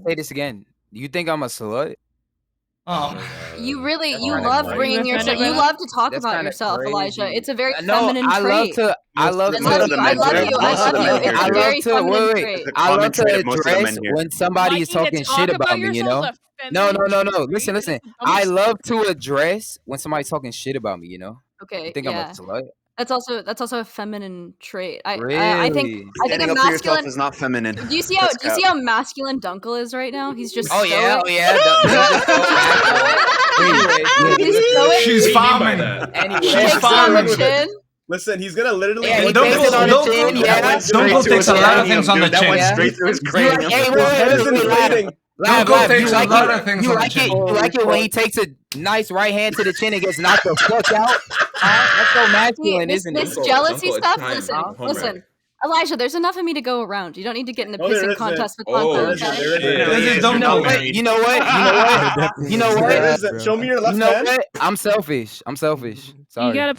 say this again. You think I'm a slut? You love bringing yourself. You love to talk about yourself, Elijah. It's a very feminine trait. I love you. I love you. It's a very feminine trait. I love to address when somebody is talking shit about me. You know? No. Listen. I love to address when somebody's talking shit about me. You know? Okay. You think I'm a slut? That's also a feminine trait. Really? I think a masculine is not feminine. Do you see how masculine Dunkel is right now? He's just oh yeah. She's farming. She's farming. Listen, he's gonna literally. Yeah, Dunkel takes a lot of things on the chin. That went straight through his cranium. Dunkel takes a lot of things on the chin. You like it when he takes a nice right hand to the chin and gets knocked the fuck out? That's so masculine, isn't it? This jealousy stuff. Listen. Elijah, there's enough of me to go around. You don't need to get in a pissing contest with Dunkel. You know what? Show me your left hand. I'm selfish. Sorry. You gotta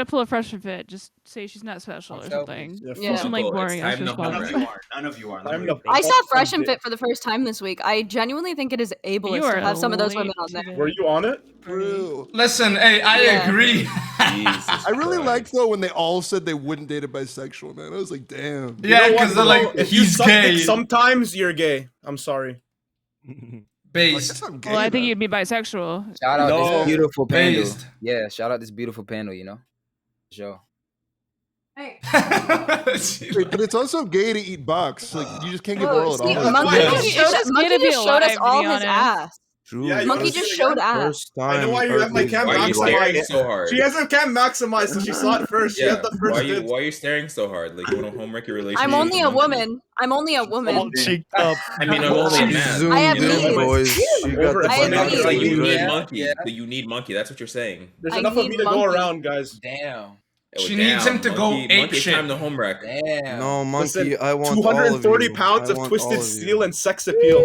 pull a fresh fit. Just say she's not special or something. Yeah. Some like boring. None of you are. I saw Fresh and Fit for the first time this week. I genuinely think it is ableist to have some of those women on there. Were you on it? True. Listen, hey, I agree. I really liked though when they all said they wouldn't date a bisexual man. I was like, damn. Yeah, because they're like, he's gay. Sometimes you're gay. I'm sorry. Based. Well, I think you'd be bisexual. Shout out this beautiful panel. Yeah, shout out this beautiful panel. You know, sure. Hey. Wait, but it's also gay to eat box. Like you just can't get oral at all. Monkey just showed us all his ass. Yeah, Monkey just showed ass. I know why you have my cam maximized so hard. She has her cam maximized, so she saw it first. She had the first why are you staring so hard? Like you want to homework your relationship? I'm only a woman. All cheeked up. I mean, I'm only a man. I have needs. You need monkey. You need monkey. That's what you're saying. There's enough of me to go around, guys. Damn. She needs him to go ape shit. Time to home wreck. Damn. No, monkey. Listen, I want 240 pounds of twisted steel and sex appeal.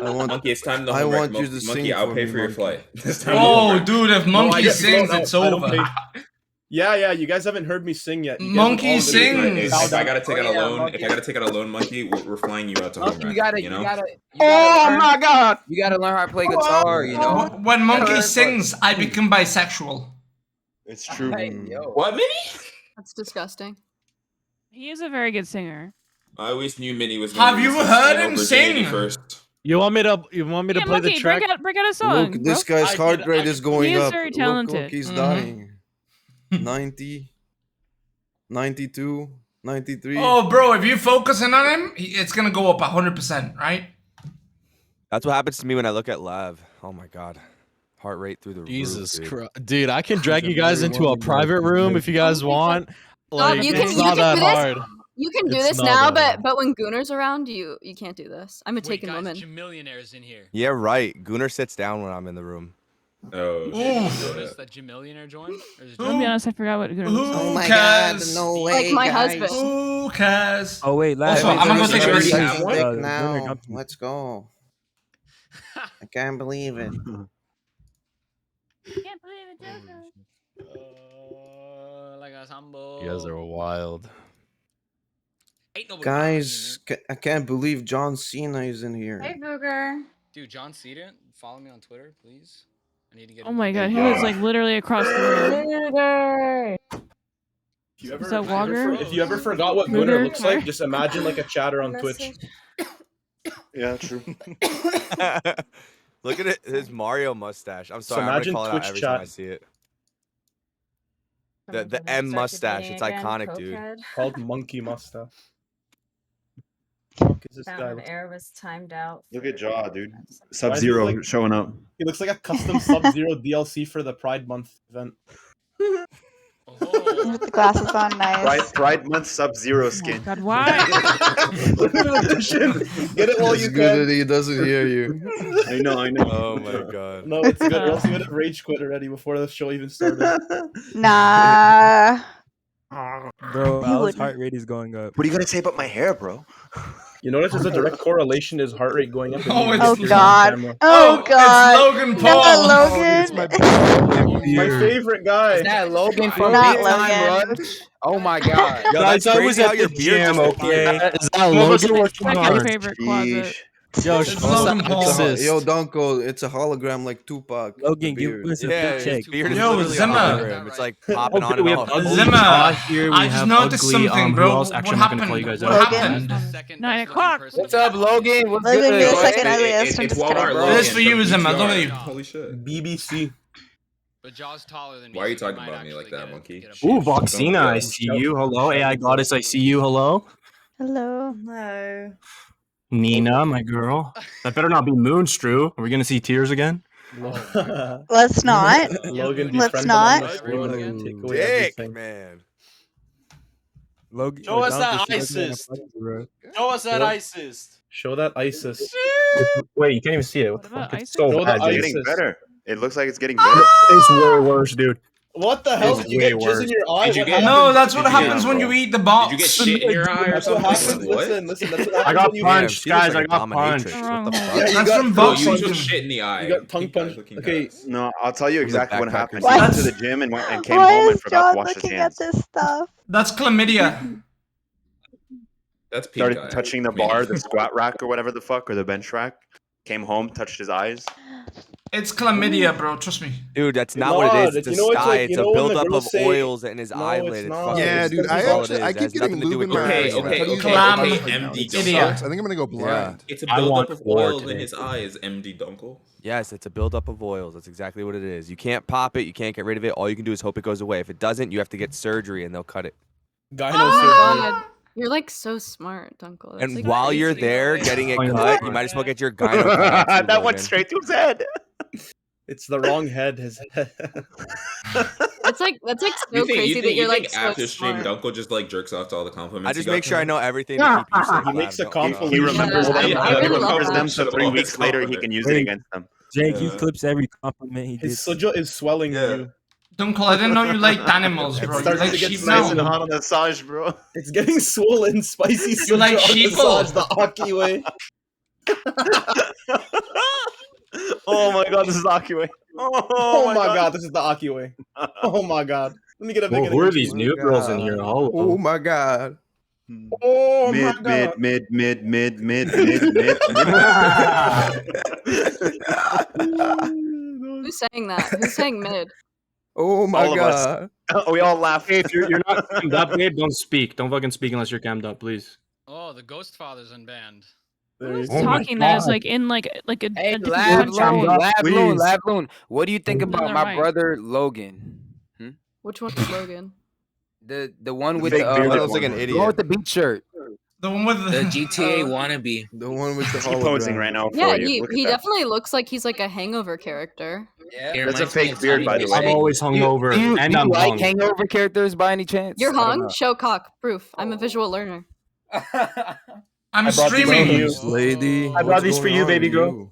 Monkey, it's time to home wreck. Monkey, I'll pay for your flight. Oh, dude, if Monkey sings, it's over. Yeah, you guys haven't heard me sing yet. Monkey sings. If I gotta take out a loan, Monkey, we're flying you out to home wreck. You know? Oh my God! You gotta learn how to play guitar. You know. When Monkey sings, I become bisexual. It's true. What, Minnie? That's disgusting. He is a very good singer. I always knew Minnie was. Have you heard him sing? First. You want me to play Monkey, the track? break out a song. Look, this guy's heart rate is going up. He is very talented. Look, he's dying. 90, 92, 93. Oh, bro, if you're focusing on him, it's gonna go up 100%, right? That's what happens to me when I look at Lav. Oh my God. Heart rate through the Jesus roof, Christ. Dude, I can drag you guys into a private room if you guys want. Like, it's not that hard. You can do this now, but when Gunar's around, you can't do this. I'm a taken woman. Millionaires in here. Yeah, right. Gunnar sits down when I'm in the room. Oh. Notice that Jamillionaire joined? I'll be honest, I forgot what Gunnar was. Oh my God, no way, like my husband. Who cares? Oh wait, also, I'm gonna go take a break now. Let's go. I can't believe it. Can't believe it, Joker. Like a sambo. You guys are wild. Guys, I can't believe John Cena is in here. Hey, Booger. Dude, John Cena, follow me on Twitter, please. I need to get. Oh my God, he was like literally across the room. Is that Walker? If you ever forgot what Gunnar looks like, just imagine like a chatter on Twitch. Yeah, true. Look at it, his Mario mustache. I'm sorry, So I'm gonna call it out Twitch every chat. time I see it. The M mustache, it's iconic, dude. Called monkey mustache. This guy air was timed out. Look at Jaw, dude. Sub-Zero showing up. He looks like a custom Sub-Zero DLC for the Pride Month event. With the glasses on, nice. Pride Month Sub-Zero skin. God, why? Get it while it's you good can. that he doesn't hear you. I know. Oh my God. No, it's good. Or else he would have rage quit already before the show even started. Nah. Bro, Al's heart rate is going up. What are you gonna say about my hair, bro? You notice there's a direct correlation to his heart rate going up. Oh God! Oh God! It's Logan Paul. Logan. My favorite guy. Is that Logan from Not Big Time Logan. Rush? Oh my God. Guys, I was at the gym, okay? Is that Logan? Check your favorite closet. Yo, It's Logan Paul. Yo, Dunko, it's a hologram like Tupac. Logan, give us a big check. Beard is Yo, literally a Zimmer. hologram. It's like popping on and we have off. ugly Zimmer, Josh here. We I just have noticed ugly, something, who bro. else? What Actually, I'm not gonna call you happened? guys What out. happened? 9 o'clock. What's up, Logan? What's Logan, good? give a boy? second alias. I'm It's just Walmart kidding. Logan. This for you, from Zimmer. Look at PTR. you. Holy shit. BBC. But Jaw's taller than me. Why are you so he talking might about me like actually that, get monkey? get a Ooh, push. Voxina, I see you. Hello, AI Goddess, I see you. Hello. Hello. No. Nina, my girl. That better not be Moonstrew. Are we gonna see tears again? Let's not. Logan, Let's befriend not. them on the stream and then take away Dick, everything. man. Logan, Show us that ISIS. Show us that ISIS. Show that ISIS. Wait, you can't even see it. What the What fuck? about It's so Show bad, the dude. It's getting better. It looks like it's getting Ah! better. It's way worse, dude. What the hell? It's Did you way get jizz worse. in your eye? Did you What get- happened? No, that's what Did you get- happens when you eat the Did box. you get shit in your eye or That's what something? happens. What? Listen. That's what I happens got when you punched, Damn, she looks guys. like I a got dominatrix. punched. What the Yeah, fuck? Yeah, you That's got from Bro, boxing. you just shit in the eye. You got tongue Pink eye punched. looking Okay. guys. No, I'll tell you From the exactly what backpacker. happened. Why- He went to the gym and came Why home and is forgot John to wash his looking hands. at this stuff? That's chlamydia. That's pink eye. Started touching the bar, the squat rack or whatever the fuck, or the bench rack. Came home, touched his eyes. It's chlamydia, bro. Trust me. Dude, that's not No, what it is. It's a you know, it's sty. like- It's you a know when the buildup girls of say- oils in his No, eyelid. it's It's not. fucking Yeah, It's dude. that's I all it actually, is. I It keep has getting nothing to do lube in with my Okay, eyes. when I okay, tell you okay, guys okay, about MD this don't Idiot. sucks. I think I'm gonna go blind. It's a I buildup want of four oils in today. his eyes, MD Dunkel. Yes, it's a buildup of oils. That's exactly what it is. You can't pop it. You can't get rid of it. All you can do is hope it goes away. If it doesn't, you have to get surgery and they'll cut it. Gyno Oh surgery. my god. You're like so smart, Dunkel. That's And like while you're crazy. there getting it Oh, yeah. cut, you might as well get your gyno cut out too, That went Logan. straight to his head. It's the wrong head. His head. That's like so You crazy that you're like think so after stream smart. Dunkel just like jerks off to all the compliments? I he just got make sure I from know him? everything to keep you safe. He makes a Lav. compliment. He remembers Yeah, them. I He really remembers love them, that. so 3 weeks later he can use it against them. Jake, he clips every compliment he His sujo is swelling you. Dunkel, I didn't know you liked animals, bro. You Starting like to get sheep nice and now. hot on the massage, bro. It's getting swollen, spicy sujo like on sheeple. massage the Aki way. Oh my god, this is Aki way. Oh my god, this is the Aki way. Oh my god. Let me get a big Who are these new girls in here? Oh Oh, my god. Oh my Mid, god. mid. Who's saying that? Who's saying mid? Oh my All of us. god. We all laugh. hey, if you're not cammed up, babe, don't speak. Don't fucking speak unless you're cammed up, please. Oh, the Ghost Father's in band. Who's Oh my talking that is God. like in like a Hey, different Lab country? Loon, Lab Loon. What do you think No, about they're my right. brother Logan? Which one is Logan? The one The with big the bearded looks like an one. the idiot. one with the beach shirt. The one with The GTA wannabe. The one with the He's posing hologram. right now for Yeah, you. Look at he that. definitely looks like he's like a hangover character. It That's a reminds me fake of beard, Tommy by the Pickett. way. I'm always hungover, Do you and I'm like hung. hangover characters by any chance? You're I don't hung? know. Show cock. Proof. I'm a visual learner. I'm I brought these streaming. for you. Lady. I brought what's these for going you, on baby with girl. you?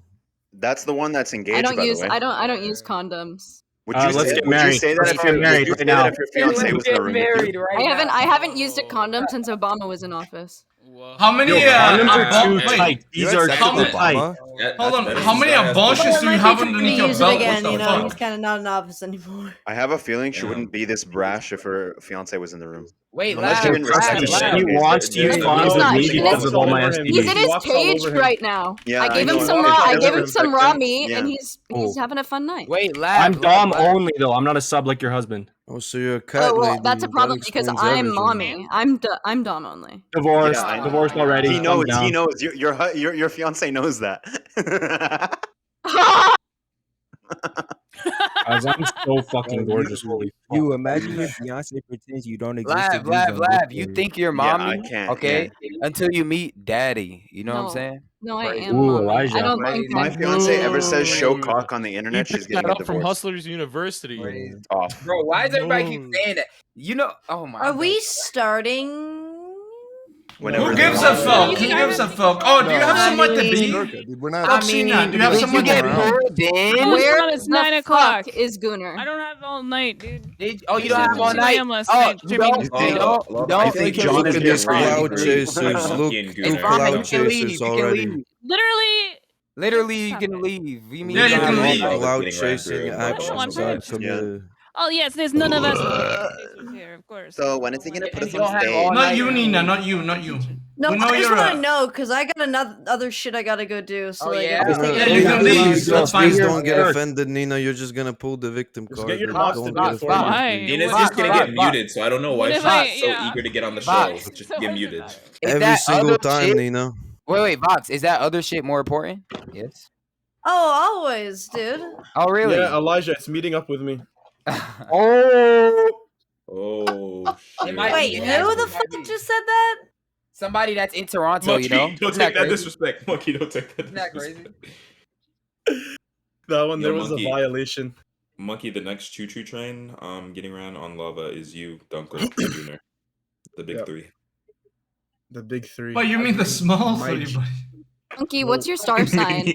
That's the one that's engaged, I don't by use the way. I don't use condoms. Would Let's get would married. you say that Let's if get your, married would you right say now. that if your fiance was in the room with you? I haven't used a condom since Obama was in office. Whoa. How many Yo, condoms are too wait, tight. These are how too many- tight. hold on. How many abortions do you have underneath your belt? What the fuck? kind of not in office anymore. I have a feeling she wouldn't be this brash if her fiance was in the room. Wait, Unless Lab, you're in Trust me, Lab. she wants to use There's condoms He's with not- me he's because of all my walks all over him. He's STDs. in his walks all cage over him. right now. Yeah, I gave him know. some If raw. I there's gave a him some raw restriction, meat, yeah. and he's having a fun night. Wait, Lab. I'm Dom Lab. only though. I'm not a sub like your husband. Oh, so you're a cat Oh well, lady. that's a That problem because explains I'm everything. mommy. I'm Dom only. Divorced. Yeah, I know. Divorced already. He knows. Calm He down. knows. Your fiance knows that. Guys, I'm so fucking gorgeous. Holy fuck. You imagine your fiance pretends you don't exist. Lab. You think you're Yeah, mommy? I can't, Okay, until you meet daddy. You know what I'm No. saying? No, I am Ooh, mommy. Elijah. I don't think My I'm fiance ever says show cock on the You internet, she's picked getting that a up from divorce. Hustlers University. Off. Bro, why does everybody keep saying that? You know? Oh my. Are we starting? Whenever Who they're gives a on. fuck? Who gives a fuck? Oh, do you have someone to be? Zherka, dude, we're not. Foxina, do you have Did someone you to get be? pulled in? Where It's the 9 o'clock. fuck is Gooner? I don't have all night, dude. Oh, you don't have all 2 night. a.m. last Oh, night you streaming. don't. You don't. You I don't. think You John Look is at getting this really cloud angry. chasers. Look, Fucking two Gooner. It's fine. cloud You can leave. chasers You can already. leave. Literally, You can leave. You mean Yeah, you don't can have all leave. night? Cloud Getting chasing right action. One Start punch. to Yeah. me. oh yes, there's none of us here, of course. So when is he gonna put And us you on don't have stage? all Not night. you, Nina. Not you. Not you. No, We know I just you're want a- to know because I got other shit I gotta go do. So like, yeah? I'm just taking Yeah, you can leave. That's fine. Please don't get offended, Nina. You're just gonna pull the victim Just card. get your Don't mods to get do it for offended. you. Why? Nina's What- just gonna get Bob, muted, so I don't know What why if she's so yeah. eager to get on the show. Bob. Just So get doesn't muted. matter. Is Every that single other time, shit- Nina. Wait, Vox, is that other shit more important? Yes. Oh, always, dude. Oh, really? Yeah, Elijah, it's meeting up with me. Oh, shit. Wait, who the fuck just said that? Somebody that's in Toronto, Monkey, you know? don't Isn't take that crazy? disrespect. Monkey, don't take that Isn't that disrespect. That one, Yo, there was Monkey. a violation. Monkey, the next choo-choo train getting around on lava is you, Dunkel, Jr. The big three. The big three. But you mean the small My three, G- buddy? Monkey, what's your star sign?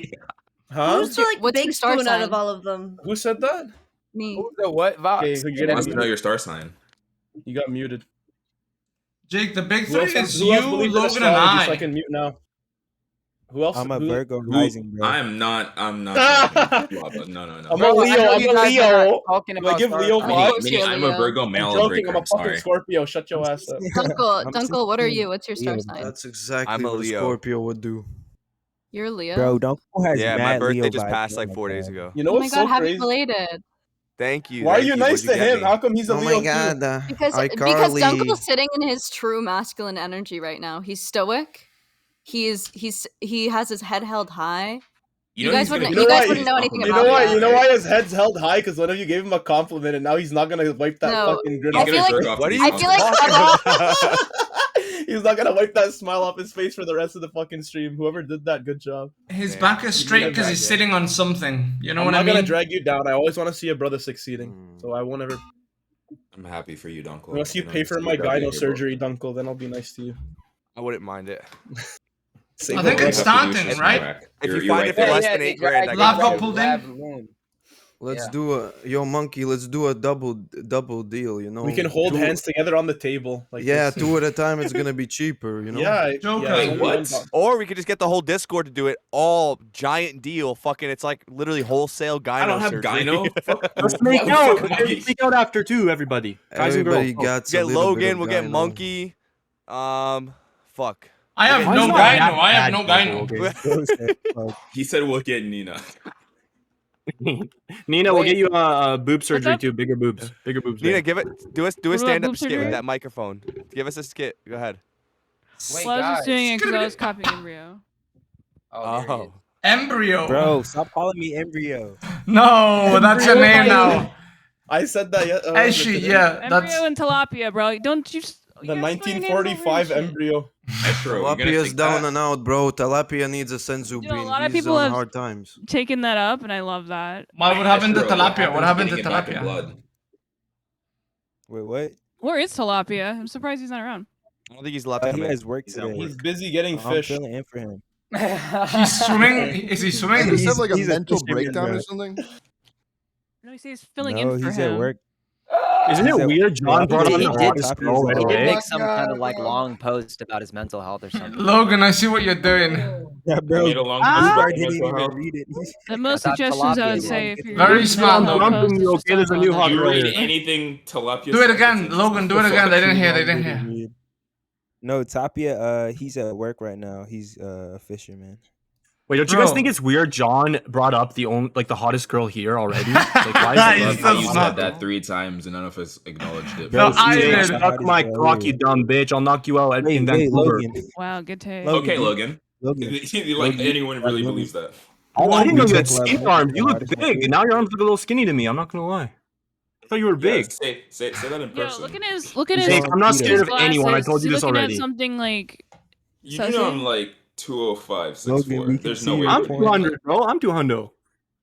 Huh? Who's the like What's big your star spoon out sign? of all of them? Who said that? Me. Who's the what, Vox? Okay, so He you're wants getting to know muted. your star sign. You got muted. Jake, the big Who three else, is who you, else believes in Logan, and astrology so I I. can mute now? Who else? I'm a who- Virgo rising, bro. I'm not. I'm lava. No. a Leo. I'm a Leo. Do I give Leo Of vibes? course you're I'm a Leo. Virgo I'm male joking. breaker. I'm a I'm fucking sorry. Scorpio. Shut your ass up. Dunkel, what are you? What's your star sign? That's exactly I'm a what a Leo. Scorpio would do. You're a Leo? Bro, Dunkel has Yeah, my mad birthday Leo just vibes. passed Oh like my 4 days God. ago. You know Oh my what's god, so happy crazy? belated. Thank you. Why are thank you nice What'd to get him? me? How come he's a Oh Leo my God. Because iCarly. Dunkel's sitting in his true masculine energy right now. He's stoic. He has his head held high. You guys wouldn't know anything You about know why? that. You know why his head's held high? Because one of you gave him a compliment, and now he's not gonna wipe that No, fucking grin I off feel his like- face. What are you I feel like talking about? He's not gonna wipe that smile off his face for the rest of the fucking stream. Whoever did that, good job. His back is straight because he's sitting on something. You know I'm what I not mean? gonna drag you down. I always want to see a brother succeeding, so I won't ever. I'm happy for you, Dunkel. Unless you know, pay it's for a my good idea, gyno bro. surgery, Dunkel, then I'll be nice to you. I wouldn't mind it. Save I the think brother. it's Staunton, right? If you You're find right it for there. less than 8 grand, I Lava got you. pulled in. Let's do a Monkey. Let's do a double deal. You know, We can hold hands together on the table. Like Yeah, this. 2 at a time. It's gonna be cheaper. You know. Yeah, Joker. yeah, Wait, only what? one box. Or we could just get the whole Discord to do it all giant deal. Fucking, it's like literally wholesale gyno I don't have surgery. gyno. Fuck. Let's make Why out. would Let's you- make out after two, everybody. Guys and girls. Everybody got Get a little bit Logan. of We'll get gyno. Monkey. Fuck. I have Why no is that gyno. bad, I have no bad gyno. people, okay? He said we'll get Nina. Nina, we'll Wait. get you a boob surgery up? too. Bigger boobs. Bigger boobs. Nina, babe. give it. Do a What about stand up boob skit surgery? with that microphone. Give us a skit. Go ahead. Wait, Well, I was guys. just doing it because I was copying embryo. Oh, there he is. Embryo. Bro, stop calling me embryo. No, that's your name now. I said that. Hey, shit, yeah. That's Embryo and tilapia, bro. Don't you? The 1945 embryo. Metro, you're gonna Tilapia's take down that? and out, bro. Tilapia needs a senzu You know, a bean. lot of He's people on have- hard times. Taking that up, and I love that. what happened to Metro, tilapia? What happened to getting it back in tilapia? blood? Wait, what? Where is tilapia? I'm surprised he's not around. I don't think he's left. He Coming. has work He's at today. He's busy getting I'm fish. feeling in for him. He's swimming. Is he Does swimming? he have like a he's a mental fisherman, breakdown bro. or something? No, he says filling No, in for he's him. at work. Isn't it weird? John brought on He the did- hottest he girl did- right he away. did Make some kind of like long post about his mental health or something. Logan, I see what you're doing. Yeah, I bro. made a long Uber post didn't about even mental health. read it. The most That's suggestions I tilapia, would dude. say if you're Very reading smart, that Logan. post, You is okay? just There's a don't new go hot You there. girl read here. anything tilapia? Do it says, again, it's Logan. Do it the again. They fuck? didn't hear. They didn't hear. No, Tapia, he's at work right now. He's a fisherman. Wait, don't you guys Bro. think it's weird? John brought up the hottest girl here already. Like, why is He's it so You smart. said that 3 times and none of us acknowledged it. No, Bro, I CJ, did. suck my cock, you dumb bitch. I'll knock you out in Wait, Vancouver. Logan. Wow, good take. Logan, Okay, dude. Logan. Logan. Like anyone really Logan. believes that. Oh, I didn't know you had Logan. skinny arms. You look Logan. big. Now your arms look a little skinny to me. I'm not gonna lie. I thought you were Yeah, big. say that in Yo, person. look at He's his. Jake, I'm not Peter. scared of glasses. anyone. I told Is you he this looking already. at something like. You know I'm like 205, 6'4". Logan, we can There's see no way. your I'm you're point. big. 200, bro. I'm 200.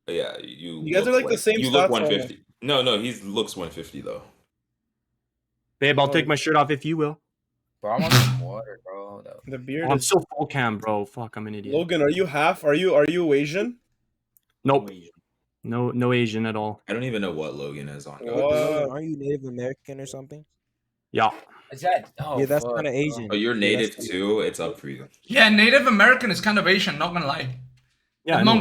Yeah, you. You guys are like the same You look stats 150. No, he looks 150 though. Babe, I'll take my shirt off if you will. Bro, I want some water, bro. The beard I'm is. so full cam, bro. Fuck, I'm an idiot. Logan, are you half? Are you Asian? Nope. No Asian at all. I don't even know what Logan is on. Logan, aren't you Native American or something? Yeah. Is that? Oh, Yeah, that's fuck, kind of bro. Asian. Oh, you're Yeah, native that's- too. It's up for you. Yeah, Native American is kind of Asian. Not gonna lie. Yeah, But I know,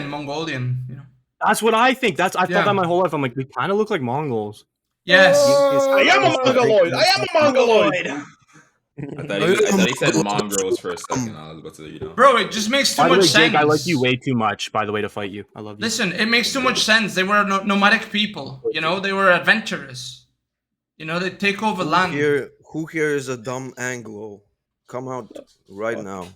Mongolian. You know. That's what I think. I Yeah. thought that my whole life. I'm like, we kind of look like Mongols. Yes. I am a Mongoloid. I am a Mongoloid. I thought he said mongrels for a second. I was about to, Bro, it just makes too By the much way, sense. Jake, I like you way too much. By the way, to fight you, I love you. Listen, it makes too much sense. They were nomadic people. You know, they were adventurous. You know, they take over land. Who here is a dumb Anglo? Come out right now.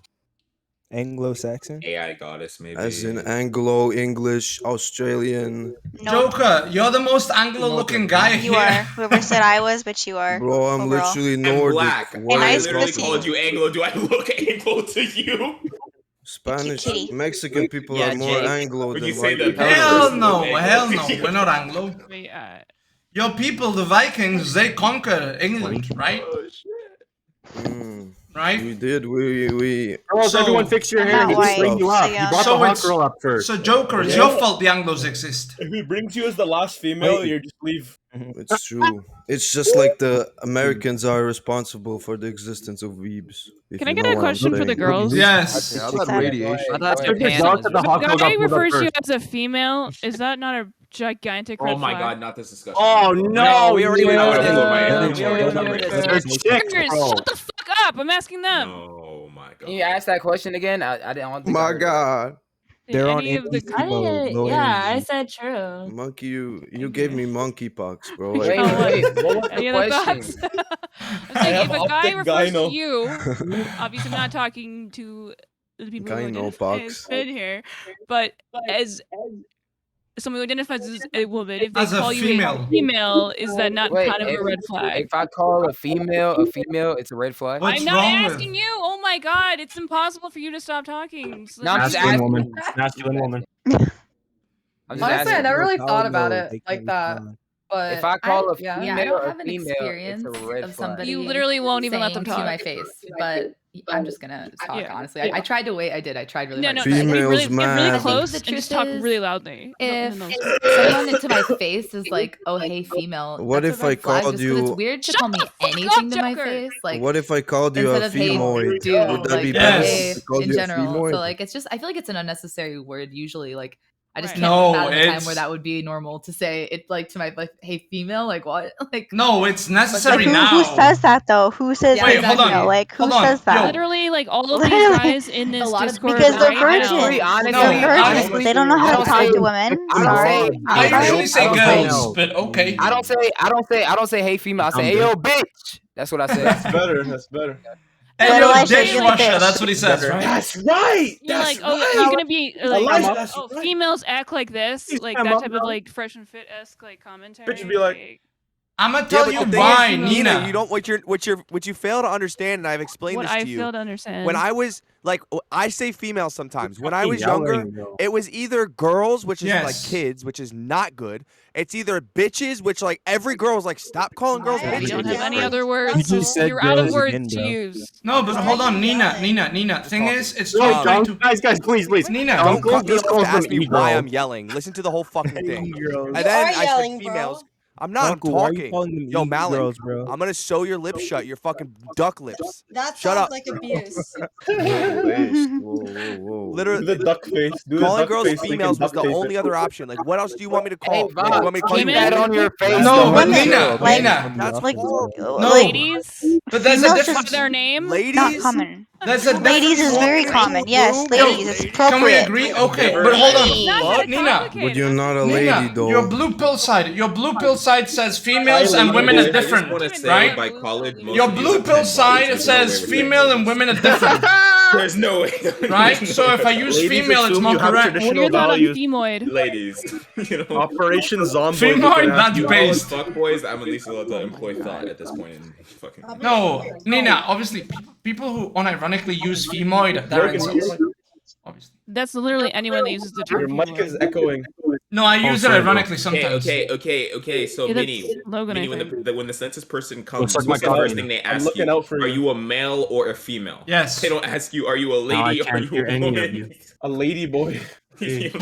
Anglo-Saxon? AI goddess, maybe. As in Anglo, English, Australian. Joker, you're the most Anglo-looking guy here. You are. Whoever said I was, but you are. Bro, I'm overall. literally I'm Nordic. black. What I is literally wrong? called you Anglo. Do I look Anglo to you? Spanish, Mexican people Yeah, are more Jake. Anglo Would than you say white that? people. Hell no, hell no. We're not Anglo. Your people, the Vikings, they conquer England, right? Right? We did. We. Girls, everyone fix your I'm hair. not He white, bring you so up. yeah. You brought the hot girl up first. So Joker, it's your fault the Anglos exist. If he brings you as the last female, you just leave. It's true. It's just like the Americans are responsible for the existence of weebs. if Can I you get know a what I'm question for the saying. girls? Yes. Yeah, I thought radiation. I thought If Japan girls was at the hot If girl a guy got pulled up refers to you first. as a female, is that not a gigantic red Oh my flag? god, not this discussion. Oh bro. no, we already went over this. We already went over this. They're chicks, Fuckers, bro. shut the fuck up! I'm asking them. Oh my god. Can you ask that question again? I don't think I My heard it. God, Did They're on any of the NPC mode. No energy. said true. monkey, you gave me monkeypox, bro. Wait, Oh, what? wait, what was Any the other question? thoughts? I'm saying if a guy optic refers to gyno. you, obviously I'm not talking to the people who identify as Gynopox. men here, but as someone who identifies as a woman, if they As a call you female. a female, is that not Wait, kind of a red flag? if I call a female, it's a red flag. What's I'm not wrong with- asking you. Oh my god, it's impossible for you to stop talking. So No, I'm just Masculine asking. woman. Masculine woman. I'm just Honestly, I asking. never really Y'all thought about know it they like can't that. respond. But If I call a yeah. female I don't a have an female, experience it's a red of flag. somebody you literally won't even let them saying to talk. my face, but I'm just gonna talk Yeah. honestly. I tried to wait. I did. I tried really No, hard. no, to get wait. Females really mad. close The and truth just talk is, really loudly. If No, someone to my face is like, "Oh, hey, female," What that's if a red I flag, called just 'cause you- it's weird to Shut call me the fuck anything up, to my Joker! face. Like, What if I called you instead a of hey, femoid? dude, Would that like be Yes. bad? hey, I called in you a general. femoid? So like, it's just I feel like it's an unnecessary word usually. Like, I just Right. can't No, fathom a time it's- where that would be normal to say it like to my like, hey, female, like what? Like No, it's necessary Like, now. who says that though? Who says Yeah, Wait, that? hold on. No, like who Hold on. says Yo. that? Literally, like all of these Literally. guys in A this lot of Discord Because they're right virgins. now. Honestly, No, They're virgins. honestly, They don't know I how to don't talk say- to women. I don't Sorry. say- I'm I sorry. usually say I don't say- girls, but okay. I don't say hey female. I say hey yo bitch. That's what I say. That's better. That's better. Hey, What yo, do I say to the dishwasher, bitch? that's what he says, right? That's right. You're That's like, oh, right. you're gonna be like, Elijah, that's oh, right. females act like this, like that type of like fresh and fit esque like commentary. Bitch would be like, I'm gonna Yeah, tell but you the thing why, is, Nina. You don't what you fail to understand, and I've explained what this I to you. fail to understand. When I was like, I say female sometimes. When I was Yelling, younger, bro. it was either girls, which is like Yes. kids, which is not good. It's either bitches, which like every girl was like, stop calling girls we bitches. don't have any Like, other words. You just said You're out of girls words again, to bro. use. No, but hold on, Nina. Thing is, it's Wait, 2022. guys, please. Nina, Don't Girls you don't just calls have to ask them me why e-girls. I'm yelling. Listen to the whole fucking thing. E-girls. And then are I yelling, said females. bro. I'm not. Uncle, I'm why are you talking. calling them Yo, Malik, e-girls, bro? I'm gonna sew your lips shut. Your fucking duck lips. That Shut up. like abuse. Whoa. Literally, Do the duck face. Do the calling duck girls face, they can females was duct the tape only it. other option. Like, what else do you want me to Hey, call? Like, you want me to call keep you that women? on your face. No, though. but Women, Nina, like- Nina. That's Like, horrible. No. Ladies, But there's a females by difference. their name. Ladies, not common. There's a Ladies is difference. very common. Yes, ladies, it's appropriate. Can we agree? Okay, but hold on. Not that Nina, complicated. But you're not a Nina, lady, though. your blue pill side says females and women are different, right? By college, most Your of you blue have pill 10 side bodies, says there's no way we're female and women are different, There's no way. right? So if I use Ladies female, it's assume more you have correct. traditional What are your thoughts on values. femoid? Ladies, you know. Operation Zombie. Femoid, that's You based. fuck boys. I'm at least allowed to employ thought at this point in fucking. No, Nina, obviously, people who unironically use femoid, they're incels. Obviously. That's literally anyone that uses the Your term. mic femoid. is echoing. No, I use it sorry, bro. ironically sometimes. Okay. So, Yeah, that's Minnie, Logan, I think. when the census person comes, Looks like what's the my first God. thing they I'm ask looking you? out for Are you. you a male or a female? Yes. They don't ask you, are you a No, I lady? Are can't you hear a any of woman? you. A lady boy. You know?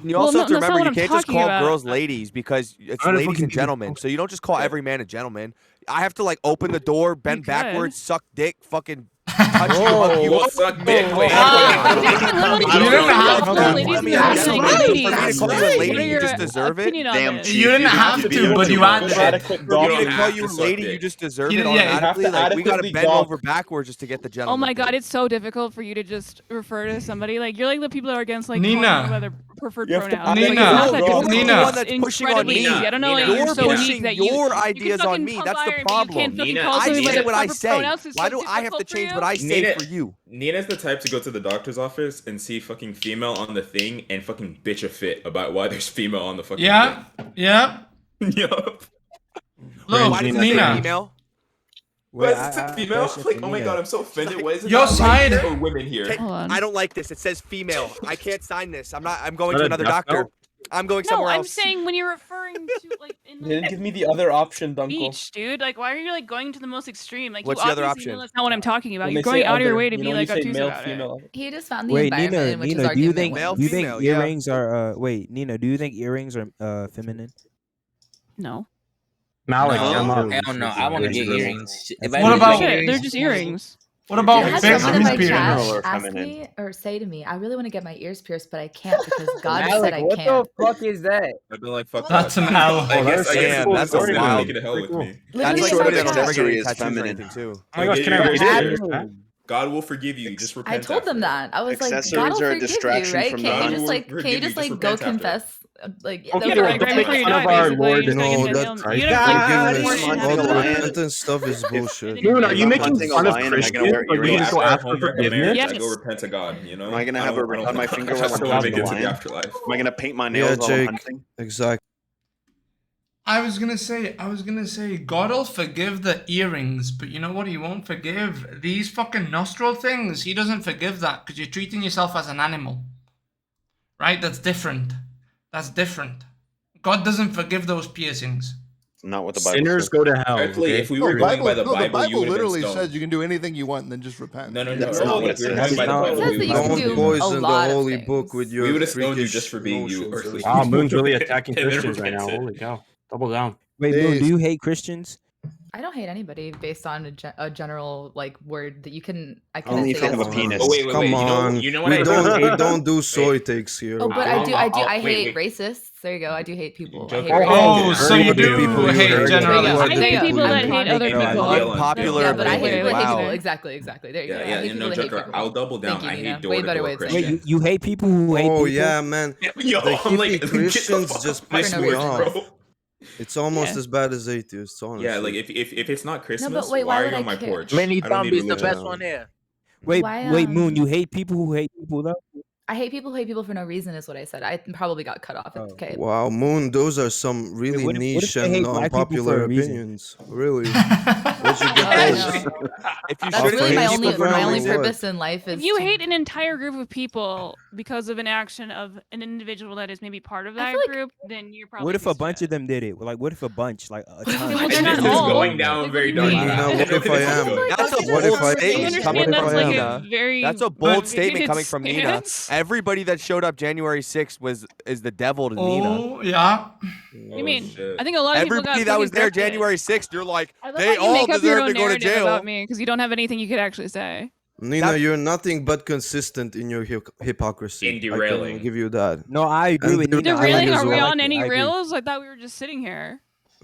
And you also Well, have to no, that's not remember what you I'm can't just talking call about. girls ladies because it's I'm not ladies fucking and gentlemen. So you don't just call every man a gentleman. I have to like open the door, bend could. backwards, suck dick, fucking touch you, hug you, We'll suck dick. Wait. You didn't have to. For me to call you a lady, you just deserve it. Damn cheap. You didn't have to, but you added it. For me to call you a lady, you just deserve it automatically. Like, we gotta bend over backwards just to get the gentleman. Oh my god, it's so difficult for you to just refer to somebody. Like, you're like the people that are against like Nina. whether preferred pronouns. Nina. You're the one that's pushing on me. I don't know. Like, You're you're so weak pushing that your ideas on me. That's the problem. I say what I say. Why do I have to change what I say for you? Nina's the type to go to the doctor's office and see fucking female on the thing and fucking bitch a fit about why there's female on the fucking thing. Yup. Look, why does it say Nina. female? Why does it say female? Like, oh my god, I'm so offended. Why is it Your not side. white or women here? I don't like this. It says female. I can't sign this. I'm going to another doctor. I'm going somewhere I'm else. saying when you're referring to like in They didn't give me the other option, Dunkel. speech, dude. Like, why are you like going to the most extreme? Like, What's you the other obviously option? know that's not what I'm talking about. When You're they going say out of your other, way to you be know, like when you say obtuse male, about it. female. He just found the Wait, environment Nina, in which his Nina, do you argument think went. do you think female, yeah. earrings are wait, Nina, do you think earrings are feminine? No. Malik, No. I'm up. Hell no, I want to get earrings. What about- They're just earrings. What about I had big someone in my ears chat General or ask feminine? me or say to me, I really want to get my ears pierced, but I can't because God Malik, said I what can't. the fuck is that? I've been like, fuck That's that. an L. I guess Damn, that's a it's wild. Make it a hell with me. That's Literally somebody in that'll my never chat. get any Is tattoos or feminine. anything too. Oh my gosh, can I Like, read you're- it? God will forgive you. Just repent. I told them after. that. I was like, Accessories God will are a forgive you, distraction right? from Can't God. you just like, Forgive can't you you, just just like go repent after. confess? Like, Okay, those Yeah, are like right make before you fun of die, our basically. Lord You're just and gonna No, get that nailed. forgiveness, You don't have to Hunting all a the lion. repentance stuff is bullshit. Dude, are If you I'm making hunting a fun of lion, am I Christians? gonna wear Like, you earrings? can go After I ask for home wreck a forgiveness? marriage, I Yes. go repent to God. You know. Am I gonna I have a don't- ring on my finger I while I'm still hunting make a it to the lion? afterlife. Am I gonna paint my Yeah, nails while I'm Jake. hunting? Exactly. I was gonna say, God'll forgive the earrings, but you know what? He won't forgive these fucking nostril things. He doesn't forgive that because you're treating yourself as an animal, right? That's different. That's different. God doesn't forgive those piercings. Not what the Bible Sinners says. go to hell. Actually, Okay? if we were going by the the Bible, you Bible would have literally been says stoned. you can do anything you want and then just repent. No. That's not what it If we were says. going by the No, Bible, It says we that you would can have do Don't a poison the lot of holy things. book with your We would have stoned you freakish just for being you, notions. earthly. Wow, Moon's really attacking And then Christians right now. repented. Holy cow. Double down. Wait, Moon, do you hate Christians? I don't hate anybody based on a general like word that you can. I can Only say if you have yes a to. penis. Oh wait. Come on. You know what we I don't do soy takes here. Oh, but okay? I wait. hate racists. There you go. I do hate people. I Joker. hate racists. Oh, so you Who are the do people you hate hate? general. There you go. I hate people that hate other Amen. people. Yell on Unpopular Yeah, but I hate opinion. people. I hate Wow. people. Exactly. There you go. I Yeah, hate you people know, that hate Joker, people. I'll double down. Thank you, I Nina. hate Way door-to-door better way of saying Christians. Wait, you hate people who hate people? Oh yeah, man. Yo, The I'm like, hippie get the Christians fuck just off my piss For no me reason. off. Bro. It's almost Yeah. as bad as atheists, honestly. Yeah, like if it's not Christmas, wait, why why are would you I on my care? porch? I don't need MiniDonbeE is the religion. best one there. Wait, Why, Moon, you hate people who hate people though? I hate people who hate people for no reason is what I said. I probably got cut off. It's okay. Wow, Moon, those are some really what if niche they and hate black people unpopular for a reason? opinions. Really? Where'd you get I those? know. If you That's shouldn't really hate my people only for no my only reason. purpose in life is If you to- hate an entire group of people because of an action of an individual that is maybe part of that feel like- group, then you're probably. What if a just bunch of them did it? Like, what if a bunch, like a ton? Well, This they're not is all. going down very dark. Nina, path. what if I am? That's a What bold if I am? statement You coming understand What from if that's I like am? a very. That's a bold statement bigoted coming from Nina. stance. Everybody that showed up January 6th is the devil to Nina. Oh yeah. I mean, I think a lot of people got Everybody that was fucking there grifted. January 6th, you're like, I love they how you all make up your deserve own to go to narrative jail. about me because you don't have anything you could actually say. Nina, you're nothing but consistent in your hypocrisy. In I derailing. can give you that. No, I agree And with they're Nina. I Derailing? like Are it. we I like on it. any I agree. rails? I thought we were just sitting here.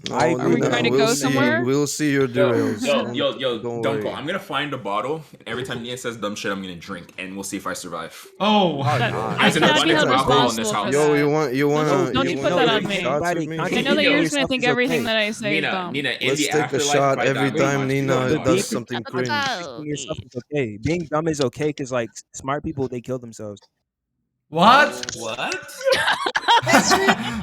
No, I Nina, agree. Are we trying to we'll go see. somewhere? We'll see your derails. Yo, Don't Dunkel, worry. I'm gonna find a bottle, and every time Nia says dumb shit, I'm gonna drink, and we'll see if I survive. Oh. There's an cannot be abundance held of alcohol in this responsible for house. Yo, that. you wanna Don't you put wanna that on take me. shots with me? I know that you're just gonna Yourself think is everything okay. that I say is dumb. Nina, in Let's the take a afterlife, shot if I every die, time watch, Nina you does watch. something cringe. Being yourself is okay. Being dumb is okay because like smart people they kill themselves. What? What?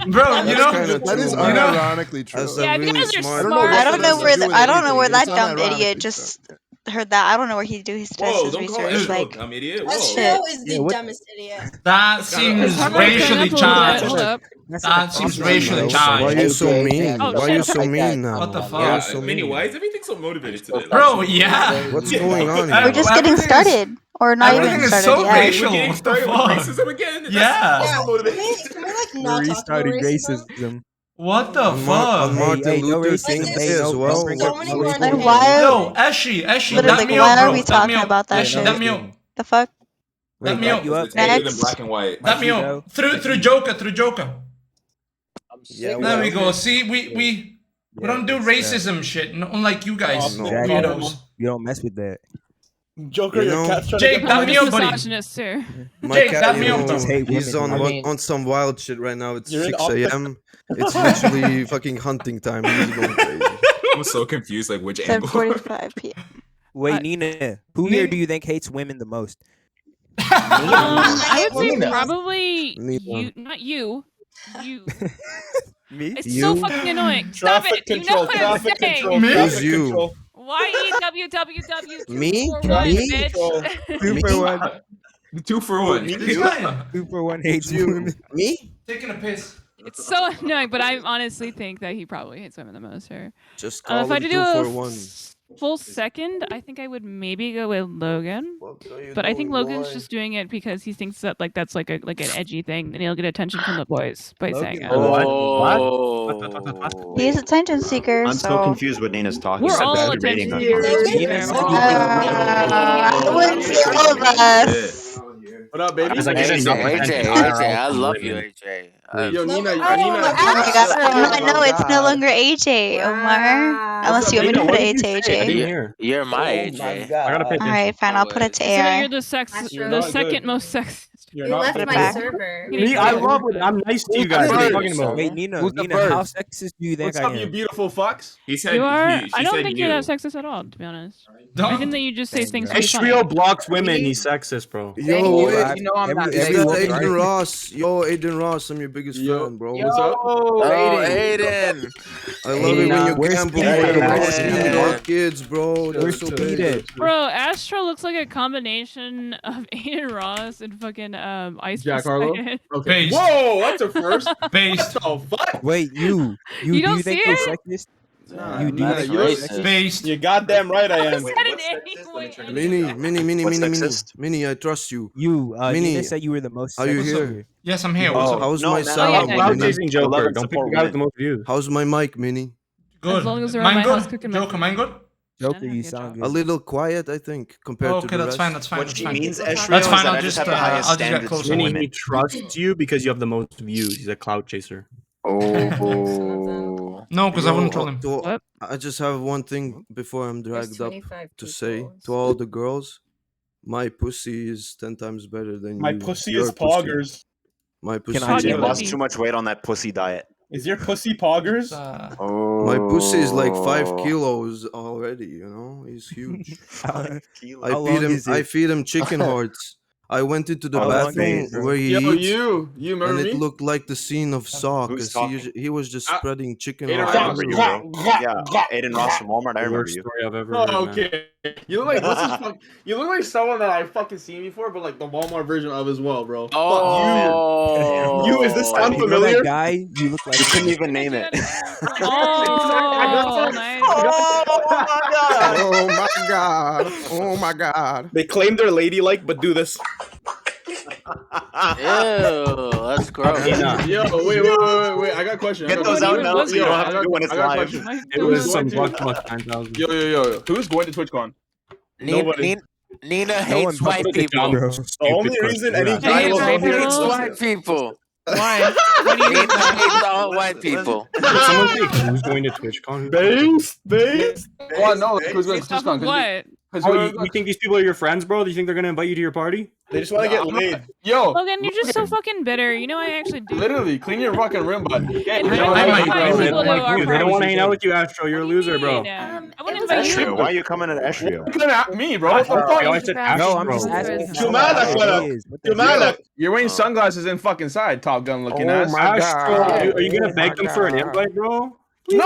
Bro, you know, That is you know, unironically true. That's Yeah, a if you really guys are smart. smart- I don't know where I don't know where that It's dumb unironically idiot true. just heard that. I don't know where he does Whoa, his don't call research. Israel Like, dumb idiot. that Whoa. shit. is the Yeah, what- dumbest idiot. that seems How about I turn racially up a little bit? charged. Hold up. That seems awesome racially idea. charged. Why are you so mean? Oh, Why are shit. you so mean now? What the Why fuck? are Yeah, you so Minnie, mean? why is everything so motivated today? Bro, yeah. What's going on We're we're just getting everything is- started, or not everything even is started so yet. racial. We're getting What the started with fuck? racism again? That's Yeah. so motivated. Can we like We're not talk about restarting racism? racism. What the fuck? On Martin Hey, no Luther racism. King Hey, Day no, as well. bring up no racism. Like, why? Yo, Eshi, Literally, that me when up, are bro. we That talking me up. about that Eshi, shit? that me up. The fuck? Wait, That me back up. you up? It's edited in Next. black and white. That me you up. go. Through Joker. Yeah, There we go. See, we don't do racism shit, unlike you guys. Weirdos. You don't mess with that. Joker, You your know, cat's trying Jake, to that get me up, buddy. Misogynist too. My Jake, cat, that you me up, know, though. hate he's women. on some wild shit right now. It's You're in 6 the a.m. It's literally fucking hunting time. He's going crazy. I'm so confused, like which angle. 7:45 p.m. Wait, Nina, who here do you think hates women the most? I would say Nina. probably Nina. you, not you. You. Me? It's so You? fucking annoying. Stop Traffic it. You know control, what I'm traffic saying. control, Me? traffic Who's you? control. YEWWW241, Me? bitch. 2 for 1. 2 for 1. This guy. 2 for 1 hates You? women. Me? Taking a piss. It's so annoying, but I honestly think that he probably hates women the most here. Just call If I him had to 2 do for a 1. full second, I think I would maybe go with Logan. What are you But I think doing, Logan's boy? just doing it because he thinks that that's like an edgy thing, and he'll get attention from the boys by saying it. He is attention seeker, I'm so. so confused what Nina's talking We're about. all She's debating attention us. seekers. Nina said you I wouldn't say all of us. What up, baby? Guys, I get AJ, enough AJ, attention. AJ, I IRL from love you, women. AJ. Yo, Nina, Nina. Oh my god. No, it's no longer AJ, Omar. Unless you want me to Nina, put what it did to you say? I didn't AJ. hear. You're my Oh AJ. my I gotta pay god. Alright, fine, I'll put it to So that AI. you're the second most sexist. You're You not left Put it my back. server. Me, I love it. I'm nice to you guys. What are you talking about? Wait, Nina, Who's the Nina, how first? sexist do you think What's I up, you am? beautiful fucks? He said You are. she I don't said think you. you're that sexist at all, to be honest. I think that you just say things to be funny. Ishmael blocks women. He's sexist, bro. Yo, wait. You know I'm not Is every that woman, Aiden right? Ross? Yo, Aiden Ross, I'm your biggest fan, bro. What's up? Oh, Aiden. I love it when you Where's gamble Speed for the at? North Yeah. our kids, bro. That's Where's so Speed big. at? Bro, Astro looks like a combination of Aiden Ross and fucking Ice Jack Harlow? Poseidon. Okay. Based. Whoa, that's a first. Based. Oh, fuck. Wait, you You do don't you think see you're it? sexist? Nah, You do nah, think you you're look- sexist? Based. You're goddamn right I am. Said it anyway. Mini, What's sexist? Mini, I trust you. You, Mini, Nina said you were the most are you sexist here? here. Yes, I'm here. What's up? How's no, my man, sound? yeah, Stop yeah. cloud Mini? chasing I love Joker. and Don't pick support the guy with the women. most views. How's my mic, Mini? Good. As long as they're Mine in my house good? cooking Joker, mine good? Joker, you sound A good. little quiet, I think, compared to Okay, the that's rest. fine, that's fine. What That's she fine. means, Esriel, That's is fine, that I'll I just just, have the highest I'll just get standards closer. for Vinny, women. he trusts you because you have the most views. He's a cloud chaser. Oh. No, because I wouldn't troll him. What? I just have one thing before I'm There's dragged up 25 to say people, to all the girls. My pussy is 10 times better than My you. pussy Your is poggers. My pussy I is You get lost pussy? too much weight on that pussy diet. Is your pussy poggers? My pussy is like 5 Oh. kilos already, you know? He's huge. How I long is I it? feed him chicken hearts. I went into the How long is bathroom it, bro? where he Yo, eats, you remember and me? it looked like the scene of Saw, Who's because talking? he was just spreading chicken Aiden all I Ross. over remember you. you, bro. Yeah, Aiden Ross from Walmart. I The remember worst you. story I've ever heard, Oh, man. okay. You look like what's his fuck? You look like someone that I've fucking seen before, but like the Walmart version of as well, bro. Oh. You is this sound You know familiar? that guy? You look like You couldn't even name it. Oh, nice. Oh my god! Oh my god! Oh my god! They claim they're ladylike, but do this. Ew, that's gross. Nina. Yo, wait! I got a question. Get those out now, so you don't have to do when it's live. It was some buck 9,000. Yo. Who's going to TwitchCon? Nobody. Nina No one hates white fucks with people. bro. The only reason any They guy hate will white go here people? is White people. Why? What do you Nina hates all white people. Did someone say who's going to TwitchCon? base. Oh no, who's going to Based off of TwitchCon? what? Oh, you think these people are your friends, bro? Do you think they're gonna invite you to your party? They just want to get laid. Yo, Logan, you're just so fucking bitter. You know I actually do. literally, clean your fucking room, bud. Get I your might bro. invite people to our Dude, they don't party. want to hang out with you, Astro. You're a loser, bro. I wouldn't invite you. Esriel, why are you coming at Esriel? Looking at me, bro. What the I always fuck? said No, I'm Astro. just asking. Jumala, how shut up. it is. What the Jumala, hell? you're wearing sunglasses in fucking side, Top Gun looking ass. Astro, are you gonna beg them for an invite, bro? No,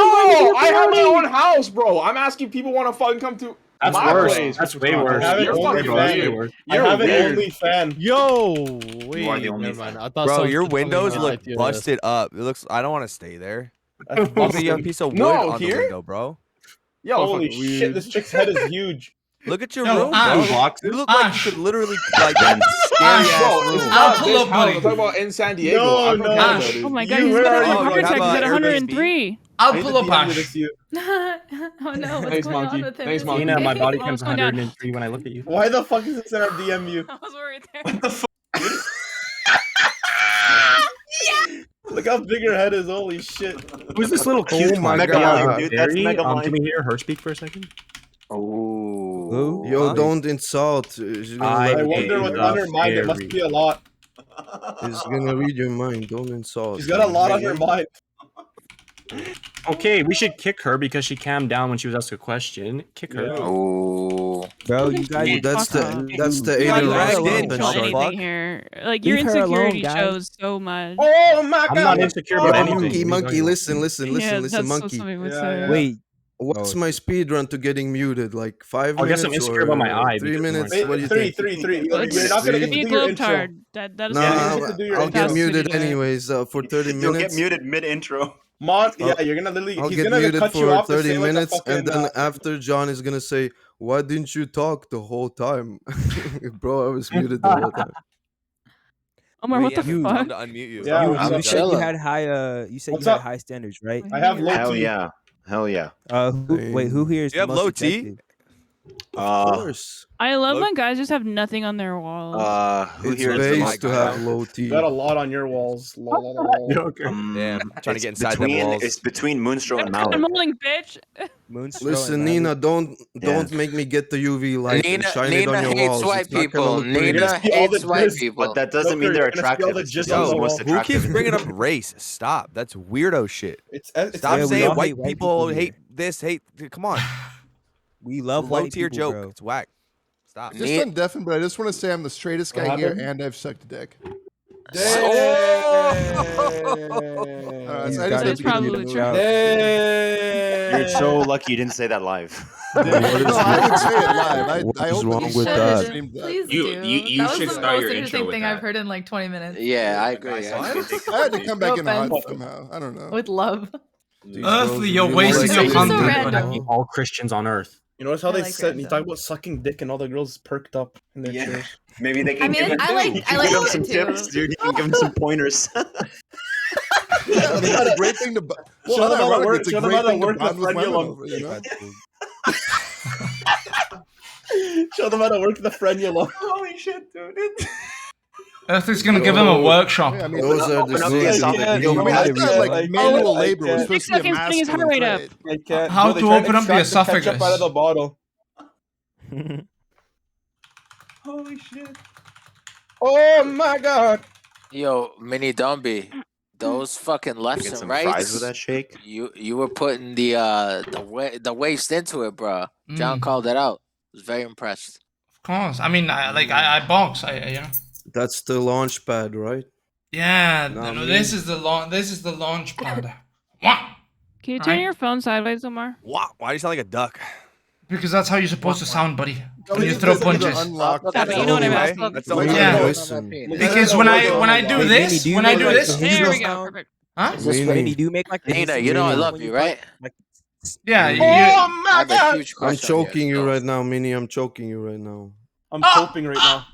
I have my own house, bro. I'm asking people want to fucking come to That's my worse. place. That's way worse. I have an You're only fucking way fan. worse. I have an weird. only fan. Yo, wait, You are the only never mind. I thought Bro, someone your said something windows about look ITS. busted up. It looks. I don't want to stay there. That's Look at busted. a piece of wood No, on here? the window, bro. Yo, holy shit, this chick's head is huge. Look at your Yo, room, Ash. bro. You look like you could literally like scary ass room. I'll pull up, buddy. I'm talking about in San Diego. No, I'm from no. Canada, Oh dude. my god, he's about to have a heart attack. He's at 103. I'll pull up, Ash. Oh no, what's Thanks, going Monkey. on with him? Thanks, Is Monkey. he Nina, my gay? body Oh, comes it's going down. 103 when I look at you. Why the fuck is this in our DM you? I was worried there. What the fuck? Look how big her head is. Holy shit. Who's this little cute my Mega God, Mind, dude, that's Barry? Mega Can Mind. we hear her speak for a second? Oh. Yo, don't insult. She's gonna I I read wonder what's on her mind. It must be a lot. She's gonna read your mind. Don't insult. She's got a lot on her mind. Okay, we should kick her because she calmed down when she was asked a question. Kick her. Oh. Bro, you guys. Ooh, that's the You Aiden guys Ross didn't bump feel and anything shot. here. Like your Leave her alone, insecurity guys. shows so much. Oh my god. I'm not insecure Yo, about anything. monkey, What are you monkey, talking listen, Yeah, listen, that's what monkey. somebody would Yeah, say. yeah. Wait. What's my speed run to getting muted? Like 5 I guess minutes I'm insecure or about my eye 3 because minutes? I'm What do you Three. think? You're not gonna get Be to a do your intro. globetard. That is Nah, you get to do your I'll get intro. muted Anyway. anyways for 30 You'll get minutes. muted mid-intro. Yeah, you're gonna literally. I'll He's get gonna muted cut you for off to 30 say like a minutes, and fucking, then after John is gonna say, "Why didn't you talk the whole time?" Bro, I was muted the whole time. Omar, what the Time fuck? to unmute you. Yeah, You, what's you up? said you Chilla. had high. You said What's you had up? high standards, right? I have low Hell T. yeah. Hell yeah. Wait, who here is You have the most low T? effective? Of course. I love Look- when guys just have nothing on their walls. Who It's here is the base most to have low T. You got a lot on your walls. Joker. Damn, trying to it's get inside them between, walls. It's between Moonstro and I'm Mallet. holding, bitch. Moonstro Listen, and Nina, Mallet. don't make me get the UV light and Nina, shine Nina it on your hates walls. white It's not gonna people. look pretty. Nina see all the hates white jizz, people. But that doesn't mean Joker, they're you're gonna see all attractive. the It's jizz just on the the most wall. Who attractive. keeps bringing up race? Stop. That's weirdo shit. It's Stop Yeah, we saying all white hate white people people hate this, hate. Come on. We love Low white tier people, joke. bro. It's whack. Stop. Just on deafen, but I just want to say I'm the straightest What guy here, happened? and I've sucked a dick. Damn. These So I guys just That's are probably getting true. out. You're so lucky you didn't say that live. No, I would say it live. What I is openly wrong with said that? I streamed that. Please You- do. you- you that was should the start most your intro interesting with thing that. I've heard in like 20 minutes. Yeah, I agree. I had to come back in hot somehow. I don't know. With love. Earthly, you're really wasting like your it. So content. random. Hate all Christians on earth. You notice how I they like said he random. talked about sucking dick and all the girls perked up in their Yeah. chairs. Maybe they can I mean, give him, I like- he can I like give him it some too. tips, dude. He can give him some pointers. Yeah, it's a great thing to. Well, Show them how to ironically, work- it's a show them great how to thing to work the bond with women frenulum. over, you know? Show them how to work the frenulum. Holy shit, dude. Earthly's gonna give him a workshop. Yeah, I mean, Those are the Open up things the that esophagus. you I mean, don't I have thought like to manual I labor was can't. supposed to be a 6 seconds, getting his heart masculine rate up. trait. I can't. How No, they to tried open up the extract ketchup esophagus. out of the bottle. Holy shit. Oh my god. Yo, MiniDonbeE, those fucking lefts Get and some fries rights. with that shake. You were putting the waist into it, bro. John called it out. I was very impressed. Of course. I mean, I box. You know. That's the launch pad, right? Yeah. Nah, No, me- this is the launch pad. What? Can you turn your phone sideways, Omar? Wow. Why do you sound like a duck? Because that's how you're supposed to sound, buddy. No, When you it's throw just like the punches. unlocked- Yeah, but you know what I'm asking. That's the only Yeah. way. Listen. Because when I do Hey, this, Vinny, do you when I make do like this, the There we Hindu go. sound? Perfect. huh? Is this Vinny. Vinny, do you make like the Nina, Hindu you know I sound love when you, talk? right? Like, Yeah. I have a huge I'm crush on you. choking you right now, Minnie. I'm choking you right now. I'm coping right now.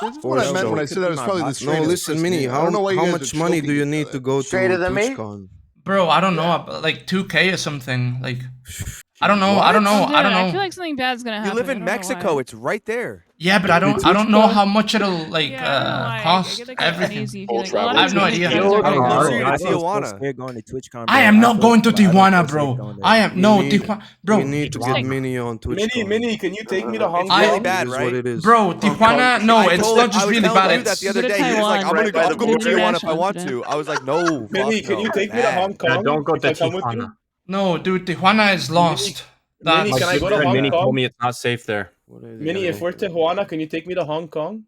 This is what I meant when I said I was probably the No, straightest. listen, person Minnie. here. I How don't know why you guys are much money do choking you each need other. to go Straighter to than me? TwitchCon? Bro, I don't know, like 2K or something. Like, I don't know. What? I don't know. Dude, I don't I know. feel like something bad's gonna happen. You live I in don't know Mexico. why. It's right there. Yeah, but I don't know how much it'll like Yeah, I don't know why. I cost get, like, everything. uneasy feeling. A lot I have no of idea. friends are gonna go. Closer to I feel so Tijuana. scared going to TwitchCon, I bro. am not feel- going to I don't Tijuana, feel safe bro. going there. I am We no need- Tijuana, bro. We need to get Like- Minnie on TwitchCon. Minnie, can you take me to Hong It's Kong? really bad, It is right? what it is. Bro, Tijuana. No, I it's told- not just I was really telling bad. you that It's the other Go to day. He was like, Taiwan. I'm Right by gonna the go to border. Tijuana if I International want incident. to. I was like, no. Minnie, fuck can no, you take me to bad. Hong Kong? Yeah, don't go If to I come with you? Tijuana. no, dude. Tijuana is lost. Minnie, My can I good go to friend Hong Minnie Kong? told me it's not safe there. What is it? Minnie, if we're Tijuana, can you take me to Hong Kong?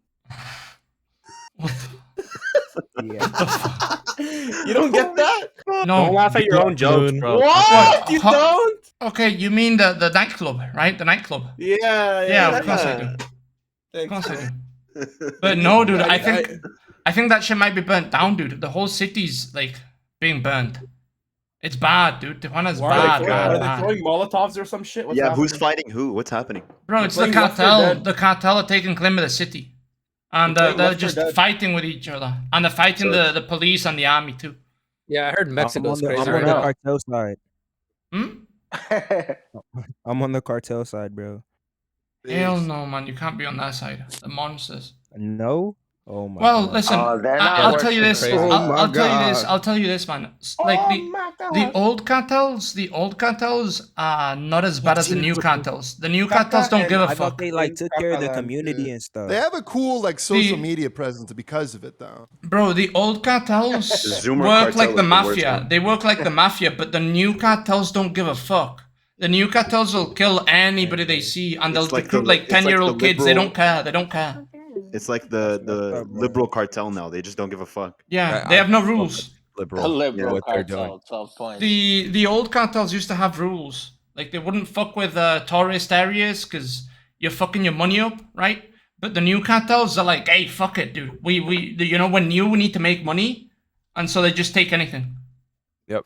Yeah. You don't get that? Don't No. laugh at your own jokes, bro. What? You Ho- don't? Okay, you mean the nightclub, right? The nightclub. Yeah, Of course I do. Of Thanks, course I man. do. But no, dude. I think that shit might be burnt down, dude. The whole city's like being burned. It's bad, dude. Tijuana's Why bad, are they bad. throwing Molotovs or some shit? What's Yeah, happening? who's fighting who? What's happening? Bro, it's the playing Left 4 cartel. Dead. The cartel are taking claim of the city. And They're playing they're Left 4 just Dead. fighting with each other. And they're fighting the police and the army too. Yeah, I heard Mexico's I'm crazy on right the now. cartel side. Hmm? I'm on the cartel side, bro. Hell no, man. You can't be on that side. The monsters. No? Oh my Well, god. listen. they're not I'll tell you this. working crazy. I'll tell you this. I'll tell you this, man. Like the old cartels are not as bad as the new cartels. The new cartels don't give a I thought fuck. they like took care of the community and stuff. They have a cool like social media presence because of it, though. Bro, the old cartels Zoomer work cartel like is the the worst mafia. one. They work like the mafia, but the new cartels don't give a fuck. The new cartels will kill anybody they see, and they'll It's like recruit the- like it's like the 10-year-old kids. They liberal- don't care. They don't care. It's like the liberal cartel now. They just don't give a fuck. Yeah, they have no rules. A liberal what they're cartel, doing. 12 points. The old cartels used to have rules. Like they wouldn't fuck with tourist areas because you're fucking your money up, right? But the new cartels are like, hey, fuck it, dude. We when we need to make money, and so they just take anything. Yep.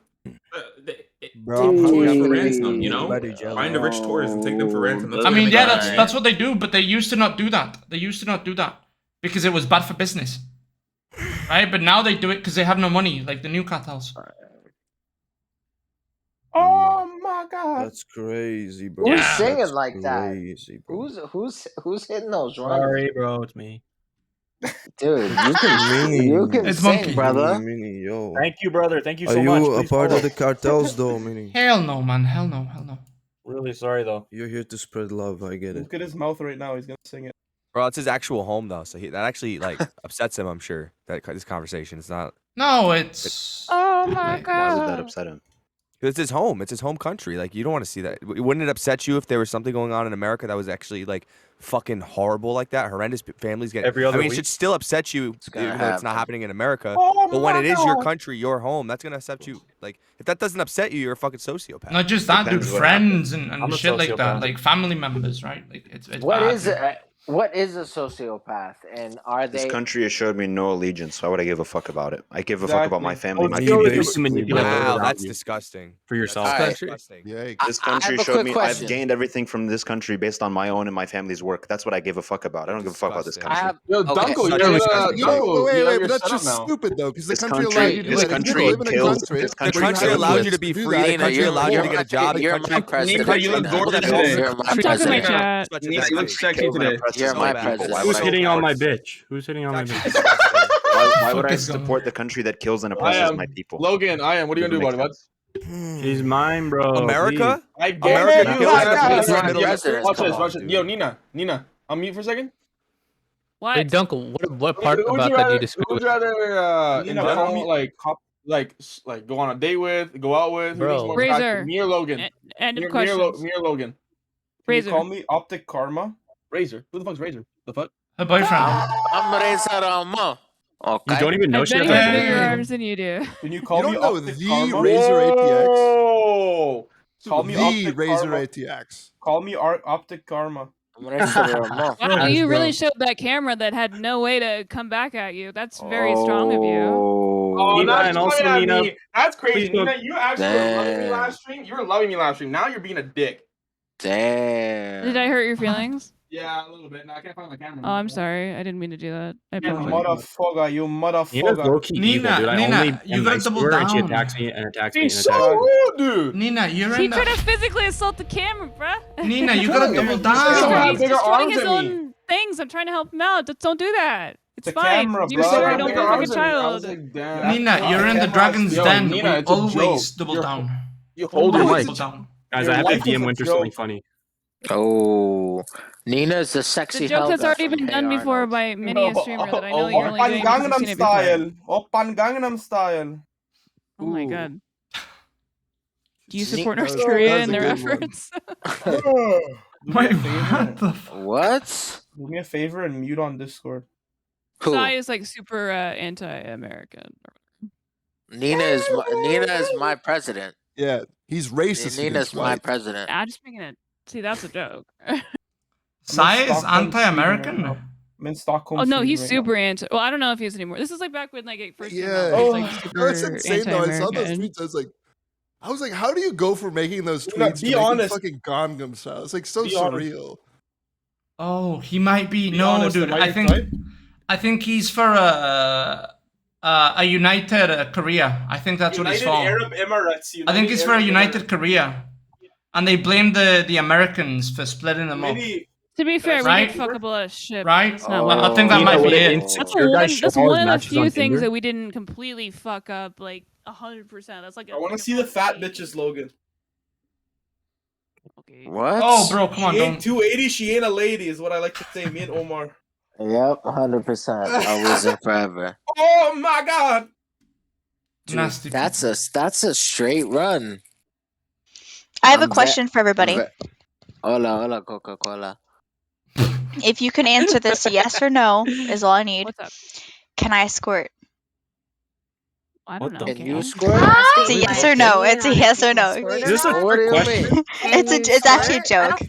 Bro, Tourists for ransom, you know? Find a rich tourist and take them for ransom. That's I what mean, they yeah, make money. that's what they do, but they used to not do that. They used to not do that because it was bad for business, right? But now they do it because they have no money, like the new cartels. Oh my god. That's crazy, bro. Who's Yeah. singing That's like that? crazy, bro. Who's hitting those runs? Sorry, bro, it's me. Dude, you can It's sing, Monkey. brother. Mini, yo. Thank you, brother. Thank you Are so you much. a Please part follow. of the cartels, though, Mini? Hell no, man. Hell no. Hell no. Really sorry, though. You're here to spread love. I get it. Look at his mouth right now. He's gonna sing it. Bro, it's his actual home though, so that actually like upsets him. I'm sure that this conversation. It's not. No, it's. Oh my Why would that god. upset him? It's his home. It's his home country. Like you don't want to see that. Wouldn't it upset you if there was something going on in America that was actually like fucking horrible like that? Horrendous families get. Every other I mean, it week? should still upset you, gonna even though it's not happen. happening in America. Oh But when my it is your God. country, your home, that's gonna upset you. Like if that doesn't upset you, you're a fucking sociopath. Not just that, dude. Depends what Friends and I'm a shit like that, sociopath. like family members, right? Like it's What bad, is dude. it? What is a sociopath, and are This they? country has showed me no allegiance. Why would I give a fuck about it? I give a fuck about my Exactly. family, my Oh, you community. basically, manipulate bro. those Wow, around that's you disgusting. for yourself. That's Alright. disgusting. Yikes. This I country have a showed quick me question. I've gained everything from this country based on my own and my family's work. That's what I give a fuck about. I don't give a fuck about this Disgusting. I country. have. Yo, Okay. Dunko, Such you're a gonna, disgusting You know, Dunko, wait, you have wait, your but that's setup just now. stupid though, because the This country country- allowed you to this like, if you're country gonna live in a kills- country. this The country country kills- allowed you to to be do free. that. The Nina, country you're allowed you to my- get a job. The you're country my president. Nina, you look Nina. gorgeous People that today. You're my I'm talking my president. chat. Such a Nina, you look disgusting. sexy kills and today. oppresses You're all my people. president. Why Who's would I hitting on my support- bitch? Who's hitting on my It's bitch? actually disgusting. Why would Fuck I is going support the country that kills and I oppresses am my people? Logan. I am. What are you Doesn't gonna do make about it, bud? She's mine, bro. America? I America guarantee kills you. and oppresses Yo, my yo, president. Watch Come this. on, Watch this. dude. Yo, Nina. Unmute for a second. What? Hey, Dunkel, what part Would about you that do you rather? disagree Would with? you rather in Nina, call general me- like go on a date with, go out with? Who looks Bro. more Razor. attractive? Me or Logan? End of Me or questions. Logan? Can Razor. you call me Optic Karma? Razor. Who the fuck's Razor? The fuck? Her boyfriend. I'm Razor Ramon. Okay. You don't even know I she bet has he a has Hey. bigger bitch. arms than you do. Can you call You me don't know Optic the Karma? Razor ATX? Whoa! Call me The Optic Razor Karma. ATX. Call me Optic Karma. I'm Razor Ramon. Wow, you bro. really showed that camera that had no way to come back at you. That's very strong of you. Oh, Nina, not and just also coming at Nina, me. That's crazy. please don't- Nina, you actually were loving me Damn. last stream. You were loving me last stream. Now you're being a dick. Damn. Did I hurt your feelings? Yeah, a little bit. Now I can't find my camera. Oh, I'm sorry. I didn't mean to do that. I You apologize. motherfucker. You Nina's motherfucker. low-key evil, dude. I Nina, only you am gotta nice to double her, and she down. attacks me and attacks me and He's attacks so me. rude, dude. Nina, you're He in tried the. to physically assault the camera, bruh. Nina, you gotta double He's down. He's bigger destroying arms his than me. own things. I'm trying to help him out. Just don't do that. It's The fine. camera, You're bro. sorry. You Don't have feel bigger like a arms than me. I was child. like, damn. Nina, you're in the dragon's Yo, den. Nina, We it's a always joke. double You're- down. You Hold your always mic. Double down. Guys, Your I have to life is DM a Winter joke. something funny. Oh, Nina's the sexy The joke has Helga already from been Hey done before Arnold. by many a streamer that I know you're only Oppan doing because you've Gangnam seen it before. Style. Oppan Gangnam Style. Oh my Ooh. god. Do you Sneak- support That North was- Korea that was in a their good one. efforts? Wait, what the f- What? Do me a favor and mute on Discord. Who? Sai is like super anti-American. Nina is my president. Yeah, he's racist. Nina's against my whites. president. I'm just making it. See, that's a joke. Sai is Stockholm, anti-American? Sweden right now. I'm in Stockholm. Oh no, Sweden he's right super anti. Well, I don't know if he is anymore. This is like back when like it first came Yeah, out. He was like no, it's super insane though. I saw those anti-American. tweets. I was like, I was like, how do you go for making those No, tweets be to making honest. fucking Gangnam Style? It's like so Be honest. surreal. Oh, he might be. Be No, honest, dude. am I your type? I think he's for a united Korea. I think that's what he's United for. Arab Emirates. I think he's for a Arab united Emirates. Korea, and they blame the Americans for splitting them up. To be fair, we Right? did fuck up a ship. Right? That's not Well, what I think that might be it. That's one of the few things that we didn't completely fuck up, like 100%. That's like. I want to see the fat bitches, Logan. What? Oh, bro, come on, She don't. ain't 280. She ain't a lady, is what I like to say. Me and Omar. Yep, 100%. Always and forever. Oh my god. Dude, that's a straight run. I have a question for everybody. Hola, Coca-Cola. If you can answer this yes or no, is all I need. What's up? Can I squirt? I don't know. Can you squirt? It's a yes or no. It's a yes or no. Is this a trick question? It's actually a joke.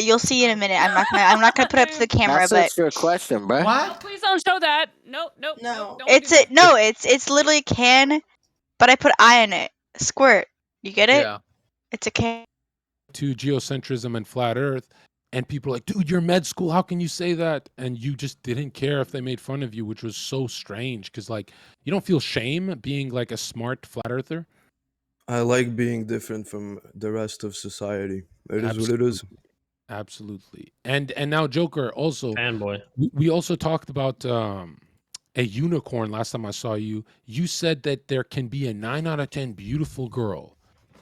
You'll see in a minute. I'm not gonna put it up to the camera, That's but a trick question, bro. What? Please don't show that. Nope. it's literally a can, but I put I in it. Squirt. You get it? Yeah. It's a can. To geocentrism and flat Earth, and people are like, dude, you're med school. How can you say that? And you just didn't care if they made fun of you, which was so strange. Because like, you don't feel shame being like a smart flat earther. I like being different from the rest of society. It is what it is. Absolutely. And now Joker also. Fanboy. We also talked about a unicorn last time I saw you. You said that there can be a 9 out of 10 beautiful girl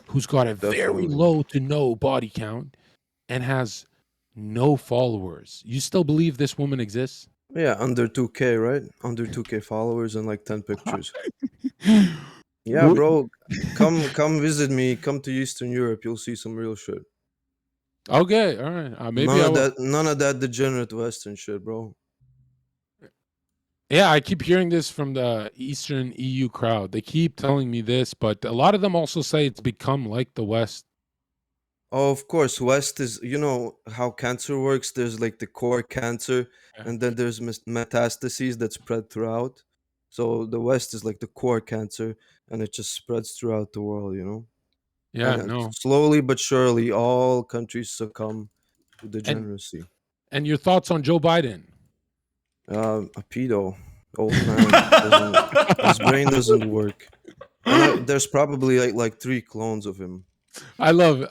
who's got a very low to no body count and has no followers. You still believe this woman exists? Yeah, under 2K, right? Under 2K followers and like 10 pictures. Yeah, bro. Come visit me. Come to Eastern Europe. You'll see some real shit. Okay, all right. Maybe none of that degenerate Western shit, bro. Yeah, I keep hearing this from the Eastern EU crowd. They keep telling me this, but a lot of them also say it's become like the West. Oh, of course. West is, you know how cancer works. There's like the core cancer, and then there's metastases that spread throughout. So the West is like the core cancer, and it just spreads throughout the world, you know? Yeah, and no. Slowly but surely, all countries succumb to degeneracy. And your thoughts on Joe Biden? A pedo. Old man. His brain doesn't work. And there's probably like 3 clones of him. I love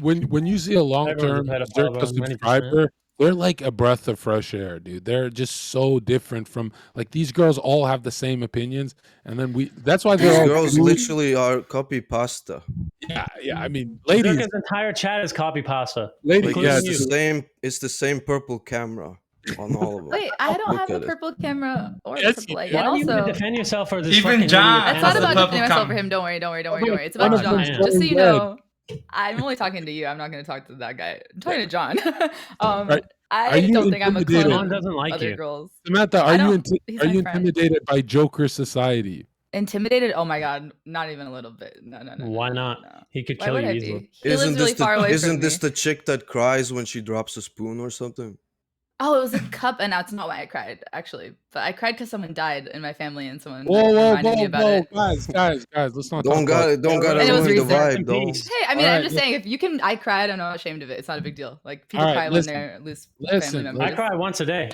when you see a long-term Zherka subscriber, they're like a breath of fresh air, dude. They're just so different from like these girls all have the same opinions, and then that's why these girls literally are copy pasta. Yeah. I mean, ladies, Zherka's entire chat is copy pasta. Ladies, like, it's the same purple camera on all of them. Wait, I don't have a purple camera or a purple light. Why And do you also, defend yourself for this? Even fucking John. idiot it's not panda? about defending myself for him. Don't worry. It's about John. Just so you know, I'm only talking to you. I'm not going to talk to that guy. I'm talking to John. I don't think I'm a clone. John doesn't like other you. girls. Samantha, are you intimidated by Joker society? Intimidated? Oh my god, not even a little bit. No. Why not? No. He could Why kill would you I be? easily. He lives really far away from this me. the chick that cries when she drops a spoon or something? Oh, it was a cup, and that's not why I cried, actually. But I cried because someone died in my family, and someone reminded me about it. Guys, let's not don't gotta ruin the vibe, though. Hey, I mean, I'm just saying, if you can, I cried. I'm not ashamed of it. It's not a big deal. Like people cry when they lose family members. I cry once a day.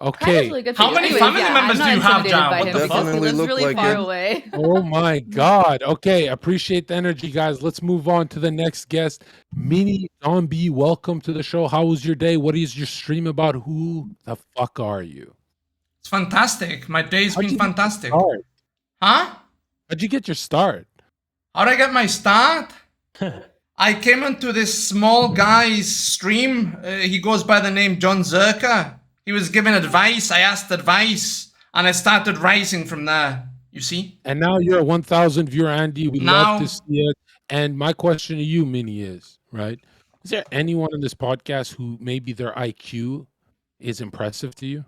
Okay. Really good for How you. many Anyways, family yeah, members I'm do you not have, intimidated John? by What him the because fuck? he lives look really like far it. away. Oh my God. Okay, appreciate the energy, guys. Let's move on to the next guest. MiniDonbeE, welcome to the show. How was your day? What is your stream about? Who the fuck are you? It's fantastic. My day's been fantastic. Huh? How'd you get your start? How'd I get my start? I came into this small guy's stream. He goes by the name Jon Zherka. He was giving advice. I asked advice, and I started rising from there. You see? And now you're a 1,000 viewer, Andy. We love to see it. And my question to you, Mini, is, right? Is there anyone in this podcast who maybe their IQ is impressive to you?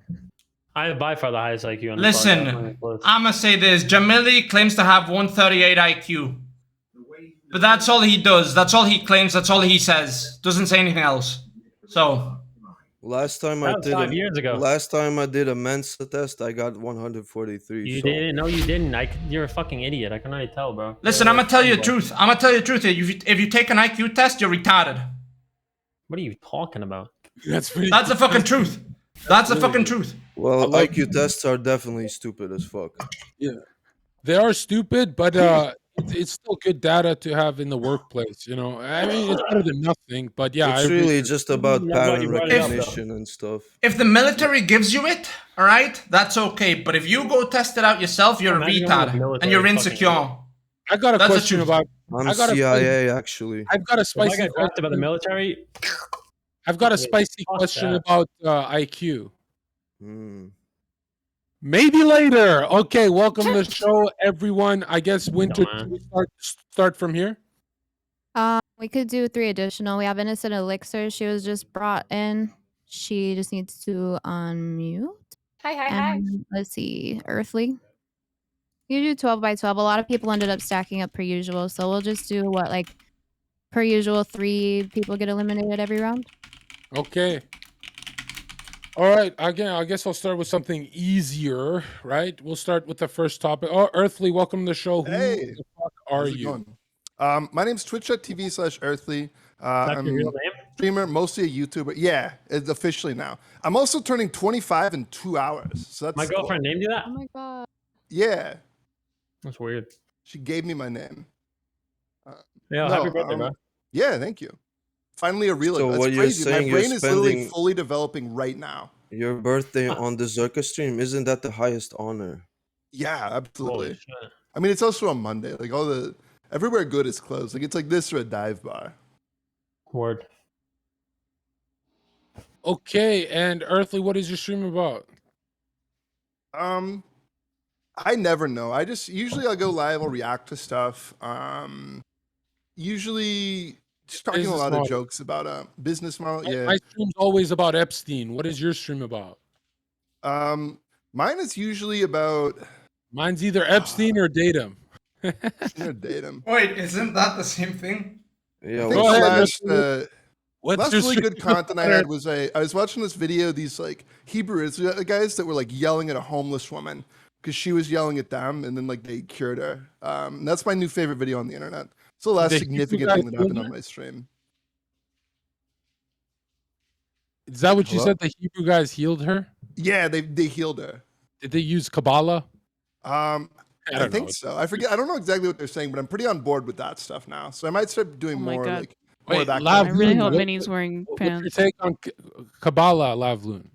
I have by far the highest IQ on Listen, I'm going to say this. Jamili claims to have 138 IQ. But that's all he does. That's all he claims. That's all he says. Doesn't say anything else. So... Last time That was 5 years ago. Last time I did a Mensa test, I got 143. You didn't? No, you didn't. You're a fucking idiot. I can already tell, bro. Listen, I'm gonna tell you the truth. I'm gonna tell you the truth. If you take an IQ test, you're retarded. What are you talking about? That's the fucking truth. That's the fucking truth. Well, IQ tests are definitely stupid as fuck. Yeah, they are stupid, but it's still good data to have in the workplace. You know, I mean, it's better than nothing. But yeah, it's really just about pattern recognition and stuff. If the military gives you it, all right, that's okay. But if you go test it out yourself, you're a retard and you're insecure. I got a question about. I'm CIA actually. I've got a spicy. I got question about the military. I've got a spicy question about IQ. Maybe later. Okay, welcome to the show, everyone. I guess Winter, we start from here. We could do 3 additional. We have Innocent Elixir. She was just brought in. She just needs to unmute. Hi. Let's see, Earthly. You do 12 by 12. A lot of people ended up stacking up per usual, so we'll just do what, like, per usual, 3 people get eliminated every round. Okay. All right. Again, I guess I'll start with something easier, right? We'll start with the first topic. Oh, Earthly, welcome to the show. Who the fuck are you? My name's Twitch.tv/Earthly. I'm your real a name? streamer, mostly a YouTuber. Yeah, it's officially now. I'm also turning 25 in 2 hours. So that's My girlfriend named you that? Oh my god. Yeah. That's weird. She gave me my name. Happy birthday, man. Yeah, thank you. Finally a real. So That's what you're crazy. saying, My brain you're is literally spending fully developing right now. your birthday on the Zherka stream. Isn't that the highest honor? Yeah, absolutely. Holy shit. I mean, it's also on Monday. Like everywhere good is closed. Like it's like this or a dive bar. Word. Okay, and Earthly, what is your stream about? I never know. Usually I'll go live, I'll react to stuff. Usually just talking Business a lot model. of jokes about business model. Yeah. My stream's always about Epstein. What is your stream about? Mine is usually about. Mine's either Epstein or Datum. Datum. Wait, isn't that the same thing? Yeah. I think the What's last your really stream good content I about? had was I was watching this video. These like Hebrew guys that were like yelling at a homeless woman because she was yelling at them, and then like they cured her. That's my new favorite video on the internet. It's the last significant thing that happened on my stream. Is that what you Hello? said? The Hebrew guys healed her? Yeah, they healed her. Did they use Kabbalah? I don't think know. so. I forget. I don't know exactly what they're saying, but I'm pretty on board with that stuff now. So I might start doing my more God. like more of that. Lav I really Loon, hope what- Minnie's wearing What's your pants. take on Kabbalah, Lavloon?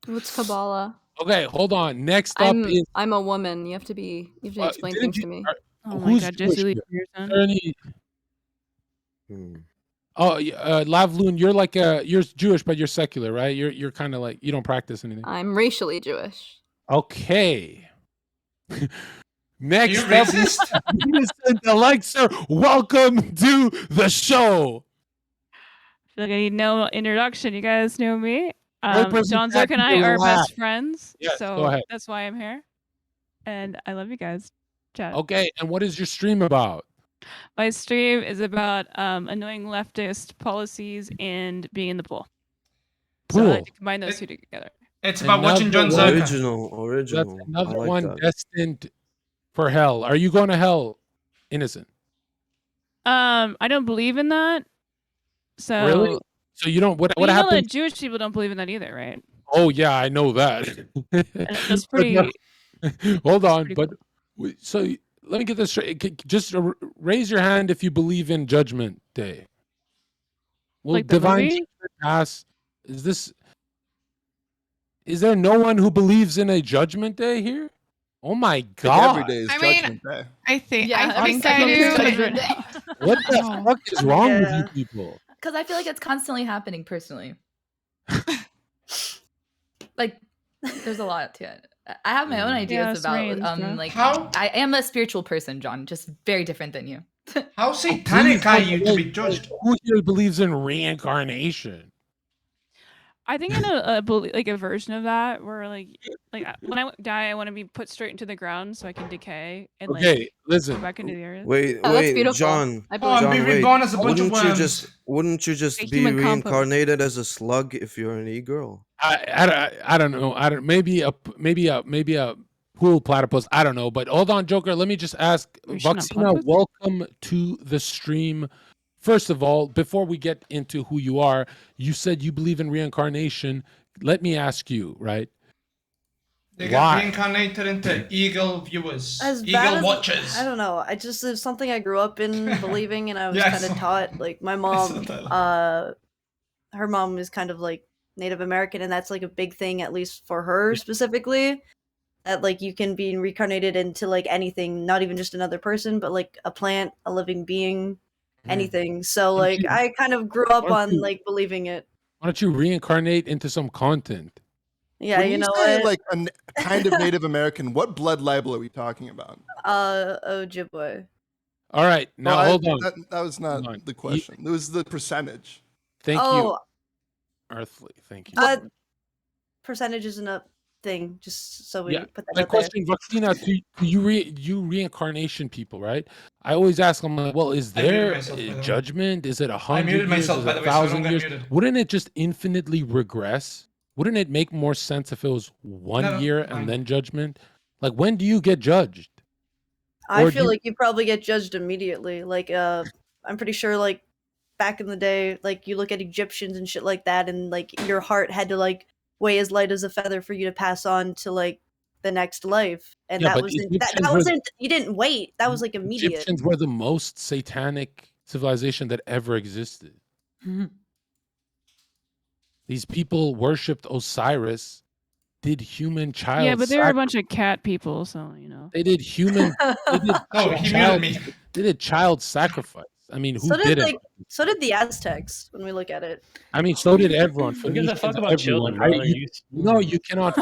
What's Kabbalah? Okay, hold on. Next up is I'm a woman. You have to explain didn't things you- to me. Oh my who's god, Jewish Jesse Lee here? Pearson. Ernie- Oh, Lavloon, you're Jewish, but you're secular, right? You're kind of like you don't practice anything. I'm racially Jewish. Okay. Next You up, racist? Innocent Elixir. Welcome to the show. I feel like I need no introduction. You guys know me. person Jon Zherka and I tapping are your lap. best friends. Yes, so go ahead. that's why I'm here. And I love you guys. Chat. Okay, and what is your stream about? My stream is about annoying leftist policies and being in the pool. So I Pool. like to combine those two together. It's about watching Jon Another Zherka. Original. That's another I like one that. destined for hell. Are you going to hell, Innocent? I don't believe in that. So Really? So you don't. What you know happens? that Jewish people don't believe in that either, right? Oh yeah, I know that. That's pretty. Hold on, pretty but so let me get this straight. Just raise your hand if you believe in Judgment Day. Will Like the divine movie? judgment pass? Is there no one who believes in a Judgment Day here? Oh my God! Every day is I mean, Judgment Day. I think Yeah, I think I do. What the fuck is wrong with you people? Because I feel like it's constantly happening personally. Like, there's a lot to it. I have my own ideas about like How? I am a spiritual person, John, just very different than you. How satanic are you to be judged? Who here believes in reincarnation? I think I know like a version of that where like when I die, I want to be put straight into the ground so I can decay and Okay, listen. go back into the earth. Wait, Oh, that's wait, beautiful. John. I believe John, be wait. reborn as a bunch of Wouldn't you just A be human compost. reincarnated as a slug if you're an e-girl? I don't know. Maybe a pool platypus. I don't know. But hold on, Joker. Let me just ask Wait, shouldn't I Voxina, platypus? welcome to the stream. First of all, before we get into who you are, you said you believe in reincarnation. Let me ask you, right? They get Why? reincarnated into eagle viewers, As bad eagle as watchers. I don't know. It's something I grew up in believing, and I was Yeah, I kind of saw- taught. Like my saw mom, that. her mom is kind of like Native American, and that's like a big thing, at least for her specifically. That like you can be reincarnated into like anything, not even just another person, but like a plant, a living being, anything. So like I kind of grew up on like believing it. Why don't you reincarnate into some content? Yeah, When you you know say what? like a kind of Native American, what blood libel are we talking about? Ojibwe. All right, now hold on. That was not Hold on. the question. It was the percentage. Thank Oh. you, Earthly. Thank you. Percentage isn't a thing, just so we Yeah, put that my out there. question, Vaccina, to you reincarnation people, right? I always ask them, like, well, is I muted there myself, by the way. judgment? Is it I 100 muted years? myself, Is by it the way, so I don't 1,000 get years? muted. Wouldn't it just infinitely regress? Wouldn't it make more sense if it was 1 No, year fine. and then judgment? Like, when do you get judged? I Or feel do- like you probably get judged immediately. Like, I'm pretty sure, like, back in the day, like, you look at Egyptians and shit like that, and, like, your heart had to, like, weigh as light as a feather for you to pass on to, like, the next life. And Yeah, that but wasn't, Egyptians that were- wasn't, you didn't wait. That was, like, immediate. Egyptians were the most satanic civilization that ever existed. These people worshipped Osiris, did human child Yeah, but they were a sacrifice. bunch of cat people, so you know. They did human. They did Oh, he muted child. me. They did child sacrifice. I mean, who So did, didn't? like, so did the Aztecs, when we look at it. I mean, so did everyone. Who gives a Phoenicians, fuck about everyone. children, bro? You cannot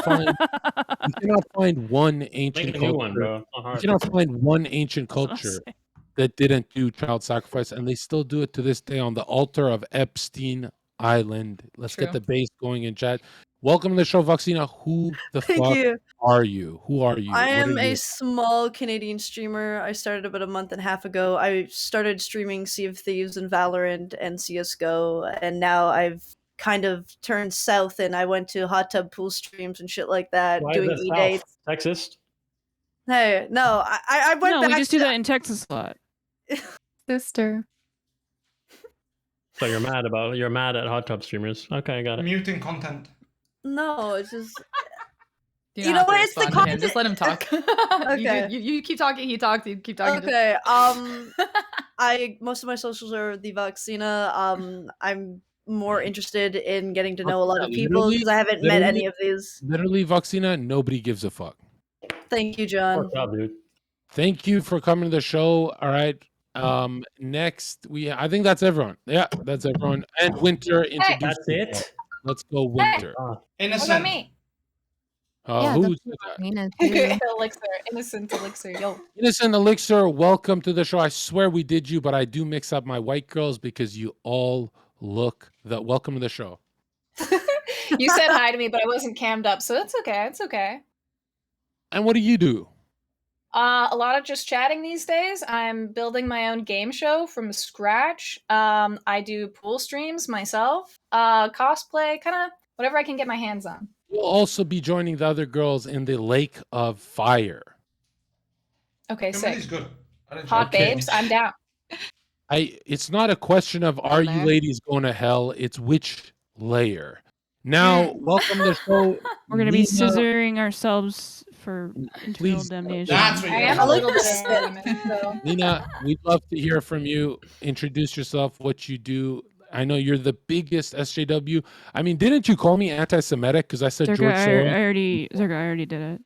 find one ancient Make a new culture. one, bro. It's not You hard. cannot find one ancient That's what I'm culture saying. that didn't do child sacrifice, and they still do it to this day on the altar of Epstein Island. Let's get True. the base going in chat. Welcome to the show, Vaccina. Who the Thank fuck you. are you? Who are you? I What am are a you? small Canadian streamer. I started about a month and a half ago. I started streaming Sea of Thieves and Valorant and CSGO, and now I've kind of turned south and I went to hot tub pool streams and shit like that, Why doing is that e-dates. South? Texas? Hey, no, I went No, back we just do to- that in Texas a lot. Sister. So you're mad at hot tub streamers. Okay, I got it. Muting content. No, it's just You You don't know have to what? It's the respond to him. content. Just let him talk. Okay. You keep talking. He talks. You keep talking. Okay. Most of my socials are the Vaccina. I'm more interested in getting to know a lot of people because I haven't met any of these. Literally, Vaccina, nobody gives a fuck. Thank you, John. dude. Thank you for coming to the show. All right. Next I think that's everyone. Yeah, that's everyone. And Winter introduced. That's it? himself. Let's go, Winter. Innocent. What about me? Who said that? Elixir, innocent elixir, yo. Innocent Elixir, welcome to the show. I swear we did you, but I do mix up my white girls because you all look welcome to the show. You said hi to me, but I wasn't cammed up, so it's okay. It's okay. And what do you do? A lot of just chatting these days. I'm building my own game show from scratch. I do pool streams myself, cosplay, kind of whatever I can get my hands on. You'll also be joining the other girls in the Lake of Fire. Okay, Somebody's sick. good. Hot Okay. babes, I'm down. It's not a question of are you there. ladies going to hell? It's which layer. Now, welcome to the show. We're gonna be Nina. scissoring ourselves for internal Please. damnation. That's what I you am got. a little bit of a demon, so. Nina, we'd love to hear from you. Introduce yourself, what you do. I know you're the biggest SJW. I mean, didn't you call me anti-Semitic because I said Zherka, George I Soros? already did it.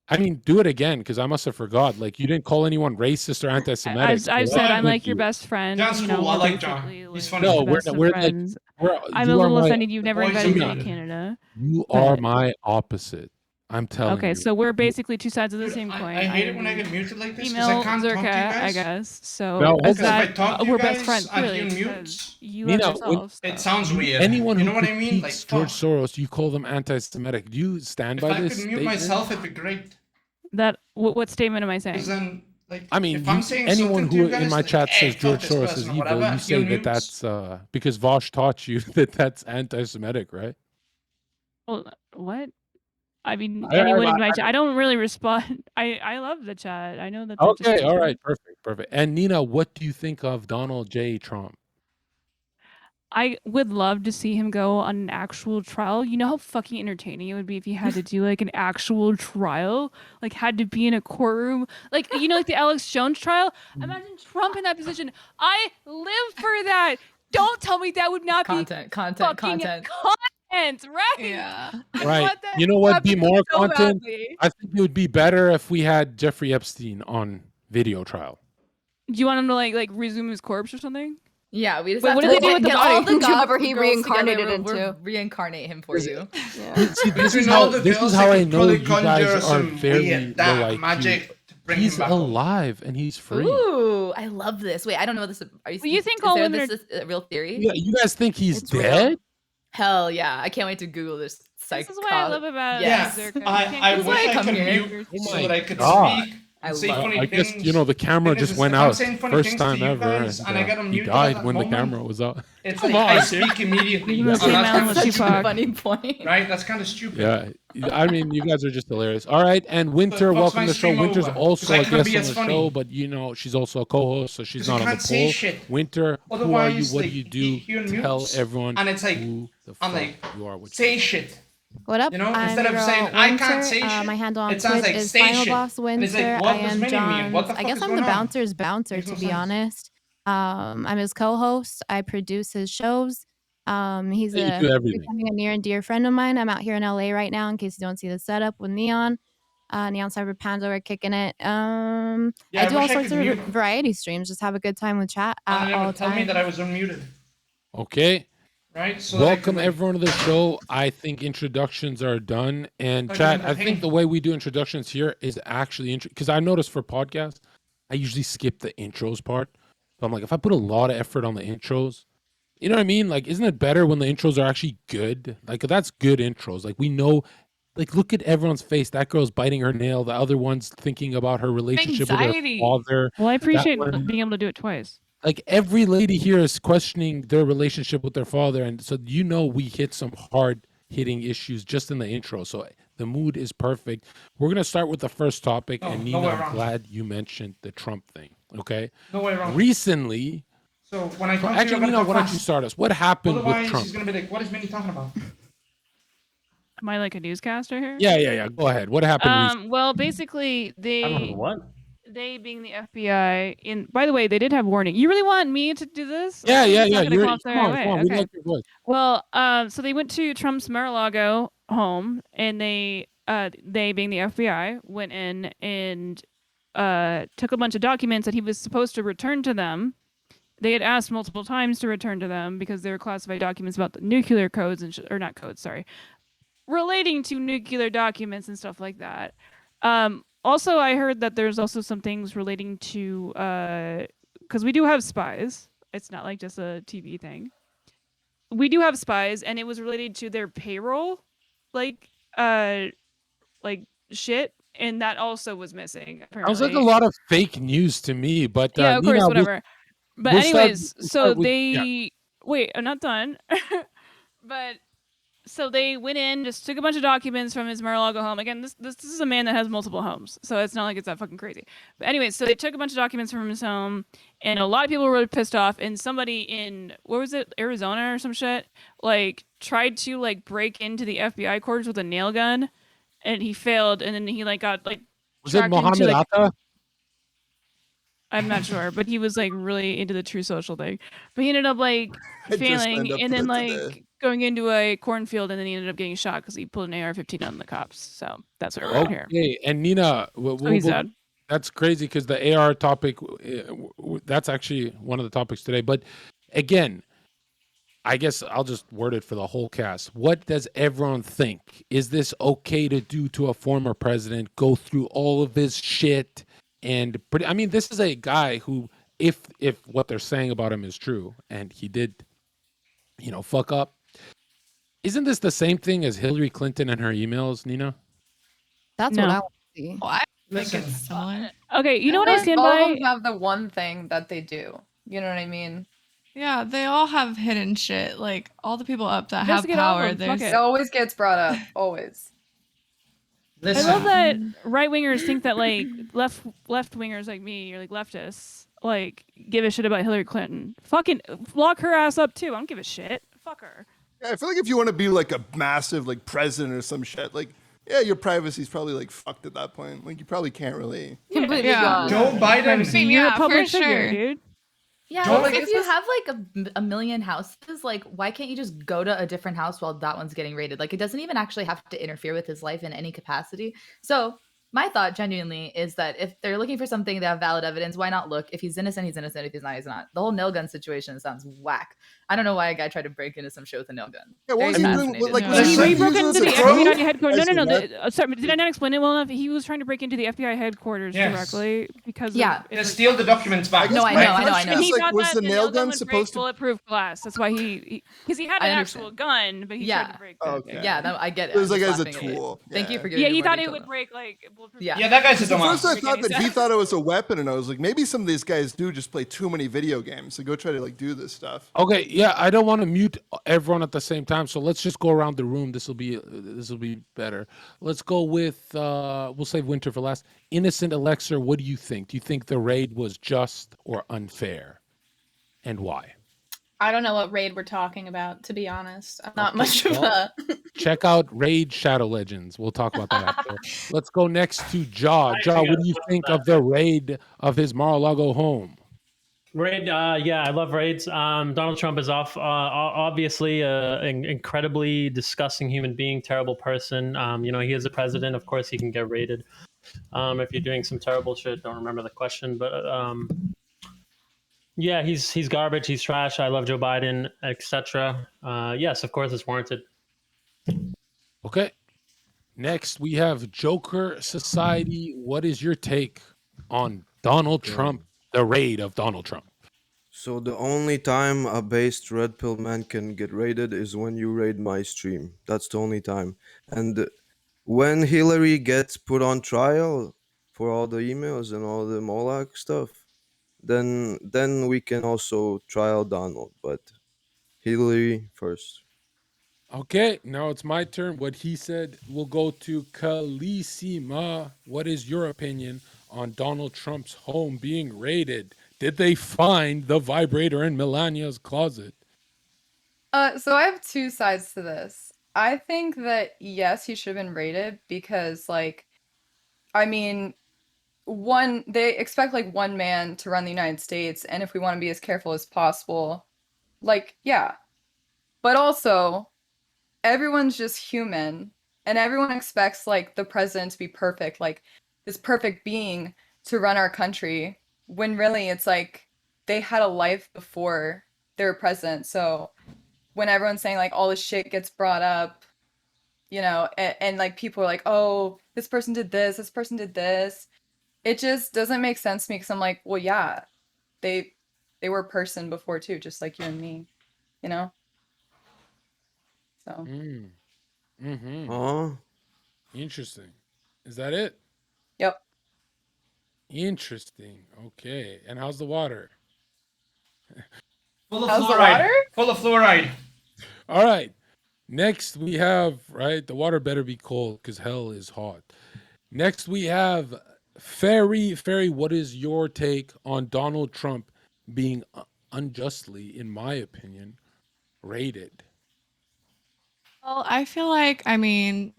I mean, do it again because I must have forgot. Like, you didn't call anyone racist or anti-Semitic. I've so said what's I'm with like your you? best friend. John's you know, cool. I we're like John. basically, He's like, funny. No, the we're best of like friends. I'm you a are little my- offended you've never boys invited me are to good. Canada. You Oh. are my opposite. I'm telling Okay, you. so we're basically two sides of the same coin. I hate it when I get muted like this because I Female can't talk to you Zherka, I guys. guess. So Well, is Because if I that talk to you we're guys best friends and clearly you mute, because you Nina, love yourself. it sounds weird. Anyone You who know what I mean? Like, critiques George Soros, you call them anti-Semitic. Do you stand if by I this could mute statement? myself, it'd be great. That what statement am I saying? Because then, like, I mean, if I'm saying anyone something to who you guys, in my like, chat hey, says George fuck this Soros person is or evil, whatever, you say he'll that mute. that's because Vosh taught you that that's anti-Semitic, right? Well, what? I mean, I- anyone I- in my chat. I don't really respond. I love the chat. I know that. They're Okay, just all right, perfect. And Nina, what do you think of Donald J. Trump? I would love to see him go on an actual trial. You know how fucking entertaining it would be if he had to do like an actual trial, like had to be in a courtroom, like you know, like the Alex Jones trial. Imagine Trump in that position. I live for that. Don't tell me that would not be content, content, right? Yeah. I Right. want that You know to what? Be happen more so content. badly. I think it would be better if we had Jeffrey Epstein on video trial. Do you want him to like resume his corpse or something? Yeah, we just Wait, have what to did they do with the get body? all the Whoever he girls reincarnated together, into. we'll reincarnate him for you. See, this Between is all how the this girls, is how I I could know probably you guys conjure are some very weird low dark IQ. magic to bring He's him back home. alive and he's free. Ooh, I love this. Wait, I don't know this. Are you? Well, you think is all there women this a real theory? Yeah, you guys think he's It's real. dead? Hell yeah! I can't wait to Google this. This is what I love about Yes. Zherka. You I can't wish go I come could here. mute Oh so my that I could God. speak and say I funny guess things. you know the camera Thing just is, went if I'm out saying funny first things to time you ever, guys and and I get he unmuted at died that when the moment, camera was out. It's Come like I on, speak immediately. Even and the same that's man with kind of Tupac. Funny point. right? That's kind of stupid. Yeah, I mean, you guys are just hilarious. All right, and Winter, fuck's welcome my to the show. stream Winter's over? also 'Cause I a couldn't guest be on as the funny. show, but you know she's also a co-host, so she's 'Cause you not on the can't say poll. shit. Winter, who are you? Otherwise, What do like, you do? you're Tell mute, everyone and it's like, who the I'm fuck like, you are. What you say shit. What up? You know, I'm instead your of saying girl, I Winter. can't say shit, My handle on it sounds Twitch like is say Final shit. Boss And it's Winter. like, what I does am mini mean? What John's. the I fuck guess is I'm going the on? bouncer's bouncer, Makes to no be sense. honest. I'm his co-host. I produce his shows. He's You do everything. becoming a near and dear friend of mine. I'm out here in LA right now, in case you don't see the setup with Neon. Neon Cyber Panda, we're kicking it. Yeah, I do I all wish I sorts could of mute. variety streams. Just have a good time with chat And at they all would tell me times. that I was unmuted. Okay. Right? So that I Welcome could, like, everyone to the show. I think introductions are done. And Like chat, an I think the way we do introductions here is actually because I noticed for podcasts, I usually skip the intros part. So I'm like, if I put a lot of effort on the intros, you know what I mean? Like, isn't it better when the intros are actually good? Like, that's good intros. Like, we know, like, look at everyone's face. That girl's biting her nail. The other one's thinking about her relationship with her Anxiety. father. Well, I That appreciate one- being able to do it twice. like every lady here is questioning their relationship with their father, and so you know we hit some hard hitting issues just in the intro. So the mood is perfect. We're gonna start with the first topic, No, and no Nina, way I'm wrong. glad you mentioned the Trump thing. Okay, No way wrong. recently, So when I come to you, actually, I'm gonna Nina, talk why don't you fast. start us? What happened with Otherwise, Trump? he's gonna be like, what is Minnie talking about? Am I like a newscaster here? Yeah. Go ahead. What happened recently? Well, basically, What? they being the FBI. By the way, they did have warning. You really want me to do this? Yeah. It's not gonna You're, come off the come right on. way. We Okay. like your voice. Well, so they went to Trump's Mar-a-Lago home, and they being the FBI went in and took a bunch of documents that he was supposed to return to them. They had asked multiple times to return to them because they were classified documents about the nuclear codes or not codes, sorry, relating to nuclear documents and stuff like that. Also, I heard that there's also some things relating to because we do have spies. It's not like just a TV thing. We do have spies, and it was related to their payroll, like shit, and that also was missing. Sounds like a Apparently, lot of fake news to me. But yeah, of Nina, course, whatever. But we'll start- anyways, we'll so start with- they yeah. wait. I'm not done. But so they went in, just took a bunch of documents from his Mar-a-Lago home. Again, this is a man that has multiple homes, so it's not like it's that fucking crazy. But anyways, so they took a bunch of documents from his home, and a lot of people were really pissed off. And somebody in what was it, Arizona or some shit, like tried to like break into the FBI quarters with a nail gun, and he failed. And then he like got like Was it tracked into, Mohammed like, Atta? I'm not sure, but he was like really into the True Social thing. But he ended up like I just failing, signed up and for then that like today. going into a cornfield, and then he ended up getting shot because he pulled an AR-15 on the cops. So that's where we're at here. Okay, and Nina, he's dead. that's crazy because the AR topic, that's actually one of the topics today. But again, I guess I'll just word it for the whole cast. What does everyone think? Is this okay to do to a former president? Go through all of this shit, and I mean, this is a guy who, if what they're saying about him is true, and he did, fuck up. Isn't this the same thing as Hillary Clinton and her emails, Nina? That's No. what I want to see. Well, I think it's similar. Okay, you know what I stand all by? of them have the one thing that they do. You know what I mean? Yeah, they all have hidden shit. Like all the people up that have Investigate all of power. them, fuck There's It always gets brought up. Always. I love that right wingers think that like left wingers like me or like leftists like give a shit about Hillary Clinton. Fucking lock her ass up too. I don't give a shit. Fuck her. Yeah, I feel like if you want to be like a massive like president or some shit, like yeah, your privacy's probably like fucked at that point. Like you probably can't really. Completely Joe Biden. You're a Yeah, public for figure, sure. dude. Yeah, Don't like, like- if you have like a million houses, like why can't you just go to a different house while that one's getting raided? Like it doesn't even actually have to interfere with his life in any capacity. So my thought genuinely is that if they're looking for something to have valid evidence, why not look? If he's innocent, he's innocent. If he's not, he's not. The whole nail gun situation sounds whack. I don't know why a guy tried to break into some show with a nail gun. Yeah, what was Very he doing? fascinated. Like, Yeah. was He he broke using into this the as a probe? FBI headquarters. No, That- sorry, did I not explain it well enough? He was trying to break into the FBI headquarters Yes. directly because Yeah. of, To steal the documents back. No, I know, I know, I know. And he Like, thought was that the nail gun would supposed to- break bulletproof glass. That's why because he had I an understand. actual gun, but he tried to break. The Okay. Yeah, no, I get it. It was I'm like just as a laughing at you. tool. Thank you for giving Yeah, me he more thought it detail would now. break like bulletproof. Yeah. Yeah, that guy's a At dumbass. first, I thought that he thought it was a weapon, and I was like, maybe some of these guys do just play too many video games. So go try to like do this stuff. Okay, yeah, I don't want to mute everyone at the same time, so let's just go around the room. This will be better. Let's go with we'll save Winter for last. Innocent Alexer, what do you think? Do you think the raid was just or unfair, and why? I don't know what raid we're talking about, to be honest. I'm not much of well, a. Check out Raid Shadow Legends. We'll talk about that after. Let's go next to Jaw. Jaw, what do you think of the raid of his Mar-a-Lago home? Raid, yeah, I love raids. Donald Trump is obviously an incredibly disgusting human being, terrible person. He is a president. Of course, he can get raided. If you're doing some terrible shit, don't remember the question, but yeah, he's garbage. He's trash. I love Joe Biden, etc. Yes, of course, it's warranted. Okay. Next, we have Joker Society. What is your take on Donald Trump, the raid of Donald Trump? So the only time a based red pill man can get raided is when you raid my stream. That's the only time. And when Hillary gets put on trial for all the emails and all the Moloch stuff, then we can also trial Donald, but Hillary first. Okay, now it's my turn. What he said, we'll go to Kalissima. What is your opinion on Donald Trump's home being raided? Did they find the vibrator in Melania's closet? So I have two sides to this. I think that yes, he should have been raided because, like, I mean, they expect like one man to run the United States, and if we want to be as careful as possible, like, yeah. But also, everyone's just human, and everyone expects like the president to be perfect, like this perfect being to run our country, when really it's like they had a life before they were president. So when everyone's saying like all this shit gets brought up, and like people are like, oh, this person did this person did this, it just doesn't make sense to me, because I'm like, well, yeah, they were a person before too, just like you and me, so Interesting. Is that it? Yep. Interesting. Okay. And how's the water? Full of How's the fluoride. water? Full of fluoride. All right. Next we have, right? The water better be cold because hell is hot. Next we have Ferry. Ferry, what is your take on Donald Trump being unjustly, in my opinion, raided? Well, I feel like, I mean,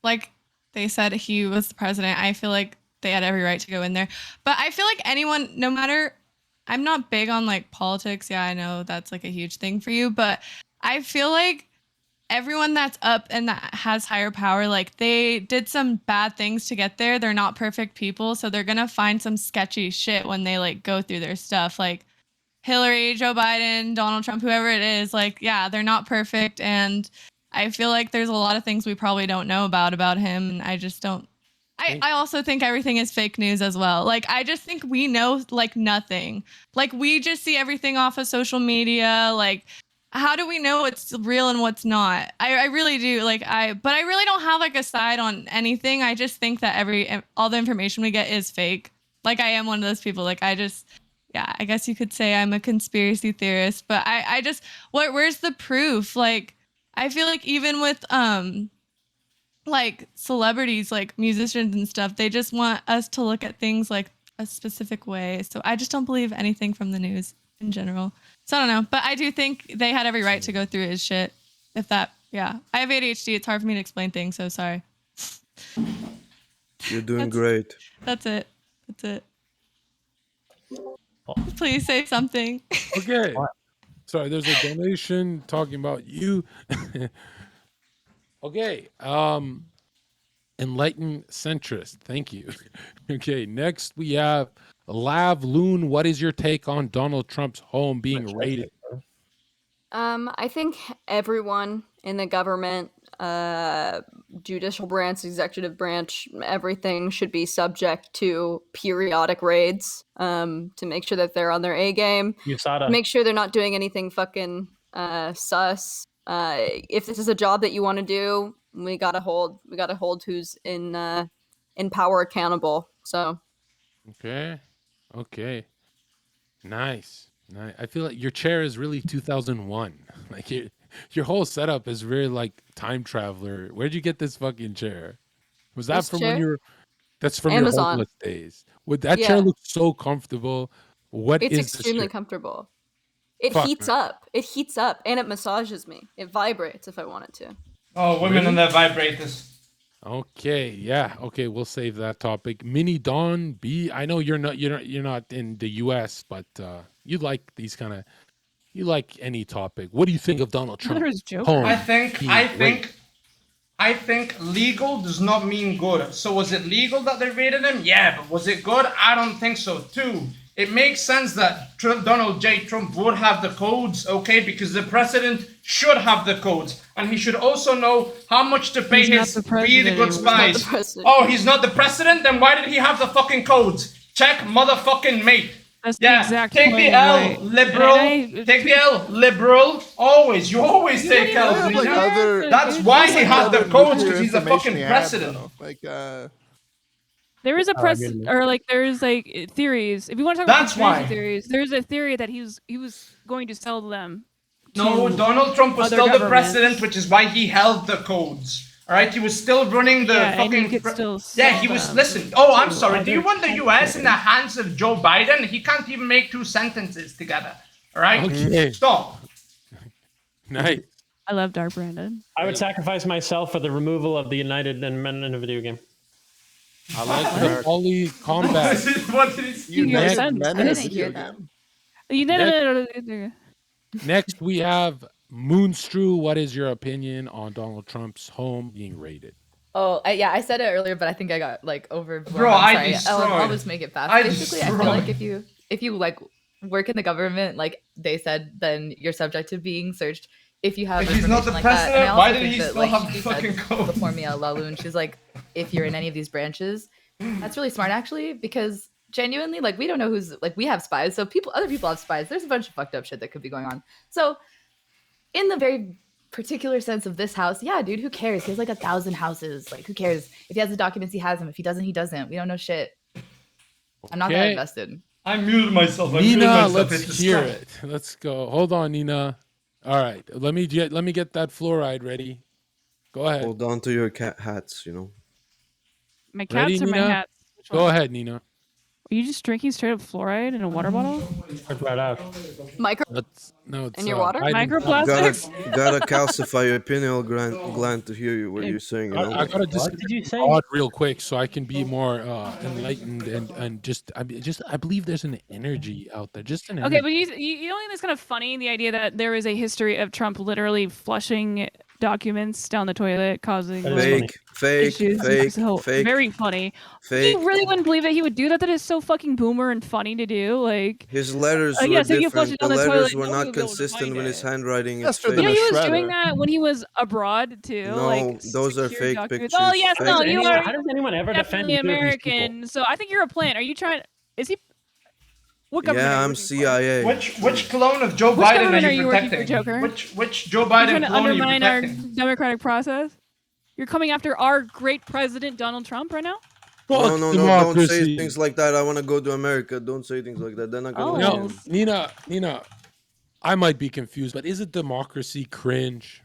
like they said, he was the president. I feel like they had every right to go in there. But I feel like anyone, no matter, I'm not big on like politics. Yeah, I know that's like a huge thing for you. But I feel like everyone that's up and that has higher power, like they did some bad things to get there. They're not perfect people. So they're going to find some sketchy shit when they like go through their stuff. Like Hillary, Joe Biden, Donald Trump, whoever it is, like, yeah, they're not perfect. And I feel like there's a lot of things we probably don't know about him. And I just don't. I also think everything is fake news as well. Like, I just think we know like nothing. Like, we just see everything off of social media. Like, how do we know what's real and what's not? I really do. But I really don't have like a side on anything. I just think that all the information we get is fake. Like, I am one of those people. Like, I guess you could say I'm a conspiracy theorist, but I just, where's the proof? Like, I feel like even with, like celebrities, like musicians and stuff, they just want us to look at things like a specific way. So I just don't believe anything from the news in general. So I don't know, but I do think they had every right to go through his shit. I have ADHD. It's hard for me to explain things. So sorry. You're doing great. That's it. Please say something. Okay. Sorry, there's a donation talking about you. Okay. Enlightened centrist. Thank you. Okay. Next we have Lav Loon. What is your take on Donald Trump's home being raided? I think everyone in the government, judicial branch, executive branch, everything should be subject to periodic raids to make sure that they're on their A game. USADA. Make sure they're not doing anything fucking sus. If this is a job that you want to do, we gotta hold who's in power accountable. So. Okay. Nice. I feel like your chair is really 2001. Like your whole setup is really like time traveler. Where'd you get this fucking chair? Was that This from chair? when you were? That's from Amazon. your homeless days. Would that chair look so comfortable? It's This extremely chair? comfortable. It Fuck, heats man. up. It heats up, and it massages me. It vibrates if I want it to. Oh, women Really? and their vibrators. Okay, yeah. Okay, we'll save that topic. MiniDonbeE. I know you're not in the US, but you like these kind of any topic. What do you think of Donald Trump? There's Joker. home I think being raided? legal does not mean good. So was it legal that they raided him? Yeah, but was it good? I don't think so. Two, it makes sense that Donald J. Trump would have the codes, okay, because the president should have the codes. And he should also know how much to pay his really good spies. Oh, he's not the president? Then why did he have the fucking codes? Check motherfucking mate. That's the exact take point, the L, right. liberal. Take the L, liberal. Always. You always take L. That's why he had the codes, because he's the fucking president. There is a there's like theories. If you want to talk about That's conspiracy why. theories, there's a theory that he was going to sell them. No, to Donald Trump was other still the governments. president, which is why he held the codes. All right, he was still running the Yeah, and he fucking. could still Yeah, he sell was. them Listen. Oh, I'm to sorry. Do you other want the U.S. in the hands of Joe Biden? He can't even make two sentences together. All right. Okay. Stop. Nice. I love Dark Brandon. I would sacrifice myself for the removal of the United and Men in a video game. I like the poly combat. What did it You Next- I didn't hear that. Next, we have Moonstrew. What is your opinion on Donald Trump's home being raided? Oh, I said it earlier, but I think I got like overblown. Bro, I'm I sorry. I'll destroyed. just make it fast. I Basically, I feel destroyed. like if you like work in the government, like they said, then you're subject to being searched. If you have If he's not information the like that, and I president, also why did think he that, still like have the she said fucking codes? before me, Laloon, she's like, if you're in any of these branches, that's really smart actually, because genuinely, like we don't know who's like we have spies, so other people have spies. There's a bunch of fucked up shit that could be going on. So, in the very particular sense of this house, yeah, dude, who cares? He has like 1,000 houses. Like, who cares? If he has the documents, he has them. If he doesn't, he doesn't. We don't know shit. I'm not that Okay. invested. I muted myself. I muted Nina, myself. let's It's hear distracting. it. Let's go. Hold on, Nina. All right, let me get that fluoride ready. Go ahead. Hold on to your cat hats, you know. My Ready, cats or my Nina? hats? Which Go one? ahead, Nina. Are you just drinking straight up fluoride in a water bottle? Right out. Micro. No, it's In your water? Microplastics? Gotta calcify your pineal gland to hear you what you're saying. You know? I gotta just What did you say? God real quick so I can be more enlightened and just I believe there's an energy out there. Just an energy. Okay, but you don't think it's kind of funny, the idea that there is a history of Trump literally flushing documents down the toilet, causing That is like, funny. Fake, issues. fake, So fake, very funny. fake. You really wouldn't believe that he would do that. That is so fucking boomer and funny to do. Like, His letters were yeah, so you flush different. it The down the toilet. letters were No one not would be able to consistent find with his it. handwriting. It's Faster than Yeah, fake. he a was shredder. doing that when he was abroad too. No, like those are secure fake documents. pictures. Oh yes, Fake. no, you are How does anyone ever defend definitely either of these people? American. So I think you're a plant. Are you trying? Is he? What government? Yeah, are you I'm working for? CIA. Which clone of Joe Which Biden government are are you you working for, protecting? Joker? Which Joe You're Biden trying to clone are you undermine our protecting? democratic process. You're coming after our great president Donald Trump right now. No, no, no! Don't say democracy. things like that. I want to go to America. Don't say things like that. They're not gonna Oh. listen. No, Nina, I might be confused, but isn't democracy cringe?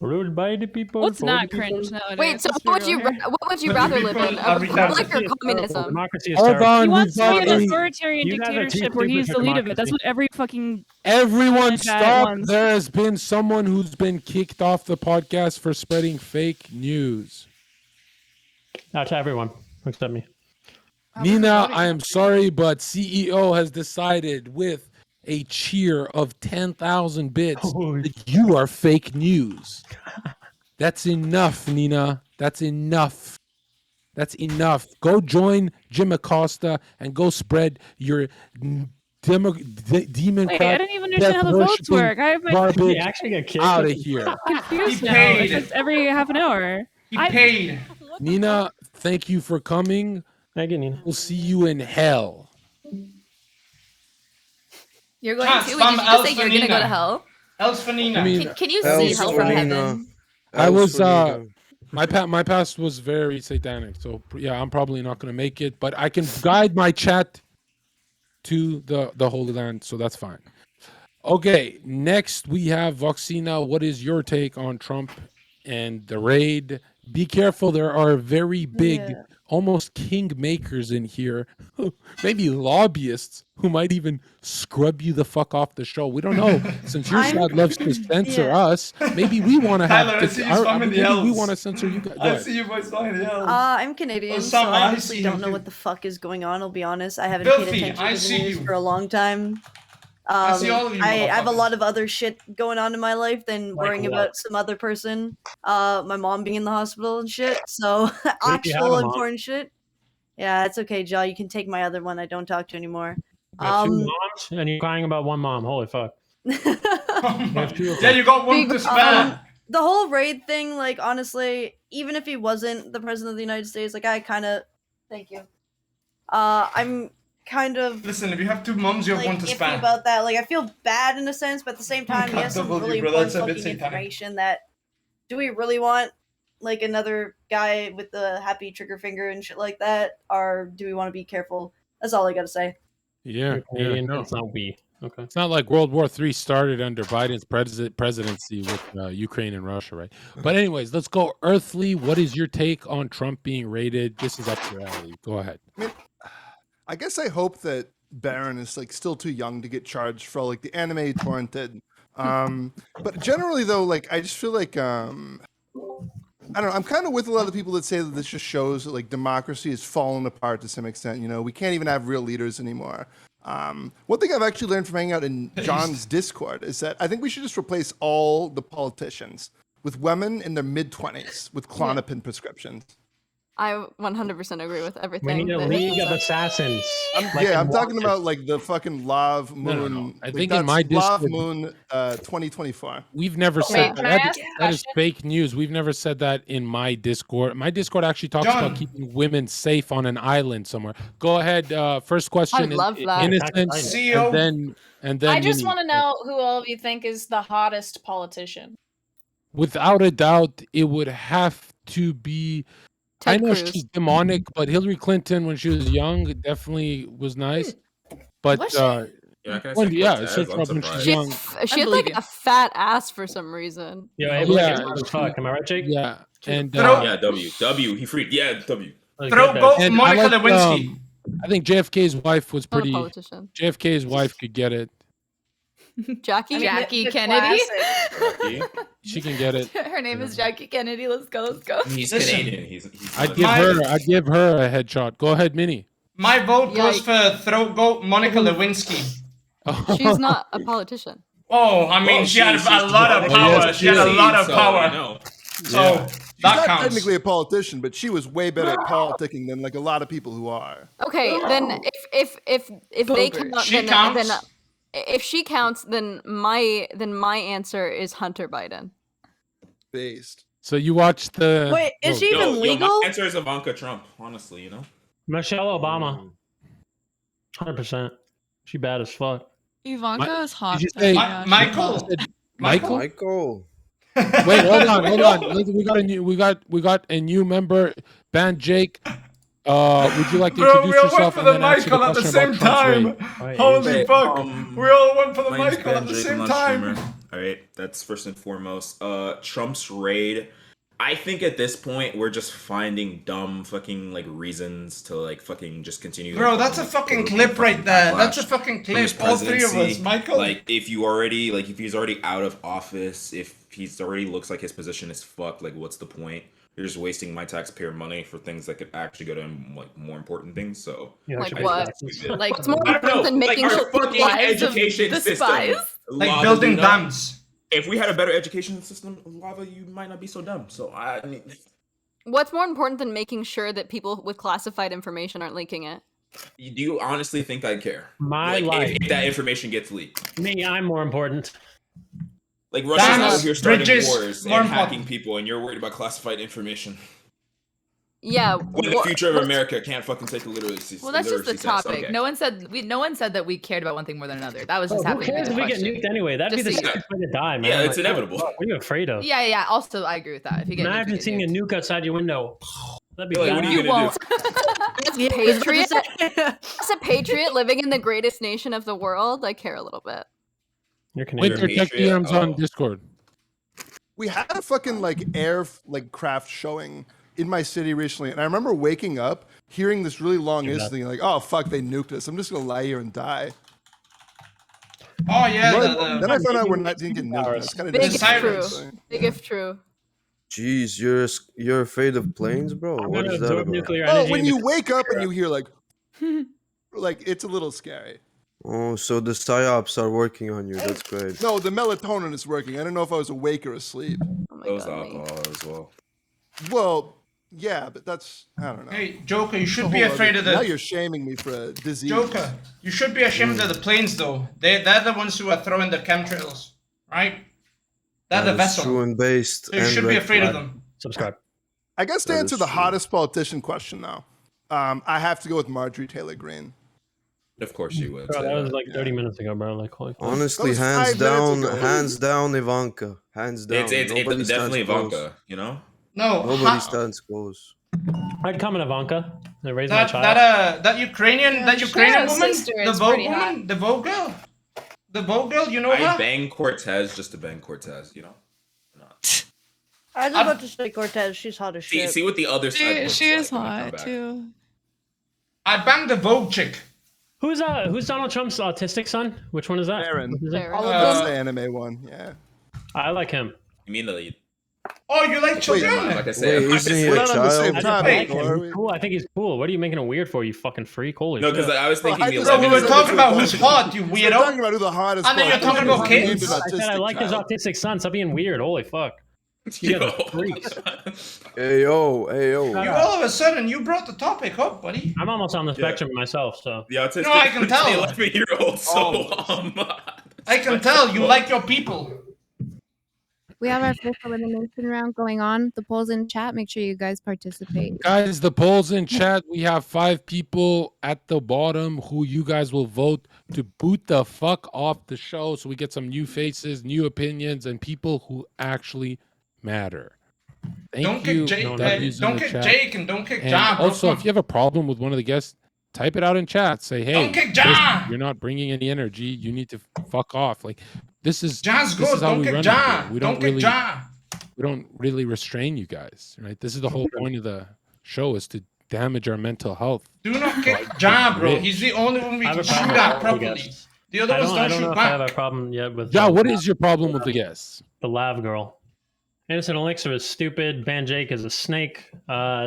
Ruled by the people. What's for not the people. cringe nowadays? Wait, so Let's be what would real you here. what would you rather live in? A republic or communism? Democracy is Hold terrible. on, He we've wants to be got an a. authoritarian You guys are too dictatorship where stupid he's for the lead of it. That's democracy. what every fucking Everyone guy stop. wants. There has been someone who's been kicked off the podcast for spreading fake news. Not to everyone except me. Nina, I am sorry, but CEO has decided with a cheer of 10,000 bits that you are fake news. That's enough, Nina. That's enough. That's enough. Go join Jim Acosta and go spread your demon Wait, crap, I didn't even understand how the votes death-worshipping work. I have my garbage Did he actually get kicked? out of here. confused He now. paid. It's every half an hour. He paid. Nina, thank you for coming. Thank you, Nina. We'll see you in hell. You're going Can't to? Did spam you just else say for you're gonna go to Nina. hell? Else for Nina. I mean, Can you Else see hell for from Nina. heaven? I Else was for Nina. my past was very satanic, so yeah, I'm probably not going to make it, but I can guide my chat to the Holy Land, so that's fine. Okay, next we have Voxina. What is your take on Trump and the raid? Be careful, there are very big, almost kingmakers in here, maybe lobbyists who might even scrub you the fuck off the show. We don't know. Since your I'm- side loves to censor Yeah. us, maybe we want to have Tyler, I to, see you spamming the maybe we L's. want to censor you guys. Go I ahead. see you boys flying the L's. I'm Canadian, so Osama, I I honestly see don't you know too. what the fuck is going on. I'll be honest. I haven't paid Filthy, attention I to the see news you. for a long time. I see all of you I have a motherfuckers. lot of other shit going on in my life than worrying what? about some other person. My mom being in the hospital and shit. So if you have actual a mom? important shit. Yeah, it's okay, Jaw. You can take my other one. I don't talk to anymore. You have two moms, and you're crying about one mom. Holy fuck. You have two of Yeah, them. you got one to spare. The whole raid thing, like honestly, even if he wasn't the president of the United States, like I kind of, thank you. I'm kind of Listen, if you have two mums, you have like one to iffy spare. about that. Like I feel bad in a sense, but at the same time, he has some God, really bro, that's important a bit fucking satanic. information that. Do we really want like another guy with the happy trigger finger and shit like that, or do we want to be careful? That's all I gotta say. Yeah, Canadian, no. it's not we. Okay. It's not like World War III started under Biden's presidency with Ukraine and Russia, right? But anyways, let's go earthly. What is your take on Trump being raided? This is up to alley. Go ahead. I guess I hope that Baron is like still too young to get charged for like the anime he torrented. But generally though, like I just feel like I don't know, I'm kind of with a lot of the people that say that this just shows that like democracy is falling apart to some extent. You know, we can't even have real leaders anymore. One thing I've actually learned from hanging out in John's Discord is that I think we should just replace all the politicians with women in their mid-20s with Klonopin prescriptions. I 100% agree with everything. We need a that league he of said. assassins. Yeah, I'm talking about like the fucking Love No, Moon. no, no. I like, think in that's my Love Discord- Moon 2024. We've never Wait, said can I that. ask a That is question? fake news. We've never said that in my Discord. My Discord actually talks John. about keeping women safe on an island somewhere. Go ahead. First question is love that. innocent, CEO. and then I just Mini. want to know who all of you think is the hottest politician. Without a doubt, it would have to be. I Ted know Cruz. she's demonic, but Hillary Clinton, when she was young, definitely was nice. But Was she? Yeah, can I when, say yeah, Cortez? search I'm up when she's surprised. young. She had like a fat ass for some reason. Yeah, Yeah, yeah. Fuck, am I right, Jake? Yeah, and Throw- Yeah, W. He freaked. Yeah, W. Throw go and Monica I like, Lewinsky. I think JFK's wife was Not a pretty. politician. JFK's wife could get it. Jackie? Jackie the Kennedy. She can get it. Her name is Jackie Kennedy. Let's go. Let's go. He's Listen. Canadian. He's I'd not- give her a headshot. Go ahead, Mini. My vote goes for throat goat Monica Lewinsky. She's not a politician. Oh, I mean, Well, she had she's a lot of power. She had a lot of power. So She's that not counts. technically a politician, but she was way better at politicking than like a lot of people who are. Okay, then if they count, She then, counts? then if she counts, then my answer is Hunter Biden. Based. So you watched the. Wait, is she even Yo, legal? my answer is Ivanka Trump. Honestly, you know. Michelle Obama. 100%. She bad as fuck. Ivanka is hot. you though, say- yeah, Michael? Michael? Michael. Wait, hold on. We got a new member, Ban Jake. Would you like to Bro, introduce we all went yourself for and the then answer the Michael at the question same about Trump's time. raid? Holy fuck. We all went for the My name's Michael at the Jake, same I'm not a time. streamer. All right, that's first and foremost. Trump's raid. I think at this point we're just finding dumb fucking like reasons to like fucking just continue. Bro, like, that's a like, fucking provoking clip right fucking there. That's a backlash fucking from his clip. All three of us, presidency. Michael. Like if he's already out of office, if he's already looks like his position is fucked, like what's the point? You're just wasting my taxpayer money for things that could actually go to like more important things. So Like what? Like what's more I don't know, important than like making our sure fucking lives of education the system. spies? Like Lava, building you know? dams. If we had a better education system, Lava, you might not be so dumb. So I mean, What's more important than making sure that people with classified information aren't leaking it? do you honestly think I care? My like, life. if that information gets leaked. Me, I'm more important. Like Russia's Dams, out here starting bridges, wars more and important. hacking people, and you're worried about classified information. Yeah. When the future of America can't fucking take a literacy. Well, that's just the literacy test. topic. Okay. No one said that we cared about one thing more than another. That was just Who happening to be cares the if we get question. nuked anyway? That'd Just be the so you- safest way to die, man. Yeah, it's Like, inevitable. What are you afraid of? Yeah. Also, I agree with that. If you get Imagine seeing a nuke outside your window. That'd be Like, bad. what are you gonna do? As a patriot living in the greatest nation of the world, I care a little bit. You're Canadian. Winter Tech DMs on Discord. We had a fucking like craft showing in my city recently, and I remember waking up hearing this really long You're is not- thing like, oh fuck, they nuked us. I'm just gonna lie here and die. Oh yeah, But then I found out we're not didn't get nuked. It's kind of Big if true. Big if true. Jeez, you're afraid of planes, bro? What gonna is that absorb about? nuclear Oh, energy when into- you wake up and you hear like it's a little scary. Oh, so the psyops are working on you. That's great. No, the melatonin is working. I don't know if I was awake or asleep. Those alcohol as well. Well, yeah, but that's I don't know. Hey, Joker, you should It's a be whole afraid other- of the. Now you're shaming me for a disease. Joker, you should be ashamed of the planes, though. They're the ones who are throwing the chemtrails, right? They're the That is vessel. true and based. So you and should be red afraid of flag. them. Subscribe. I guess to That answer is the true. hottest politician question, though, I have to go with Marjorie Taylor Greene. Of course you would. Bro, say that was that. like 30 minutes ago, bro. Like, holy fuck. Honestly, was hands 5 down, minutes ago. hands down, Ivanka. Hands down. It's Nobody definitely stands close. Ivanka. You know. No, Nobody stands close. I'd come in Ivanka. I raise my that child. that Ukrainian Yeah, Ukrainian Shara's woman, sister the is Vogue pretty hot. woman, the Vogue girl, you know I her? bang Cortez just to bang Cortez. You know. I was about to say Cortez. She's hot as shit. See what the other side looks She is like when they come hot back. too. I banged the Vogue chick. Who's Donald Trump's autistic son? Which one is that? Aaron. What's his name? All of That's them. the anime one. Yeah. I like him. You mean the lead? Oh, you like children? Like I said, Wait, isn't he We're a not on the same child? I topic, like him. are He's we? cool. I think he's cool. What are you making him weird for, you fucking freak? Holy No, shit. because I was thinking I the just- So 11 we were is talking about good. who's hot, you We're talking weirdo. about who the hottest. And then you're talking about politician kids. is named an I said I autistic like his child. autistic son. Stop being weird. Holy fuck. You guys are freaks. Hey yo, hey yo. You all of a sudden you brought the topic up, buddy. I'm almost on the spectrum myself, so. The autistic No, I can tell. 11-year-old. So I can tell you like your people. We have our first elimination round going on. The polls in chat. Make sure you guys participate. Guys, the polls in chat. We have 5 people at the bottom who you guys will vote to boot the fuck off the show so we get some new faces, new opinions, and people who actually matter. Thank Don't you. kick Jake. W's in Don't the kick chat. Jake and don't kick And John. bro. also, if you have a problem with one of the guests, type it out in chat. Say, hey, Don't kick listen, John. you're not bringing any energy. You need to fuck off. Like this is John's this good. is how Don't we kick run it John. here. We Don't don't kick really John. we don't really restrain you guys, right? This is the whole point of the show is to damage our mental health. Do not kick John, bro. He's the only one we I have can a shoot problem at with the properly. guests. The other I ones don't don't know shoot if I have back. a problem yet with. Yeah, what is your problem with the guests? The Lav girl? Innocent Elixir is stupid. Ban Jake is a snake.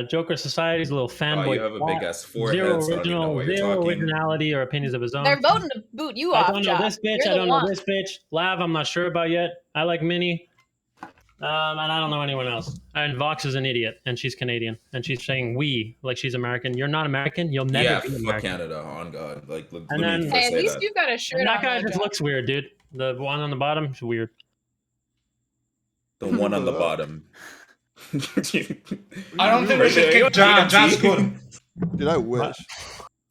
Joker Society is a little fanboy. You have a big ass forehead, Zero so I don't even know original, why you're zero talking. originality or opinions of his own. They're voting to boot you I off, don't know this Josh. bitch. You're I the don't know one. this bitch. Lav, I'm not sure about yet. I like Mini. And I don't know anyone else. And Vox is an idiot, and she's Canadian, and she's saying we like she's American. You're not American. You'll never Yeah, be fuck American. Canada, on God. Like, And let me then, first Hey, at say least that. you've got a shirt And that on. guy though, just Josh. looks weird, dude. The one on the bottom is weird. The one on the bottom. I don't think we should kick John. John's good. Dude, I wish.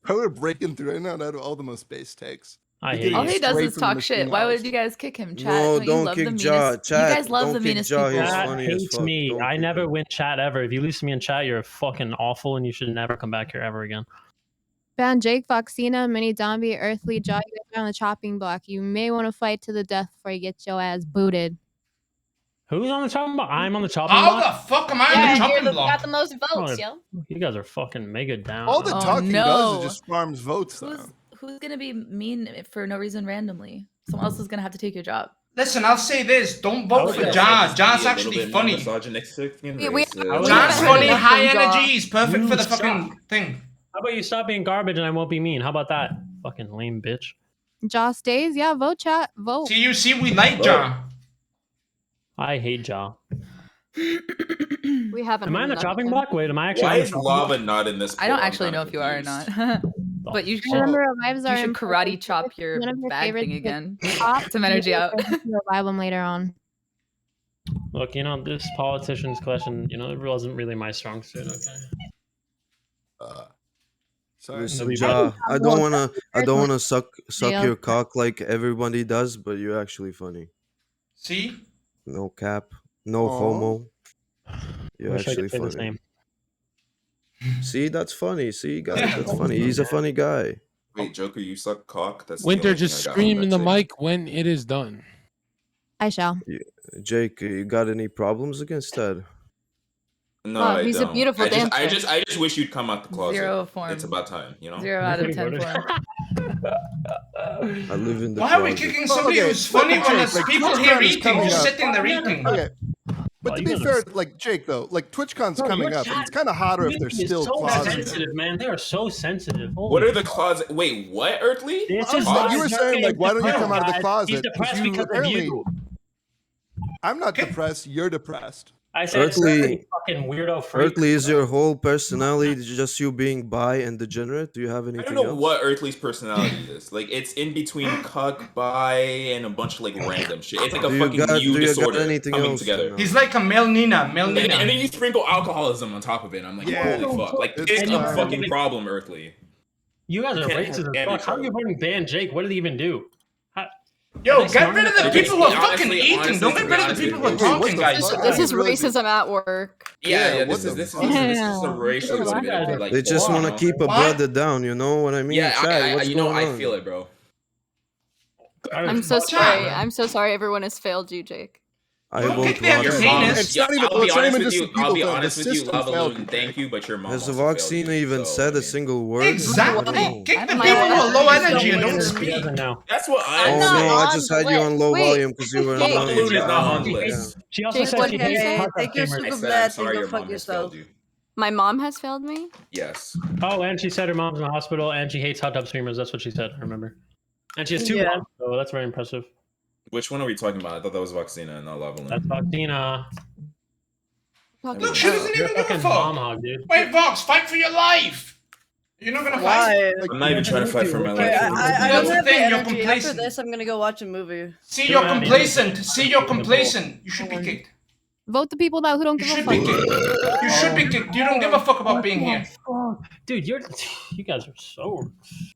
I would breaking through right now and had all the most base takes. I hate All he does straight is from the talk shit. machine Why house. would you guys kick him? Chat. No, you don't love the kick meanest. Ja. You Chat, guys love don't the kick meanest Ja. people. He's Chat funny as hates fuck. me. Don't I kick never him. win chat ever. If you lose to me in chat, you're fucking awful, and you should never come back here ever again. Ban Jake, Foxina, MiniDonbeE, Earthly, Jaw, you guys are on the chopping block. You may want to fight to the death before you get your ass booted. Who's on the chopping block? I'm on the chopping How block. the fuck am I on the Yeah, chopping you block? got the most votes, Oh, yo. You guys are fucking mega down. All the Oh, talking does no. is just farms votes, though. Who's gonna be mean for no reason randomly? Someone else is gonna have to take your job. Listen, I'll say this: don't vote for Yeah, John. just John's be a little actually bit more funny. misogynistic and We racist. haven't John's heard funny, enough high from Jaw. energy. He's perfect You for the suck. fucking thing. How about you stop being garbage and I won't be mean? How about that? Fucking lame bitch. Jaw stays, yeah, vote chat, vote. See, we like John. I hate Jaw. We haven't. Am I heard on the enough chopping of him. block? Wait, am I actually Why on the is chopping lava block? not in this? I don't poll? I'm actually know kinda if you are or confused. not. But you should. Remember, revives are You should important. karate chop your One of your bag favorites thing is again. top. Get some energy out. Revive them later on. Look, this politician's question, it wasn't really my strong suit, okay? Sorry. Listen, Maybe- Ja, I don't wanna suck Yeah. your cock like everybody does, but you're actually funny. See? No cap, no Aw. homo. You're Wish I actually could say the funny. same. See, that's funny. See, guys, that's funny. He's a funny guy. Wait, Joker, you suck cock? That's the Winter, only just thing I got from scream that in the statement. mic when it is done. I shall. Jake, you got any problems against that? No, Oh, I he's a don't. beautiful I just dancer. I just wish you'd come out the closet. Zero form. It's about time, you know. 0 out of 10 form. I live in the Why are we closet. kicking somebody okay, who's funny but when Jake, there's like, people TwitchCon here is eating, coming just up. sitting there eating? Okay. But Oh, to you be guys fair, are- like Jake though, like TwitchCon's Bro, coming your up, and it's chat kind of hotter if they're community is still so closeted. sensitive, man. They are so sensitive. What Holy are the closet? Wait, what? Earthly? This Well, is like, why you were Zherka saying, is like, why don't you depressed, come out of the guys. closet? He's 'Cause depressed you because of apparently- you. I'm not depressed. You're depressed. I said, Earthly- fucking weirdo freak. Earthly, is your whole personality just you being bi and degenerate? Do you have I anything don't know else? what Earthly's personality is. Like, it's in between cuck, bi, and a bunch of like random shit. It's like a Do you fucking got- new do you got disorder anything coming else together. to He's like a male Nina. And then you sprinkle alcoholism on top of it. I'm like, Yeah. holy fuck! Like, It's, it's a um, fucking problem, Earthly. You guys are can't racist as have fuck. How are you every voting ban Jake? What did he even do? Yo, get rid of the people who are fucking honestly, eating. Don't get rid of the people who are Wait, what talking, the guys. fuck? This is Really racism at work. Yeah, what this the is fuck? a racial Yeah. motivated, like, They just want to you know? keep a What? brother down, you know what I mean? Yeah, Chat, what's you know, going I on? feel it, bro. I'm so sorry. I'm so sorry everyone has failed you, Jake. I Don't won't kick their watch penis. It's not even. I'll be It's not honest even with just you. the people I'll be thing. honest The with you, system Lava failed Loon. you, Thank Jake. you, but your mom Has also Voxina failed you, even so, said I a mean, single word? Exactly. Kick the My people who are low wife- energy and don't He speak. doesn't know. That's what Oh I'm no, saying. I just had you on low Wait, volume because you were Jake. Lava annoying. Loon is not on the Yeah. list. She also Jake, said what she did you hates say? hot dog Take your streamers. I super said, bad I'm thing. sorry Go your fuck mom has yourself. failed you. My mom has failed me. Yes. Oh, and she said her mom's in the hospital and she hates hot tub streamers. That's what she said. I remember. And she has two Yeah. moms, so that's very impressive. Which one are we talking about? I thought that was Voxina and not Lava Loon. That's Foxina. Look, she doesn't You're even a give a fucking fuck. mom hog, dude. Wait, Vox, fight for your life. You're not gonna fight. Why? I'm not even trying to fight for my Wait, life. I That's don't the have the thing, you're energy. After complacent. this, I'm gonna go watch a movie. See, you're complacent. See, you're complacent. You should be kicked. Vote the people who don't You give a should fuck. be kicked. You should be kicked. You don't give a fuck about being here. Dude, you guys are so.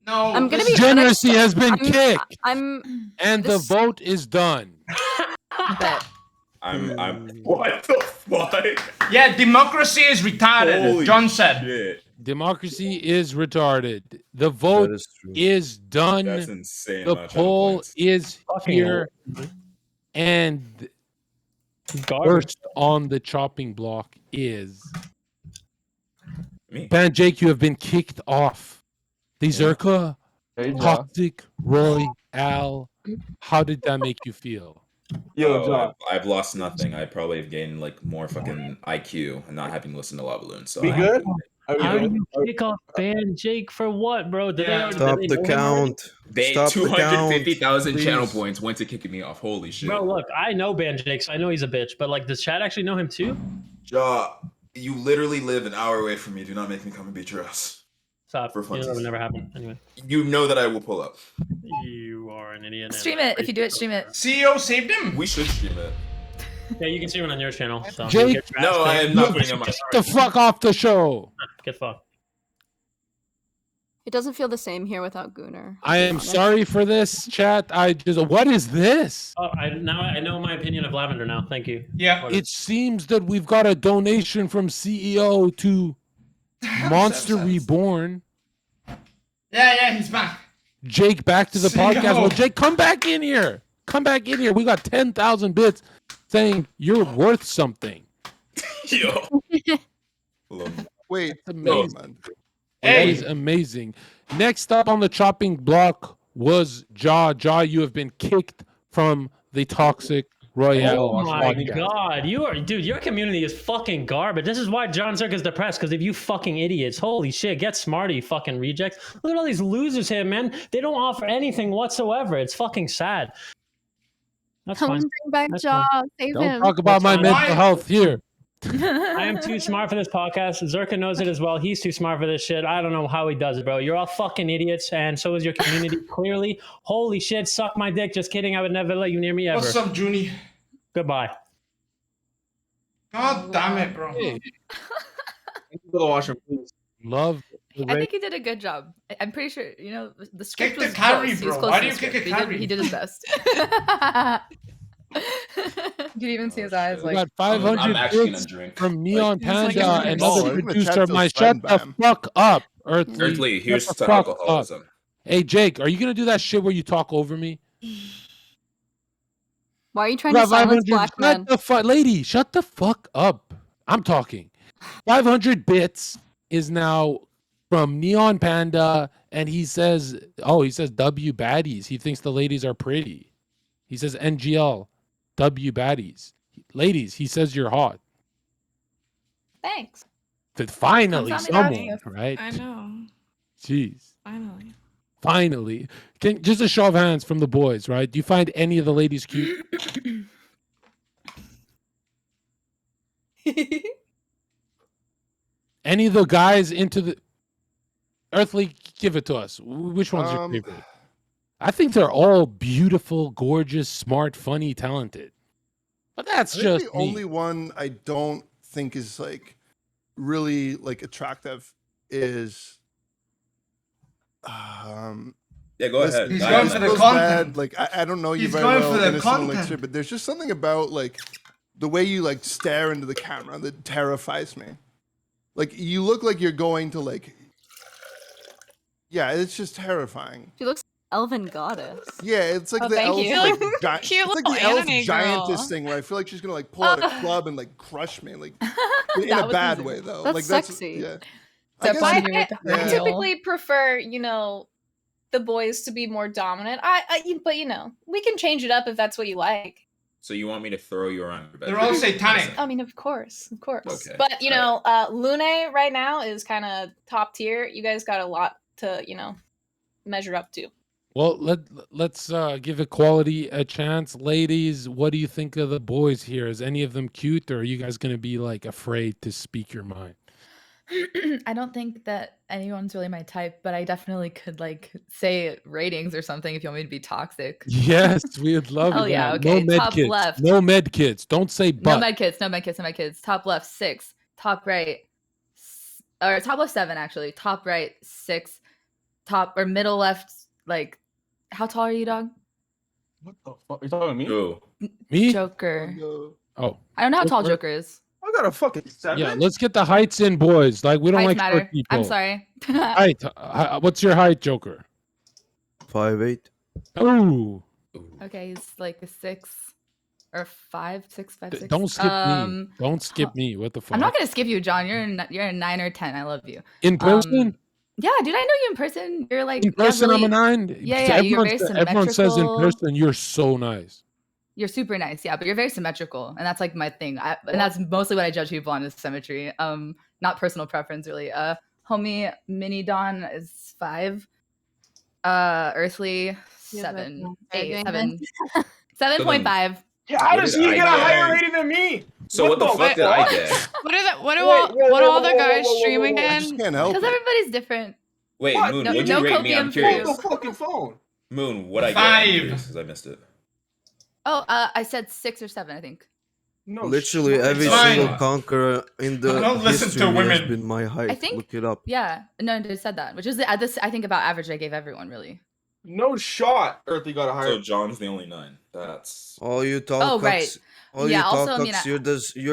No. I'm gonna be Degeneracy honest. has been kicked, I'm and the this- vote is done. bet. I'm what the fuck? Yeah, democracy is retarded, Holy John said. shit. Democracy is retarded. The vote is done. That's insane The amount of poll points. is Fucking here, and first on the chopping block is Me. Ban Jake. You have been kicked off the Zherka Hey, Ja. Toxic Royale. How did that make you feel? Yo, Oh, John. I've lost nothing. I probably have gained like more fucking IQ and not having listened to Lava Balloon. So We good? Are we How good? do you kick off ban Jake for what, bro? Did Yeah. they Stop did they the know him already? count. They Stop the count. 250,000 channel Please. points went to kicking me off. Holy shit. Bro, look, I know ban Jake, so I know he's a bitch. But like, does Chad actually know him too? Ja, you literally live an hour away from me. Do not make me come and beat your ass. Stop. For You know that funsies. would never happen. Anyway. You know that I will pull up. You are an idiot. Stream it. If you do it, stream it. CEO saved him. We should stream it. Yeah, you can stream it on your channel. So Jake? get your ass No, I kicked. am not putting on my. Get the fuck off the show. Get fucked. It doesn't feel the same here without Gunnar. I am sorry for this, chat. What is this? Oh, I know my opinion of Lavender now. Thank you. Yeah. It seems that we've got a donation from CEO to Monster Reborn. Yeah, he's back. Jake, back to the CEO. podcast. Well, Jake, come back in here. Come back in here. We got 10,000 bits saying you're worth something. Yo. Wait, That's amazing. man. That is amazing. Next up on the chopping block was Ja. Ja, you have been kicked from the Toxic Royale. Oh my podcast. god, your community is fucking garbage. This is why Jon Zherka is depressed, because of you fucking idiots. Holy shit, get smarter, you fucking rejects. Look at all these losers here, man. They don't offer anything whatsoever. It's fucking sad. That's Come fine. bring back That's Jaw. fine. Save Don't him. talk about my mental health here. I am too smart for this podcast. Zherka knows it as well. He's too smart for this shit. I don't know how he does it, bro. You're all fucking idiots, and so is your community, clearly. Holy shit, suck my dick. Just kidding. I would never let you near me ever. What's up, Junie? Goodbye. God damn it, bro. Go to the washroom, please. Love. I think he did a good job. I'm pretty sure, the script Kick the was carry, close. He was bro. close Why to do the you kick a script. carry? He did his best. You can even see his eyes. We Like, got 500 actually bits gonna drink. from Neon He's like, Panda, he's another like, the producer chat of mine. feels fine, Shut the Bam. fuck up, Earthly. Earthly, here's Shut to the fuck up. alcoholism. Hey, Jake, are you going to do that shit where you talk over me? Why are you trying to silence black men? Lady, shut the fuck up. I'm talking. 500 bits is now from Neon Panda, and he says W baddies. He thinks the ladies are pretty. He says NGL, W baddies. Ladies, he says you're hot. Thanks. That finally Comes on me, someone, Daddy. right? I know. Jeez. Finally. Finally. Just a show of hands from the boys, right? Do you find any of the ladies cute? Any of the guys into the Earthly, give it to us. Which one's your favorite? I think they're all beautiful, gorgeous, smart, funny, talented. But that's I think just the me. only one I don't think is like really like attractive is Yeah, go ahead. He's I- going for the feels content. bad. Like I don't know you He's very going well, for the innocent content. elixir, but there's just something about like the way you like stare into the camera that terrifies me. Like you look like you're going to like, yeah, it's just terrifying. She looks elven goddess. Yeah, it's like Oh, the thank elf, you. like, Cute it's like little the elf anime giantess girl. thing where I feel like she's gonna like pull out a club and like crush me, like in That a was bad easy. way though. That's like sexy. Yeah. Step guess- on I, you with the I heel. typically prefer, the boys to be more dominant. But we can change it up if that's what you like. So you want me to throw you around your bed? They're all satanic. I mean, of course. Okay, But Lune right now is kind of top tier. You guys got a lot to measure up to. Well, let's give equality a chance. Ladies, what do you think of the boys here? Is any of them cute, or are you guys going to be like afraid to speak your mind? I don't think that anyone's really my type, but I definitely could like say ratings or something if you want me to be toxic. Yes, we'd love Hell that. yeah, okay, No med top kits. left. No med kits. Don't say No but. med kits, no med kits, no med kits. Top left 6, top right, or top left 7 actually. Top right 6, top or middle left like. How tall are you, dog? What the fuck? Are you talking to me? Who? Me? Joker. Oh. I don't know how tall Joker? Joker is. I got a fucking 7. Yeah, let's get the heights in, boys. Like we don't Heights like short matter. people. I'm sorry. Height. What's your height, Joker? 5'8". Ooh. Okay, he's like a 6 or 5, 6, 5, 6. Don't skip me. Don't skip me. What the fuck? I'm not gonna skip you, John. You're a 9 or 10. I love you. In person? Yeah, dude, I know you in person. You're like In person, I'm a 9. Yeah, you're very Everyone says in symmetrical. person you're so nice. You're super nice, yeah, but you're very symmetrical, and that's like my thing. And that's mostly what I judge people on is symmetry. Not personal preference really. Homie MiniDon is 5. Earthly 7, 8, 7, 7.5. How What does did he I get a higher get? rating than me? So what the fuck did I get? What do all the guys stream I again? just can't help Because it. everybody's different. Wait, What? Moon, No- what'd no you rate me? I'm copium for you. curious. The fucking phone. Moon, what I get? 5. Because I missed it. Oh, I said 6 or 7, I think. No, Literally shit. every It's fine. single conqueror in the Don't listen to history has women. been my height. I think. Look it up. Yeah, no, they said that, which is this. I think about average I gave everyone really. No shot. Earthly got a higher. So John's the only 9. That's All you talk Oh, right. all Yeah, you talk also, I mean, you're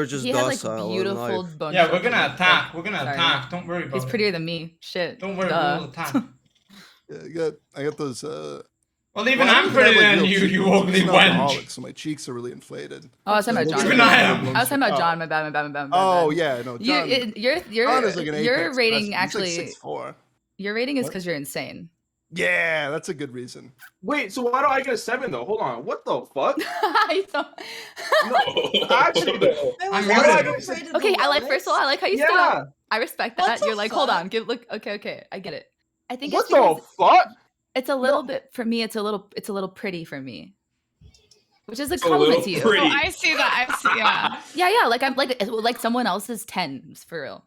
just he has like docile or beautiful knife. bone Yeah, we're structure. gonna attack. We're gonna Sorry. attack. Don't worry about He's it. prettier than me. Shit. Don't worry, Duh. we'll attack. Yeah, I got those. Well, even I I'm don't prettier have, like, than real you, cheeks. you I'm ugly an wench. alcoholic, so my cheeks are really inflated. Oh, I was talking about John. Even I am. I was talking about John. My bad. Oh yeah, no, John. Your John is like an your apex rating specimen. actually. He's like 6'4". Your rating is What? because you're insane. Yeah, that's a good reason. Wait, so why do I get a 7 though? Hold on. What the fuck? I don't- No, actually though. I'm Why do I muted. get a 7? Okay, first of all, I like how you stood Yeah. up. I respect that. What the You're like, hold fuck? on, look. Okay, I get it. I think What it's the because fuck? it's a little bit for me. It's a little pretty for me, which is a a compliment little to you. pretty. Oh, I see that. I see. Yeah. Yeah. Like I'm like someone else's 10s for real.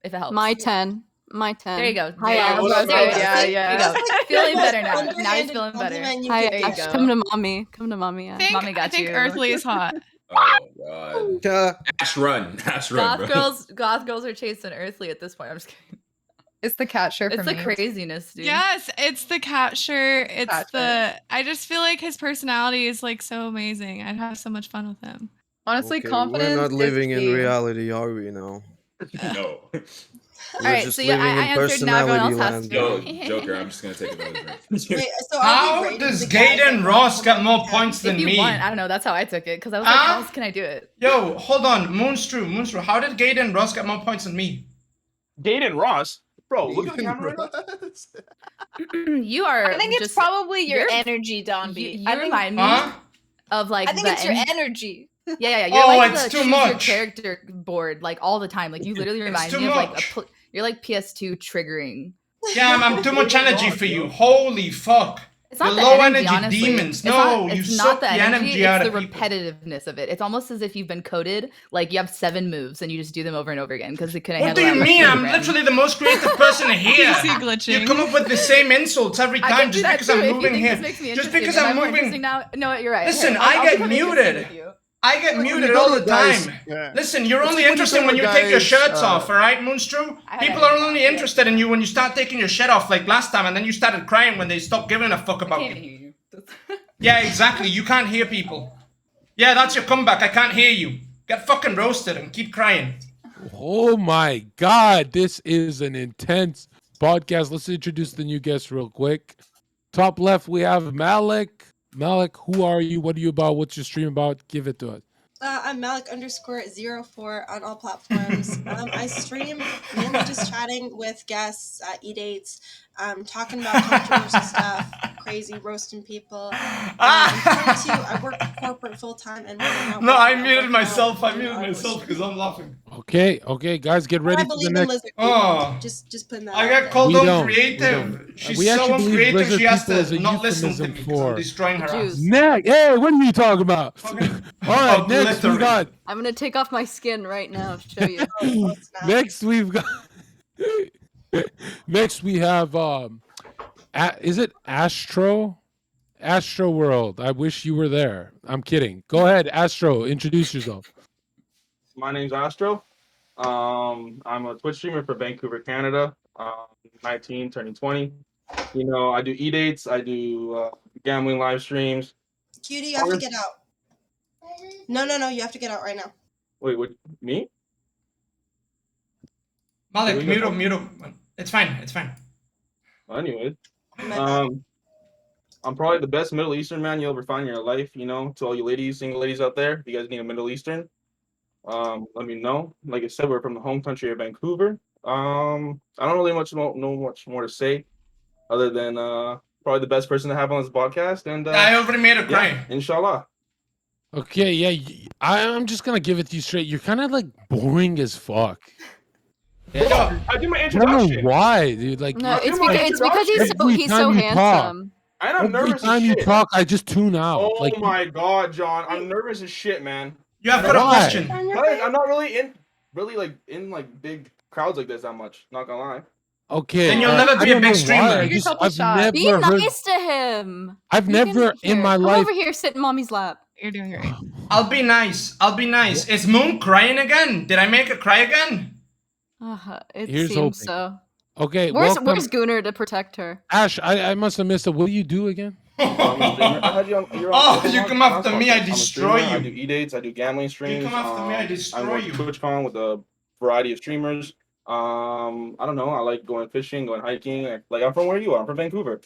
If it helps. My 10. My 10. There you go. Hi, There Ash. you go. Okay, There you go. yeah, See? yeah. There you go. That's like Feeling the better most now. Now he's underhanded feeling better. compliment you Hi, could There you Ash. go. Come to mommy. Come to mommy. Ash. Mommy got I think you. Earthly is hot. Oh god. Yeah. Ash run, bro. Goth girls are chasing Earthly at this point. I'm just kidding. It's the cat shirt It's for the me. craziness, dude. Yes, it's the cat shirt. It's Cat the. I just feel like his personality is like so amazing. I'd have so much fun with him. Honestly, Okay, confidence. we're not living is in key. reality, are we now? No. All We're right, just so yeah, living I in answered. Now everyone personality else has land. to. Yo, Joker, I'm just gonna take another drink. Wait, so are we How rating does the guys Gaiden that Ross got get more points If than you me? want, I don't know. That's how I took it because I was like, Huh? how else can I do it? Yo, hold on, Moonstrew. How did Gaiden Ross get more points than me? Gaiden Ross? Bro, look at the camera right now. You are. I think it's just, probably your you're- energy, DonbeE. You I think, remind me Huh? of like. I think the it's your en- energy. Yeah. You're Oh, like it's the too choose your much. character board like all the time. Like you literally remind too me of like much. you're like PS2 triggering. Yeah, I'm too much energy for you. Holy fuck. It's not You're the low energy, energy honestly. demons. It's No, not, you it's suck not the the energy It's out the of people. repetitiveness of it. It's almost as if you've been coded. Like you have 7 moves and you just do them over and over again because they couldn't What do handle you that much mean? I'm program. literally the most creative person here. PC glitching. You come up with the same insults every I time can do just that because too, I'm if you moving think here. this makes me Just interesting. because Am I I'm more moving. interesting now? No, you're right. Listen, Here, I'll I get become interesting muted. with you. I get When muted you go all to the guys- time. yeah. Listen, you're It's only like when you interesting go when to you take your guys, shirts off, alright, Moonstrew? I People had are it. only Yeah. interested in you when you start taking your shit off like last time and then you started crying when they stopped giving a fuck I about can't you. hear you. Yeah, exactly. You can't hear people. Yeah, that's your comeback. I can't hear you. Get fucking roasted and keep crying. Oh my God, this is an intense podcast. Let's introduce the new guest real quick. Top left, we have Malik. Malik, who are you? What are you about? What's your stream about? Give it to us. I'm Malik_04 on all platforms. I stream mainly just chatting with guests, e-dates, talking about controversial stuff, crazy roasting people. I work corporate full time and when I'm not No, I working, I'm muted working myself. out I muted on myself because I'm laughing. Okay, guys, get ready I for the believe in next. lizard Oh. people. Just putting that I out got there. called We don't. uncreative. She's We so actually believe uncreative lizard she has people is to a not listen to euphemism me because I'm for- destroying her ass. Next, hey, what are you talking about? All right, next we Obliterate. got. I'm gonna take off my skin right now to show you. Next we've got. Next we have is it Astro? Astro World. I wish you were there. I'm kidding. Go ahead, Astro. Introduce yourself. My name's Astro. I'm a Twitch streamer for Vancouver, Canada. 19, turning 20. You know, I do e-dates. I do gambling live streams. Cutie, you have to get out. No, you have to get out right now. Wait, what? Me? Malik, Did we get mute him. It's fine. Well, anyways, I'm probably the best Middle Eastern man you'll ever find in your life. You know, to all you ladies, single ladies out there, if you guys need a Middle Eastern, let me know. Like I said, we're from the home country of Vancouver. I don't really know much more to say, other than probably the best person to have on this podcast. And I already made her cry. yeah, inshallah. Okay, yeah, I'm just gonna give it to you straight. You're kind of like boring as fuck. Bro, I do my I don't know introduction. why, dude. Like, No, it's like, because he's every so time you talk, handsome. And I'm every nervous as time you shit. talk, I just tune out. Oh Like, my god, John, I'm nervous as shit, man. You have I got a don't- question. Guys, I'm not really in like big crowds like this that much. Not gonna lie. okay, Then you'll never I be a don't big know streamer. why, Take a couple I've shots. Be never heard. nice to him. I've You never can- in here, my come life. over here, sit in mommy's lap. You're doing great. I'll be nice. I'll be nice. Is Moon crying again? Did I make her cry again? It Here's seems hoping. so. Okay, Where's welcome. Gunnar to protect her? Ash, I must have missed it. What do you do again? I had you on, Oh, you come after me, I I'm a destroy streamer, I you. do e-dates, I do gambling streams. come after me, I I destroy work you. TwitchCon with a variety of streamers. I don't know. I like going fishing, going hiking. Like I'm from where you are. I'm from Vancouver.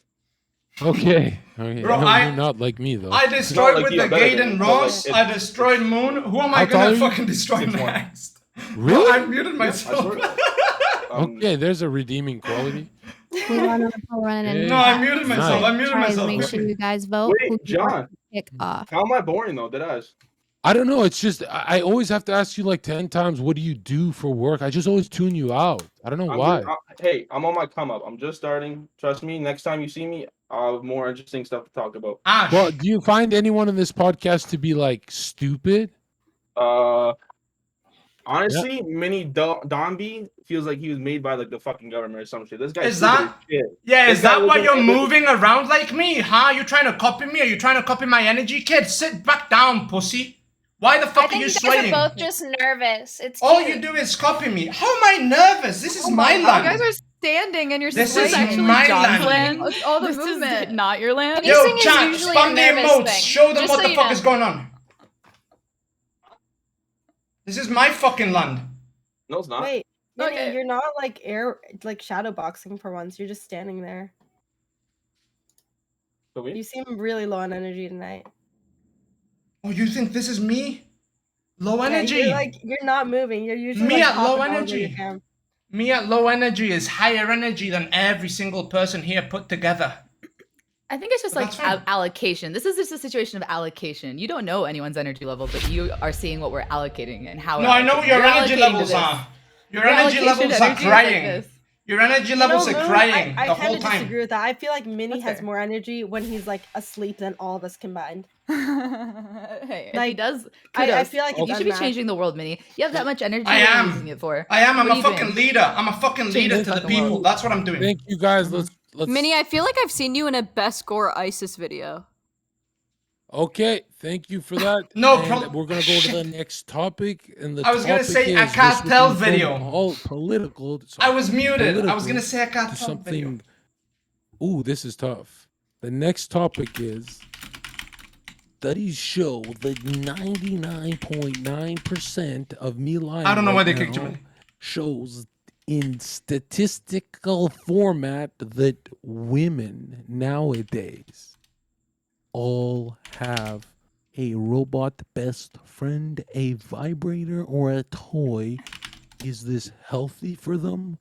Okay. Okay. Bro, no, I- you're not like me though. I destroyed like with you, the I'm better Gate than and you, but, like, Ross. it's- I destroyed Moon. Who am I How tall gonna are you? fucking destroy 6'1". next? Really? Bro, I muted myself. Okay, there's a redeeming quality. We want to run in. No, I muted myself. I muted Guys, myself. make sure you guys vote. who Wait, you want John. to kick off. How am I boring though? Did I? I don't know. It's just I always have to ask you like 10 times. What do you do for work? I just always tune you out. I don't know why. Hey, I'm on my come up. I'm just starting. Trust me. Next time you see me, I'll have more interesting stuff to talk about. Well, do you find anyone in this podcast to be like stupid? Honestly, MiniDonbeE feels like he was made by like the fucking government or some shit. This guy Is that? shit. Yeah, This is guy that why lives you're in- moving around like me? Huh? You trying to copy me? Are you trying to copy my energy? Kid, sit back down, pussy. Why the I fuck are think you you guys swaying? are both just nervous. It's All cute. you do is copy me. How am I nervous? This is my You land. guys are standing and you're This swaying. is my John's land. land. All the This movement. is not your land. Yo, Pacing is chat, usually spam a the nervous emotes. thing, Show them just what so the you fuck know. is going on. This is my fucking land. No, it's not. Wait, Minnie, Okay. you're not like shadow boxing for once. You're just standing there. You seem really low on energy tonight. Oh, you think this is me? Low Yeah, energy. you're not moving. You're usually Me like, at low hopping all over your energy. cam. Me at low energy is higher energy than every single person here put together. I think it's just But like that's fine. allocation. This is just a situation of allocation. You don't know anyone's energy level, but you are seeing what we're allocating and how. No, I know what your You're energy allocating to levels this. are. Your Your energy allocation levels to are energy is like crying. this. Your energy You levels know, are Moon, crying I the kind whole of time. disagree with that. I feel like Minnie That's has fair. more energy when he's like asleep than all of us combined. Hey, if he Like, does, I kudos. feel like you it's should be unmatched. changing the world, Minnie. You have that much energy. I What are you am. using it for? I am. What I'm are a you fucking doing? leader. I'm a fucking Change leader the to the fucking world. people. That's what I'm doing. Thank you guys. Let's Minnie, I feel like I've seen you in a best score ISIS video. Okay, thank you for that. No And problem. we're gonna go to the next topic, and the I was gonna topic say a is this cartel went from video. all political. I was muted. I was political gonna say a to cartel something. video. Ooh, this is tough. The next topic is studies show that 99.9% of me lying I don't know why right they kicked you, now man. shows in statistical format that women nowadays all have a robot best friend, a vibrator, or a toy. Is this healthy for them?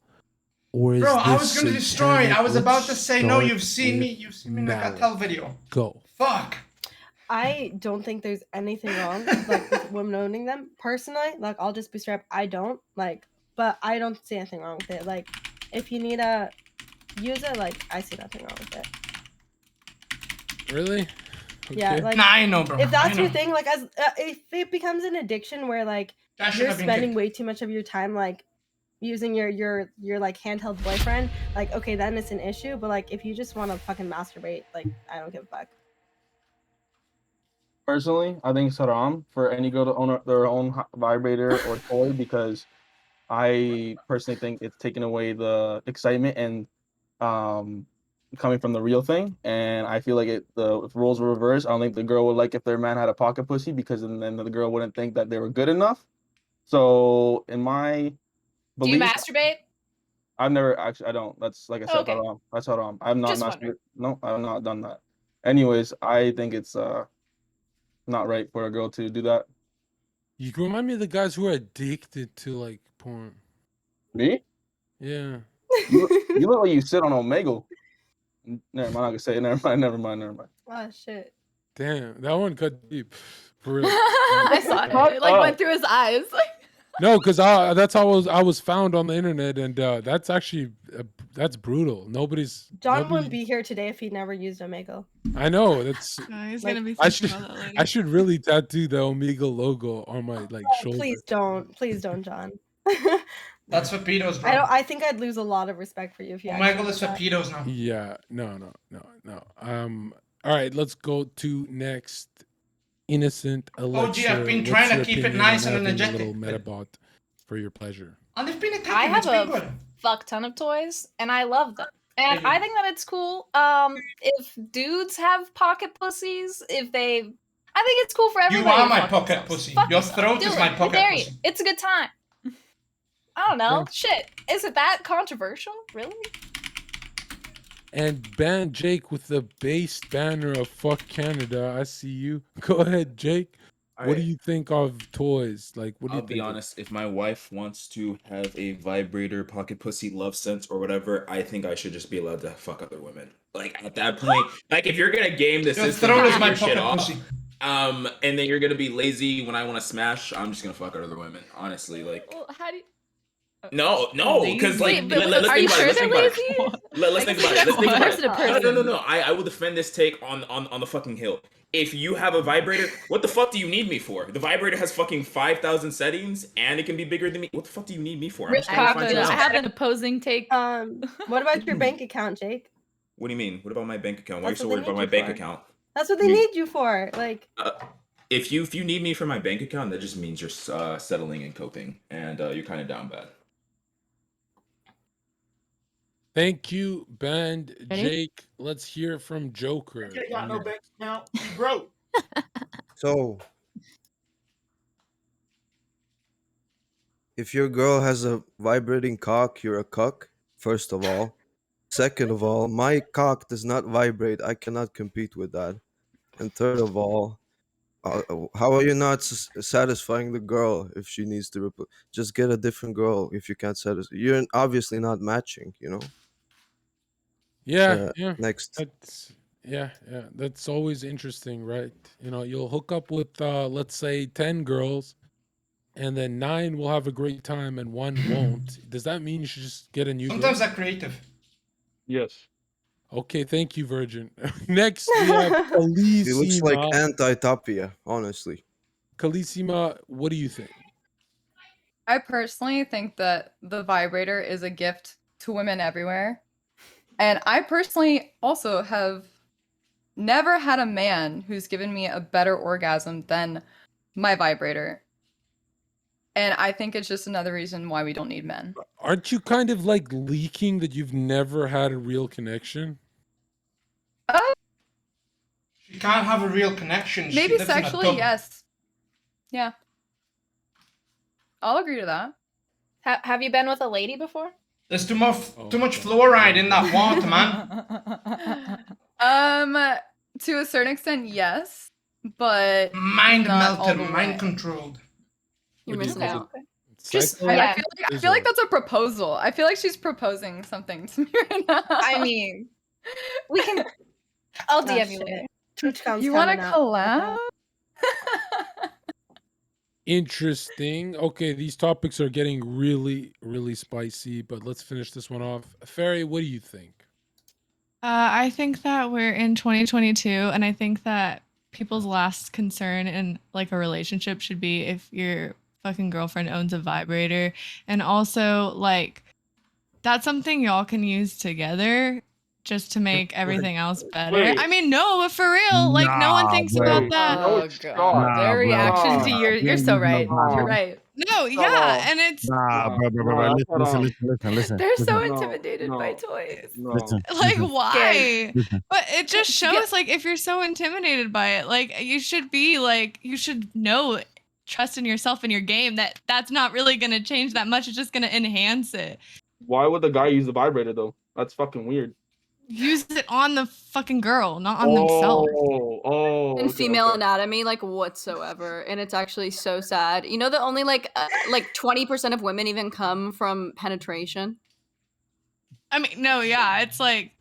Or is Bro, I this was gonna destroy. satanic? I was about to Let's say no. start You've seen me. with You've seen me in a Mallory. cartel video. Go. Fuck. I don't think there's anything wrong like with women owning them. Personally, like I'll just be straight up. I don't like, but I don't see anything wrong with it. Like, if you need to use it, like I see nothing wrong with it. Really? Yeah, Okay. like Nah, I know, bro. if that's I your know. thing, like as if it becomes an addiction where like That should you're have been spending kicked. way too much of your time like using your like handheld boyfriend, like okay, then it's an issue. But like if you just want to fucking masturbate, like I don't give a fuck. Personally, I think it's haram for any girl to own their own vibrator or toy because I personally think it's taking away the excitement and coming from the real thing. And I feel like if roles were reversed, I don't think the girl would like if their man had a pocket pussy because then the girl wouldn't think that they were good enough. So in my Do you belief, masturbate? I've never actually. I don't. That's like I said. Okay. Haram. That's haram. I've not Just masturbated. wondering. No, I've not done that. Anyways, I think it's not right for a girl to do that. You remind me of the guys who are addicted to like porn. Me? Yeah. You look like you sit on Omegle. Never mind. I'm not gonna say it. Never mind. Oh shit. Damn, that one cut deep. For real. I saw it. It like went through his eyes. No, because that's how I was found on the internet, and that's actually that's brutal. John nobody. wouldn't be here today if he never used Omegle. I know that's. No, he's Like, gonna be I thinking should about that later. I should really tattoo the Omega logo on my shoulder. Please don't, John. That's for pedos, bro. I think I'd lose a lot of respect for you if you. Omegle actually is for did that. pedos now. Yeah, no. All right, let's go to next. Innocent Alexa. OG, I've been what's trying to your keep it opinion nice on and having a energetic. little Metabot for your pleasure. And they've been attacking. I have It's been a good. fuck ton of toys, and I love them. And I think that it's cool. If dudes have pocket pussies, I think it's cool for everybody. You are to my fuck pocket themselves. pussy. Fuck Your yourself. throat Do is it. my I pocket dare you. pussy. It's a good time. I don't know. Shit. Is it that controversial? Really? And ban Jake with the base banner of fuck Canada. I see you. Go ahead, Jake. What do Alright. you think of toys? Like, what do you I'll think? be honest, if my wife wants to have a vibrator, pocket pussy, love sense, or whatever, I think I should just be allowed to fuck other women. Like at that point, like if you're gonna game the Your system, throat and is turn my your shit pocket off, pussy. and then you're gonna be lazy when I want to smash, I'm just gonna fuck other women. Honestly, like Well, how do you? no, because like Wait, but let's are think you about sure it. Let's they're think about lazy? it. Let's think about it. Let's think about it. No. I will defend this take on the fucking hill. If you have a vibrator, what the fuck do you need me for? The vibrator has fucking 5,000 settings, and it can be bigger than me. What the fuck do you need me for? I'm just trying to find I something. have an opposing take. What about your bank account, Jake? What do you mean? What about my bank account? Why are you That's so what they worried about need my you bank for. account? That's what they need you for. Like, If you need me for my bank account, that just means you're settling and coping, and you're kind of down bad. Thank you, Band Ready? Jake. Let's hear from Joker. Got no bank account. You broke. So, if your girl has a vibrating cock, you're a cuck, first of all. Second of all, my cock does not vibrate. I cannot compete with that. And third of all, how are you not satisfying the girl if she needs to just get a different girl if you can't satisfy? You're obviously not matching, you know? Yeah. Next. That's that's always interesting, right? You know, you'll hook up with let's say 10 girls, and then 9 will have a great time and 1 won't. Does that mean you should just get a new Sometimes girl? they're creative. Yes. Okay, thank you, Virgin. Next, we have Kalissima. He looks like anti-Tapia, honestly. Kalissima, what do you think? I personally think that the vibrator is a gift to women everywhere. And I personally also have never had a man who's given me a better orgasm than my vibrator. And I think it's just another reason why we don't need men. Aren't you kind of like leaking that you've never had a real connection? She can't have a real connection. She Maybe lives in a sexually, tub. yes. Yeah. I'll agree to that. Have you been with a lady before? There's too much fluoride in that water, man. To a certain extent, yes, but Mind not all melted, the mind way. controlled. You're What do you missing call out. it? Just, Psycho? I feel like that's a proposal. I feel like she's proposing something to me right now. I mean, we can. I'll Oh, DM you shit. later. TwitchCon's You want to coming up. collab? Interesting. Okay, these topics are getting really, really spicy, but let's finish this one off. Ferry, what do you think? I think that we're in 2022, and I think that people's last concern in like a relationship should be if your fucking girlfriend owns a vibrator, and also like that's something y'all can use together just to make everything else better. Wait. I mean, no, but for real, like no one thinks about that. Oh god, their reaction to you're so right. You're right. No, yeah, and it's Bro. Listen. They're so listen. intimidated by toys. Listen. like why? Listen. But it just shows like if you're so intimidated by it, like you should be like you should know trust in yourself and your game that that's not really going to change that much. It's just going to enhance it. Why would the guy use the vibrator though? That's fucking weird. Use it on the fucking girl, not on themselves. Oh, in female anatomy, like whatsoever, and it's actually so sad. You know that only like 20% of women even come from penetration. I mean, no, yeah, it's like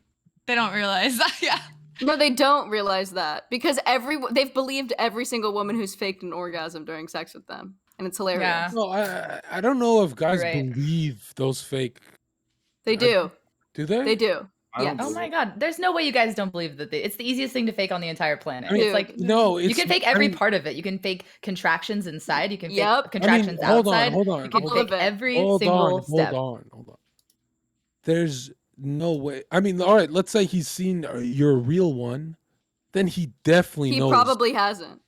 they don't realize that. Yeah. No, they don't realize that because they've believed every single woman who's faked an orgasm during sex with them, and it's hilarious. No, I don't know if guys right. believe those fake. They do. Do they? They do. I don't Yes. Oh my god, there's no way you guys don't believe that it's the easiest thing to fake on the entire planet. I mean, It's like no, you it's- can fake I every mean- part of it. You can fake contractions inside. You can fake Yep. contractions hold on, outside. hold on, You can hold fake on. every Hold single on, step. hold on. There's no way. I mean, all right, let's say he's seen your real one, then he definitely He knows. probably hasn't.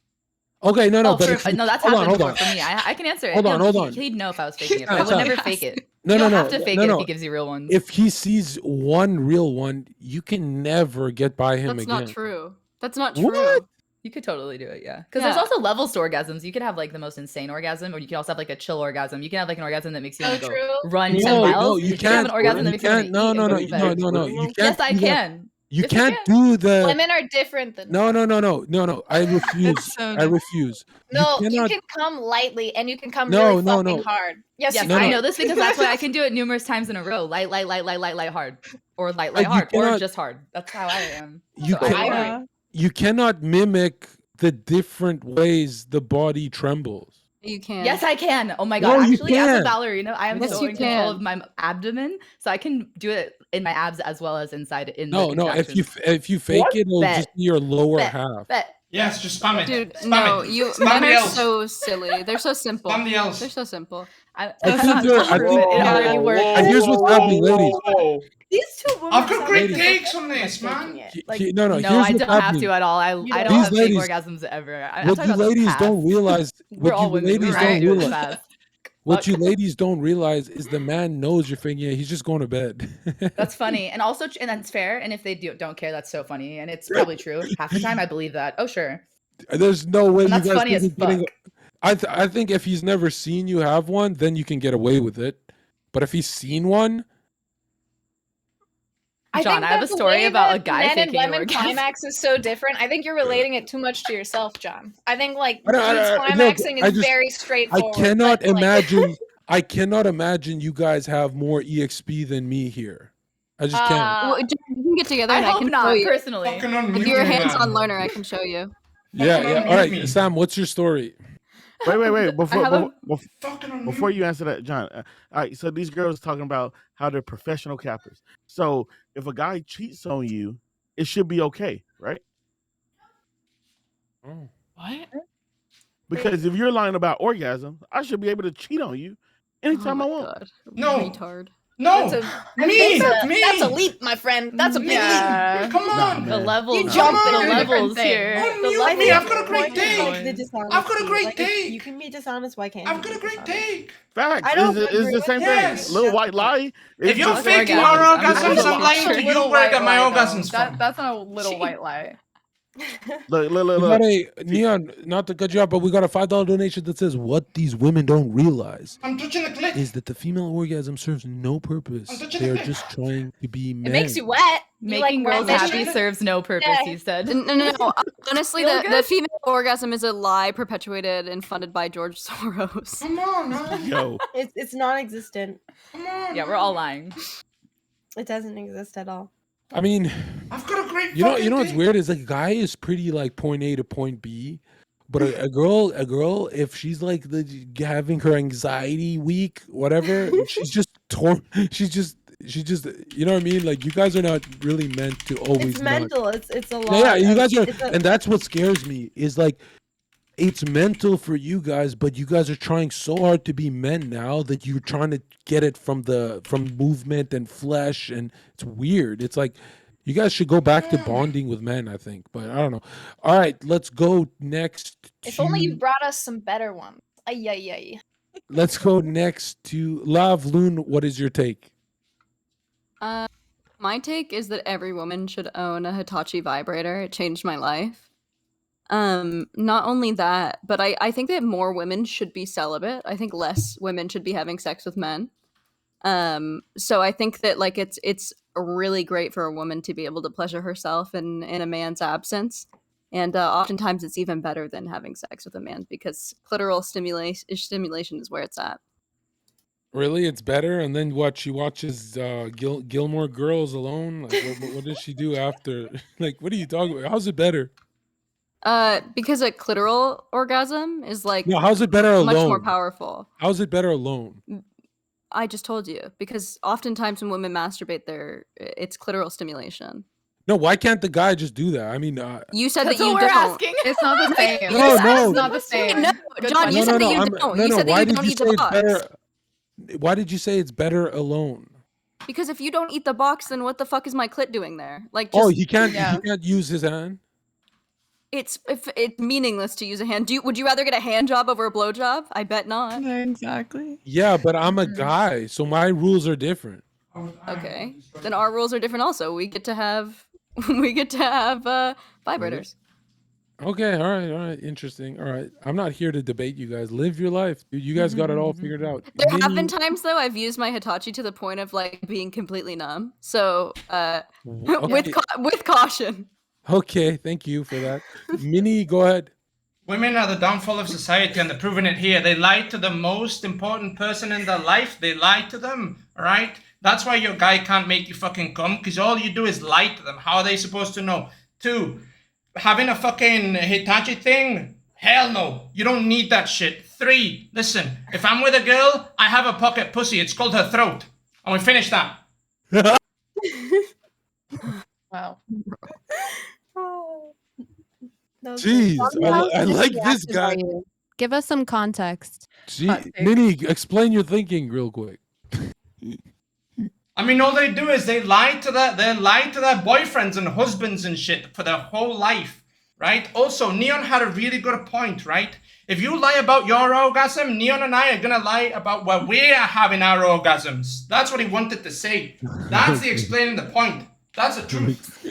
Okay, no, Oh, but if no, that's hold happened on, before for me. I can answer it. Hold on, hold on. He'd know if I was faking it, but I would Sam. never fake it. No, you no, don't no, have to fake no, it no. if he gives you real ones. If he sees one real one, you can never get by him That's again. not true. That's not true. What? You could totally do it, yeah. Because there's also levels to orgasms. You could have like the most insane orgasm, or you can also have like a chill orgasm. You can have like an orgasm that makes you want to go run 10 miles. No, you can have can't. an orgasm that makes you want to No, eat no, and no, go to bed. no. You can't. Yes, I do that. can. You Yes, I can't can. do the. Women are different than No. I refuse. so I refuse. No, you cannot- can come lightly and you can come No, really no, fucking no. hard. Yes, Yes, you No, I can. no. know this because that's why I can do it numerous times in a row. Light, hard. Or light, you hard. Or cannot- just hard. That's how I am. You So I cannot. agree. You cannot mimic the different ways the body trembles. You can. Yes, I can. Oh my No, god. you Actually, as a can't. ballerina, I am Yes, so you in control can. of my abdomen, so I can do it in my abs as well as inside in No, the no. contractions. If you fake What? it, it'll Bet. just be your lower Bet. half. Bet. Yes, just spam it. Dude, Spam no, it. you Spam men the are L's. so silly. They're so simple. Spam the L's. They're so simple. I think they're. I think. it already works. And here's what's happening, ladies. These two women. I've got sound great like takes they're on this, man. No, No, here's I what's don't have happening. to at all. I don't These have fake ladies- orgasms ever. I'm What talking you about the ladies past. don't realize. We're all women. Ladies We're don't right. Do it realize. fast. What you ladies don't realize is the man knows you're faking it. He's just going to bed. That's funny, and also, and that's fair. And if they don't care, that's so funny, and it's probably true. Half the time, I believe that. Oh, sure. There's no way And you that's guys funny can as be getting. fuck. I think if he's never seen you have one, then you can get away with it. But if he's seen one, John, I have a that the story way about that a guy men and faking an women orgasm. climax is so different. I think you're relating it too much to yourself, John. I think like I don't- I dudes don't- look, climaxing I is just- very I straightforward. cannot but, like, imagine. I cannot imagine you guys have more EXP than me here. I just can't. Well, we can get together I and I hope can not, show you. personally. Fucking If unmute you're a me, hands-on man. learner, I can show you. Yeah. Fucking All unmute right, me. Sam, what's your story? Wait. Fucking unmute Before me. you answer that, John. All right. So these girls talking about how they're professional cappers. So if a guy cheats on you, it should be okay, right? What? Because if you're lying about orgasm, I should be able to cheat on you anytime I want. God. No. Retard. No. That's Me. That's a leap, my friend. That's a big leap. Come on. The levels, You jumped the in a different levels thing. here. Unmute me. I've got a great Like take. the dishonesty. I've got a great Like, if take. you can be dishonest. Why can't I've you got be a great dishonest? take. Facts. I don't It's agree the with same Yes. thing. Little white lie. If you're Just faking orgasms. our I'm orgasms, just I'm lying to a you little where I white got my lie, though. orgasms from. That's not a little white lie. Look. We got a Neon, not to cut you off, but we got a $5 donation that says what these women don't realize I'm touching the clit. is that the female orgasm serves no purpose. I'm touching They the are clit. just trying to be men. It makes you wet. You Making like girls wet happy fish? serves no purpose, Yeah. he said. No. Honestly, Feel the good? female orgasm is a lie perpetuated and funded by George Soros. Come on, man. Yo. It's non-existent. Come on. Yeah, we're all lying. It doesn't exist at all. I mean, I've got a great. you know fucking what's take. weird is like a guy is pretty like point A to point B, but a girl, if she's like having her anxiety week, whatever, she's just torn. She's just, you know what I mean? Like you guys are not really meant to always. It's mental. It's a lot. Yeah, you guys are, it's a- and that's what scares me is like. It's mental for you guys, but you guys are trying so hard to be men now that you're trying to get it from movement and flesh, and it's weird. It's like you guys should go back to bonding with men, I think. But I don't know. All right, let's go next. If to- only you brought us some better ones. Ay, ay, ay. Let's go next to Lav Loon. What is your take? My take is that every woman should own a Hitachi vibrator. It changed my life. Not only that, but I think that more women should be celibate. I think less women should be having sex with men. So I think that like it's really great for a woman to be able to pleasure herself in a man's absence. And oftentimes it's even better than having sex with a man because clitoral stimulation is where it's at. Really, it's better. And then what? She watches Gilmore Girls alone. Like, what does she do after? Like, what are you talking about? How's it better? Because a clitoral orgasm is like No, how's it better much more alone? powerful. How's it better alone? I just told you, because oftentimes when women masturbate, it's clitoral stimulation. No, why can't the guy just do that? I mean, You said That's that you what we're don't. asking. It's not the same. No, no. It's not the same. No, Good John, you question. said that you don't. You said that Why you did don't you eat say the it's box. better? Why did you say it's better alone? Because if you don't eat the box, then what the fuck is my clit doing there? Like, just, Oh, he can't use his hand. it's meaningless to use a hand. Would you rather get a hand job over a blow job? I bet not. Exactly. Yeah, but I'm a guy, so my rules are different. Okay, then our rules are different. Also, we get to have vibrators. Okay, all right, interesting. All right, I'm not here to debate you guys. Live your life, dude. You guys got it all figured out. There have been times though I've used my Hitachi to the point of like being completely numb. So with caution. Okay, thank you for that. Mini, go ahead. Women are the downfall of society, and they're proving it here. They lied to the most important person in their life. They lied to them, all right? That's why your guy can't make you fucking come, because all you do is lie to them. How are they supposed to know? 2, having a fucking Hitachi thing? Hell no. You don't need that shit. 3, listen, if I'm with a girl, I have a pocket pussy. It's called her throat. And we finish that. Wow. Jeez, I like this guy. Give us some context. Gee, Mini, explain your thinking real quick. I mean, all they do is they lie to their boyfriends and husbands and shit for their whole life, right? Also, Neon had a really good point, right? If you lie about your orgasm, Neon and I are gonna lie about where we're having our orgasms. That's what he wanted to say. That's the explaining the point. That's the truth.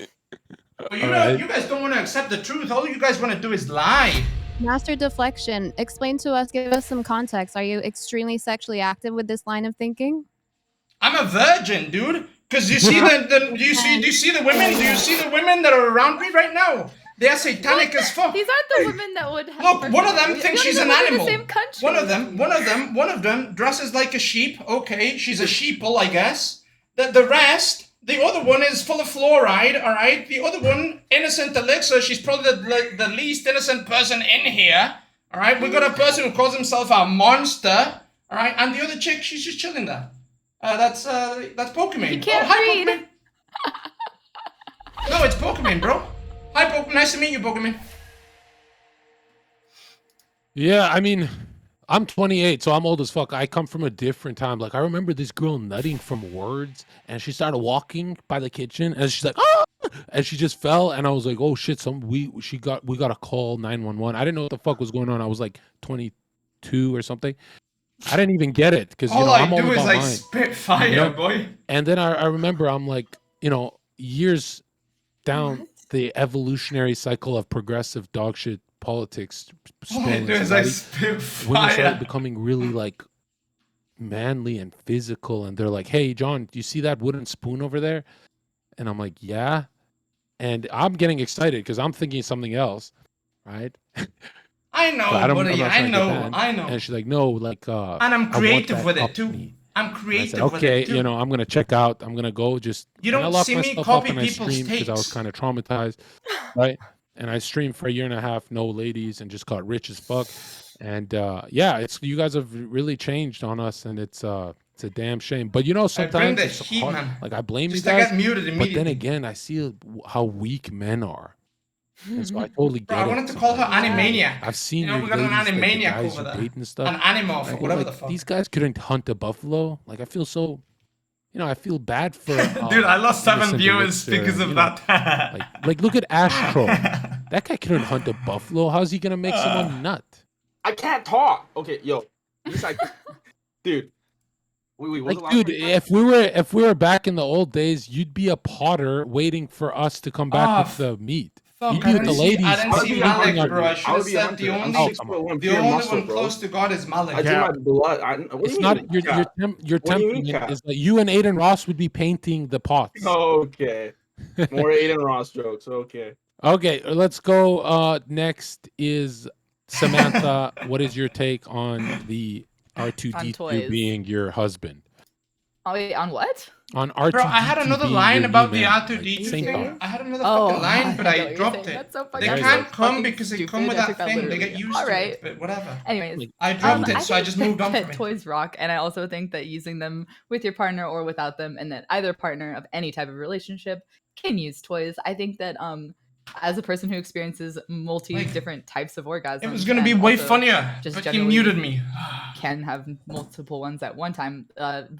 But you guys don't want to accept the truth. All you guys want to do is lie. Master deflection. Explain to us. Give us some context. Are you extremely sexually active with this line of thinking? I'm a virgin, dude. Because you see do you see the women? Do you see the women that are around me right now? They are satanic as fuck. These aren't the women that would have. Look, one of them thinks she's an animal. The same country. One of them dresses like a sheep. Okay, she's a sheeple, I guess. The rest, the other one is full of fluoride. All right, the other one, innocent elixir. She's probably the least innocent person in here. All right, we got a person who calls himself a monster. All right, and the other chick, she's just chilling there. That's Pokemon. You can't hi, read. Pokemon. No, it's Pokemon, bro. Hi, Pokemon. Nice to meet you, Pokemon. Yeah, I mean, I'm 28, so I'm old as fuck. I come from a different time. Like, I remember this girl nutting from words, and she started walking by the kitchen, and she's like, "Ah!" And she just fell, and I was like, oh shit! We got a call 911. I didn't know what the fuck was going on. I was like 22 or something. I didn't even get it because All I'm all I do is about like mine. spit fire, boy. And then I remember I'm like, years down the evolutionary cycle of progressive dog shit politics. All I do is like spit Women fire. started becoming really like manly and physical, and they're like, "Hey, John, do you see that wooden spoon over there?" And I'm like, "Yeah." And I'm getting excited because I'm thinking something else, right? I know, But buddy. I know. And she's like, "No, like, And I'm I want creative that with it up too. me." I'm And I creative said, with okay, it too. I'm gonna check out. I'm gonna go just. You and I don't locked see me myself copy up and I people's streamed because I was takes. kind of traumatized, right? And I streamed for a year and a half, no ladies, and just got rich as fuck. And yeah, you guys have really changed on us, and it's a damn shame. But I bring sometimes the it's heat, hard. man. Like I blame Just you I guys, get muted but then immediately. again, I see how weak men are, and so I totally Bro, get I it. wanted to call her sometimes. Animaniac. I've seen You know, your we got an ladies, like the Animaniac guys over you there. date and stuff. An Animorph I or go, whatever like, the fuck. these guys couldn't hunt a buffalo. Like I feel so. I feel bad for. Dude, I lost 7 innocent viewers elixir because and, of that. like look at Astro. That guy couldn't hunt a buffalo. How's he gonna make someone nut? I can't talk. Okay, yo. Dude. Wait, Like, dude, if we were back in the old days, you'd be a potter waiting for us to come back with the meat. You'd be with the ladies. I didn't see making Malik, our- bro. I should have said the only one close to God is Malik. I do my blood. What do It's you not mean, your Cap? your What do you mean, temperament Cap? is that you and Aiden Ross would be painting the pots. Okay. More Aiden Ross jokes. Okay. Okay, let's go. Next is Samantha. What is your take on the On R2D2 toys. being your husband. Oh, wait, on what? On R2D2 Bro, I had another being line your about new the man. R2D2 same thing. thought. I had another Oh, fucking line, but I know I what you're dropped saying. it. That's so They fucking can't come fucking because they come stupid. with I that took that thing. They literally. get used All to right. it, but whatever. Anyways, I dropped it, I so I think just moved on that from it. toys rock, and I also think that using them with your partner or without them, and that either partner of any type of relationship can use toys. I think that as a person who experiences different types of orgasms, It was gonna be and way also funnier, just but you generally muted me. can have multiple ones at one time.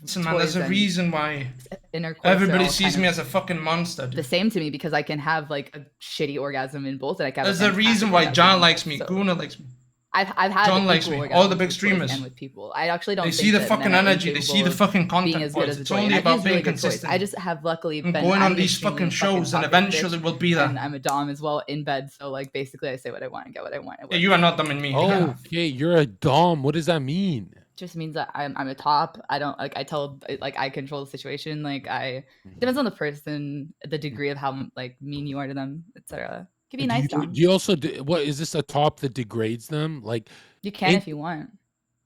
Listen, man, there's a reason why intercourse are everybody all sees kind me of as a fucking monster. the same to me because I can have like a shitty orgasm in both, and I can have There's a reason why John likes me, Guna likes me. I've had John likes equal me. All the orgasms big with toys streamers. and with people. I actually don't They think see the that fucking men are energy. They see incapable the of fucking being content, as good boys. as a It's toy. only And I've about used really being good toys. consistent. I just have luckily And been going on I'm these extremely fucking shows, and pocket eventually bitch, we'll be there. And I'm a dom as well in bed. So like basically, I say what I want and get what I want. Yeah, you are not dumbing me. Okay, you're a dom. What does that mean? Just means that I'm a top. I don't like. I tell like I control the situation. Like it depends on the person, the degree of how like mean you are to them, etc. Give be Do nice, you, dom. do you also what is this a top that degrades them? Like You can if you want.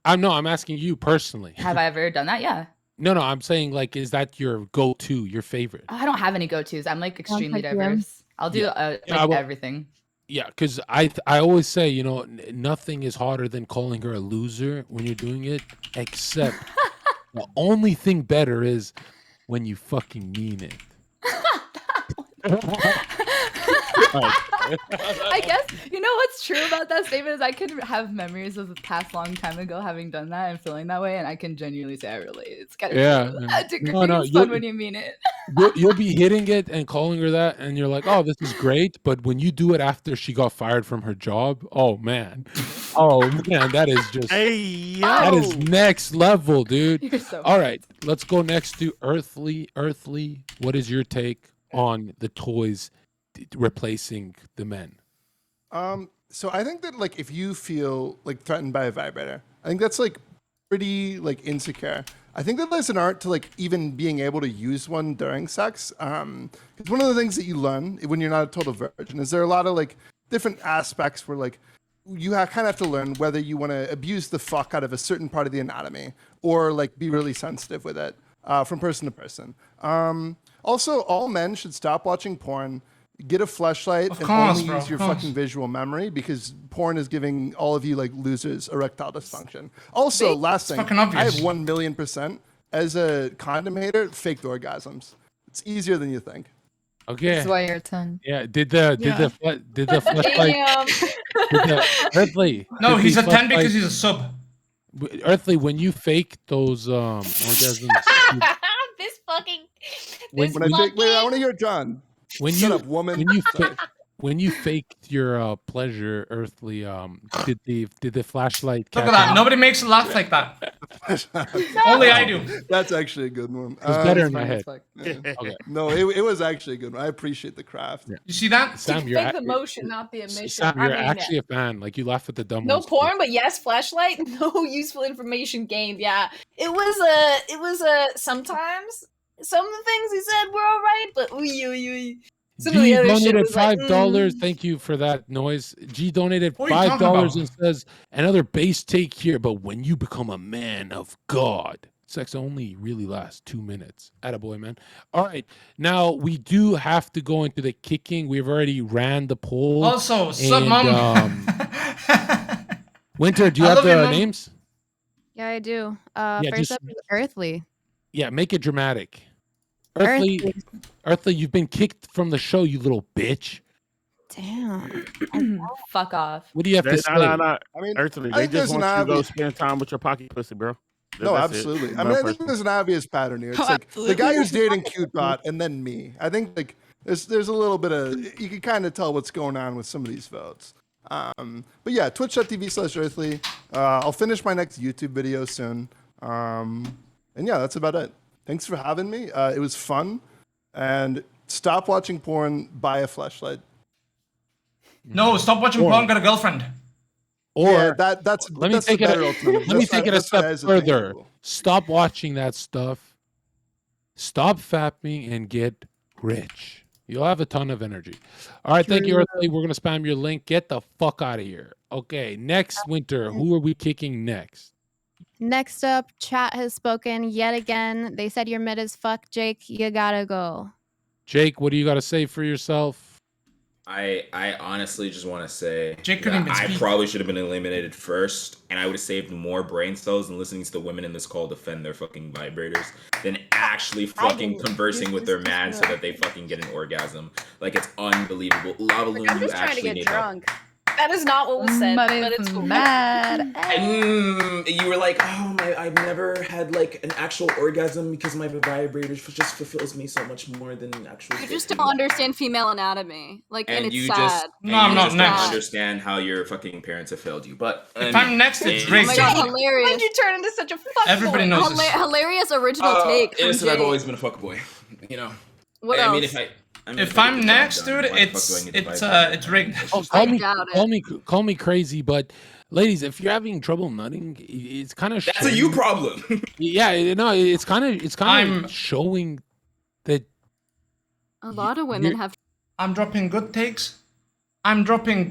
I'm asking you personally. Have I ever done that? Yeah. No, I'm saying like, is that your go-to, your favorite? I don't have any go-tos. I'm like extremely like them. diverse. I'll do Yeah, like well, everything. Yeah, because I always say, nothing is harder than calling her a loser when you're doing it, except the only thing better is when you fucking mean it. I guess you know what's true about that statement is I could have memories of the past long time ago having done that and feeling that way, and I can genuinely say I relate. It's kind of true. It's fun when you mean it. You'll be hitting it and calling her that, and you're like, "Oh, this is great." But when you do it after she got fired from her job, oh man, that is just that is next level, dude. You're so All right, let's go next to Earthly. Earthly, what is your take on the toys replacing the men? So I think that like if you feel like threatened by a vibrator, I think that's like pretty like insecure. I think that there's an art to like even being able to use one during sex. It's one of the things that you learn when you're not a total virgin. Is there a lot of like different aspects where like you kind of have to learn whether you want to abuse the fuck out of a certain part of the anatomy or like be really sensitive with it from person to person. Also, all men should stop watching porn. Get a fleshlight and only use your fucking visual memory because porn is giving all of you like losers erectile dysfunction. Also, last thing, I have 1,000,000% as a condom hater, faked orgasms. It's easier than you think. Okay. That's why you're a 10. Yeah. Did the fleshlight? Earthly? No, did he's the a 10 because fleshlight- he's a sub. Earthly, when you fake those orgasms, This fucking. When- This when I fucking. Wait, I want to hear John. when Shut you up, woman. when you faked your pleasure, Earthly, did the flashlight Look catch at that. on? Nobody makes a laugh like that. Only I do. That's actually a good one. It was better in my head. Okay. No, it was actually a good one. I appreciate the craft. You see that? Sam, you're Fake the a- motion, not the emission. Sam, I you're mean, actually a fan. Like you laugh at the dumb no ones. porn, but yes, flashlight. No useful information gained. Yeah, it was a. Sometimes some of the things he said were all right, but some of the G other shit donated was like, $5. Thank you for that noise. G donated What are you talking $5 about? and says another base take here. But when you become a man of God, sex only really lasts 2 minutes. Attaboy, man. All right, now we do have to go into the kicking. We've already ran the poll. Also, sub and, mom. Winter, do you I have love you, the Mom. names? Yeah, I do. Yeah, First just- up is Earthly. Yeah, make it dramatic. Earthly, you've been kicked from the show, you little bitch. Damn. Fuck off. What do you have to say? I mean, Earthly, I they think just there's an want you to go obvious- spend time with your pocket pussy, bro. No, That's it. absolutely. I Not mean, I think personal. there's an obvious pattern here. It's Oh, like the guy who's absolutely. dating Cutebot and then me. I think like there's a little bit of you can kind of tell what's going on with some of these votes. But yeah, twitch.tv/earthly. I'll finish my next YouTube video soon. And yeah, that's about it. Thanks for having me. It was fun. And stop watching porn. Buy a fleshlight. No, stop watching porn. Got a girlfriend. Or Yeah, that's let me that's take the it. better alternative. Let me That's take not- it a that's not step as further. attainable. Stop watching that stuff. Stop fapping and get rich. You'll have a ton of energy. All right, thank you, True. Earthly. We're gonna spam your link. Get the fuck out of here. Okay, next Winter. Who are we kicking next? Next up, chat has spoken yet again. They said you're mid as fuck, Jake. You gotta go. Jake, what do you got to say for yourself? I honestly just want to say Jake couldn't that even I speak. probably should have been eliminated first, and I would have saved more brain cells than listening to the women in this call defend their fucking vibrators than actually fucking conversing with their man so that they fucking get an orgasm. Like, it's unbelievable. Lava Loon, I'm you just trying to actually get need drunk. That is not what was said, but it's cool. Mad. You were like, oh my, I've never had like an actual orgasm because my vibrator just fulfills me so much more than actual. You just don't understand female anatomy, like, and, And it's you sad. just, No, I'm not don't next. understand how your fucking parents have failed you. But If I'm next, it's Oh my racist. god, hilarious! Why'd you turn into such a fuck Everybody knows this. Hilarious original take from innocent, I've Jake. always been a fuckboy. You know. What I mean, else? If I'm next, dude, it's rigged. Call me crazy, but ladies, if you're having trouble nutting, it's kind of That's a you problem. Yeah, no, it's kind of showing that A lot of women have. I'm dropping good takes. I'm doing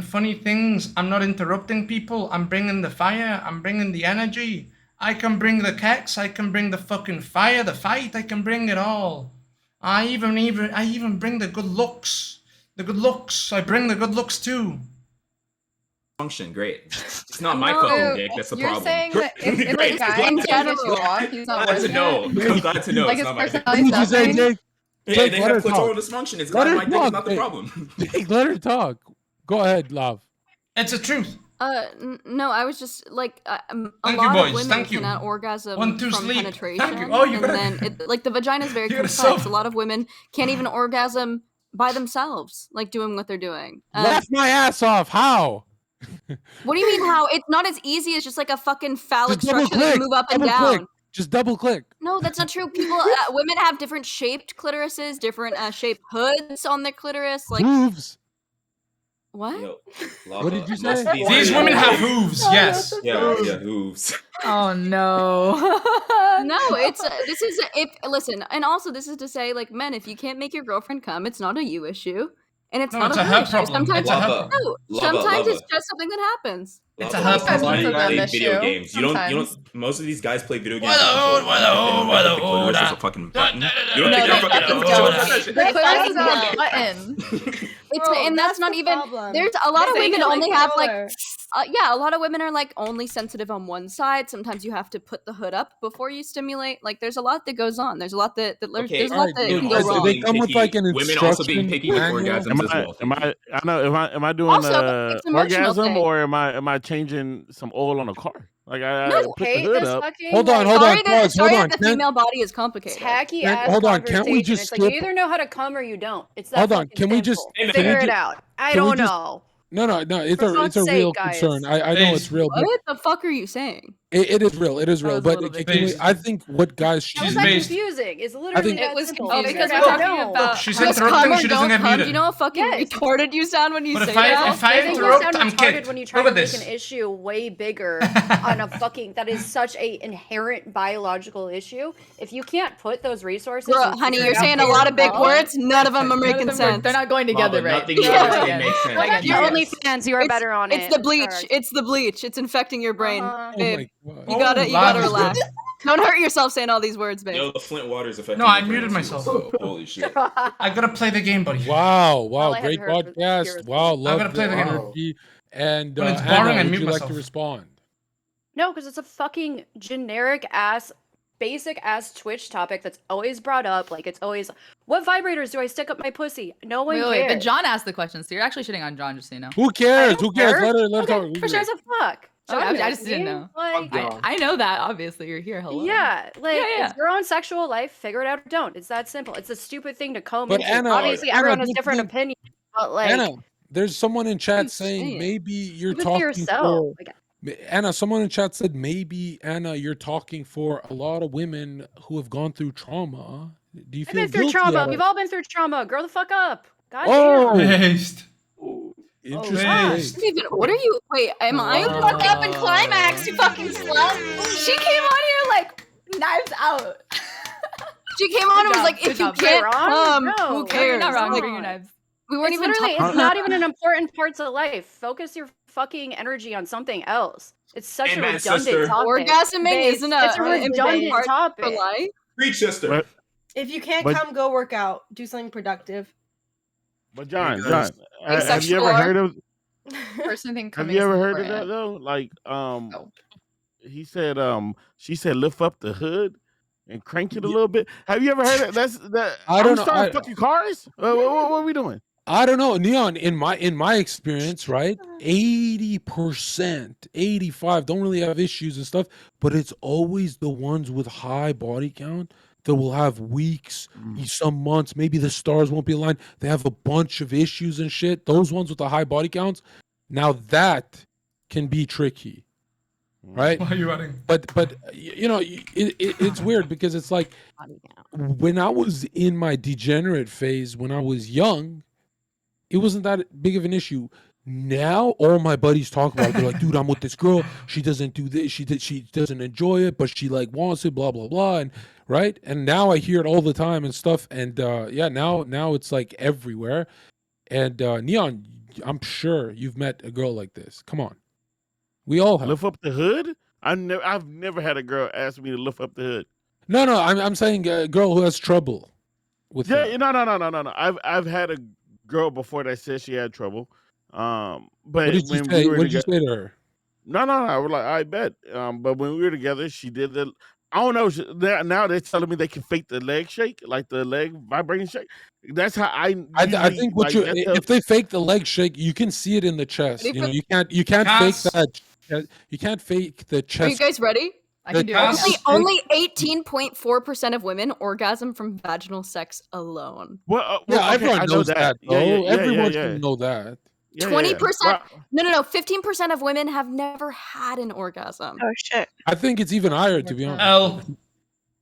funny things. I'm not interrupting people. I'm bringing the fire. I'm bringing the energy. I can bring the keks. I can bring the fucking fire, the fight. I can bring it all. I even bring the good looks. The good looks. I bring the good looks too. Function, great. It's not my No, fucking dick. That's the you're problem. saying that if a Great. guy Glad pisses you off, he's not to worth know. it? I'm glad to know. Like It's his not my dick. personality What did you say, suffering? Jake? Yeah, Jake, they let have her clitoral talk. dysfunction. It's Let glad her my dick is talk, not the Jake. problem. Jake, let her talk. Go ahead, love. It's the truth. No, I was just like, a Thank lot you, of boys. women Thank you. cannot orgasm One, two, from sleep. penetration, Thank you. Oh, you and gotta- then like the vagina is very You gotta complex. sub. A lot of women can't even orgasm by themselves, like doing what they're doing. Laugh my ass off. How? What do you mean? How it's not as easy as just like a fucking phallic Just double structure that you click. move up and Double down. click. Just double click. No, that's not true. People, women have different shaped clitorises, different shaped hoods on their clitoris. Like Hooves. what? Yo, What did you most say? of These women have hooves. Yes. Yeah, hooves. Oh no. No, it's this is if listen, and also this is to say, like, men, if you can't make your girlfriend come, it's not a you issue, and it's No, not it's a a her her issue. problem. Sometimes It's a her Lava. problem. no, Lava, sometimes lava. it's just something that happens. It's a Lava, her most of problem. these Both of guys them play video issue, games. You don't. sometimes. Most of these guys play video games. What the with hood, what the control, hood, and what the the clitoris is a hood, fucking ah. button. You don't No, think they you're fucking. fucking Don't don't. touch that shit. The clitoris is Fucking a button. It's Bro, and that's not the even. problem. There's a lot of They women feel only have like. controller. Yeah, a lot of women are like only sensitive on one side. Sometimes you have to put the hood up before you stimulate. Like, there's a lot that goes on. There's a lot that Okay, there's a lot that so can go also wrong. they being come with picky- like an women also being instruction picky with manual? orgasms as well. I know. Am I doing Also, it's an emotional orgasm thing. or am I changing some oil on a car? Like I No, put the hate hood this up. fucking Hold on, like, hold on, Sorry that pause, sorry hold on. that the female body is complicated. tacky Can't- ass hold on, conversation. can't we just It's like you skip- either know how to come or you don't. It's that Hold on, fucking can we just- simple. Can we Figure it just- out? I can we don't just- know. No, it's For a fuck's real sake, guys. concern. I know it's real, but What the fuck are you saying? it is real. It is real. was a But little bit can we, based. I think what guys How is should that based. confusing? It's literally think- that It was simple. confusing Figure because it we're out. talking No. about she's just interrupting, come or she doesn't don't get come. Do muted. you know how fucking Yes. retarded you sound when you But say if I- that? if I I think you interrupt, sound I'm retarded kicked. when you try Look to at make this. an issue way bigger on a fucking that is such a inherent biological issue. If you can't put those resources, Bro, and honey, figure you're it out saying for a lot of big yourself- words. None of them are making sense. They're not going together, Lava, right? nothing you Yeah. ever say makes sense. Check out your Yes. OnlyFans. You are better on it. It's the bleach. Correct. It's the bleach. It's infecting your brain, Uh-huh. Oh babe. my God. You gotta lava's relax. good. Don't hurt yourself saying all these words, babe. Yo, the Flint water's affecting. No, I your brain muted too, myself. so holy shit. I gotta play the game, buddy. Wow, All I great hadn't heard was podcast. Spirits Wow, One. love gotta play the the game. energy. And When it's boring, Anna, I would mute you like myself. to respond? No, because it's a fucking generic ass, basic ass Twitch topic that's always brought up. Like it's always, what vibrators do I stick up my pussy? No one Wait, cares. but John asked the question, so you're actually shitting on John, just so you know. Who cares? don't Who cares? care. Let her Okay, talk. for sure as a fuck. Okay, John I knows just didn't me, know. Like, I know that, obviously. You're here. Hello. yeah, like Yeah. it's your own sexual life. Figure it out or don't. It's that simple. It's a stupid thing to comb But into. Anna- Obviously, Anna, everyone has don't different think- opinions, but like, Anna, there's someone in chat you saying saying? maybe you're keep it to talking yourself. for. Like, Anna, someone in chat said maybe Anna, you're talking for a lot of women who have gone through trauma. Do you I've feel been through guilty trauma. at We've it? all been through trauma. Grow the fuck up. God Oh! damn. Based. Interesting. Based. Steven, what are you? Wait, am I fucked up in climax? You fucking slut. She came on here like knives out. She came on and was job, like, good "If you job. can't Wrong? come, No, who no, cares?" You're not wrong. Like, Bring your knives. we weren't It's even literally, talking. it's not even an important parts of life. Focus your fucking energy on something else. It's such a Amen, redundant sister. topic. Orgasming It's isn't a an important redundant part for topic. life. Preach, sister. But, If you can't But- come, go work out. Do something productive. but John, guys- have you ever heard of? Personally, think Have coming you is ever heard of that important. though? Like, he said, she said, lift up the hood and crank it a little bit. Have you ever heard of that? I don't know. Starting fucking cars. What are we doing? I don't know, Neon. In my experience, right, 80%, 85 don't really have issues and stuff, but it's always the ones with high body count that will have weeks, some months. Maybe the stars won't be aligned. They have a bunch of issues and shit. Those ones with the high body counts, now that can be tricky, right? Why are you adding? But you know, it's weird because it's like when I was in my degenerate phase when I was young, it wasn't that big of an issue. Now all my buddies talk about it. They're like, dude, I'm with this girl. She doesn't do this. She doesn't enjoy it, but she like wants it, blah, blah, blah. And right. And now I hear it all the time and stuff. And yeah, now it's like everywhere. And Neon, I'm sure you've met a girl like this. Come on. We all have. Lift up the hood? I've never had a girl ask me to lift up the hood. No, I'm saying a girl who has trouble with Yeah, that. no. I've had a girl before that said she had trouble. But What did you when say? we were What did you together, say to her? no. I was like, I bet. But when we were together, she did the. I don't know. Now they're telling me they can fake the leg shake, like the leg vibrating shake. That's how I think what if they fake the leg shake, you can see it in the chest. Ready You know, for- you can't fake Cass. that. You can't fake the chest. Are you guys ready? I can do it. Cass. now. Only 18.4% of women orgasm from vaginal sex alone. Well, Yeah, okay, everyone I know knows that, Yeah, though. yeah, Everyone yeah. should know that. 20%. Well, No. 15% of women have never had an orgasm. Oh shit. I think it's even higher, to be honest. L.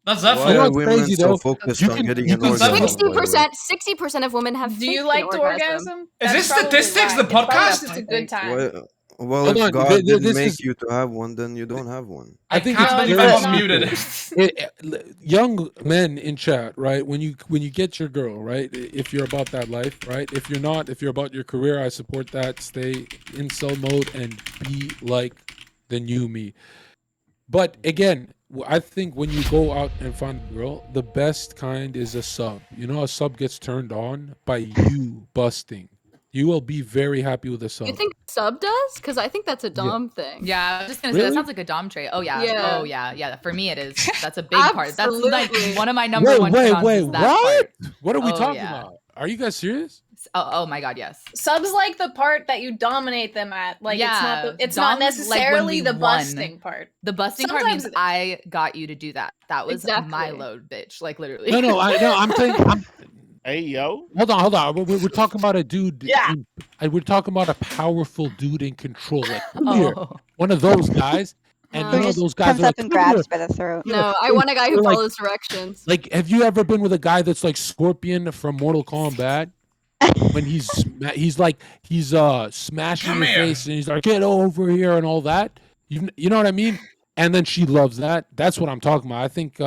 That's Why definitely. know are what's women crazy, so though? focused You on can- getting you an can orgasm? say- by the way? 60% of women have Do you faked like an to orgasm? Is That's this probably statistics, why. the It's probably podcast? just a good time. Well, Hold if on, God didn't this make is- you to have one, then you don't have one. I think can't it's believe very I was simple. muted. Young men in chat, right? When you get your girl, right? If you're about that life, right? If you're not, if you're about your career, I support that. Stay in cell mode and be like the new me. But again, I think when you go out and find a girl, the best kind is a sub. You know, a sub gets turned on by you busting. You will be very happy with a sub. You think sub does? Because I think that's a Dom thing. Yeah, I was just gonna say Really? that sounds like a Dom trait. Oh yeah. Yeah. Oh yeah. For me, it is. That's a big part. That's like Absolutely. one of my number one. Wait, turn-ons is that what? part. What are we Oh, talking yeah. about? Are you guys serious? Oh my god, yes. Subs like the part that you dominate them at. Like it's not Dom's like when necessarily we the won. busting part. The busting part Sometimes means I got you to do that. That was my Exactly. load, bitch. Like literally. No, I'm saying. Hey yo. Hold on. We're talking about a dude. Yeah. We're talking about a powerful dude in control. Like, come here. One of those guys. And No. you Who know just those guys comes are up like, and "Come here." grabs by the throat. No, I want a guy who They're like- follows directions. Like, have you ever been with a guy that's like Scorpion from Mortal Kombat? When he's smashing Come your here. face and he's like, get over here and all that. You know what I mean? And then she loves that. That's what I'm talking about. I think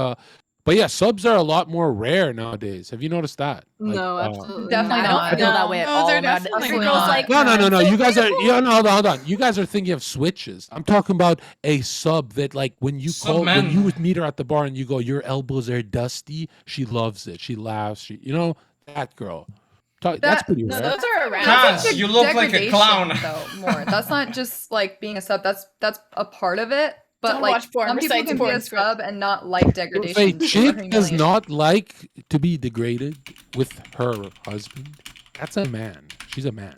but yeah, subs are a lot more rare nowadays. Have you noticed that? Like, No, absolutely Definitely not. not. I don't feel that way at No, all. they're Man. definitely Every not. girl's like, No. You guys are hold on. You guys are thinking of switches. I'm talking about a sub that like when you Sub when men. you would meet her at the bar and you go, your elbows are dusty. She loves it. She laughs. That girl. That's pretty No, rare. those are around. Cass, That's you look like a degradation, clown. Though, more. That's not just like being a sub. That's a part of it. But Don't like watch porn, some people recite the can be porn a script. sub and not like degradation. If a or chick does humiliation. not like to be degraded with her husband, that's a man. She's a man.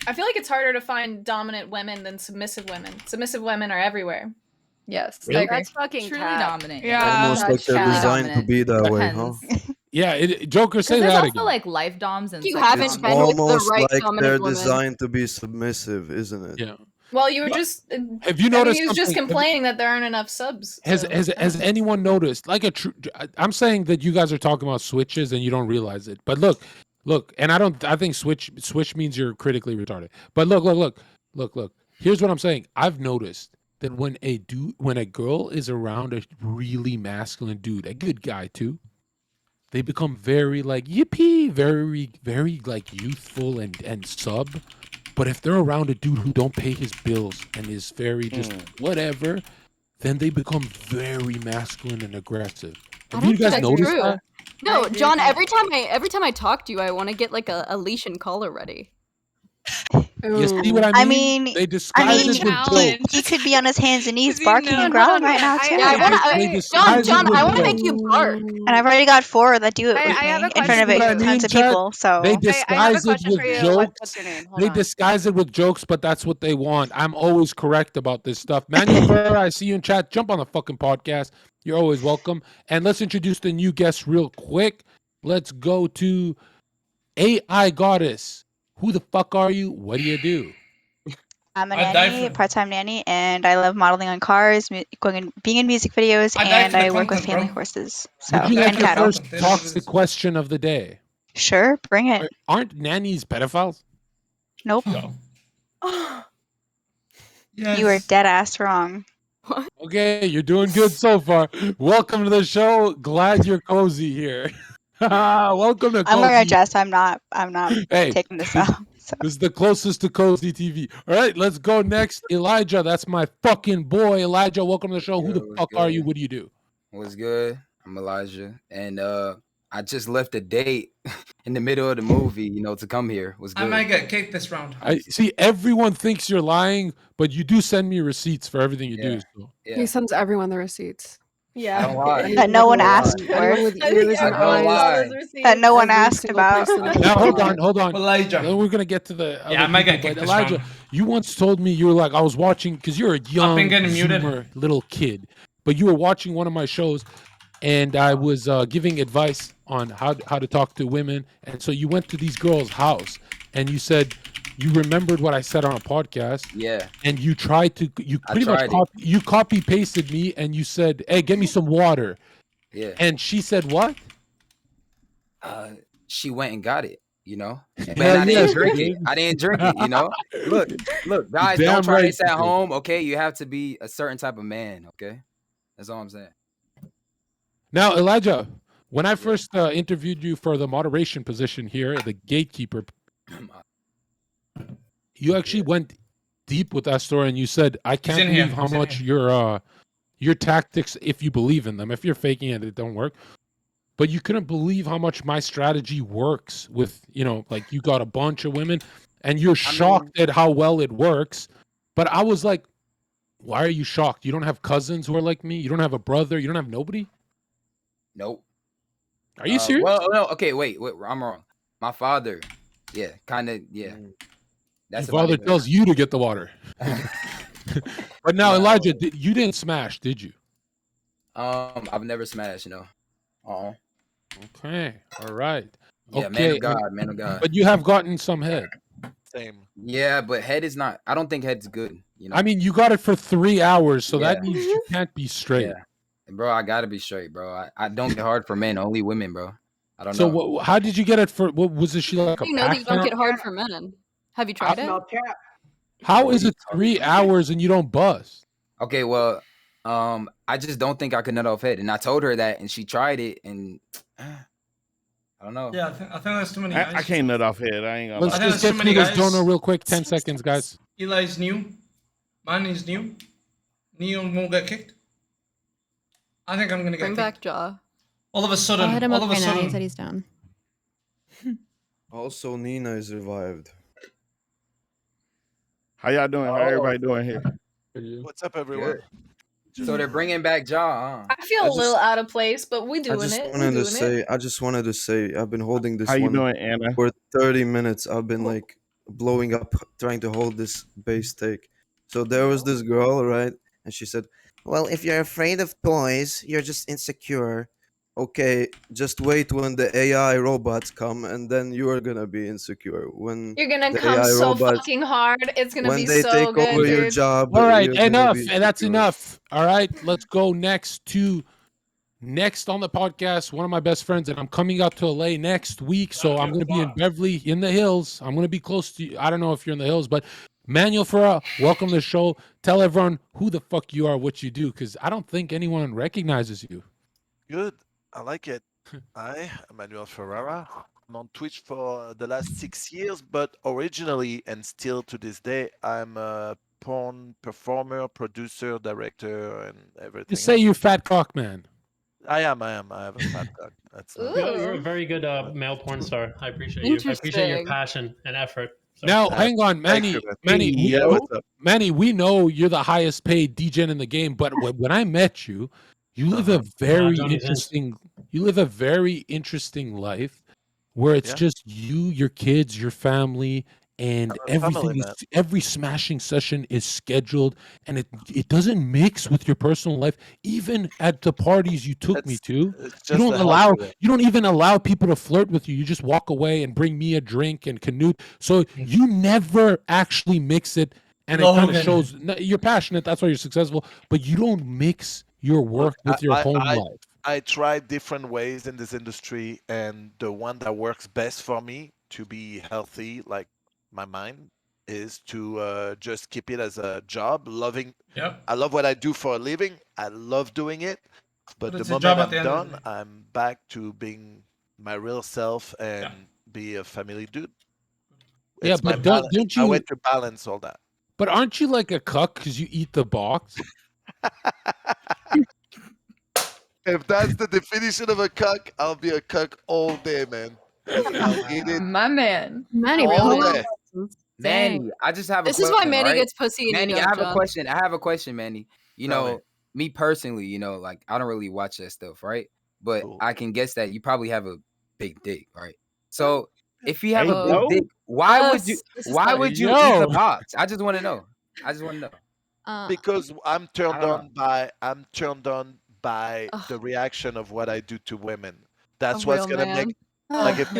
I feel like it's harder to find dominant women than submissive women. Submissive women are everywhere. Yes, Really? I agree. That's fucking truly cap. dominant. Yeah. Almost like they're Truly designed to dominant. be that way, huh? Depends. Yeah, Joker, say There's that also again. like life doms and You sex haven't It's doms. been with the almost right like dominant they're woman. designed to be submissive, isn't it? Yeah. Well, you were just. Have you noticed he was just something? Have you- complaining that there aren't enough subs. Has so- has anyone noticed like a true? I'm saying that you guys are talking about switches and you don't realize it. But look, and I think switch means you're critically retarded. But look. Here's what I'm saying. I've noticed that when a girl is around a really masculine dude, a good guy too, they become very like yippee, very like youthful and sub. But if they're around a dude who don't pay his bills and is very just whatever, then they become very masculine and aggressive. Have you guys noticed that? No, John. Every time I talk to you, I want to get like a leash and collar ready. You see what I mean? They disguise it with jokes. he could be on his hands and knees barking and growling right now too. Yeah, I want to. John, I want to make you bark. And I've already got 4 that do it with me in front of See what I mean, tons of Chad? people. So They disguise it with jokes. What's your name? They disguise it with jokes, but that's what they want. I'm always correct about this stuff. Manuel Ferra, I see you in chat. Jump on the fucking podcast. You're always welcome. And let's introduce the new guest real quick. Let's go to AI Goddess. Who the fuck are you? What do you do? I'm a nanny, part-time nanny, and I love modeling on cars, being in music videos, and I work with family horses. So Would you like and your cattle. first toxic question of the day? Sure, bring it. Aren't nannies pedophiles? Nope. Yes. You are dead ass wrong. Okay, you're doing good so far. Welcome to the show. Glad you're cozy here. Welcome to I'm wearing a Cozy. dress. I'm not Hey, taking this out. This is the closest to Cozy TV. All right, let's go next. Elijah, that's my fucking boy. Elijah, welcome to the show. Who the fuck are you? What do you do? What's good? I'm Elijah, and I just left a date in the middle of the movie, to come here. What's good? I might get kicked this round. I see. Everyone thinks you're lying, but you do send me receipts for everything you do. So. Yeah. He sends everyone the receipts. I don't lie. That no one asked for. Anyone with ears and I don't eyes. lie. That no one Every asked single about. person. Now hold on. Elijah. Then we're gonna get to the other Yeah, I might get people, kicked but this Elijah, round. you once told me you were like, I was watching because you're a young been getting muted. Zoomer little kid, but you were watching one of my shows, and I was giving advice on how to talk to women, and so you went to these girls' house, and you said you remembered what I said on a podcast. Yeah. And you tried to you I pretty much tried it. you copy pasted me, and you said, "Hey, get me some water." Yeah. And she said what? She went and got it, Man, Hell I didn't yes, drink she it. did. I didn't drink it, Look, guys, Damn don't try right this you at did. home, okay? You have to be a certain type of man, okay? That's all I'm saying. Now, Elijah, when I first interviewed you for the moderation position here, the gatekeeper, you actually went deep with that story, and you said, "I can't in here. believe how He's in much your tactics, if you believe in them. If you're faking it, it don't work." But you couldn't believe how much my strategy works with, like you got a bunch of women, and you're shocked at how well it works. But I was like, why are you shocked? You don't have cousins who are like me. You don't have a brother. You don't have nobody. Nope. Are you serious? Well, no, okay, wait, I'm wrong. My father, yeah, kind of, yeah. That's Your father tells you to get the water. But now, Elijah, you didn't smash, did you? I've never smashed, Okay, all right. Yeah, Okay, man of God. But you have gotten some head. Same. Yeah, but head is not. I don't think head's good. I mean, you got it for 3 hours, so that Yeah. means you can't be straight. Yeah, bro, I gotta be straight, bro. I don't get hard for men, only women, bro. I don't So know. how did you get it for? What was it? She like a You know that pack you don't count? get hard for men. Have you tried it? How is it 3 hours and you don't bust? Okay, well, I just don't think I could nut off head, and I told her that, and she tried it, and I don't know. Yeah, I think that's too many I guys. can't nut off head. I ain't gonna Let's lie. just get through this donor real quick. 10 seconds, guys. Eli's new. Mine is new. Neil won't get kicked. I think I'm gonna get Bring kicked. back Jaw. All of a sudden, I'll hit him all up of a right now. He sudden. said he's down. Also, Nina is revived. How y'all doing? How everybody doing here? What's up, everyone? So they're bringing back Jaw, huh? I feel a little out of place, but we I doing just it. We wanted to doing say, it. I just wanted to say, I've been holding this How you one doing, Anna? for 30 minutes. I've been like blowing up, trying to hold this base take. So there was this girl, right? And she said, "Well, if you're afraid of toys, you're just insecure." Okay, just wait when the AI robots come, and then you are gonna be insecure. When You're gonna the come AI so robots, fucking hard. It's gonna when be they so take good, over your dude. job, All right, you're gonna enough. be That's insecure. enough. All right, let's go next on the podcast. One of my best friends, and I'm coming out to LA next week, so I'm going to be in Beverly, in the hills. I'm going to be close to you. I don't know if you're in the hills, but Manuel Ferra, welcome to the show. Tell everyone who the fuck you are, what you do, because I don't think anyone recognizes you. Good. I like it. I, Manuel Ferrara, on Twitch for the last 6 years, but originally and still to this day, I'm a porn performer, producer, director, and everything. You say you fat cock man. I am. I have a fat cock. That's You're a very good male porn star. I appreciate you. I appreciate your Interesting. passion and effort. So. Now, hang on, Manny. Manny, we know you're the highest paid DJ in the game, but when I met you, you live a very Johnny Sins. very interesting life where it's just you, your kids, your family, and everything is every smashing session is scheduled, and it doesn't mix with your personal life. Even at the parties you took me to, you don't even allow people to flirt with you. You just walk away and bring me a drink and Canute. So you never actually mix it, and it kind of shows you're passionate. That's why you're successful, but you don't mix your work with your home life. I tried different ways in this industry, and the one that works best for me to be healthy, like my mind, is to just keep it as a job. I love what I do for a living. I love doing it, but the moment I'm done, I'm back to being my real self and be a family dude. Yeah, but don't you? I went to balance all that. But aren't you like a cuck because you eat the box? If that's the definition of a cuck, I'll be a cuck all day, man. I'll eat it. My man. Manny, all day. Manny, I just have a This question. is why Manny right? gets pussy. Manny, And I have a question. I have a question, Manny. You Tell know, me personally, like I don't really watch that stuff, right? But I can guess that you probably have a big dick, right? So if you have a big dick, why would you eat the box? I just want to know. Because I'm turned on by the reaction of what I do to women. That's what's gonna make. Like if for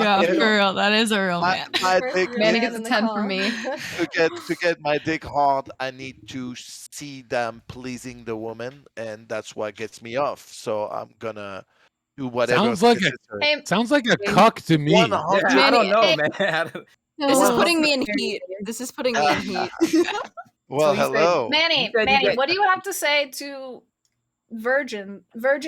real, that is a real man. My dick Manny gets a 10 from me. to get my dick hard, I need to see them pleasing the woman, and that's what gets me off. So I'm gonna do whatever. Sounds like a cuck to me. I don't know, man. This is putting me in heat. This is putting me in heat. Well, hello, Manny. What do you have to say to virgin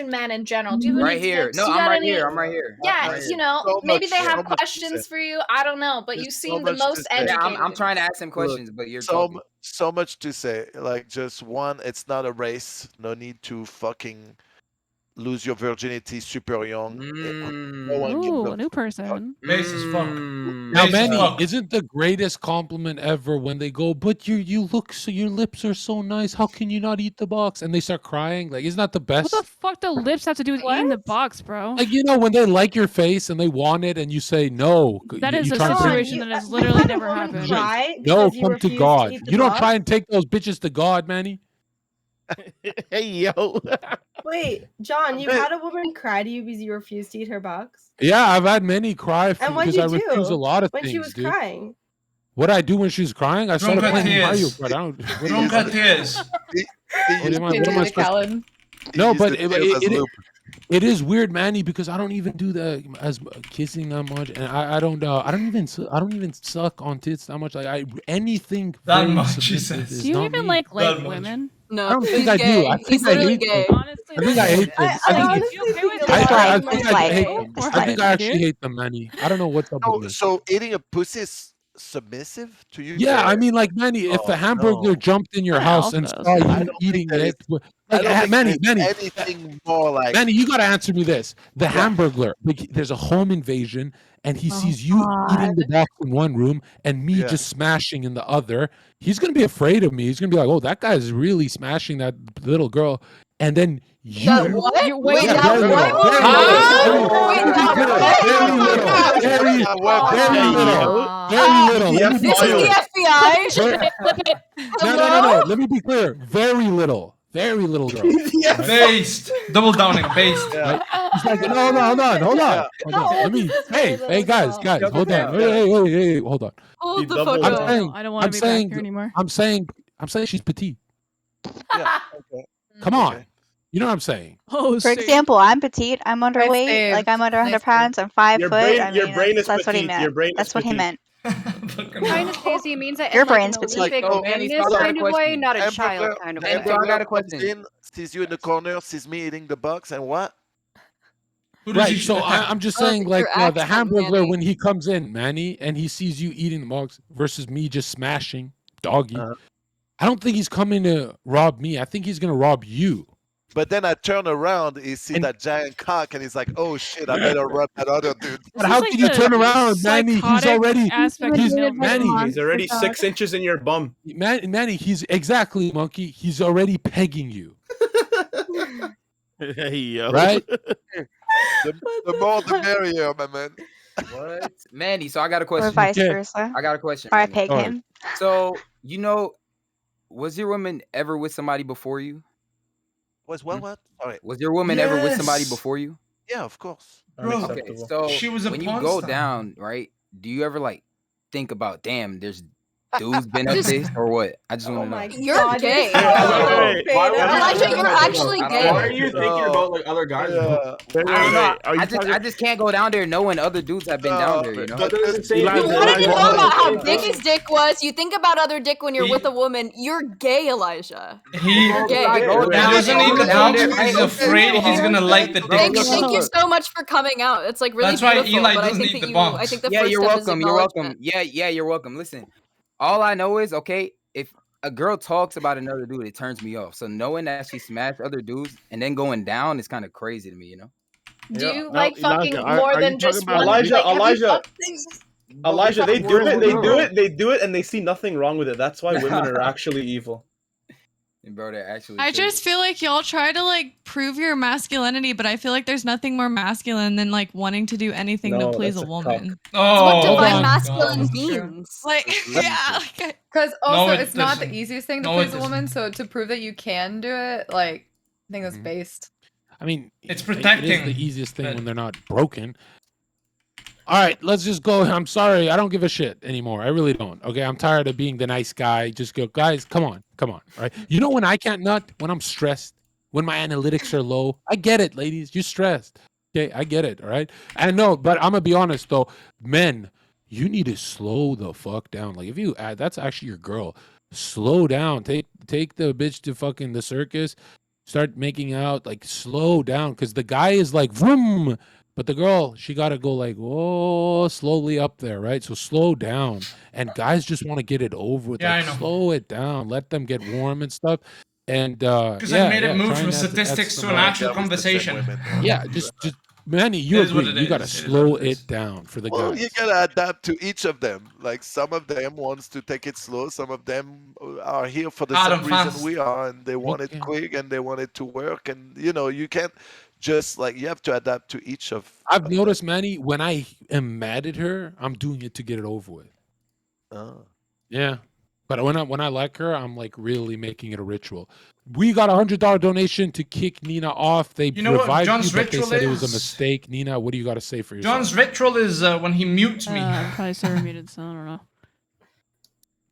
men in general? Do you have right any here? tips? No, Do you I'm got right any- here. I'm right here. Yeah, Right you here. know, So maybe much- they have so much to questions say. for you. I don't know, but you There's so seem the much to most say. educated. I'm trying to ask him questions, but you're so much to say. Like just one, it's not a race. No need to fucking lose your virginity super young. No one gives Ooh, a new person. Base as fuck. Now, Manny, isn't the greatest compliment ever when they go, "But you look so, your lips are so nice. How can you not eat the box?" And they start crying. Like, isn't that the best? What the fuck do lips have to do with eating the box, bro? Like, when they like your face and they want it, and you say no. That you is a try and bring- situation that has literally never happened. No, come to God. eat the You don't box? try and take those bitches to God, Manny. Hey yo. Wait, John, you've had a woman cry to you because you refused to eat her box? Yeah, I've had many cry And what'd because I you do refuse a lot of when things. she was dude. crying? What I do when she's crying? I started Drunk at playing Mario tears. Kart. I don't. Drunk at tears. What am I supposed to- No, but it is weird, Manny, because I don't even do the as kissing that much, and I don't even suck on tits that much. Like anything That very much, he submissive says. is Do you not even me. like women? No, I don't think he's I gay. do. I He's think I literally hate gay. them. I think I hate them. I think I actually hate them, Manny. I don't know what's up with me. So eating a pussy is submissive to you? Yeah, I mean, like Manny, if a hamburger jumped in your house and saw you eating it, like Manny, anything more like Manny, you gotta answer me this: the Hamburglar, like, there's a home invasion, and he sees you eating the box in one room and me just smashing in the other. He's gonna be afraid of me. He's gonna be like, "Oh, that guy's really smashing that little girl," and then you. That what? Wait, Yeah, that very little, what? very little. Let me be This is clear. the FBI. No. Let me be clear. Very little girl. Based. Double downing. Based. Right? He's like, no, hold on. Let me. Hey, guys, hold on. Hey, hold on. Hold the fuck up. I don't want to be back here anymore. I'm saying she's petite. Yeah. Okay. Come on. You know what I'm saying? Oh, For example, I'm petite. I'm underweight. Like I'm under 100 pounds. I'm 5 Your foot. brain- I your mean, brain is that's what he petite. meant. Your brain is That's what he petite. meant. Trying to say is he means that Your in like brain's an petite. Olympic Oh, gymnast kind of way, not a child kind of way. Hamburger comes in, sees you in the corner, sees me eating the box, and what? Right. So I'm just saying, like your the accent, hamburger Manny. when he comes in, Manny, and he sees you eating the mugs versus me just smashing doggy. I don't think he's coming to rob me. I think he's gonna rob you. But then I turn around, he see that giant cock, and he's like, "Oh shit, I better run that other dude." But how can you turn around, Manny? He's already Manny. He's already 6 inches in your bum. Manny, he's exactly monkey. He's already pegging you. Hey yo. Right? The more the merrier, my man. What? Manny, so I got a question. Or vice versa. I got a question. Or I Manny. peg him. So, was your woman ever with somebody before you? Was what? Sorry. Was your woman ever with somebody Yes. before you? Yeah, of course. Okay, so she was a when you porn go star. down, right? Do you ever like think about, damn, there's dudes been up Just- this or what? I just want to know. You're gay. Elijah, you're actually gay. Why are you thinking about like other guys? I don't know. I just can't go down there knowing other dudes have been down there. You know. You wanted to know about how big his dick was. You think about other dick when you're with a woman. You're gay, Elijah. You're gay. He doesn't need the pump. He's afraid he's gonna like the dick. Thank you so much for coming out. It's like really That's why beautiful. Eli but I doesn't think need that the you, bumps. I think the Yeah, first you're step is welcome. You're welcome. acknowledgement. Yeah, you're welcome. Listen, all I know is, okay, if a girl talks about another dude, it turns me off. So knowing that she smashed other dudes and then going down is kind of crazy to me, you know? Do you No, like fucking Elijah, more are than you just talking about one? Like, have you Elijah, fucked- Elijah, they do it, Word. they do it, and they see nothing wrong with it. That's why women are actually evil. Bro, they're actually. I just feel like y'all try to like prove your masculinity, but I feel like there's nothing more masculine than like wanting to do anything No, to please that's a a woman. Oh, what divine my masculine God. means. Like, yeah, like, Because also, it it's not the doesn't. easiest thing to No, it please a woman. So to prove that you can do it, like, I think that's based. I mean, It's It is protecting. the easiest thing when they're not broken. All right, let's just go. I'm sorry. I don't give a shit anymore. I really don't. Okay, I'm tired of being the nice guy. Just go, guys, come on. All right. You know when I can't nut? When I'm stressed, when my analytics are low. I get it, ladies. You're stressed. Okay, I get it. All right. I know, but I'm gonna be honest though, men, you need to slow the fuck down. Like if you that's actually your girl. Slow down. Take the bitch to fucking the circus. Start making out. Like slow down, because the guy is like vroom. But the girl, she got to go like, whoa, slowly up there, right? So slow down. And guys just want to get it over with. Yeah, Like, I know. slow it down. Let them get warm and stuff. And Because I made it move from statistics to an actual conversation. Yeah, just Manny, you It is what agree. it You got to is. It is slow what it is. it down for the Well, guys. you gotta adapt to each of them. Like some of them wants to take it slow. Some of them are here for the Adam same reason fast. we are, and they want it quick and they want it to work. And you can't just like you have to adapt to each of. I've noticed, Manny, when I am mad at her, I'm doing it to get it over with. Yeah. But when I like her, I'm like really making it a ritual. We got $100 donation to kick Nina off. They You know what revived John's you, but they ritual said it was a is? mistake. Nina, what do you got to say for yourself? John's ritual is when he mutes me. I'm probably server muted, so I don't know.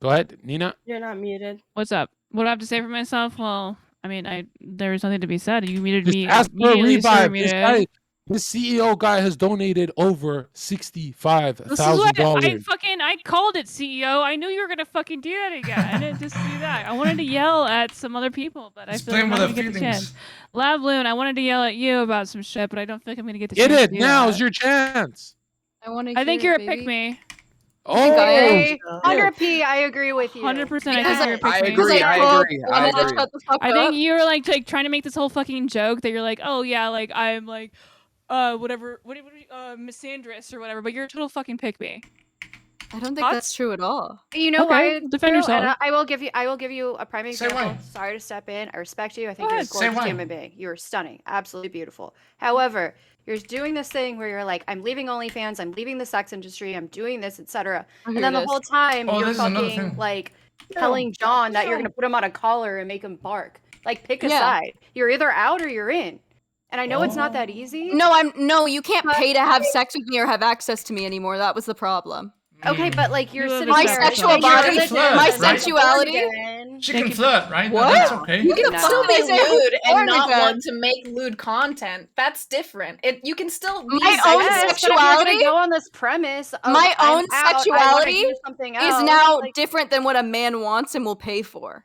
Go ahead, Nina. You're not muted. What's up? What do I have to say for myself? Well, I mean, there was nothing to be said. You muted Just me. ask for a immediately server revive. muted. This CEO guy has donated over This is $65,000. what I called it, CEO. I knew you were gonna fucking do that again. I didn't just do that. I wanted to yell at some other people, but I feel like I'm not gonna get the chance. Lavloon, I wanted to yell at you about some shit, but I don't feel like I'm gonna get the Get chance it. to do Now's that. your chance. I think you're a pick me. Hey, 100p, I agree with you. 100%. I think you're a pick me. I agree. I think you're like trying to make this whole fucking joke that you're like, oh yeah, like I'm like, whatever, misandrous or whatever, but you're a total fucking pick me. I don't think that's true at all. You know Okay, why? defend Drew? yourself. And I will give you a prime Say example. why. Sorry to step in. I respect you. I think Go you're a ahead. Say gorgeous why. human being. You are stunning, absolutely beautiful. However, you're doing this thing where you're like, I'm leaving OnlyFans, I'm leaving the sex industry, I'm doing this, etc. Oh, And here then it the is. whole time Oh, you're this is another fucking thing. like telling John that you're gonna put him on a collar and make him bark. Like pick a Yeah. side. You're either out or you're in. And I know it's not that easy. No, you can't pay to have sex with me or have access to me anymore. That was the problem. Okay, but like you're sitting my there sexual and you're body, religion, my and then sensuality. again. She can flirt, right? What? That's okay. You can No. still be They say lewd and porn not again. want to make lewd content. That's different. You can still be My own Yes, but if you're sexuality, gonna go on this premise of my I'm own out, I wanna sexuality do something is else, now like, different than what a man wants and will pay for.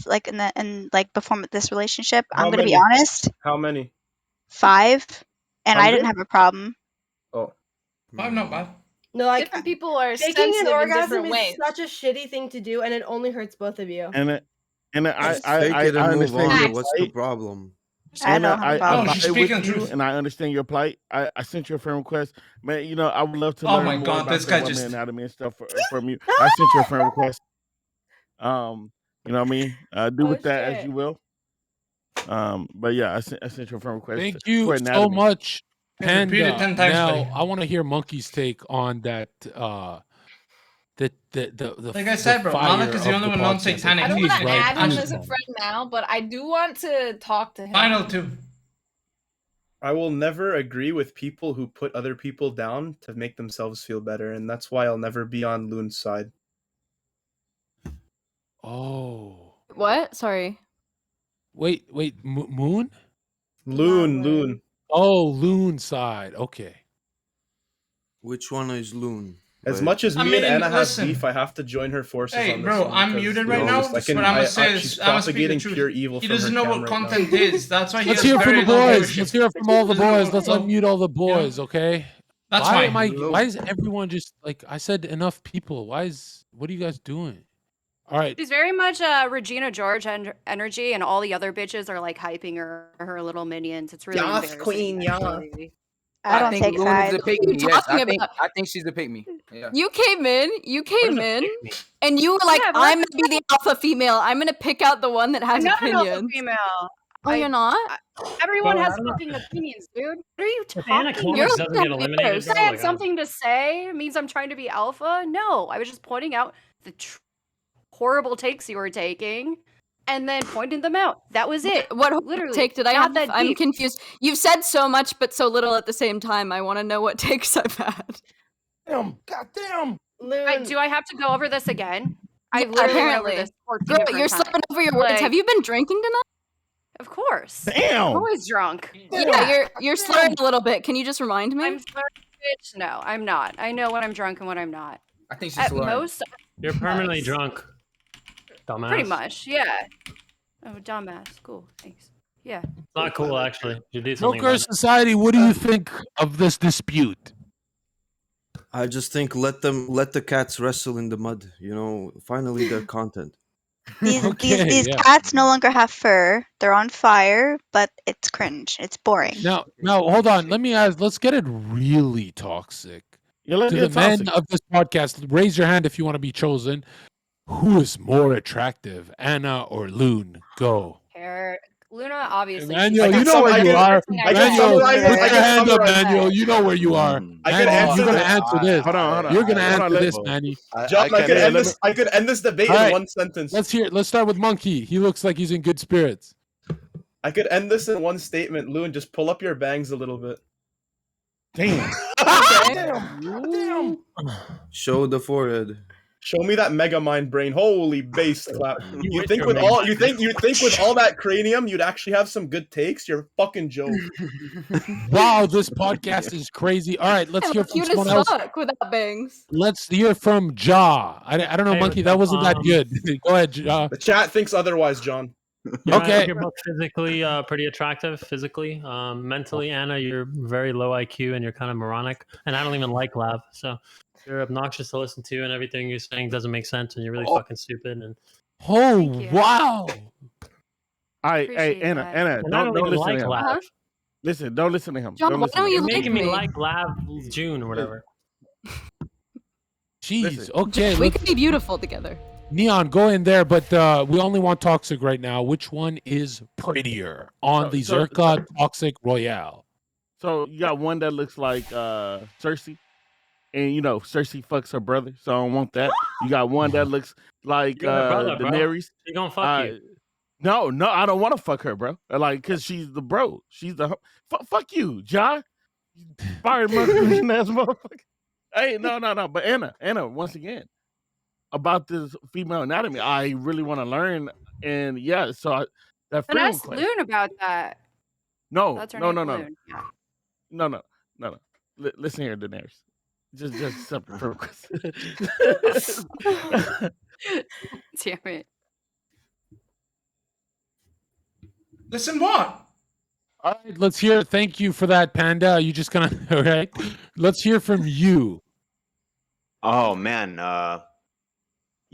this like in like before this relationship. How I'm gonna be many? honest. How many? 5, and I didn't 100? have a problem. Oh. 5 not bad. No, like Different people are faking an sensitive in orgasm different is ways. such a shitty thing to do, and it only hurts both of you. And And Just take it and move understand on. your What's the plight. problem? I And don't have a problem. No, she's I with speaking you, truth. and I understand your plight. I sent you a friend request, man. You know, I would love to Oh learn my more God, about this the guy woman just. anatomy and stuff from you. I sent you a friend request. You know what I mean? Do with that as you will. But yeah, I sent you a friend request Thank you for so anatomy. much, Okay, repeat it Panda. 10 times, Now buddy. I want to hear Monkey's take on that. The Like I said, bro, fire Malik is the of only the one podcast. non-satanic. I don't Please, want to right? add him Please, as a man. friend now, but I do want to talk to him. Final two. I will never agree with people who put other people down to make themselves feel better, and that's why I'll never be on Loon's side. Oh, What? Sorry. wait, Moon? Loon. Oh, Loon side. Okay. Which one is Loon? As Like- much as I me and mean, Anna have listen. beef, I have to join her forces Hey, on this bro, one. I'm because, muted you right know, now, just, I can, but I'ma say she's this. I'ma speak the propagating truth. pure evil He from doesn't her know cam what right now. content is. That's why he Let's has hear from very the low boys. viewership. Let's hear from all the boys. Let's So- unmute all the boys, okay? That's why fine. am I? Why is everyone just like I said? Enough people. Why is? What are you guys doing? All right. She's very much Regina George energy, and all the other bitches are like hyping her little minions. It's really Yas, embarrassing. queen, yas. actually. I don't think take Loon is sides. a pick What are me. you Yes, talking about? I think she's a pick me. Yeah. You came in, and you were like, Yeah, but I'm gonna be the alpha female. I'm gonna pick out the one that has I'm not an alpha opinions. female. Oh, you're not? Everyone Bro, has I don't know. fucking opinions, dude. What are you If Anna talking Koenig about? doesn't get eliminated, Because bro, I had like, something to say means I'm trying to be alpha? No, I was just pointing out the horrible takes you were taking and then pointing them out. That was it. What Literally, take did I not have? that I'm deep. confused. You've said so much, but so little at the same time. I want to know what takes I've had. Goddamn. Do I have to go over this again? Yeah, I've literally went over apparently. this 14 Girl, different you're times. slipping over your words. Like, Have you been drinking tonight? Of course. Damn. I'm always drunk. Yeah, you're slurring a little bit. Can you just remind me? I'm slurring, bitch. No, I'm not. I know when I'm drunk and when I'm not. I think she's At slurring. most, You're permanently drunk. Dumbass. pretty much, yeah. Oh, dumbass. Cool. Thanks. Yeah. It's not cool, actually. You do something Joker about it. Society, what do you think of this dispute? I just think let the cats wrestle in the mud. You know, finally their content. These cats no longer have fur. They're on fire, but it's cringe. It's boring. Now, hold on. Let me ask. Let's get it really toxic. Yeah, let's to get the men toxic. of this podcast, raise your hand if you want to be chosen. Who is more attractive, Anna or Loon? Go. Luna, obviously. Manuel, you know where you are. Manuel, put your hand up, Manuel. You know where you are. I can Manuel, answer you're gonna this. answer this. Hold on. You're gonna Hold on, answer let- this, Manny. John, I could end this debate All in right. one sentence. Let's start with Monkey. He looks like he's in good spirits. I could end this in one statement. Loon, just pull up your bangs a little bit. Damn. Damn. Show the forehead. Show me that mega mind brain. Holy base clap. You with think your with mega all mind you think with all that cranium you'd actually have some good takes? You're a fucking joke. Wow, this podcast is crazy. All right, let's hear from Cute someone as else. fuck without bangs. Let's hear from Ja. I don't know, Hey, Monkey. That wasn't that good. Go ahead, Ja. The chat thinks otherwise, John. Yeah, I Okay. think you're both physically pretty attractive. Physically, mentally, Anna, you're very low IQ and you're kind of moronic. And I don't even like Lab, so you're obnoxious to listen to, and everything you're saying doesn't make sense, and you're really fucking stupid. And Oh wow! All right, hey, Appreciate Anna, that. Anna, And I don't don't even listen like to him. Lab. Listen, don't listen to him. John, don't why listen don't to you him. You're like making me me? like Lab June or whatever. Jeez. Listen. Okay. We could be beautiful together. Neon, go in there, but we only want toxic right now. Which one is prettier on the So- Zherka Toxic Royale? So you got one that looks like Cersei, and you know Cersei fucks her brother, so I don't want that. You got one that looks like You got her brother, bro. Daenerys. She gonna fuck you. No, I don't want to fuck her, bro. Like, cause she's the bro. She's the fuck you, John. Fired Mercury ass motherfucker. Hey, no. But Anna, once again, about this female anatomy, I really want to learn. And yeah, so that And friend ask request. Loon about that. No, That's her no, name, no. Loon. Yeah. No. Listen here, Daenerys. Just separate friend request. Damn it. Listen, what? All right, let's hear. Thank you for that, Panda. You just gonna all right? Let's hear from you. Oh man,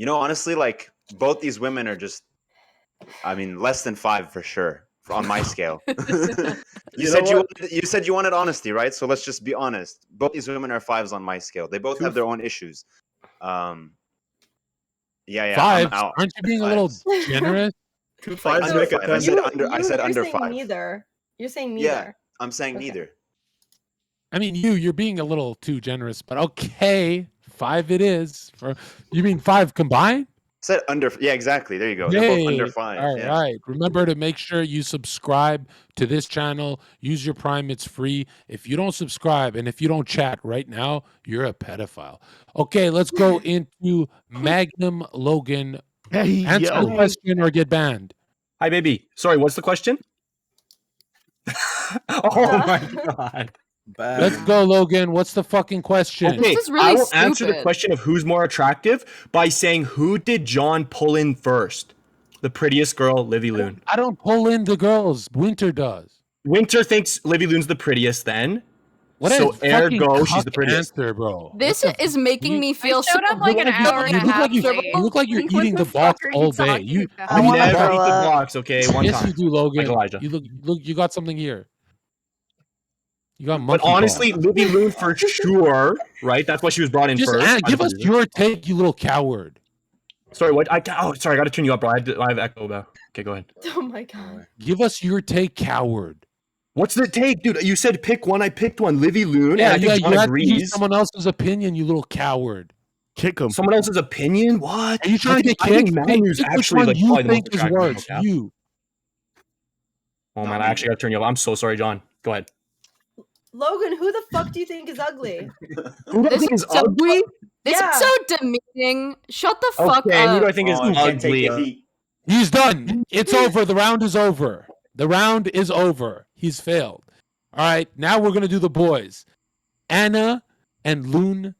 honestly, like both these women are just I mean, less than 5 for sure on my scale. You know what? You said you wanted honesty, right? So let's just be honest. Both these women are 5s on my scale. They both have their own issues. Yeah. 5? I'm out. Aren't you being a little generous? 2 5s Under make a 5. 10. I said You're under saying 5. neither. You're saying neither. Yeah, I'm saying neither. I mean, you're being a little too generous, but okay, 5 it is. You mean 5 combined? Said under. Yeah, exactly. There you go. They're both under 5. All yeah. right. Remember to make sure you subscribe to this channel. Use your Prime. It's free. If you don't subscribe and if you don't chat right now, you're a pedophile. Okay, let's go into Magnum Logan. Answer the question or get banned. Hi, baby. Sorry, what's the question? Oh my god. Let's go, Logan. What's the fucking question? Okay, I will answer the question of who's more attractive by saying who did John pull in first? The prettiest girl, Livy Loon. I don't pull in the girls. Winter does. Winter thinks Livy Loon's the prettiest then. What so a fucking ergo, she's the cuck prettiest. answer, bro. This is making me feel so showed up like an hour and a half you late. look like you're What eating the the box fuck are you all day. talking You about? I you never got- eat the blocks, okay? One yes, time. you do, Logan. Like Elijah. You look. You got something here. You got But monkey honestly, balls. Livy Loon for sure, right? That's why she was brought in Just first. give us your take, you little coward. Sorry, what? Sorry, I got to turn you up, bro. I have echo though. Okay, go ahead. Oh my god. Give us your take, coward. What's the take, dude? You said pick one. I picked one. Livy Loon. Yeah, and I think John you have to use agrees. someone else's opinion, you little coward. Kick him. Someone else's opinion? What? Are you trying to get I think kicked? Manu's Pick which actually one like you probably the most think is attractive. worse? Yeah. You. Oh man, I actually got to turn you up. I'm so sorry, John. Go ahead. Logan, who the fuck do you think is ugly? Who do I think is ugly? This Yeah. is so demeaning. Shut the fuck Okay, up. who do I think is ugly? He's done. It's over. The round is over. The round is over. He's failed. All right, now we're gonna do the boys. Anna and Loon.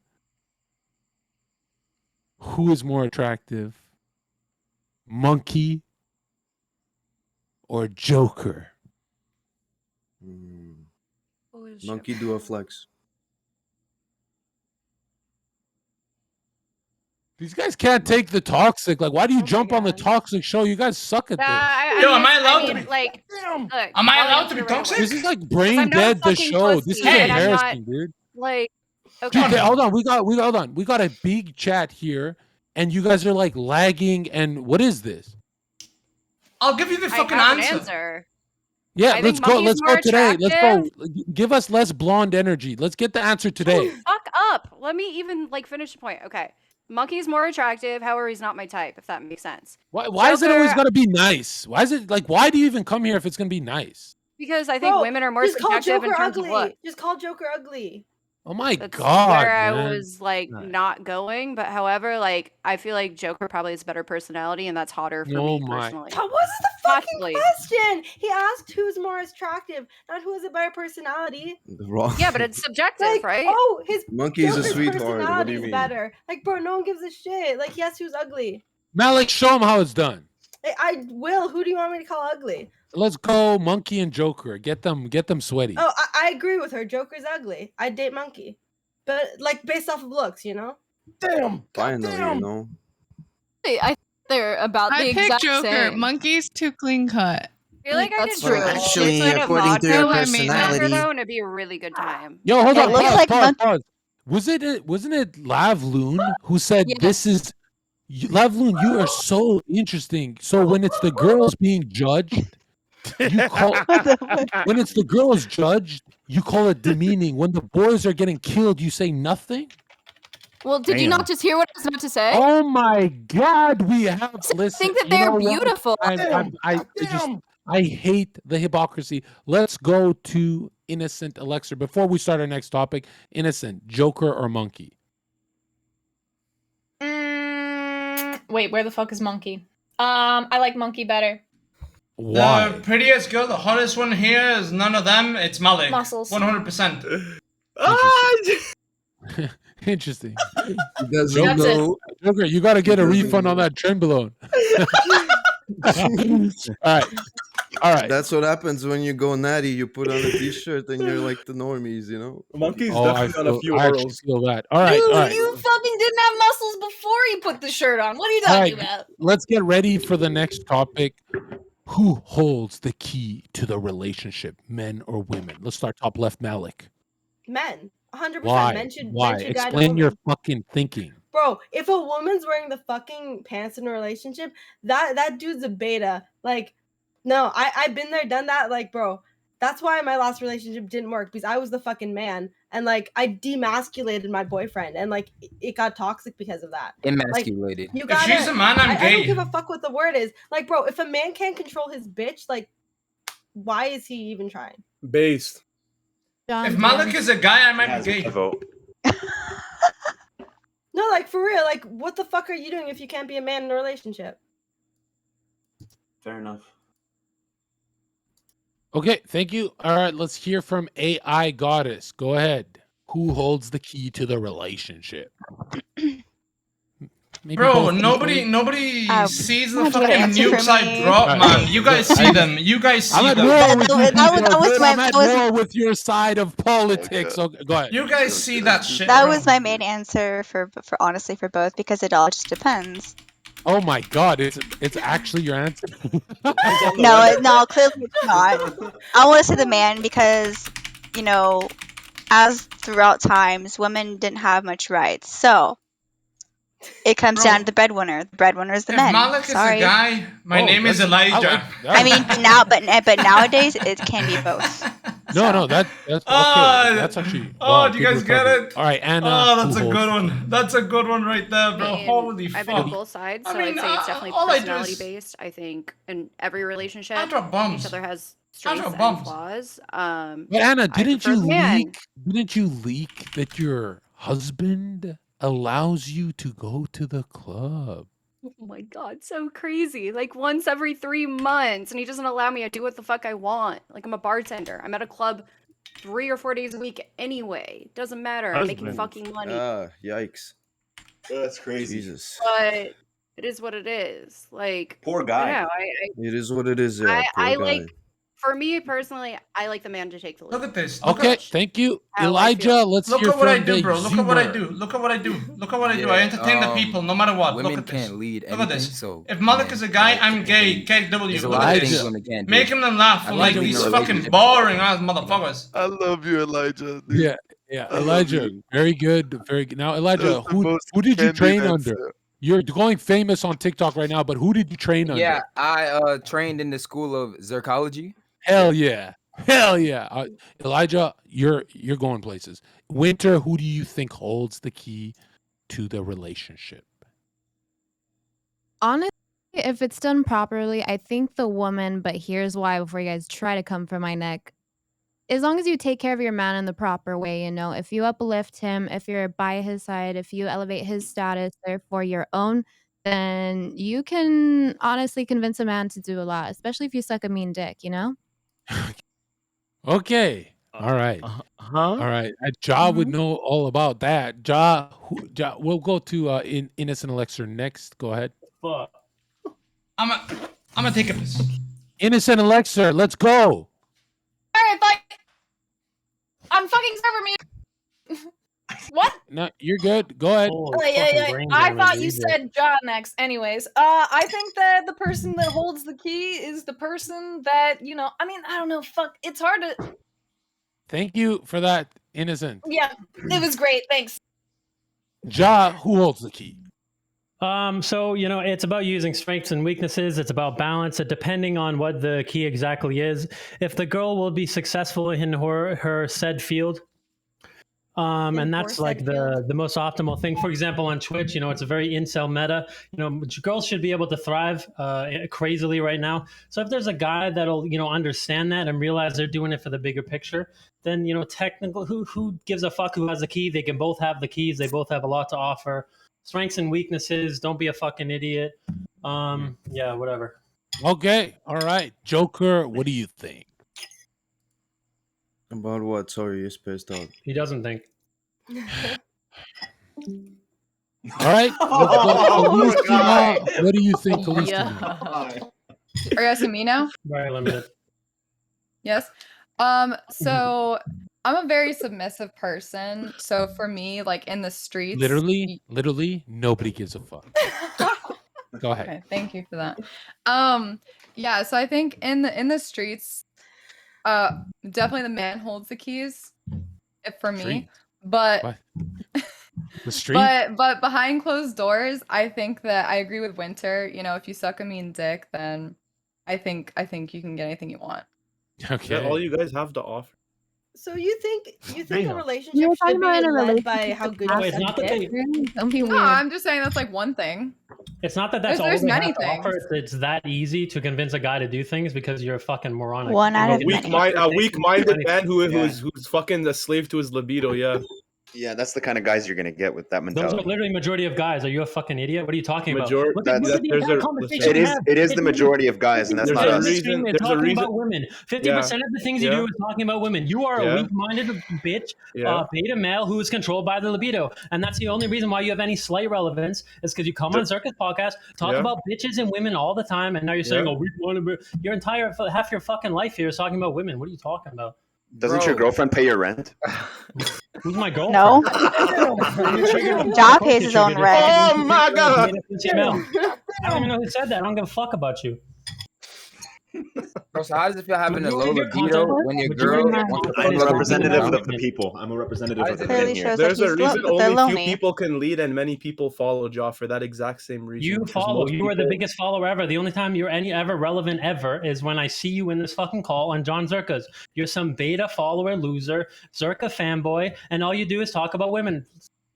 Who is more attractive? Monkey or Joker? Monkey do a flex. These guys can't take the toxic. Like, why do you jump on the toxic show? You guys suck at this. Am I allowed to be? Like, look, Am I I'll allowed to be answer right toxic? away. This is like 'Cause brain I'm not a dead. The fucking show. pussy, This is and I'm not, embarrassing, dude. like, okay. Okay, hold on. We got a big chat here, and you guys are like lagging. And what is this? I'll give you the I fucking have an answer. answer. Yeah, I let's think go. Monkey's Let's more go today. Let's attractive. go. Give us less blonde energy. Let's get the answer today. Fuck up. Let me even like finish the point. Okay. Monkey's more attractive, however, he's not my type, if that makes sense. Why is it always Joker- gotta be nice? Why is it like? Why do you even come here if it's gonna be nice? Because I think Bro, women are more just call subjective in Joker terms of ugly. what. Just call Joker ugly. Oh my That's god, where I man. was like not going, but however, like I feel like Joker probably has better personality, and that's hotter for Oh me my- personally. That wasn't the fucking Possibly. question. He asked who's more attractive, not who has a better personality. Wrong. Yeah, but it's subjective, Like, right? oh, his Monkey's a Joker's sweetheart. What do personality you is mean? better. Like, bro, no one gives a shit. Like, yes, who's ugly? Malik, show him how it's done. I will. Who do you want me to call ugly? Let's go, Monkey and Joker. Get them sweaty. Oh, I agree with her. Joker's ugly. I'd date Monkey, but like based off of looks, you know. Damn. Finally, you know. I think they're about the I picked exact Joker. same. Monkey's too clean cut. I feel like I That's could true. drink Actually, shit ton of according to your vodka with personality- Joker, though, and it'd be a really good time. Yo, hold It on. looks Pause, like pause, pause. Wasn't it Lav Loon who said this is Lav Loon, you are so interesting. So when it's the girls being judged, you call when it's the girls judged, you call it demeaning. When the boys are getting killed, you say nothing? Well, did you Damn. not just hear what I was about to say? Oh my God, we have. Listen, think that you they're know what? beautiful. I hate the hypocrisy. Let's go to Innocent Elixir before we start our next topic. Innocent, Joker or Monkey? Wait, where the fuck is Monkey? I like Monkey better. Why? The prettiest girl, the hottest one here is none of them. It's Malik. Muscles. 100%. Interesting. He doesn't That's it. know. Joker, you got to get a refund on that Trenbolone. All right. That's what happens when you go natty. You put on a t-shirt and you're like the normies, you know. Monkey's Oh, I definitely on a few actually orals. feel that. All right, Dude, all right. you fucking didn't have muscles before he put the shirt on. What are you All talking right, about? let's get ready for the next topic. Who holds the key to the relationship, men or women? Let's start top left, Malik. Men. 100%. Why? Men should Why? guide a Explain your woman. fucking thinking. Bro, if a woman's wearing the fucking pants in a relationship, that dude's a beta. Like, no, I've been there, done that. Like, bro, that's why my last relationship didn't work, because I was the fucking man, and like I demasculated my boyfriend, and like it got toxic because of that. Emasculated. You If gotta, she's a man, I'm I gay. don't give a fuck what the word is. Like, bro, if a man can't control his bitch, like, why is he even trying? Based. If Malik is a guy, I might be gay. Vote. No, like for real, like what the fuck are you doing if you can't be a man in a relationship? Fair enough. Okay, thank you. All right, let's hear from AI Goddess. Go ahead. Who holds the key to the relationship? Maybe Bro, both of you. nobody sees the want you to fucking answer for nukes I me. drop, Right. man. You guys see them. You guys see I'm at them. war with you that was people. my- I'm at that was- war with your side of politics. So go ahead. You guys see that shit. That bro. was my main answer for honestly for both, because it all just depends. Oh my god, it's actually your answer. No, clearly it's not. I want to say the man because, you know, as throughout times, women didn't have much rights. So it comes down to the breadwinner. The breadwinner is the If men. Malik is a Sorry. guy, my name is Elijah. I mean, but nowadays it can be both. No, that's okay. That's actually Oh, wow, do you good guys get recovery. it? All right, Anna. Oh, that's who a holds good the one. That's a good one right there, bro. Holy I've fuck. been on both sides, so I mean, I'd say it's definitely all I do personality is- based. I think in every relationship, I drop bombs. each other has I strengths drop and bombs. flaws. But Anna, I didn't prefer you the man. leak? Didn't you leak that your husband allows you to go to the club? Oh my god, so crazy. Like once every 3 months, and he doesn't allow me to do what the fuck I want. Like I'm a bartender. I'm at a club 3 or 4 days a week anyway. Doesn't matter. I'm making fucking money. Yikes. That's crazy. Jesus. But it is what it is. Like Poor I guy. don't know, It is what it is, yeah. I Poor like guy. for me personally, I like the man to take the lead. Look at this. Okay, thank you, How I feel. Elijah. Let's Look hear at what I from do, the bro. Look at what I Zoomer. do. Look at what I do. Look at what I do. I Yeah, entertain the people no matter what. Women Look at this. can't lead Look at anything, this. so If Malik men is a guy, like I'm to gay. lead. KW. There's a Look lot at of this. things women can't do. Making them laugh I for like like being these in a fucking relationship. boring ass motherfuckers. I love you, Elijah. dude. Yeah, I love Elijah, you. very good, very good. Now, Elijah, That's the most who did you candid train answer. under? You're going famous on TikTok right now, but who did you train under? Yeah, I trained in the school of Zherkology. Hell yeah. Hell yeah. Elijah, you're going places. Winter, who do you think holds the key to the relationship? Honestly, if it's done properly, I think the woman, but here's why before you guys try to come for my neck. As long as you take care of your man in the proper way, you know, if you uplift him, if you're by his side, if you elevate his status, therefore your own, then you can honestly convince a man to do a lot, especially if you suck a mean dick, you know? Okay. All right. All right. Ja would know all about that. Ja, we'll go to Innocent Elixir next. Go ahead. Fuck. I'm gonna take a piss. Innocent Elixir, let's go. Alright, fine. I'm fucking server me. What? No, you're good. Go ahead. I thought you said John next. Anyways, I think that the person that holds the key is the person that, you know, I mean, I don't know, fuck, it's hard to... Thank you for that, Innocent. Yeah, it was great, thanks. Ja, who holds the key? So, you know, it's about using strengths and weaknesses. It's about balance, depending on what the key exactly is. If the girl will be successful in her said field, and that's like the most optimal thing. For example, on Twitch, you know, it's a very incel meta. You know, girls should be able to thrive crazily right now. So if there's a guy that'll, you know, understand that and realize they're doing it for the bigger picture, then, you know, technical, who gives a fuck who has the key? They can both have the keys. They both have a lot to offer. Strengths and weaknesses. Don't be a fucking idiot. Yeah, whatever. Okay. All right. Joker, what do you think? About what? Sorry, you spaced out. He doesn't think. All right. Let's go. Khaleesi, what do you think, Khaleesi? Are you asking me now? Very limited. Yes. So I'm a very submissive person, so for me, like in the streets, Literally, nobody gives a fuck. Go ahead. Okay, thank you for that. Yeah, so I think in the streets, definitely the man holds the keys, for me. Street? But What? The street? but behind closed doors, I think that I agree with Winter. You know, if you suck a mean dick, then I think you can get anything you want. Okay. That's all you guys have to offer. So you think a You relationship were talking should be about in a led by relationship how with good half you Wait, it's suck not that dick? Don't be No, weird. I'm just saying that's like one thing. It's not that that's all There's they many have to offer. things. It's that easy to convince a guy to do things because you're a fucking moronic. One You out of can many. suck their A dick, weak-minded you can do man anything. who's fucking a slave to his libido. Yeah. Yeah, that's the kind of guys you're gonna get with that Those are mentality. literally majority of guys. Are you a fucking idiot? What are you talking about? Majority. Look at the entire conversation we have. It is the It's majority of guys, and that's literally not 50% us. mainstream is talking about women. 50% of the things you do Yeah. is talking about women. You are a Yeah. weak-minded bitch, Yeah. beta male who is controlled by the libido, and that's the only reason why you have any slight relevance is because you come on Zherka's podcast, talk Yeah. about bitches and women all the time, and now you're saying, Yeah. "Oh, weak-minded." Your entire half your fucking life here is talking about women. What are you talking about? Doesn't your girlfriend pay your rent? Who's my girlfriend? No. Job pays his own rent. Oh my god! I don't even know who said that. I don't give a fuck about you. Bro, so how does it feel having a low Majority of your libido content- when your majority girl of your wants to content fuck I'm a is talking representative about of the women. people. I'm a representative of the Clearly men here. shows that There's a he's reason they're only lonely. few people can lead and many people follow Ja for that exact same reason. You because follow. most You are the people- biggest follower ever. The only time you're any ever relevant ever is when I see you in this fucking call on Jon Zherka's. You're some beta follower loser, Zherka fanboy, and all you do is talk about women.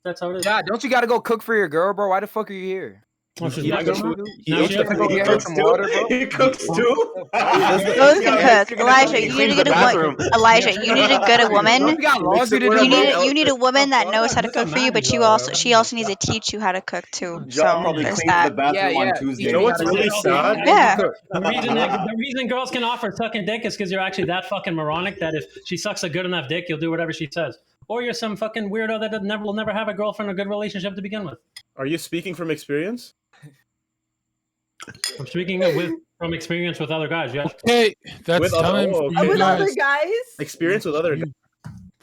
That's how it is. Yeah, don't you gotta go cook for your girl, bro? Why the fuck are you here? Oh, she's He my eats girl the now? food. Now Don't she you has have to to go get her some water, bro? He cooks too. Those can cook. Elijah, you need to get a woman. Elijah, you need to get a woman. Don't you got laundry to do, bro? You need a woman that knows how to cook for you, but she also needs to teach you how to cook too. So probably there's cleans that. the bathroom on Tuesday. You know what's really sad? Yeah. The reason girls can offer sucking dick is because you're actually that fucking moronic that if she sucks a good enough dick, you'll do whatever she says. Or you're some fucking weirdo that will never have a girlfriend or good relationship to begin with. Are you speaking from experience? I'm speaking from experience with other guys. Yeah. Okay, that's With other- time for you With other guys. guys? Experience with other guys.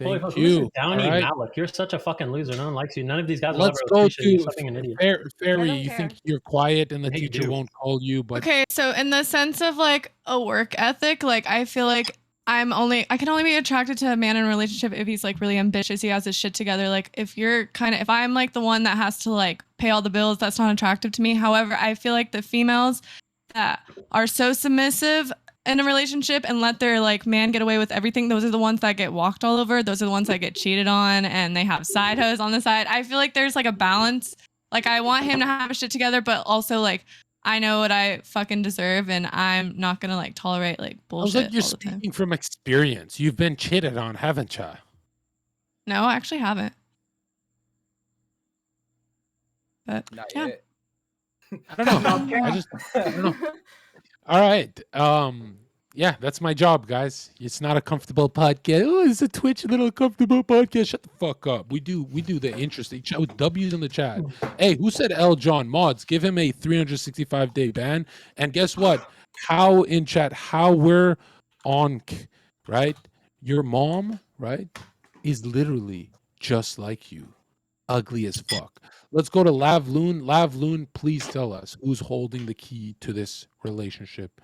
Holy Thank fuck, listen, you. Downey All right. Malik, you're such a fucking loser. No one likes you. None of these guys will Let's ever go appreciate you. to Something an idiot. Ferry. You think you're quiet and the Yeah, you teacher do. won't call you, but Okay, so in the sense of like a work ethic, like I feel like I can only be attracted to a man in a relationship if he's like really ambitious, he has his shit together. Like if I'm like the one that has to like pay all the bills, that's not attractive to me. However, I feel like the females that are so submissive in a relationship and let their like man get away with everything, those are the ones that get walked all over. Those are the ones that get cheated on and they have side hoes on the side. I feel like there's like a balance. Like I want him to have his shit together, but also like I know what I fucking deserve and I'm not gonna like tolerate like I was bullshit like, you're all the time. speaking from experience. You've been cheated on, haven't you? No, I actually haven't. But Not yeah. yet. I don't know. I don't know. All right. Yeah, that's my job, guys. It's not a comfortable podcast. Oh, it's a Twitch little comfortable podcast. Shut the fuck up. We do the interesting chat with W's in the chat. Hey, who said L John? Mods, give him a 365-day ban. And guess what? How in chat, how we're on, right? Your mom, right, is literally just like you. Ugly as fuck. Let's go to Lavloon. Lavloon, please tell us who's holding the key to this relationship.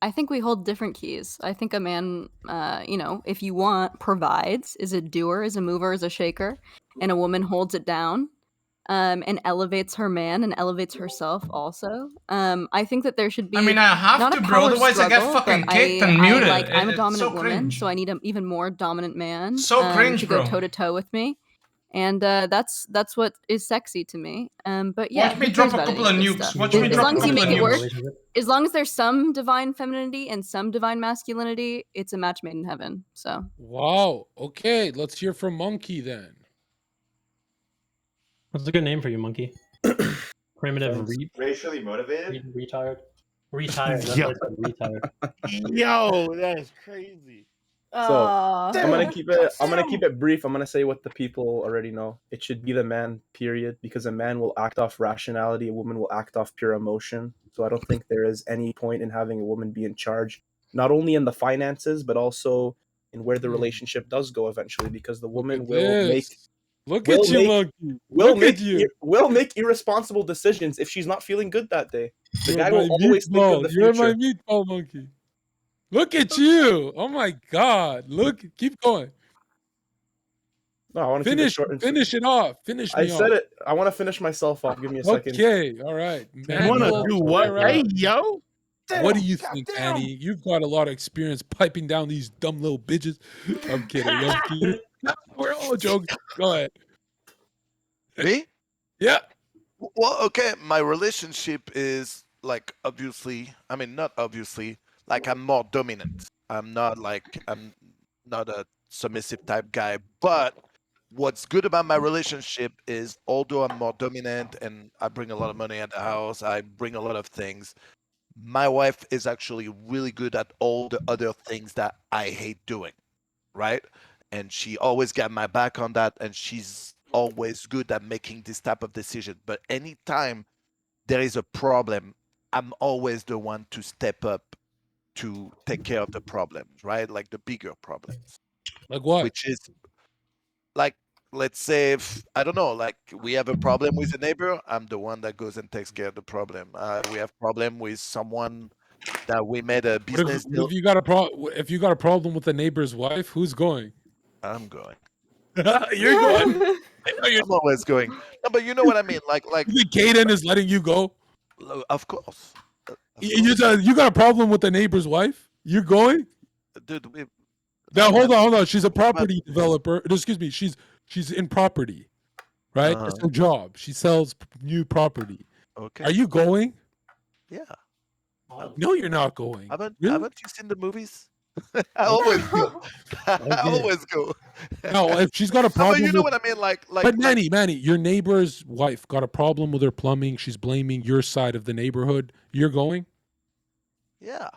I think we hold different keys. I think a man, if you want, provides, is a doer, is a mover, is a shaker, and a woman holds it down, and elevates her man and elevates herself also. I think that there should be. I mean, I have not to, a bro. power Otherwise, I get struggle, fucking but kicked and muted. I'm a It's dominant so woman, cringe. so I need an even more dominant man. So cringe, to go bro. toe to toe with me. And that's what is sexy to me. But yeah, Watch me who drop cares a about couple any of of this nukes. stuff? Watch me As drop long a as you couple make of it work, nukes. as long as there's some divine femininity and some divine masculinity, it's a match made in heaven. So Wow. Okay, let's hear from Monkey then. What's a good name for you, monkey? Primitive Racially motivated? Retired. Retired. That's Yo. what I said. Retired. Yo, that's crazy. So I'm gonna keep it brief. I'm gonna say what the people already know. It should be the man, period, because a man will act off rationality, a woman will act off pure emotion. So I don't think there is any point in having a woman be in charge, not only in the finances, but also in where the relationship does go eventually, because the woman Look at you, monkey. will make irresponsible decisions if she's not feeling good that day. The You're guy my will always think of the You're my future. meatball monkey. Look at you. Oh my God. Look, keep going. No, I want to keep it short and sweet. Finish it off. Finish me I said off. it. I want to finish myself off. Give me a second. Okay, all right. You want to Manuel, do what? Ferra, Hey, yo. what do you think, Annie? You've got a lot of experience piping down these dumb little bitches. I'm kidding. I'm kidding. We're all joking. Go ahead. Me? Yeah. Well, okay. My relationship is like obviously. I mean, not obviously. Like I'm more dominant. I'm not a submissive type guy. But what's good about my relationship is, although I'm more dominant and I bring a lot of money at the house, I bring a lot of things. My wife is actually really good at all the other things that I hate doing, right? And she always got my back on that, and she's always good at making this type of decision. But anytime there is a problem, I'm always the one to step up to take care of the problems, right? Like the bigger problems. Like what? Which is like, let's say if, I don't know, like we have a problem with a neighbor, I'm the one that goes and takes care of the problem. We have problem with someone that we made a business deal. If you got a problem with the neighbor's wife, who's going? I'm going. You're going. I'm always going. No, but you know what I mean. Like You think Kaden is letting you go? Of course. You got a problem with the neighbor's wife? You're going? Dude, now hold on. She's a property developer. Excuse me. She's in property, right? That's her job. She sells new property. Okay. Are you going? Yeah. No, you're not going. Haven't Really? you seen the movies? I always go. I always go. No, if she's got a No, problem, but you know with- what I mean. Like, but Manny, your neighbor's wife got a problem with her plumbing. She's blaming your side of the neighborhood. You're going? yeah.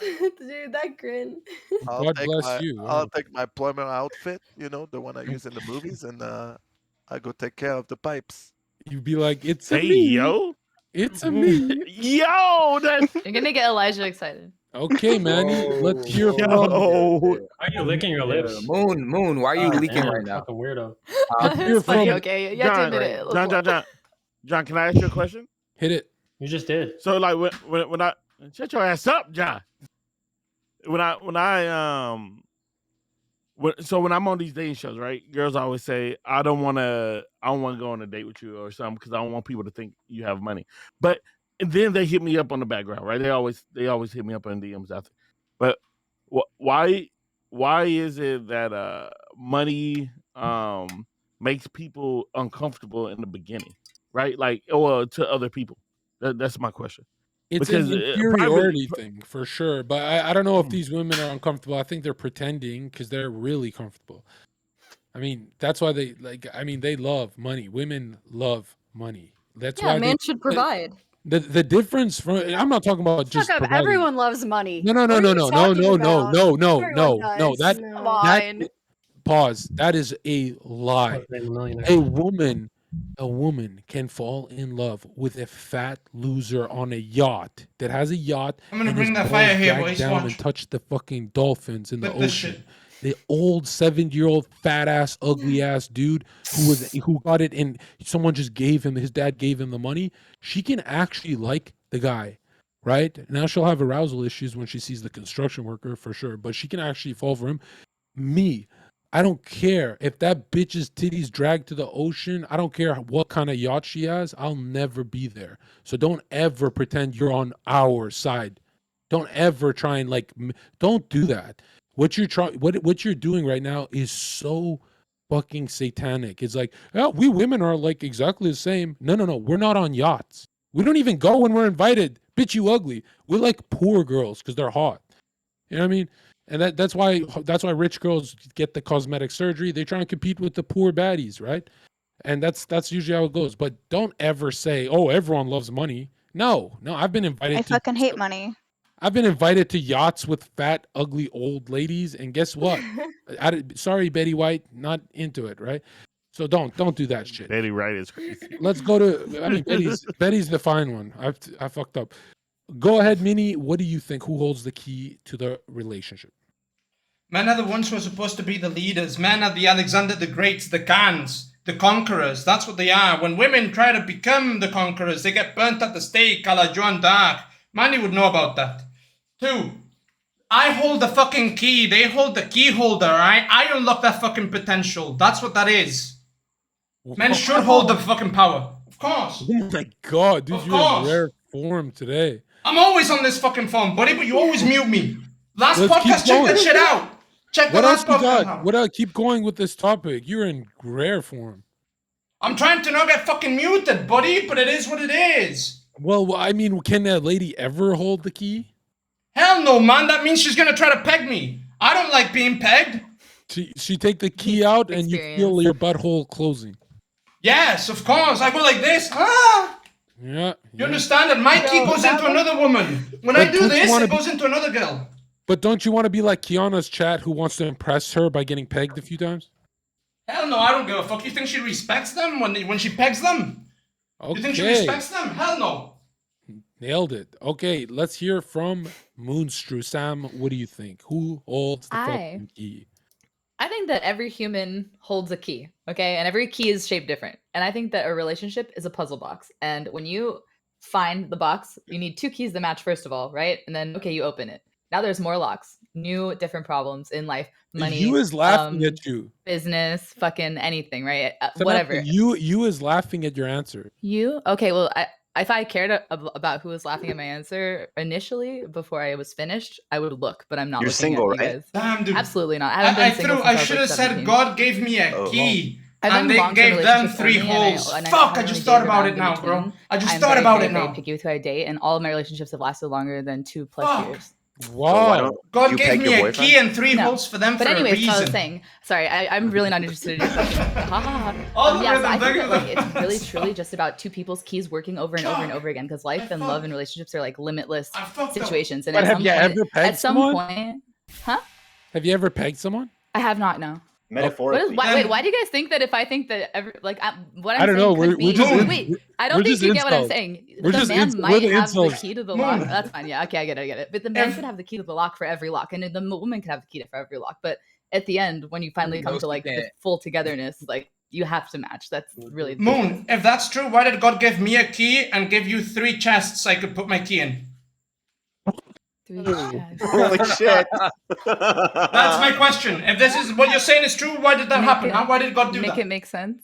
Dude, that grin. God bless you. I'll take my plumber outfit, the one I use in the movies, and I go take care of the pipes. You'd be like, it's Hey, a me. yo. It's a me. Yo, that's You're gonna get Elijah excited. Okay, Manny. Let's hear from. Why are you licking your lips? Moon, why are you leaking Damn, right now? Fucking weirdo. It's funny, okay. You have to admit it. a little more. John, can I ask you a question? Hit it. You just did. So, like, when I shut your ass up, John. When I'm on these dating shows, right? Girls always say, I don't want to go on a date with you or something because I don't want people to think you have money. But and then they hit me up on the background, right? They always hit me up on DMs after. But why is it that money makes people uncomfortable in the beginning, right? Like, or to other people. That's my question. It's Because, an inferiority thing for sure, but I don't know if these women are uncomfortable. I think they're pretending because they're really comfortable. I mean, that's why they they love money. Women love money. That's why man should provide. The difference from I'm not talking about just Fuck up. providing. Everyone loves money. No. What are you talking about? Everyone does. That Come on. pause. That is a lie. A woman can fall in love with a fat loser on a yacht that has a yacht. I'm gonna and bring his that fire balls here, drag boys. down Watch. and touch the fucking dolphins in the Flip this ocean. The old 7-year-old fat ass, ugly ass dude who got it and someone just his dad gave him the money. She can actually like the guy, right? Now she'll have arousal issues when she sees the construction worker for sure, but she can actually fall for him. Me, I don't care if that bitch's titties drag to the ocean. I don't care what kind of yacht she has. I'll never be there. So don't ever pretend you're on our side. Don't ever try and don't do that. What you're doing right now is so fucking satanic. It's like, oh, we women are like exactly the same. No. We're not on yachts. We don't even go when we're invited. Bitch, you ugly. We're like poor girls because they're hot. You know what I mean? And that's why rich girls get the cosmetic surgery. They try and compete with the poor baddies, right? And that's usually how it goes. But don't ever say, "Oh, everyone loves money." No. I've been invited. I fucking hate money. I've been invited to yachts with fat, ugly old ladies, and guess what? Sorry, Betty White, not into it, right? So don't do that shit. Betty White is crazy. Let's go to. I mean, Betty's the fine one. I fucked up. Go ahead, Minnie. What do you think? Who holds the key to the relationship? Men are the ones who are supposed to be the leaders. Men are the Alexander the Greats, the Khans, the conquerors. That's what they are. When women try to become the conquerors, they get burnt at the stake, a la Joan d'Arc. Manny would know about that. 2, I hold the fucking key. They hold the key holder, alright? I unlock that fucking potential. That's what that is. Men should hold the fucking power. Of course. Oh my god, dude, Of you're course. in rare form today. I'm always on this fucking phone, buddy, but you always mute me. Last Let's keep podcast, check going. that shit out. Check the What else last you podcast got? out. What else? Keep going with this topic. You're in rare form. I'm trying to not get fucking muted, buddy, but it is what it is. Well, I mean, can a lady ever hold the key? Hell no, man. That means she's gonna try to peg me. I don't like being pegged. She take the key out and you feel your butthole closing. Yes, of course. I go like this. Ah! Yeah. You understand that my key goes into another woman. When I do this, it goes into another girl. But don't you want to be like Kiana's chat who wants to impress her by getting pegged a few times? Hell no, I don't give a fuck. You think she respects them when she pegs them? Okay. You think she respects them? Hell no. Nailed it. Okay, let's hear from Moonstrew. Sam, what do you think? Who holds the fucking key? I think that every human holds a key, okay? And every key is shaped different. And I think that a relationship is a puzzle box. And when you find the box, you need 2 keys to match, first of all, right? And then, okay, you open it. Now there's more locks, new, different problems in life, money. You is laughing at you. Business, fucking anything, right? Samantha, Whatever. You is laughing at your answer. You? Okay, well, if I cared about who was laughing at my answer initially before I was finished, I would look, but I'm not You're looking single, at you right? guys. Damn, dude. Absolutely not. I haven't been single since I was, should like, have said 17. God gave me a key. I've And been they long-term gave them relationships 3 only, and holes. and Fuck, I haven't just really thought dated about around it in now, between. bro. I just I'm thought very, about very, it very now. picky with who I date, and all of my relationships have lasted longer than 2+ Fuck. years. Wow. God gave me a key and 3 No. holes for them But for anyways, a reason. so I was saying, sorry, I'm really not interested in your question. All the Yeah, so rhythm, I think thank that you. like it's really truly just about 2 people's keys working over and over and over again, because life and love and relationships are like limitless situations. And But at have some you point, ever pegged at some someone? point, huh? Have you ever pegged someone? I have not. No. Metaphorically. Why do you guys think that if I think that what I'm I don't saying know. could be? We're just Wait, I we're don't think just you get what I'm incels. saying. We're The just man we're might the have the incels. key to the lock. That's fine. Yeah, okay, I get it. But the man could have the key to the lock for every lock, and the woman could have the key for every lock. But at the end, when you finally come to like the full togetherness, like you have to match. That's really the Moon, if that's true, why did God give me a key and give you 3 chests I could put my key in? Holy shit. That's my question. If this is what you're saying is true, why did that happen? Why did God do make that? it make sense?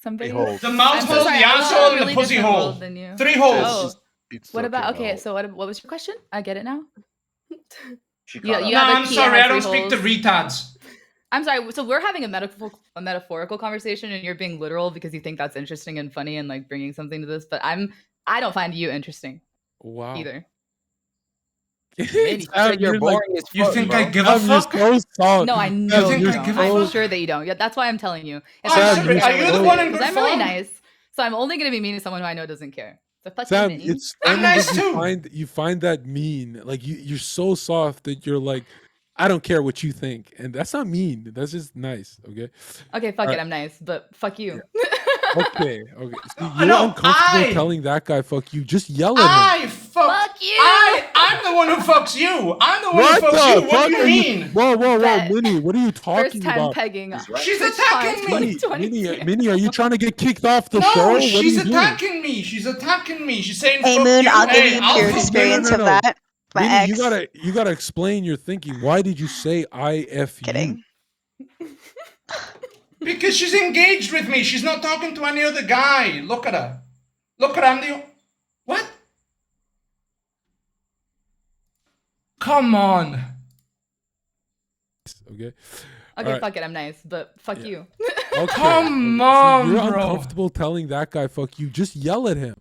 Somebody. The mouth I'm so hole, sorry, the I live in a asshole, and really the pussy different hole. world than you. 3 holes. Oh. What about so what was your question? I get it now. You No, have a I'm key sorry, that I don't has speak 3 to holes. retards. I'm sorry. So we're having a metaphorical conversation, and you're being literal because you think that's interesting and funny and like bringing something to this. But I don't find you interesting. Wow. Either. You said you're boring as fuck, You think bro. I give a Sam, fuck? you're so soft. No, I Sam, know you you're don't. so- I'm sure that you don't. Yeah, that's why I'm telling you. If I'm I'm sorry, not are you the one in because good I'm really form? nice, so I'm only gonna be mean to someone who I know doesn't care. So fuck Sam, you, Minnie. it's I'm funny nice that too. you find that mean. Like you're so soft that you're like, I don't care what you think, and that's not mean. That's just nice. Okay. Okay, fuck All it. right. I'm nice, but fuck you. Okay. Okay. See, I you're know, uncomfortable telling that guy fuck you. Just yell at him. I fuck you. I'm the one who fucks you. I'm the one What who fucks the you. fuck What do you are mean? Whoa, Bet. Minnie, what are you First talking time about? pegging. She's First attacking time, me. 2022. Minnie, are you trying to get kicked off the show? No, What are she's you doing? attacking me. She's attacking me. She's saying, Hey fuck Moon, you. I'll give Hey, you I'll pure fuck you. experience no. of that. My Minnie, ex. you gotta explain your thinking. Why did you say IFU? Kidding. Because she's engaged with me. She's not talking to any other guy. Look at her. Look at her. I'm the... What? Come on. Okay. Okay, All right. fuck it. I'm nice, but fuck you. Okay. Come See, on, you're bro. uncomfortable telling that guy fuck you. Just yell at him.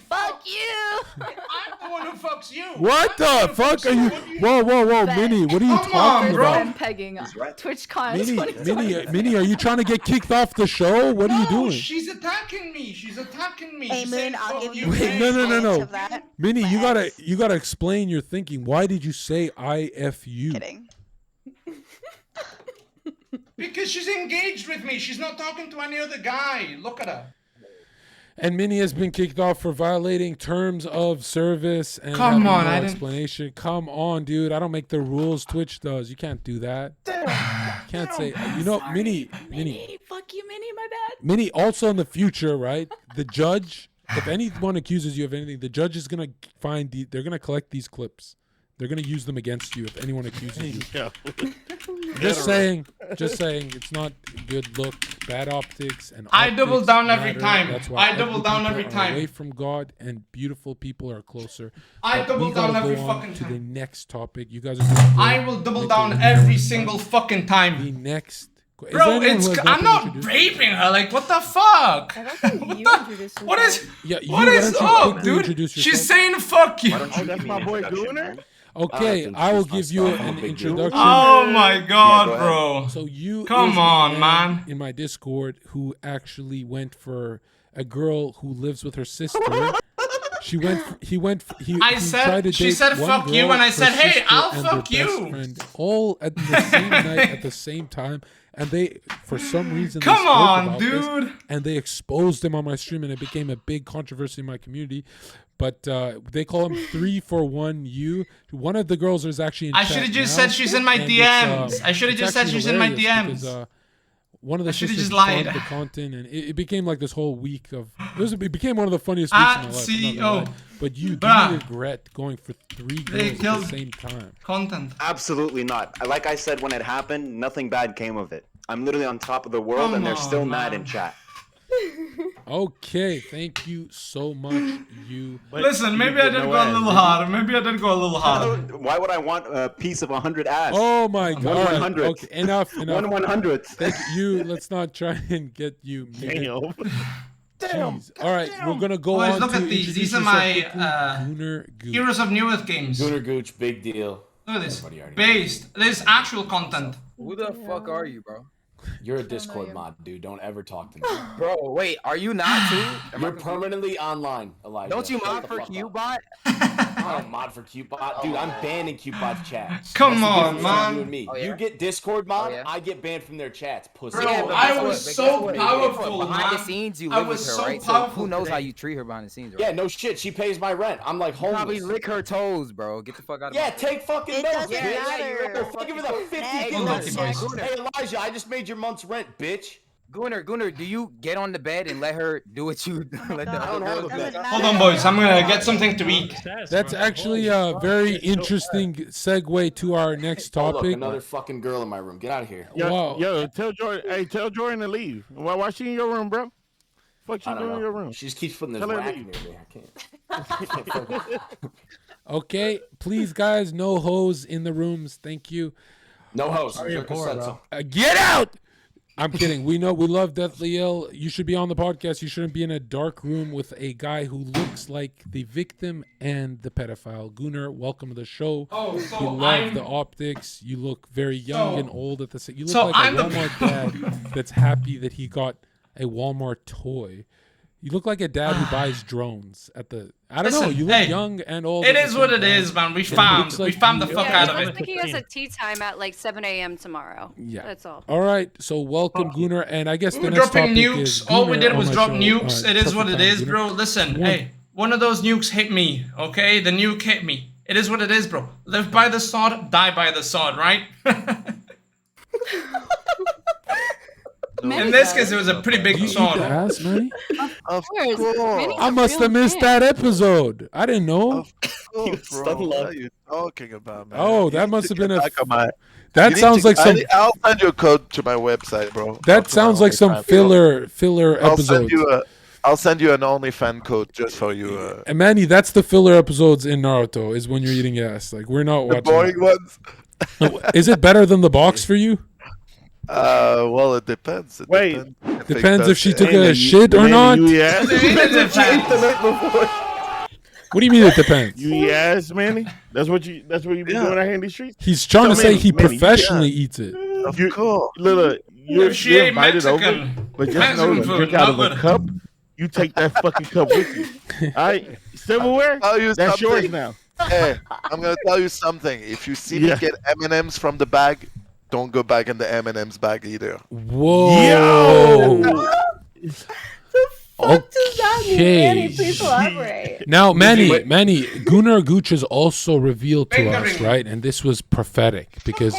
Fuck you. I'm the one who fucks you. What the fuck are you? Whoa, Bet. Minnie, what are you Come on, talking bro. about? I'm pegging. TwitchCon Minnie, 2020. Minnie, are you trying to get kicked off the show? What are you No, doing? she's attacking me. She's attacking me. Hey She's Moon, saying, I'll fuck give you you. Wait, pure Hey, no. experience of that. Minnie, My you ex. gotta explain your thinking. Why did you say IFU? Kidding. Because she's engaged with me. She's not talking to any other guy. Look at her. And Mini has been kicked off for violating terms of service and Come having on, no I didn't- explanation. Come on, dude. I don't make the rules. Twitch does. You can't do that. Can't say. You know, Mini. Fuck you, Mini. My bad. Mini. Also in the future, right? The judge, if anyone accuses you of anything, the judge is gonna they're gonna collect these clips. They're gonna use them against you if anyone accuses you. Just saying, it's not good look, bad optics, and I double optics down every matter. time. That's why I double down people every are time. Away from God, and beautiful people are closer. I But double we gotta down every go on fucking to the time. next topic. You guys are doing great. I will double Make down it every easy. single fucking time. The next. Is there Bro, anyone it's who has I'm nothing not to introduce? raping her. Like, what the fuck? What is? Yeah, what why is don't you up, quickly dude? introduce She's yourself? saying fuck you. Oh, that's my boy Gooner. Okay, I will give you an introduction. Oh my god, bro. So you Come is a on, man. in my Discord who actually went for a girl who lives with her sister. She went. He I he said- tried to she date said one fuck you, girl, and I her said, hey, sister, I'll and fuck their best you. friend, all at the same night at the same time, and they, for some reason, they Come spoke on, about this, dude. and they exposed him on my stream, and it became a big controversy in my community. But they call him 341U. One of the girls is actually in I chat should have just now, said she's in my and DMs. I should have it's just said actually she's in my hilarious DMs. because, one of the I shoulda sisters just lied. farmed the content, and it became like this whole week of. It became one of the funniest weeks of my life. I'm not gonna CEO. lie. But you do Bruh. regret going for 3 They girls at killed the same time. content. Absolutely not. Like I said when it happened, nothing bad came of it. I'm literally on top of the world, and they're Come still on, mad man. in chat. Okay, thank you so much, you. Listen, maybe I did go a little hard. Maybe I did go a little hard. Why would I want a piece of 100 ass? Oh my god! One All right, 100. okay, enough. One 100. Thank you. Let's not try and get you. Damn. Jeez. All right, we're gonna go Boys, on look to at these. introduce These are yourself my quickly. Gooner Gooch. Heroes of New Earth games. Gooner Gooch, big deal. Look at this. Everybody already Based. This is actual content. Who the fuck are you, bro? You're a Discord mod, dude. Don't ever talk to me. Bro, wait, are you not too? You're permanently online, Elijah. Don't you Shut mod the for fuck up. Qbot? I don't mod for Qbot. Dude, I'm banning Qbot's chats. Come That's the on, difference between man. You and me. Oh, yeah? You get Discord mod, Oh, yeah? I get banned from their chats. Pussy. Bro, Yeah, but I guess was what? so Guess what? powerful, Behind the man. scenes, you I live was with her, so right? So powerful who knows how today. you treat her behind the scenes, right? Yeah, no shit. She pays my rent. I'm like You probably homeless. lick her toes, bro. Get the fuck out of Yeah, my take fucking It notes, doesn't bitch. matter. I'll give her the 50 Hey, Lucky boys. Hey, Elijah, I just made your month's rent, bitch. Gunnar, do you get on the bed and let her do what you let the I don't other have a girls do? bed. Hold on, boys. I'm gonna get something to eat. That's actually a very interesting segue to our next Oh, look, topic. another fucking girl in my room. Get out of here. Wow. Yo, tell Jordan. Hey, tell Jordan to leave. Why she in your room, bro? Fuck I you don't doing in your know. room? She just keeps putting this Tell her rack leave. near me. I can't. Okay, please, guys, no hoes in the rooms. Thank you. No host. you're Zherka poor, said bro. so. Get out! I'm kidding. We know we love Deathly Ill. You should be on the podcast. You shouldn't be in a dark room with a guy who looks like the victim and the pedophile. Gunnar, welcome to the show. Oh, so we love I'm- the optics. You look very young So- and old at the same. You look so like I'm a the- Walmart dad that's happy that he got a Walmart toy. You look like a dad who buys drones at the. I don't know. Listen, You look hey, young and old. It at the is what same it time. is, man. We And it found looks we like found the you- fuck Yeah, out I of was it. thinking he has a tea time at like 7 a.m. tomorrow. Yeah. That's all. All right. So welcome, Gunnar, and I guess We the were next dropping topic is nukes. All we Gunnar did on was my drop show. nukes. All right, It is perfect what it time, is, Gunnar. bro. Listen, One- hey, one of those nukes hit me, okay? The nuke hit me. It is what it is, bro. Live by the sword, die by the sword, right? In this case, it was a pretty big Do you eat sword. the ass, Manny? Of course. course. I must have missed that episode. I didn't know. Oh, bro, what are you talking about, man? Oh, You that need must to have been get a. back on my- That you need sounds to- like some. I'll send you a code to my website, bro. That sounds like some filler I'll episodes. send you an OnlyFans code just for you. And Manny, that's the filler episodes in Naruto. Is when you're eating ass. Like we're not The watching. boring ones. Is it better than the box for you? Well, it depends. It Wait. depends. Depends if she took Hey, a man, shit or man, not. you eat ass? Depends if she ate the night before. What do you mean it depends? You eat ass, Manny? That's what you been doing out here in these streets? He's trying to So, say Manny, he Manny, professionally eats it. Of course. Little, you're, If she you're ain't invited over, Mexican, but just Mexican know to food, drink out of not a good. cup. You take that fucking cup with you. All right, silverware. Tell you That's yours something. now. Hey, I'm gonna tell you something. If you see Yeah. me get M&Ms from the bag, don't go back in the M&Ms bag either. Whoa! fuck does that mean? Manny, Okay. please elaborate. Now, Manny, Gunnar Gooch is also revealed to us, right? And this was prophetic because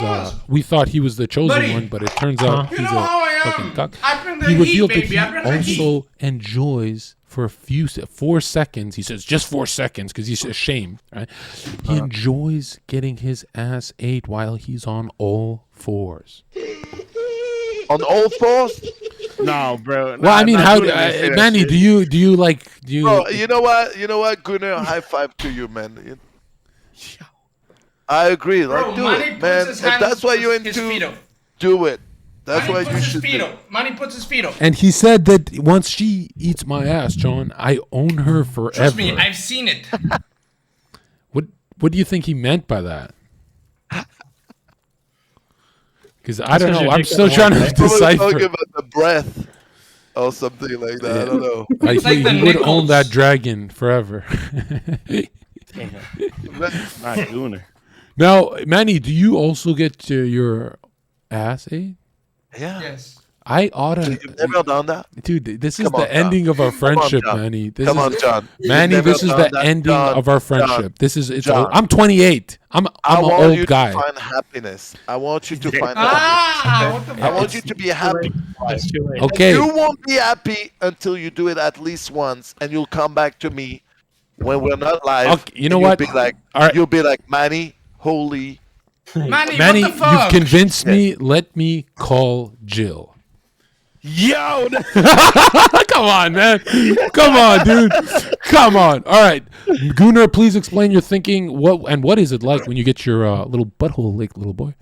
we thought he was the chosen one, but it turns out he's a fucking cuck. I bring the He heat, revealed that baby. he I bring the heat. also enjoys for 4 seconds. He says just 4 seconds because he's ashamed, right? He enjoys getting his ass ate while he's on all fours. On all fours? No, bro. Well, I mean, how, Manny? Manny? Do you like? Do you? Bro, you know what, Gunnar? High five to you, man. I agree. Bro, Like, do Manny it, puts man. his If hands that's why you're his feet into, up. do it. That's Manny what puts you his should feet do. up. Manny puts his feet up. And he said that once she eats my ass, John, I own her forever. Trust me, I've seen it. What do you think he meant by that? Because I don't know. I'm still trying to Probably decipher. talking about the breath or something like that. I don't know. He would own that dragon forever. Not Gunnar. Now, Manny, do you also get your ass ate? Yeah. Yes. I oughta. You've never done that? Dude, this is Come the on, John. ending of our Come on, friendship, John. Manny. This Come is, on, John. You've Manny, never this is done the that, ending John. of our friendship. John. This is it's. John. I'm 28. I'm I an want old you guy. to find happiness. I want you to find Ah, happiness. I want you to be happy. Okay. You won't be happy until you do it at least once, and you'll come back to me when we're not live. Okay, you know and what? You'll be like, All right. you'll be like, Manny, holy. Manny, what the fuck? you've convinced me. Let me call Jill. Yo, come on, man. Come on, dude. Come on. All right, Gunnar, please explain your thinking. What is it like when you get your little butthole licked, little boy?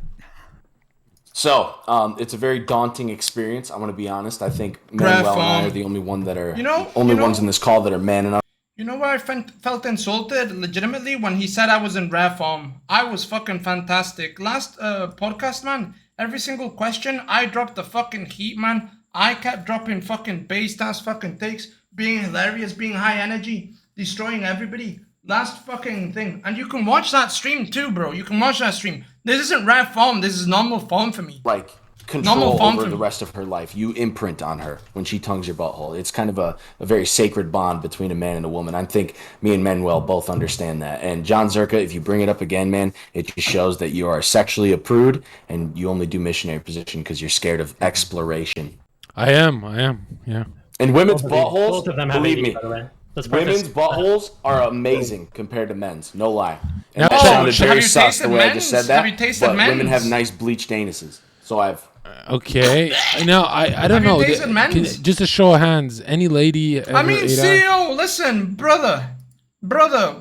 So, it's a very daunting experience. I'm gonna be honest. I think Manuel and I are the only ones in this call that are man enough. You know where I felt insulted legitimately when he said I was in rare form. I was fucking fantastic. Last podcast, man, every single question, I dropped the fucking heat, man. I kept dropping fucking base ass fucking takes, being hilarious, being high energy, destroying everybody. Last fucking thing. And you can watch that stream too, bro. You can watch that stream. This isn't rare form. This is normal form for me. Like control over the rest of her life. You imprint on her when she tongues your butthole. It's kind of a very sacred bond between a man and a woman. I think me and Manuel both understand that. And Jon Zherka, if you bring it up again, man, it just shows that you are sexually a prude and you only do missionary position because you're scared of exploration. I am. Yeah. And women's Both of them buttholes, have believe AD, me, by the way. Let's women's preface. buttholes are amazing compared to men's. No lie. And Now, that sounded have very you sus the tasted way I just said men's? that. Have you tasted But women have men's? nice bleached anuses. So I've. Okay. Now I don't Have you know. tasted men's? Just a show of hands. Any lady ever I mean, ate ass? CEO, listen, brother,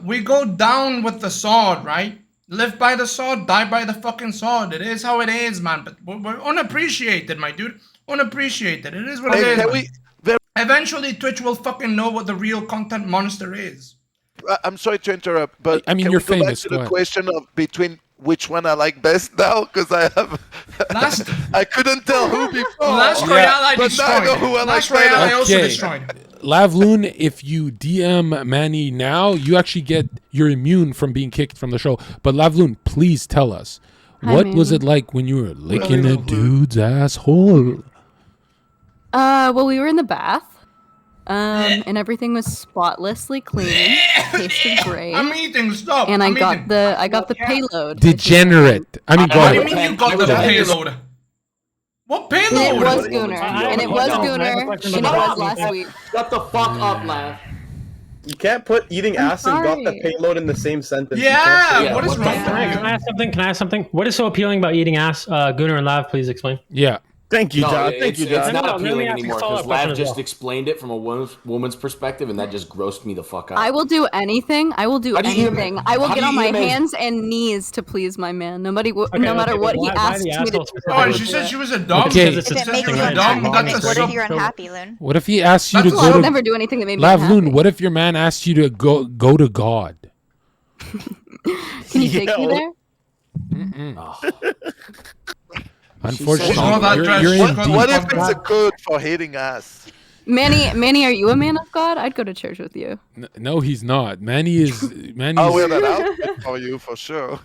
we go down with the sword, right? Live by the sword, die by the fucking sword. It is how it is, man. But we're unappreciated, my dude. Unappreciated. It is what it is. Man. Eventually, Twitch will fucking know what the real content monster is. I'm sorry to interrupt, but I mean, can you're we go famous. back to Go the ahead. question of between which one I like best now? Because I have, I couldn't tell who before. Last Royale I but now I know destroyed. who I Last like Royale I better. also Okay. destroyed. Lavloon, if you DM Manny now, you're immune from being kicked from the show. But Lavloon, please tell us, Hi, what was Manny. it like when you were licking a dude's asshole? Well, we were in the bath, and everything was spotlessly clean. Tasted great. I'm eating, stop. And I I'm got eating. the payload. Degenerate. I mean, go What do you ahead. mean you got the payload? What And payload? it was Gunnar. And it was Gunnar. And it was last week. Shut the fuck up, Lav. You can't put eating ass and got the sorry. payload in the same sentence. You Yeah, can't say what is that. wrong Can I ask something? Can I ask something? What is so appealing about eating ass? Gunnar and Lav, please explain. Yeah. Thank you, No, John. it's, Thank you, John. it's not No, let me appealing ask you a anymore follow-up because question Lav as just well. explained it from a woman's perspective, and that just grossed me the fuck out. I will do anything. I will do How do you eat a anything. man? I will How get do on you my eat a man's- hands and knees to please my man. No matter what but he why asks the me to asshole do. Oh, specifically? and she said she was a dog. Okay. Because If it's it makes you disgusting, right? unhappy, That's what so- if you're unhappy, Loon? What if he asks you to I'll go to never do anything that made me Lavloon? unhappy. What if your man asked you to go to God? Can you take me there? Unfortunately, She's not that dressed. you're in What- deep. What if it's a code for hating ass? Manny, are you a man of God? I'd go to church with you. No, he's not. Manny's. I'll wear that outfit for you for sure.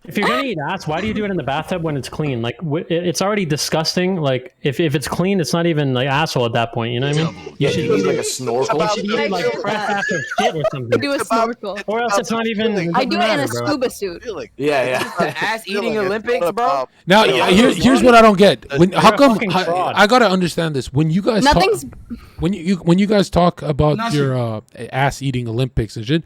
If you're gonna eat ass, why do you do it in the bathtub when it's clean? Like it's already disgusting. Like if it's clean, it's not even like asshole at that point. You know what I mean? You should eat like a snorkel. You should eat it like fresh after shit or something. Do a snorkel. Or else it's not even. I do it in a bro. scuba suit. Yeah. Ass eating Olympics, bro. Now, here's what I don't get. How come? I gotta understand this. When you guys Nothing's. when you guys talk about your ass eating Olympics and shit,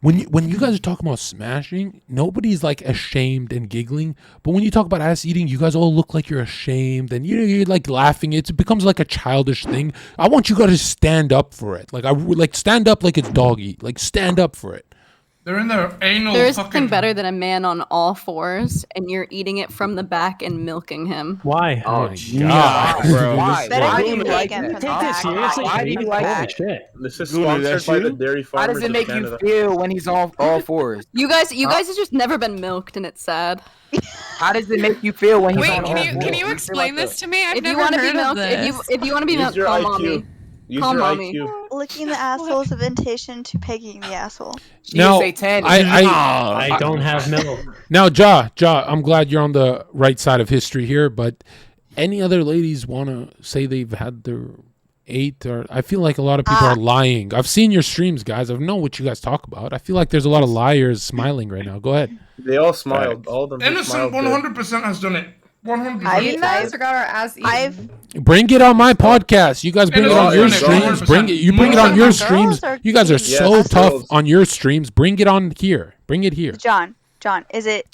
when you guys are talking about smashing, nobody's like ashamed and giggling. But when you talk about ass eating, you guys all look like you're ashamed and you're like laughing. It becomes like a childish thing. I want you guys to stand up for it. Like stand up like it's dog eat. Like stand up for it. They're in their anal. There is fucking... nothing better than a man on all fours, and you're eating it from the back and milking him. Why? Oh my god, bro! Why do you like him? Take this seriously. Why do you like Holy that? shit. This is sponsored by the dairy How farmers does it make of Canada. you feel when he's on all fours? You guys have just never been milked, and it's sad. How does it make you feel when he's Wait, on all fours? can you explain this to me? I've If you never want to be heard of milked, this. if you want to be milked, call mommy. Use Call your mommy. IQ. Licking the asshole is a invitation to pegging the asshole. Now, I don't have milk. Now, Ja, I'm glad you're on the right side of history here, but any other ladies want to say they've had their 8? Or I feel like a lot of people are lying. I've seen your streams, guys. I know what you guys talk about. I feel like there's a lot of liars smiling right now. Go ahead. They all smiled. All of them. Innocent 100% has done it. 100%. I've got our ass eaten. Bring it on my podcast. You guys bring it on your streams. Bring it. You bring it on your streams. You guys are so tough on your streams. Bring it on here. Bring it here. John, is it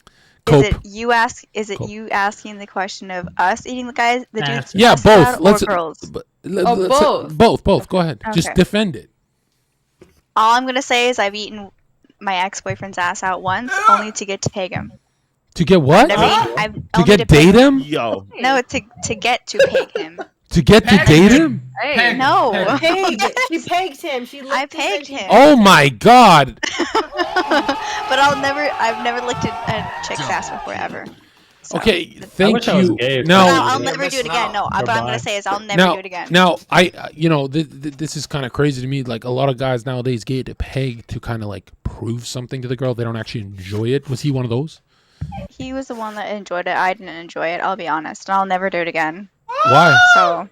you asking the question of us eating the dudes? Yeah, both. Let's girls. Both. Go ahead. Just Okay. defend it. All I'm gonna say is I've eaten my ex-boyfriend's ass out once, only to get to peg him. To get what? To get date him? Yo. No, to get to peg him. To get to date him? No. Pegged. She pegged him. I pegged him. Oh my god. But I've never licked a chick's ass before ever. So. Okay, thank you. No, I'll never do it again. No, what I'm gonna say is I'll never do it again. Now, this is kind of crazy to me. Like a lot of guys nowadays get a peg to kind of like prove something to the girl. They don't actually enjoy it. Was he one of those? He was the one that enjoyed it. I didn't enjoy it. I'll be honest, and I'll never do it again. Why? So.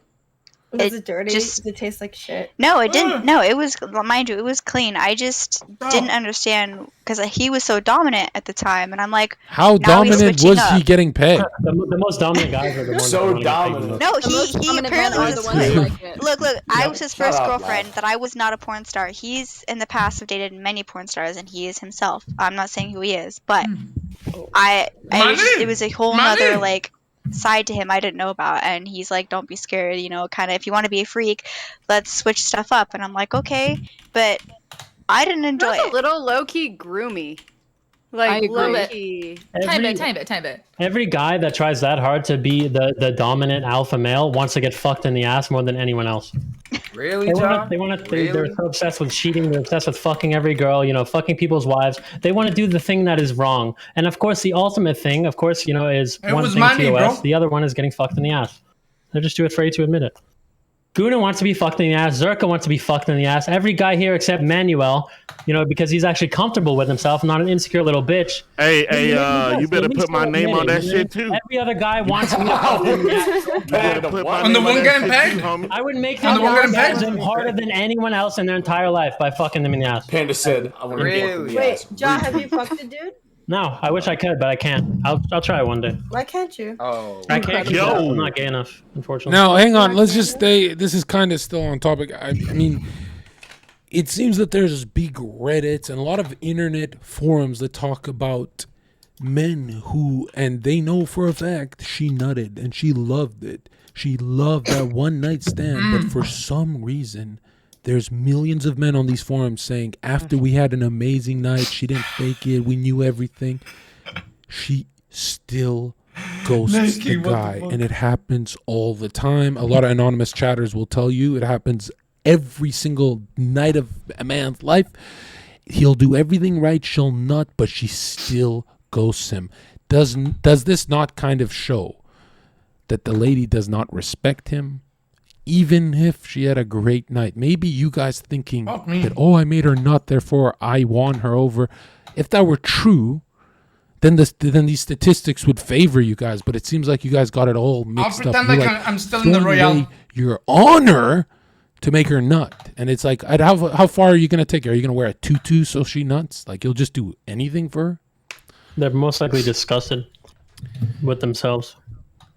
Was it dirty? Does it taste like shit? No, it didn't. No, it was, mind you, it was clean. I just didn't understand because he was so dominant at the time, and I'm like, how dominant was he getting pegged? The most dominant guys are the ones so that dominant. No, he apparently are the ones that like it. Look, I was his first girlfriend. That I was not a porn star. He's in the past have dated many porn stars, and he is himself. I'm not saying who he is, but it was a whole nother like side to him I didn't know about, and he's like, don't be scared, kind of, if you want to be a freak, let's switch stuff up. And I'm like, okay, but I didn't enjoy it. A little low-key groomy. Like low-key. Tiny bit. Every guy that tries that hard to be the dominant alpha male wants to get fucked in the ass more than anyone else. Really, John? They're so obsessed with cheating. They're obsessed with fucking every girl, fucking people's wives. They want to do the thing that is wrong. And of course, the ultimate thing, is one thing TOS. The other one is getting fucked in the ass. They're just too afraid to admit it. Guna wants to be fucked in the ass. Zherka wants to be fucked in the ass. Every guy here except Manuel, because he's actually comfortable with himself, not an insecure little bitch. Hey, you better put my name on that shit too. Every other guy wants to be fucked in the ass. On the one getting pegged? I would make them harder than anyone else in their entire life by fucking them in the ass. Panda said, I want to Really? Wait, John, have you fucked a dude? No, I wish I could, but I can't. I'll try one day. Why can't you? Oh, I can't. I'm not gay enough, unfortunately. Now, hang on. Let's just stay. This is kind of still on topic. I mean, it seems that there's big Reddits and a lot of internet forums that talk about men who, and they know for a fact she nutted and she loved it. She loved that one night stand, but for some reason, there's millions of men on these forums saying after we had an amazing night, she didn't fake it, we knew everything, she still ghosts the guy. And it happens all the time. A lot of anonymous chatters will tell you it happens every single night of a man's life. He'll do everything right, she'll nut, but she still ghosts him. Does this not kind of show that the lady does not respect him? Even if she had a great night. Maybe you guys thinking that, I made her nut, therefore I won her over. If that were true, then these statistics would favor you guys. But it seems like you guys got it all mixed up. pretend You're like I'm still in the throwing Royale. away your honor to make her nut, and it's like, how far are you gonna take her? Are you gonna wear a tutu so she nuts? Like, you'll just do anything for her? They're most likely disgusted with themselves.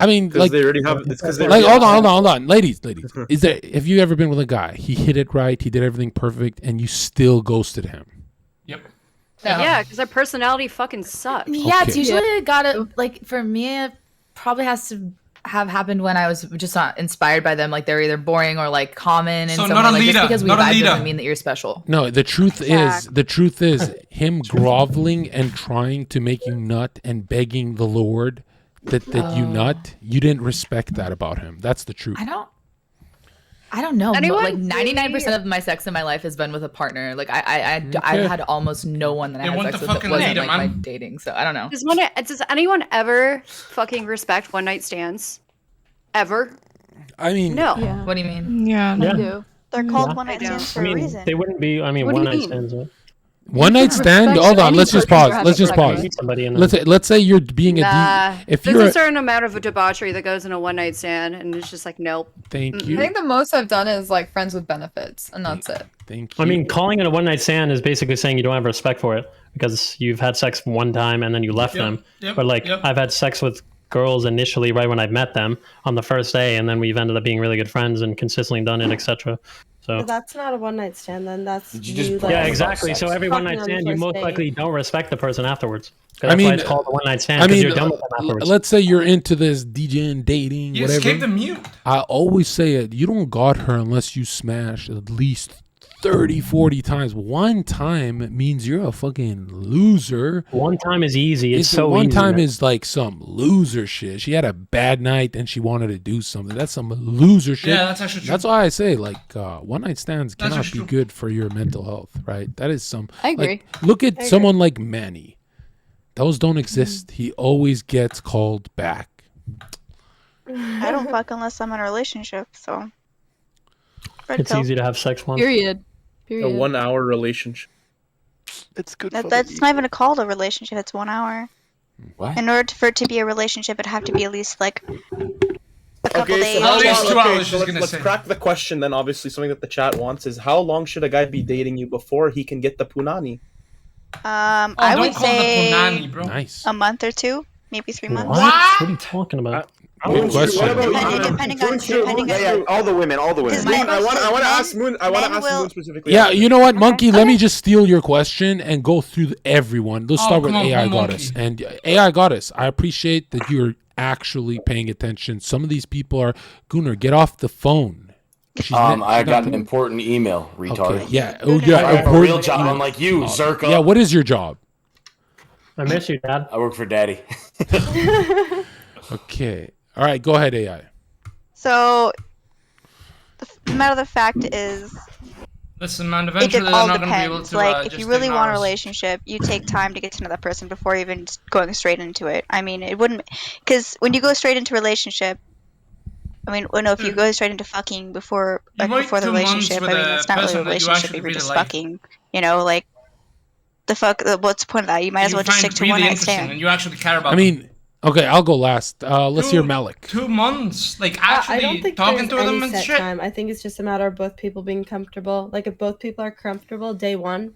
I mean, like, they already have. It's because they like, already hold have- on, ladies. Is there? Have you ever been with a guy? He hit it right. He did everything perfect, and you still ghosted him. Yep. Yeah, because their personality fucking sucks. Yeah, it's Okay. usually gotta, like, for me, it probably has to have happened when I was just not inspired by them. Like, they're either boring or, like, common in So some not way. a Like, leader, just because we not a vibe leader. doesn't mean that you're special. No, the truth is him groveling and trying to make you nut and begging the Lord that you nut. You didn't respect that about him. That's the truth. I don't know. Anyone Like 99% of my sex in my life has been with a partner. Like I Okay. had almost no one that I They had want sex the with that fucking wasn't leader, like my man. dating. So I don't know. Does anyone ever fucking respect one night stands? Ever? I mean, No. What do you mean? Yeah. Yeah. They're called Yeah. one night stands for I a mean, reason. they wouldn't be. I mean, What do one you night mean? stands. Right? One night stand. respect Hold on. any Let's just person pause. for Let's just having pause. sex with somebody and then- Let's say you're being Nah. if There's you're a certain amount of debauchery that goes in a one night stand, and it's just like, nope. thank I you. think the most I've done is like friends with benefits, and that's it. Thank you. I mean, calling it a one night stand is basically saying you don't have respect for it because you've had sex one time and then you left them. But like, I've had sex with girls initially right when I met them on the first day, and then we've ended up being really good friends and consistently done it, etc. So But that's not a one night stand. Then that's Did you just you, brag yeah, about exactly. So every one night fucking on the stand, you first most date. likely don't respect the person afterwards. 'Cause I that's mean, why it's called a one night stand I because mean, you're done with them afterwards. let's say you're into this DJing, dating, You whatever. escaped the mute. I always say it. You don't got her unless you smash at least 30, 40 times. One time means you're a fucking loser. One time is easy. It's so one easy, time man. is like some loser shit. She had a bad night and she wanted to do something. That's some loser shit. Yeah, that's actually true. That's why I say like one night stands That's cannot actually be true. good for your mental health, right? That is some. I agree. Like, look at I agree. someone like Manny. Those don't exist. He always gets called back. I don't fuck unless I'm in a relationship, so. Red It's pill. easy to have sex once. Period. A Period. 1 hour relationship. It's good for That's not even called a relationship. It's 1 hour. What? In order for it to be a relationship, it'd have to be at least like a couple Okay, days. so how At least long? 2 Okay, hours, so she's let's, gonna let's say. crack the question then. Obviously, something that the chat wants is how long should a guy be dating you before he can get the punani? I don't would call the say punani, bro. Nice. a month or two, maybe 3 months. What? What are you talking about? Good question. What about Depending on Yeah, all the women, all the women. men- I want to men- ask Moon. I want to men ask will- Moon specifically. Yeah, you know what, Monkey? Let me just steal your question and go through everyone. Let's Oh, start with come on, AI come on, Goddess. And AI Goddess, I appreciate that you're actually paying attention. Some of these people are, Gunnar, get off the phone. I got an important email, retard. Okay, yeah. Oh, yeah. I have a important real job, email. unlike you, Zherka. Yeah, what is your job? I miss you, Dad. I work for Daddy. Okay. All right, go ahead, AI. So, the matter of the fact is, Listen, man, it eventually they're all not going to be able depends. to Like, if just you really ignore want a us. relationship, you take time to get to know that person before even just going straight into it. I mean, it wouldn't, because when you go straight into a relationship, I mean, well, no, if you go straight into fucking before You like wait before the 2 months relationship, I with mean, a it's not really a person that you relationship. actually You were really just like. fucking, you know, like the fuck. What's the point of that? You might as You well just find stick to really one night interesting stand. and you actually care about I mean, okay, I'll go last. Let's hear Dude, Malik. 2 months, like I actually don't think talking there's to them any and set shit. time. I think it's just a matter of both people being comfortable. Like if both people are comfortable day one,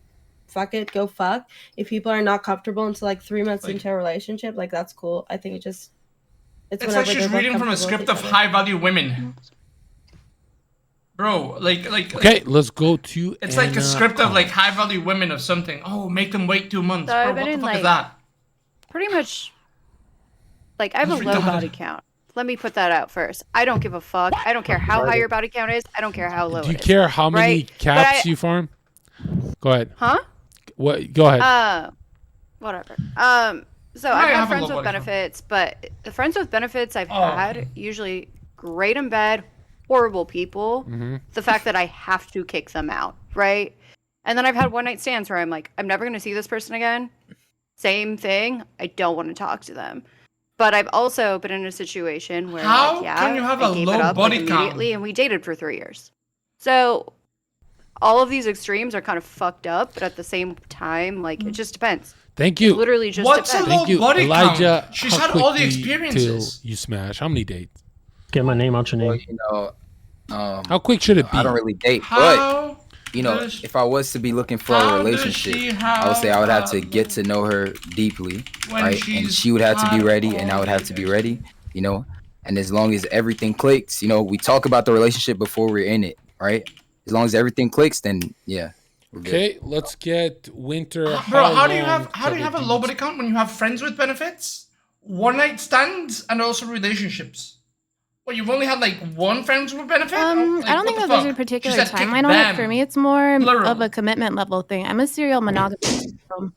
fuck it, go fuck. If people are not comfortable until like 3 months into a relationship, like that's cool. I think it's It's like whenever she's they're both reading from a comfortable script with of each other. high value women. Bro, like Okay, let's go to it's like a Anna. script of like high value women of something. Oh, make them wait 2 months. So Bro, I've been what the in, fuck is like, that? Pretty much, like, I have a That's low retarded. body count. Let me put that out first. I don't give a fuck. I don't care how high your body count is. I don't care how low Do you it is. care how many right? But cats you farm? Go ahead. Huh? What? Go ahead. Whatever. So You might I've had have a friends low with body count. benefits, but the friends with benefits I've Oh. had usually great in bed, horrible people. Mhm. The fact that I have to kick them out, right? And then I've had one night stands where I'm like, I'm never gonna see this person again. Same thing. I don't want to talk to them. But I've also been in a situation where, How like, yeah, can you have I a gave low it up body like, count? immediately, and we dated for 3 years. So all of these extremes are kind of fucked up, but at the same time, like it just depends. Thank It you. literally just What's a depends. low Thank you, body Elijah. count? She's how had all the quickly experiences. till you smash? How many dates? Get my name out your Well, name. you know, How quick should it be? I don't really date, How but you know, does- if I was to be looking for how a does relationship, she I would say I would have to have get to know her deeply, when right? And she's she would have to be had ready, and I all would the have to be ready, you know. And as long as everything clicks, you know, we talk about the relationship before we're in it, right? As long as everything clicks, then yeah, we're good. Okay, let's get Winter. Bro, how do you long have till a the low dudes- body count when you have friends with benefits, one night stands, and also relationships? Well, you've only had like one friends with benefit? I don't think that there's a particular timeline on it. For me, it's more of a commitment level thing. I'm a serial monogamist. So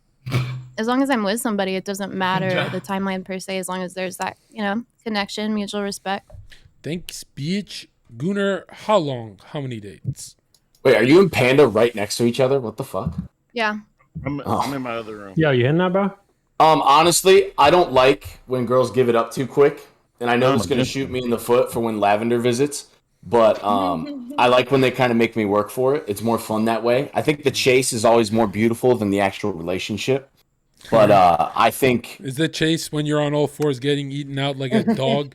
as long as I'm with somebody, it doesn't matter the timeline per se, as long as there's that, you know, connection, mutual respect. Thanks, bitch. Gunnar, how long? How many dates? Wait, are you and Panda right next to each other? What the fuck? Yeah. I'm in my other room. Yo, you hitting that, bro? Honestly, I don't like when girls give it up too quick, and I know I'm it's gonna against shoot me in the foot for when Lavender visits. But I like when they kind of make me work for it. It's more fun that way. I think the chase is always more beautiful than the actual relationship. But I think Is the chase when you're on all fours getting eaten out like a dog?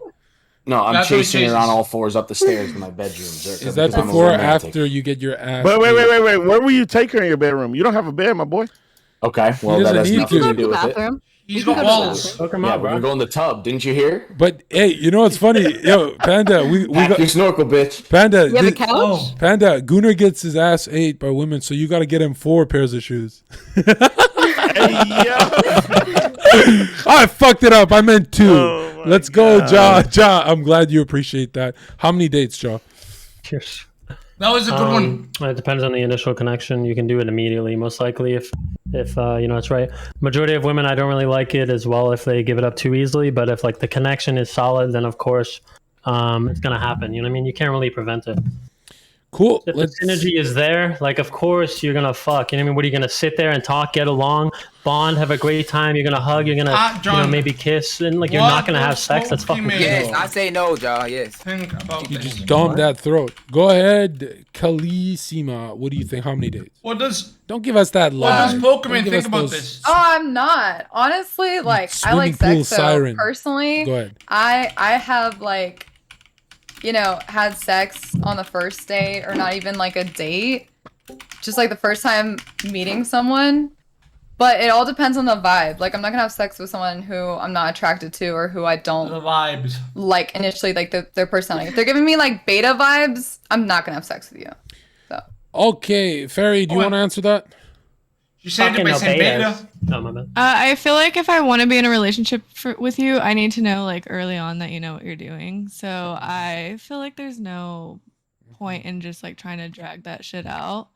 no, I'm That's what chasing her chases. on all fours up the stairs to my bedroom. Zherka, Is that because I'm a before or romantic. after you get your ass? But wait. ate? Where will you take her in your bedroom? You don't have a bed, my boy. Okay, well that doesn't has need nothing to. to do with it. Bathroom. He's You got can go to the balls. bathroom. Hook him Yeah, up, we're gonna bro. go in the tub. Didn't you hear? But hey, you know what's funny? Yo, Panda, we Pack got your snorkel, bitch. Panda. You have a thi- couch? Oh, Panda, Gunnar gets his ass ate by women, so you got to get him 4 pairs of shoes. Hey, yo. I fucked it up. I meant 2. Oh, my Let's go, Ja. God. Ja, I'm glad you appreciate that. How many dates, Ja? Cheers. that was a good one. It depends on the initial connection. You can do it immediately, most likely, if you know it's right. Majority of women, I don't really like it as well if they give it up too easily. But if like the connection is solid, then of course, it's gonna happen. You know what I mean? You can't really prevent it. Cool. If the synergy is there, like of course you're gonna fuck. You know what I mean? What are you gonna sit there and talk, get along, bond, have a great time? You're gonna hug. You're gonna John, maybe kiss, and like you're what not gonna have the sex. That's fuck fucking you mean? Yes, cool. I say no, Ja. Yes. Think about You this. just dumb that throat. Go ahead, Kalissima. What do you think? How many dates? What does Don't give us that what lie. does Don't Pokemon give think us about those- this? Oh, I'm not. Honestly, like I like swimming pool sex. So siren. personally, Go ahead. I have like, you know, had sex on the first date or not even like a date, just like the first time meeting someone. But it all depends on the vibe. Like I'm not gonna have sex with someone who I'm not attracted to or who I don't The vibes. like initially, like their personality. If they're giving me like beta vibes, I'm not gonna have sex with you. So Okay, Ferry, do you want to answer that? You said it Fucking by no saying betas. beta. No, my bad. I feel like if I want to be in a relationship with you, I need to know like early on that you know what you're doing. So I feel like there's no point in just like trying to drag that shit out.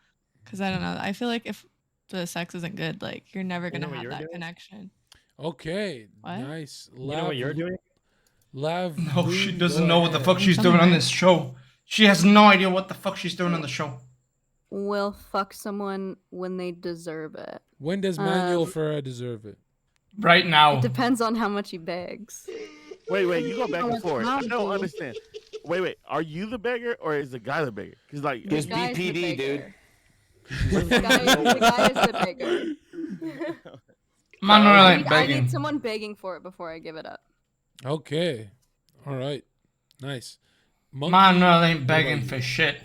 Cause I don't know. I feel like if the sex isn't good, like you're never gonna what have you're that doing? connection. Okay, What? nice. You know what you're doing? Lav, No, she go doesn't know what the ahead. fuck she's doing on this show. She has no idea what the fuck she's doing on the show. Will fuck someone when they deserve it. When does Manuel Ferra deserve it? Right now. It depends on how much he begs. Wait, you go back and forth. I don't Bounty. understand. Wait, are you the beggar or is the guy the beggar? Because like, Just The guy's the BPD, dude. beggar. The guy is the beggar. Manuel I ain't need, I begging. need someone begging for it before I give it up. Okay, all right, nice. Monkey, Manuel ain't what begging about for you? shit.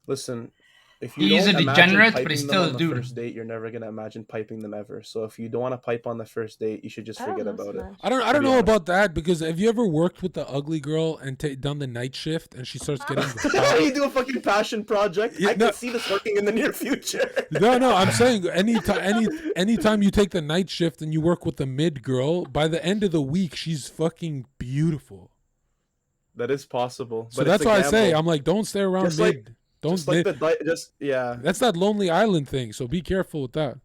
Listen, if you He's don't a imagine degenerate, but piping he's them still on a the dude. first date, you're never gonna imagine piping them ever. So if you don't want to pipe on the first date, you should just forget about it. I don't to be know honest. about that because have you ever worked with the ugly girl and done the night shift and she starts getting you do a fucking passion project. I can see this working in the near future. No, I'm saying anytime you take the night shift and you work with the mid girl, by the end of the week she's fucking beautiful. That is possible. So but that's it's a why I say gamble. I'm like, don't stay around Just mid. like- Don't just like yeah. That's that Lonely Island thing. So be careful with that.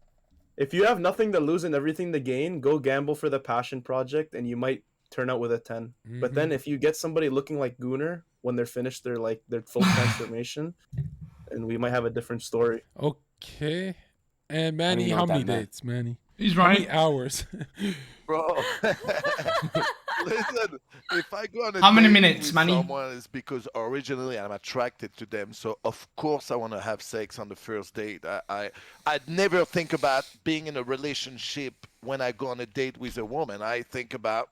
If you have nothing to lose and everything to gain, go gamble for the passion project, and you might turn out with a 10. But then if you get somebody looking like Gunnar when they're finished their full transformation, and we might have a different story. Okay. And Manny, know how what many that meant. dates, Manny? He's How many right. hours? Bro. Listen, if I go on a How many date minutes, with Manny? someone, it's because originally I'm attracted to them. So of course I want to have sex on the first date. I'd never think about being in a relationship when I go on a date with a woman. I think about,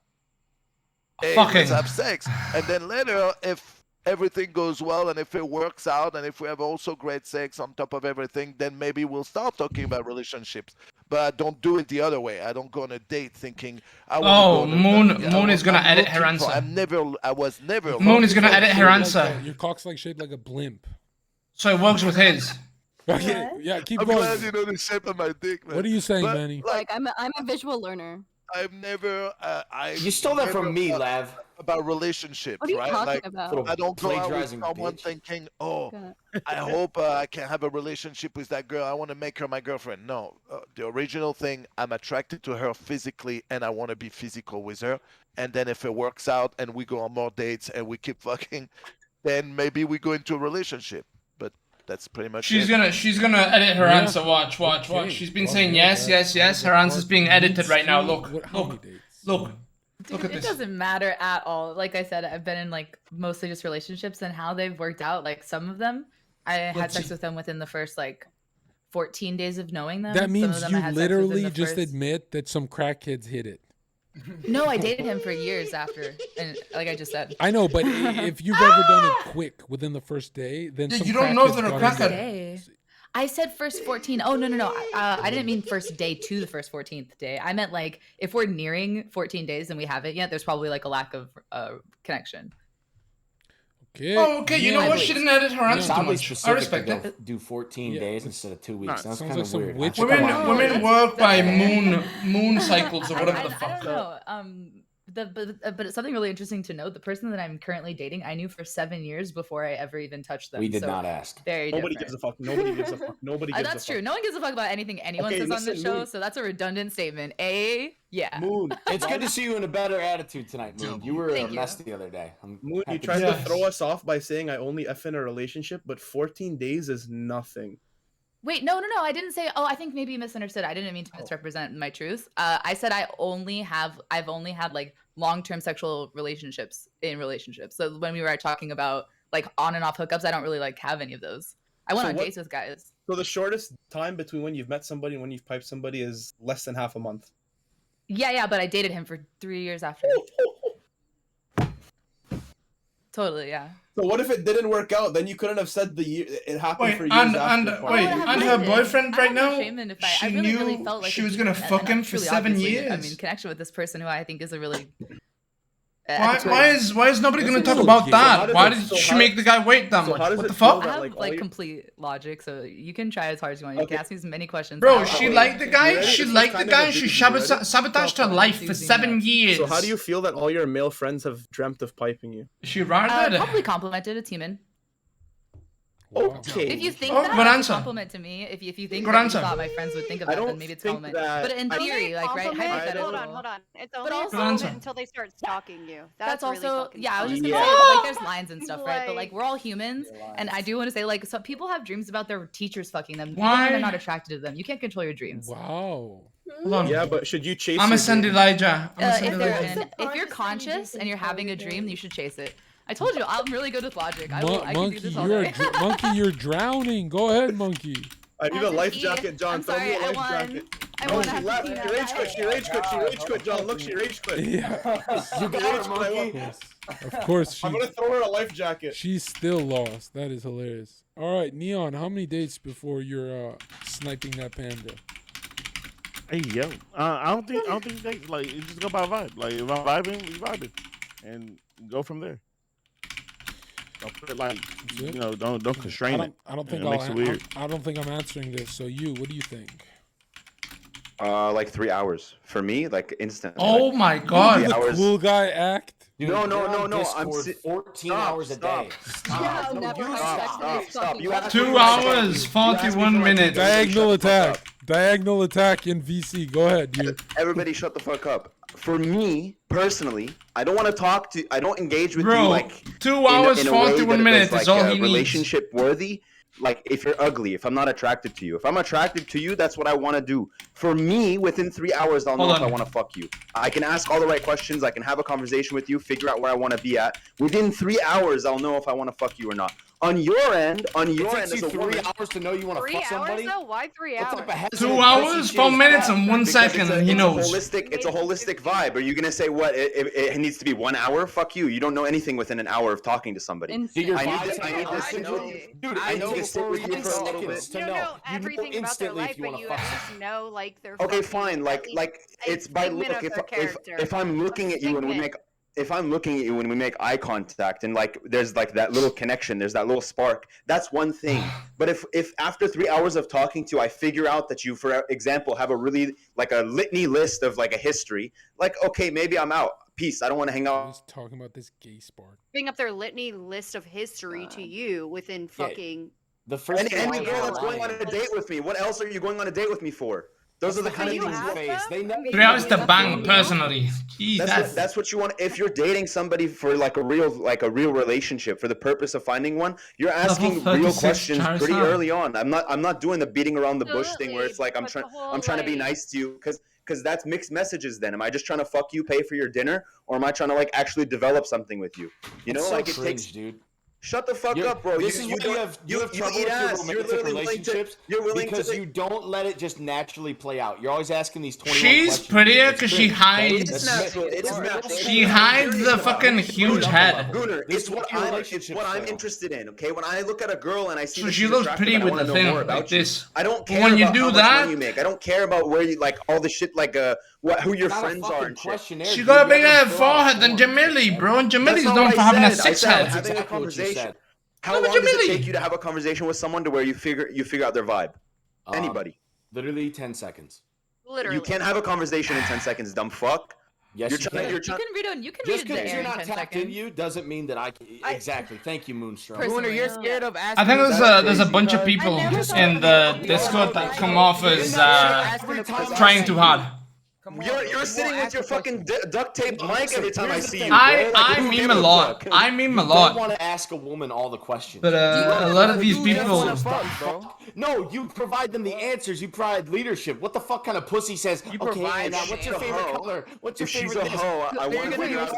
hey, let's Fucking. have sex, and then later, if everything goes well and if it works out and if we have also great sex on top of everything, then maybe we'll start talking about relationships. But I don't do it the other way. I don't go on a date thinking I want to go on a Moon is gonna I'm edit her looking for- answer. I was never. Moon is gonna edit her Shaped like answer. your cock's like shaped like a blimp. So it works with his. Okay, yeah, keep I'm going. glad you know the shape of my dick, man. What are you saying, But, Manny? Like I'm a visual learner. I've never. You stole that from me, Lav. About relationships, What are you right? talking Like, about? I don't go out with Plagiarizing someone bitch. thinking, oh, I hope I can have a relationship with that girl. I want to make her my girlfriend. No, the original thing, I'm attracted to her physically, and I want to be physical with her. And then if it works out, and we go on more dates, and we keep fucking, then maybe we go into a relationship. But that's pretty much She's it. gonna edit her Yeah. answer. Watch. Okay. She's been Well, saying yeah, yes. Her answer's being edited right now. Look. Dude, Look at it this. doesn't matter at all. Like I said, I've been in like mostly just relationships, and how they've worked out. Like some of them, I had Let's sex see. with them within the first like 14 days of knowing them. That Some of means them I you had sex within literally the just first- admit that some crackheads hit it. No, I dated him for years after, and like I just said. I know, but if you've ever done it quick within the first day, then Yeah, some you don't know if crackheads they're a got crackhead. in there. Day. I said first 14. Oh, no. I didn't mean first day to the first 14th day. I meant like if we're nearing 14 days and we haven't yet, there's probably like a lack of connection. Okay. Oh, okay. You know what? She didn't edit her answer too Oddly much. I specific respect to go it. do 14 days instead of 2 weeks. Nah, That's sounds kind like of some weird. witch I think Women work by moon cycles or whatever I the fuck. don't know. But it's something really interesting to note. The person that I'm currently dating, I knew for 7 years before I ever even touched them. We did so not ask. Very Nobody different. gives a fuck. Nobody gives a fuck. Nobody gives a fuck. That's true. No one gives a fuck about anything anyone Okay, says on this listen, show, Moon. so that's a redundant statement. Yeah. Moon, It's good to see you in a better attitude tonight, Moon. You were a Thank you. mess the other day. I'm Moon, you happy tried see to this. throw us off by saying I only F in a relationship, but 14 days is nothing. Wait, no. I didn't say. Oh, I think maybe you misunderstood. I didn't mean to misrepresent my truth. I said I've only had like long-term sexual relationships in relationships. So when we were talking about like on and off hookups, I don't really like have any of those. I went So on what- dates with guys. So the shortest time between when you've met somebody and when you've piped somebody is less than half a month. Yeah, but I dated him for 3 years after. Totally, yeah. So what if it didn't work out? Then you couldn't have said the year it happened Wait, for years and after. her boyfriend right now. I really, really felt like she if was you- gonna and fuck him for truly, 7 obviously, years. I mean, connection with this person who I think is a really. Why is nobody That's gonna a talk little about kid. that? So how does Why it- did so she how- make the guy wait that so much? how does What it the feel fuck? that, I have like, like all you- complete logic, so you can try as hard as you want. You can ask me as many questions. Bro, as she you want. liked the guy. She This is liked the kind of a guy. big She deal, ready? sabotaged her life for 7 years. So how do you feel that all your male friends have dreamt of piping you? She rather Probably complimented. It's human. Okay. If you think Oh, that, good it's answer. a compliment to me. If you think Good that answer. you thought my friends would think of I that, then don't maybe it's a think compliment. that- But in I- theory, like right, hypothetically. Hold on. It's only But a also- compliment until they start stalking you. That's really also fucking yeah. I was just funny. gonna say like there's lines and stuff, right? But Like- like we're all humans, and I do want to say like some people have dreams about their teachers fucking them. Even Why? when they're not attracted to them. You can't control your dreams. Wow. Hold on. Yeah, but should you chase? I'ma your send dream? Elijah. I'ma Uh, send if, they're Elijah. if you're conscious and you're having a dream, you should chase it. I told you, I'm really good with logic. I can do Monkey, this all you're day. Monkey, you're drowning. Go ahead, Monkey. I need a life jacket, John. I'm Throw me sorry, a I life won. jacket. I No, won she after left. Tina. She rage quit. She rage quit, John. Look, she rage quit. Yeah. You got her, Monkey. Of course, she, I'm gonna throw her a life jacket. she's still lost. That is hilarious. All right, Neon, how many dates before you're sniping that panda? Hey yo, I don't think they like it just go by vibe. Like if I'm vibing, we vibing, and go from there. Don't put it like don't constrain it. I don't think It makes it weird. I don't think I'm answering this. So you, what do you think? Like 3 hours for me, like instantly. Oh like, my god. 3 hours. Cool guy act. Dude, No. I'm I'm 14 hours a day. Stop. You asked 2 me hours, 41 minutes. Diagonal attack. Diagonal attack in VC. Go ahead, dude. Everybody shut the fuck up. For me, personally, I don't want to talk to, I don't engage with Bro, you like 2 hours, in a way 41 that minutes is is like all he needs. relationship worthy. like if you're ugly, if I'm not attracted to you. If I'm attracted to you, that's what I want to do. For me, within 3 hours, I'll know Hold if I on. want to fuck you. I can ask all the right questions. I can have a conversation with you, figure out where I want to be at. Within 3 hours, I'll know if I want to fuck you or not. On your end, It as takes you a 3 woman, hours to know you want to 3 fuck hours somebody. though? Why 3 What hours? type of hesitant 2 pussy hours, shit 4 is minutes, that? and 1 because second. He knows. it's a holistic vibe. Are you gonna say what? It needs to be 1 hour? Fuck you. You don't know anything within an hour of talking to somebody. Dude, you're I fine. need to sit with you. Dude, I need to sit with you for a little bit. You don't know everything about their instantly life, if you but want you to at fuck least know like their Okay, fucking, fine. at Like least it's a by segment look. of their character. If I'm looking at you and we make. If I'm looking at you when we make eye contact and like there's like that little connection, there's that little spark, that's one thing. But if after 3 hours of talking to you, I figure out that you, for example, have a really like a litany list of like a history, like, okay, maybe I'm out. Peace. I don't want to hang out. He's talking about this gay spark. Bring up their litany list of history to you within fucking the first thing any I girl that's do- going on a date with me. What else are you going on a date with me for? Those are the kind of things. They know 3 hours to bang personally. Jesus. That's what you want. If you're dating somebody for like a real relationship for the purpose of finding one, you're asking Level real 36 questions pretty Charizard. early on. I'm not doing the beating around the bush thing where it's like I'm trying to be nice to you because that's mixed messages. Then am I just trying to fuck you, pay for your dinner, or am I trying to like actually develop something with you? You know, It's so like it cringe, takes. dude. Shut the fuck up, bro. This is why you have trouble with your romantic relationships because you don't let it just naturally play out. You're always asking these 21 She's questions. prettier It's because she cringe. hides. It is natural. It is natural. She hides the fucking huge head. Gunnar, it's what I'm interested in. Okay, when I look at a girl and I see So that she she's looks attractive pretty and I with wanna the know thing more like about this. I don't But care when you about do how much that- money you make. I don't care about where you like all the shit like who your It's not a friends are fucking and shit. questionnaire, She dude. got a You bigger gotta fill out forehead than forms. Jamili, bro. And That's Jamili's not known what for I having a said. I 6 said head. having a exactly what you conversation. said. How No, but long does it Jamili- take you to have a conversation with someone to where you figure out their vibe? Anybody. Literally 10 seconds. literally. You can't have a conversation in 10 seconds, dumb fuck. Yes, You're you trying. can. You're You trying. can read it. You can Just read it because there you're in not 10 tapped in seconds. you doesn't mean that I can. Exactly. Thank you, Moonstrom. Personally. Gunnar, you're scared of asking. I think there's a bunch of because- people in the Discord that come off as trying too hard. You're sitting with your fucking duct tape mic every time I see you. I meme a lot. I meme a You don't lot. want to ask a woman all the questions. But a lot of these people. No, you provide them the answers. You provide leadership. What the fuck kind of pussy says? Okay, provide now what's your shit. favorite color? What's your If she's favorite? a hoe, I want to You're figure out.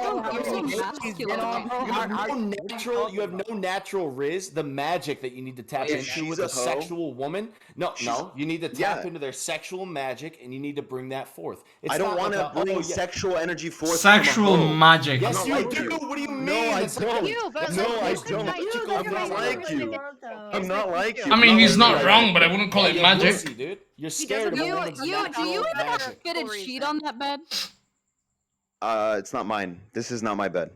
You have no natural riz, the magic that you need to tap If into she's with a a hoe, sexual woman. No, you need to tap into their sexual magic, and you need to bring that forth. I don't want to bring bring sexual energy forth. Sexual from a hoe. magic. Yes, you like do. you. What do you mean? No, I It's like- don't. No, I don't. I'm not like you. I'm not like you. I mean, he's not like wrong, you. but I wouldn't call it You're magic. pussy, dude. You're scared of a woman's Do you natural ever magic. get a sheet on that bed? It's not mine. This is not my bed.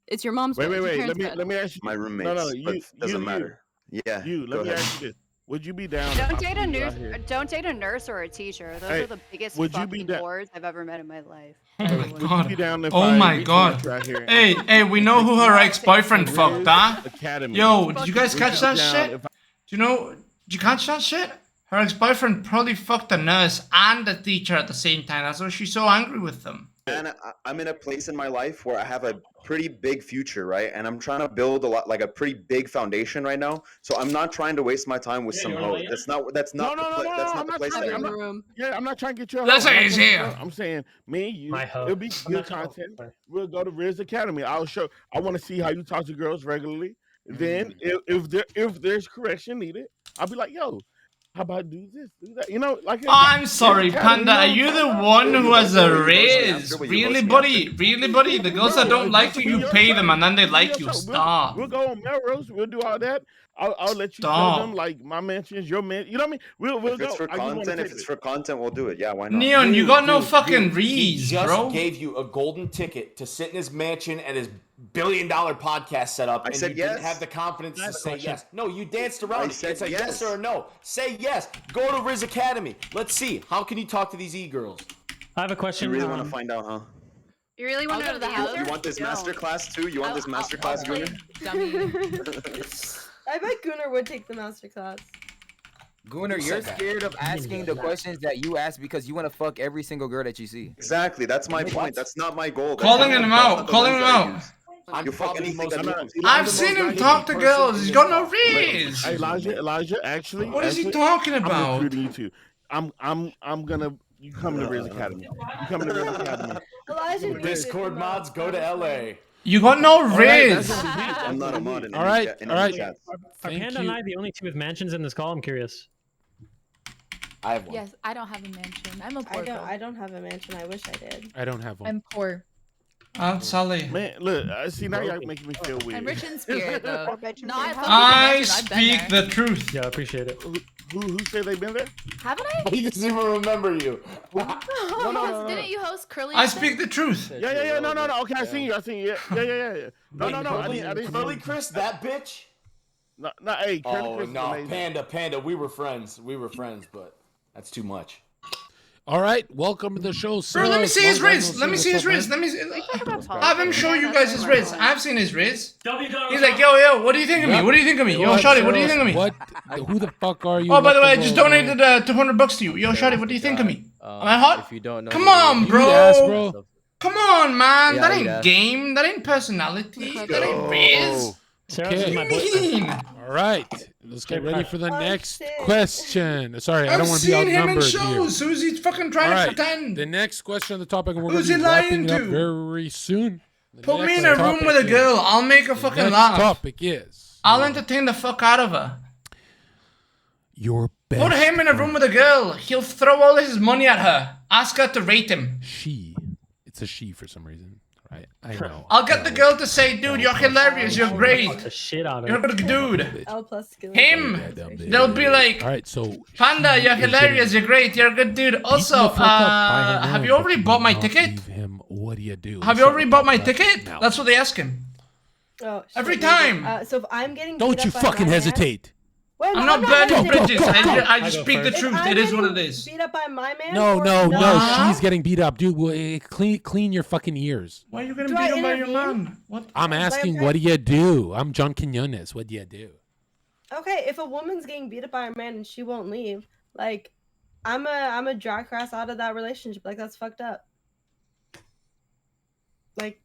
It's your mom's bed. Wait. It's your Let parents' bed. me ask you. My roommate's. No, but you doesn't matter. Yeah. You. go Let me ahead. ask you this: would you be down? Don't if date I a flew you nurse. out here? Don't date a nurse or a teacher. Those Hey, are the biggest would you be fucking down? whores I've ever met in my life. Oh my Would you god. be down if Oh I my reach god. out here and- Hey, we know who her ex-boyfriend fucked, huh? Academy? Yo, did you guys Would catch you that be down shit? if I- Do you know? Did you catch that shit? Her ex-boyfriend probably fucked a nurse and a teacher at the same time. That's why she's so angry with them. And I'm in a place in my life where I have a pretty big future, right? And I'm trying to build a pretty big foundation right now. So I'm not trying to waste my time with some hoe. That's not No, the I'm not place trying that to- I'm I'm in. not- Yeah, I'm not trying to get you. a That's hoe. why I'm he's not here. gonna- I'm saying me and you. My hoe. It'll be I'm good not gonna- content. We'll go to Riz Academy. I'll show. I want to see how you talk to girls regularly. Then, if there's correction needed, I'll be like, yo, how about do this, do that? You know, like. I'm sorry, Riz Academy, Panda. Are you you know, the one who has a Will you raise? roast me Really, after? buddy? Really, buddy? The girls that don't like you, Do you your pay show. them and then they Do like your you. show. Stop. We'll go on Melrose. We'll do all that. I'll let you tell Stop. them like my mentions, your man. You know what I mean? We'll If it's go. for I just wanna content, if take it's it. for content, we'll do it. Yeah, why not? Neon, you got no Dude, fucking he reads, just bro. gave you a golden ticket to sit in his mansion at his billion-dollar podcast setup, I and said you didn't yes. have the confidence I to have a say question. yes. No, you danced around it. said It's a yes. yes. or a no. Say yes. Go to Riz Academy. Let's see. How can you talk to these e-girls? I have a You question. really want to find out, huh? You really want to I'll know go to the the answer? You want this Don't. master class too? You want this master class, Gunnar? I bet Gunnar would take the master class. Gunnar, Who you're said that? scared of asking the questions that you ask because you want to fuck every single girl that you see. Exactly. That's my point. That's not my goal. That's Calling not him the- that's out. not the Calling lens him that I out. use. You fucking think that I've seen him talk to girls. He's got no riz. Elijah, actually, What is he talking I'm about? recruiting you too. I'm gonna. You come to Riz Academy. You come to Riz Academy. Discord mods, go to LA. You got no riz. I'm not a mod in All right, any all right. chat. Are Thank Panda and I the only two with mansions in this call? I'm curious. I have one. Yes, I don't have a mansion. I'm a poor girl. I don't have a mansion. I wish I did. I don't have one. I'm poor. Sally. Man, look, see now you're making me feel weird. I'm rich in spirit though. No, I speak the truth. Yeah, I appreciate it. Who say they've been there? Haven't I? He doesn't even remember you. No. Didn't you host Curly? I speak the truth. Yeah. No. Okay, I seen you. Yeah. No. I didn't. Curly Chris, that bitch. No. Hey, Curly Oh Chris. no, Panda. We were friends, but that's too much. All right, welcome to the show, sir. Bro, let me see his riz. Let me see his riz. Let me see. Have him show you guys his riz. I've seen his riz. He's like, yo, what do you think of me? What do you think of me? Yo, Shawty, what do you think of me? What? Who the fuck are you? Oh, by the way, I just donated $200 to you. Yo, Shawty, what do you think of me? Am I hot? If you don't know, Come on, bro. Come on, man. Yeah, That ain't yeah. game. That ain't personality. That ain't riz. Okay. What do you mean? All right, let's get ready for the next question. Sorry, I don't I've want to be seen him in outnumbered here. shows. Who's he fucking trying All to right, pretend? the next question on the topic, and we're Who's going to he be wrapping lying it up to? very soon. The Put me next in a room topic with a is- girl. I'll make a the fucking next laugh. topic is I'll entertain the fuck out of her. your best. Put him in a room with a girl. He'll throw all his money at her. Ask her to rate him. She. It's a she for some reason. Right? I know. I'll get the girl to say, dude, you're hilarious. You're great. The shit out of You're a it. good dude. L plus skill. Him. They'll be like, All right, so Panda, you're hilarious. You're great. You're a good dude. Also, have you already bought my ticket? What do you do? Have you already bought my ticket? That's what they ask him. Oh, Every shit, time. so if I'm getting Don't beat you up by fucking my man- hesitate. Wait, I'm not burning hesitating. bridges. I just go speak the first. truth. If It I'm is what it getting is. Beat up by my man. No, or no, not? no. She's getting beat up, dude. Well, clean your fucking ears. Why are you gonna Do beat I up by your intervene? man? What? I'm asking, what do you do? I'm John Quinones. What do you do? Okay, if a woman's getting beat up by her man and she won't leave, like, I'm a drag her ass out of that relationship. Like, that's fucked up. Like,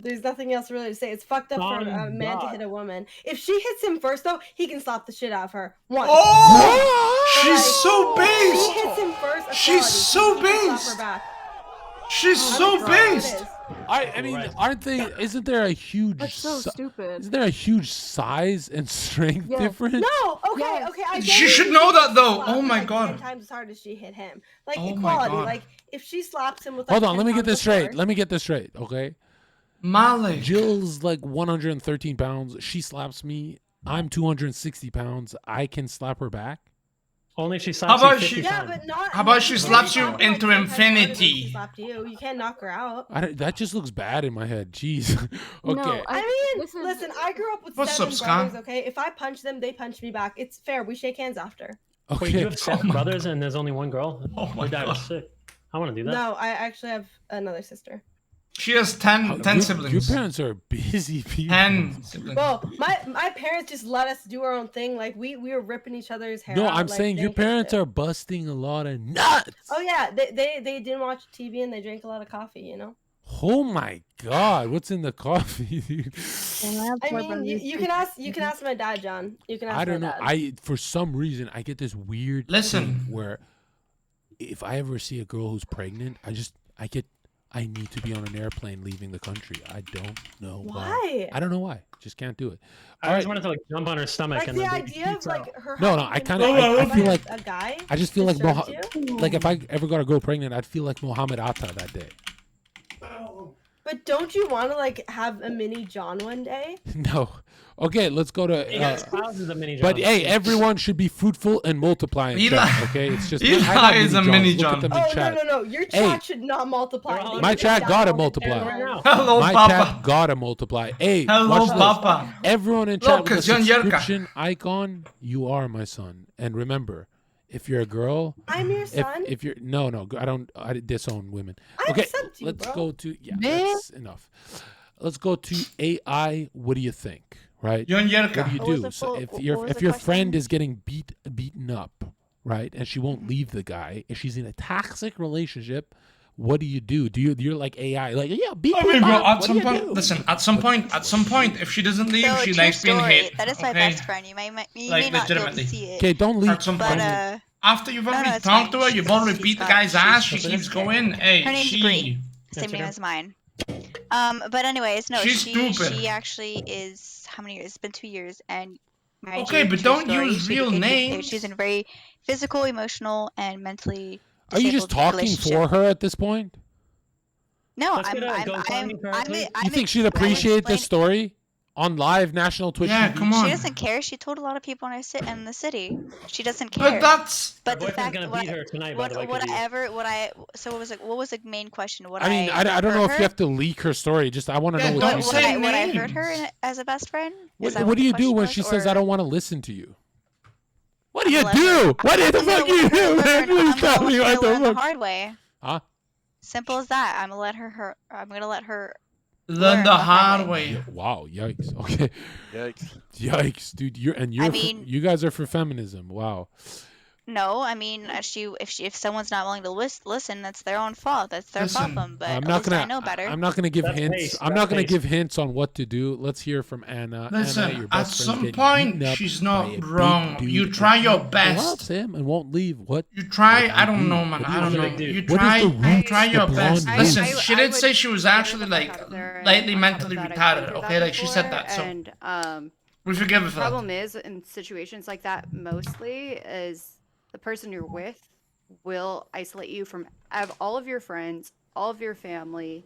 there's nothing else really to say. It's fucked up for a man to hit a woman. If she hits him first, though, he can slap the shit out of her. Once. Oh! She's so If based. she hits him first, She's equality, so he can slap based. her back. She's so based. I mean, aren't they? Isn't there a huge? That's so stupid. Isn't there a huge size and strength Yes. difference? No, okay, okay. I She get should it. know She that, though. slapped Oh him, my like, God. 10 times as hard as she hit him. Like, Oh my equality. God. Like, if she slaps him with, like, Hold on, 10 let me get pounds this of straight. force- Let me get this straight, okay? Malik. Jill's like 113 pounds. She slaps me. I'm 260 pounds. I can slap her back. Only if she How slaps you about 50 she? Yeah, but not. How about she you slaps can't you slap her, like, into 10 times harder than She infinity? slapped you. You can't knock her out. That just looks bad in my head. Jeez. Okay. No, I mean, listen, I grew up with What's 7 up, brothers, Scott? okay? If I punch them, they punch me back. It's fair. We shake hands after. Wait, you have 7 brothers and there's only one girl? Oh my Your dad was God. sick. I want to do that. No, I actually have another sister. She has 10 Your siblings. parents are busy people. 10 siblings. Well, my parents just let us do our own thing. Like, we were ripping each other's hair No, out, I'm like, saying they your hit parents it. are busting a lot of nuts. Oh yeah, they didn't watch TV and they drank a lot of coffee. You know. Oh my god, what's in the coffee, dude? I mean, you can ask my dad, John. You can ask I don't my know. dad. For some reason I get this weird Listen. thing where if I ever see a girl who's pregnant, I need to be on an airplane leaving the country. I don't know Why? I don't know why. Just can't do it. I always wanted to like jump on her stomach Like and the then idea of like her. No, having I been kind of pregnant I feel by like a guy. I just feel like disturbs you? like if I ever got a girl pregnant, I'd feel like Mohammed Atta that day. But don't you want to like have a mini John one day? No. Okay, let's go to. He has thousands of mini But Johns. hey, everyone should be fruitful and multiply in Eli- chat. Okay, it's just Eli I got is a Johns. mini Look John. at them in Oh chat. no. Your Hey. chat should not multiply. They My should chat down gotta all multiply. right now. Hello, My Papa. chat gotta multiply. Hey, Hello, watch this. Papa. Everyone in chat Look, with the Jon Zherka. subscription icon, you are my son. And remember, if you're a girl, I'm your son. if you're no, I disown women. I Okay, accept you, let's bro. go to that's enough. Let's go to AI. What do you think? Right? Jon Zherka. What do you What was do? the So full- if what your was if the your question? friend is getting beaten up, right, and she won't leave the guy, if she's in a toxic relationship, what do? You're like AI, like be I cool, mean, bro, Bob. at What some do you point, do? listen, at some point, if she doesn't leave, So, she true likes being story. hit. That is my Okay? best friend. You may Like, not be able to legitimately. see it. Okay, don't leak. At some But point. After you've no, already it's talked fine. to her, you've already beat the guy's ass, she keeps going. Hey, Her name's she. Bree. Same name as mine. But anyways, no, She's stupid. she actually is how many years? It's been 2 years, and mind Okay, you, but true don't story, use real names. she's in a very physical, emotional, and mentally Are you just disabled talking relationship. for her at this point? No, Let's get a GoFundMe for her, please. You think she'd appreciate this story on live national Twitch TV? She doesn't care. She told a lot of people in the city. She doesn't But care. that's. But Her the boyfriend's fact gonna beat her tonight, by the way, 'cause you- so what was the main question? I mean, I don't know if you have to leak her story. Just I want to know what you said. Would I hurt her as a best friend? What do you do when she says I don't want to listen to you? What do you do? What the fuck do you do, man? Please tell me what the learn the fuck. hard way. Huh? Simple as that. I'm gonna let her Learn the hard way. Wow, yikes. Okay. Yikes, dude. I mean- you guys are for feminism. Wow. No, I mean, if someone's not willing to listen, that's their own fault. That's their problem. But I'm at not least gonna. I know better. I'm not gonna give That's hints. base, I'm that's not gonna base. give hints on what to do. Let's hear from Anna. Listen, Anna, your at best friend's some getting point, beaten up she's by not a big wrong. dude, You and try she your best. loves him and won't leave. What? You try. what do I don't do? know, man. What do I don't do? know. What is You the try. roots, Try the your best. blonde Listen, roots? she did say she was actually like lately mentally retarded. Okay, like she said that. So And we forgive her for that. problem is in situations like that, mostly is the person you're with will isolate you from all of your friends, all of your family,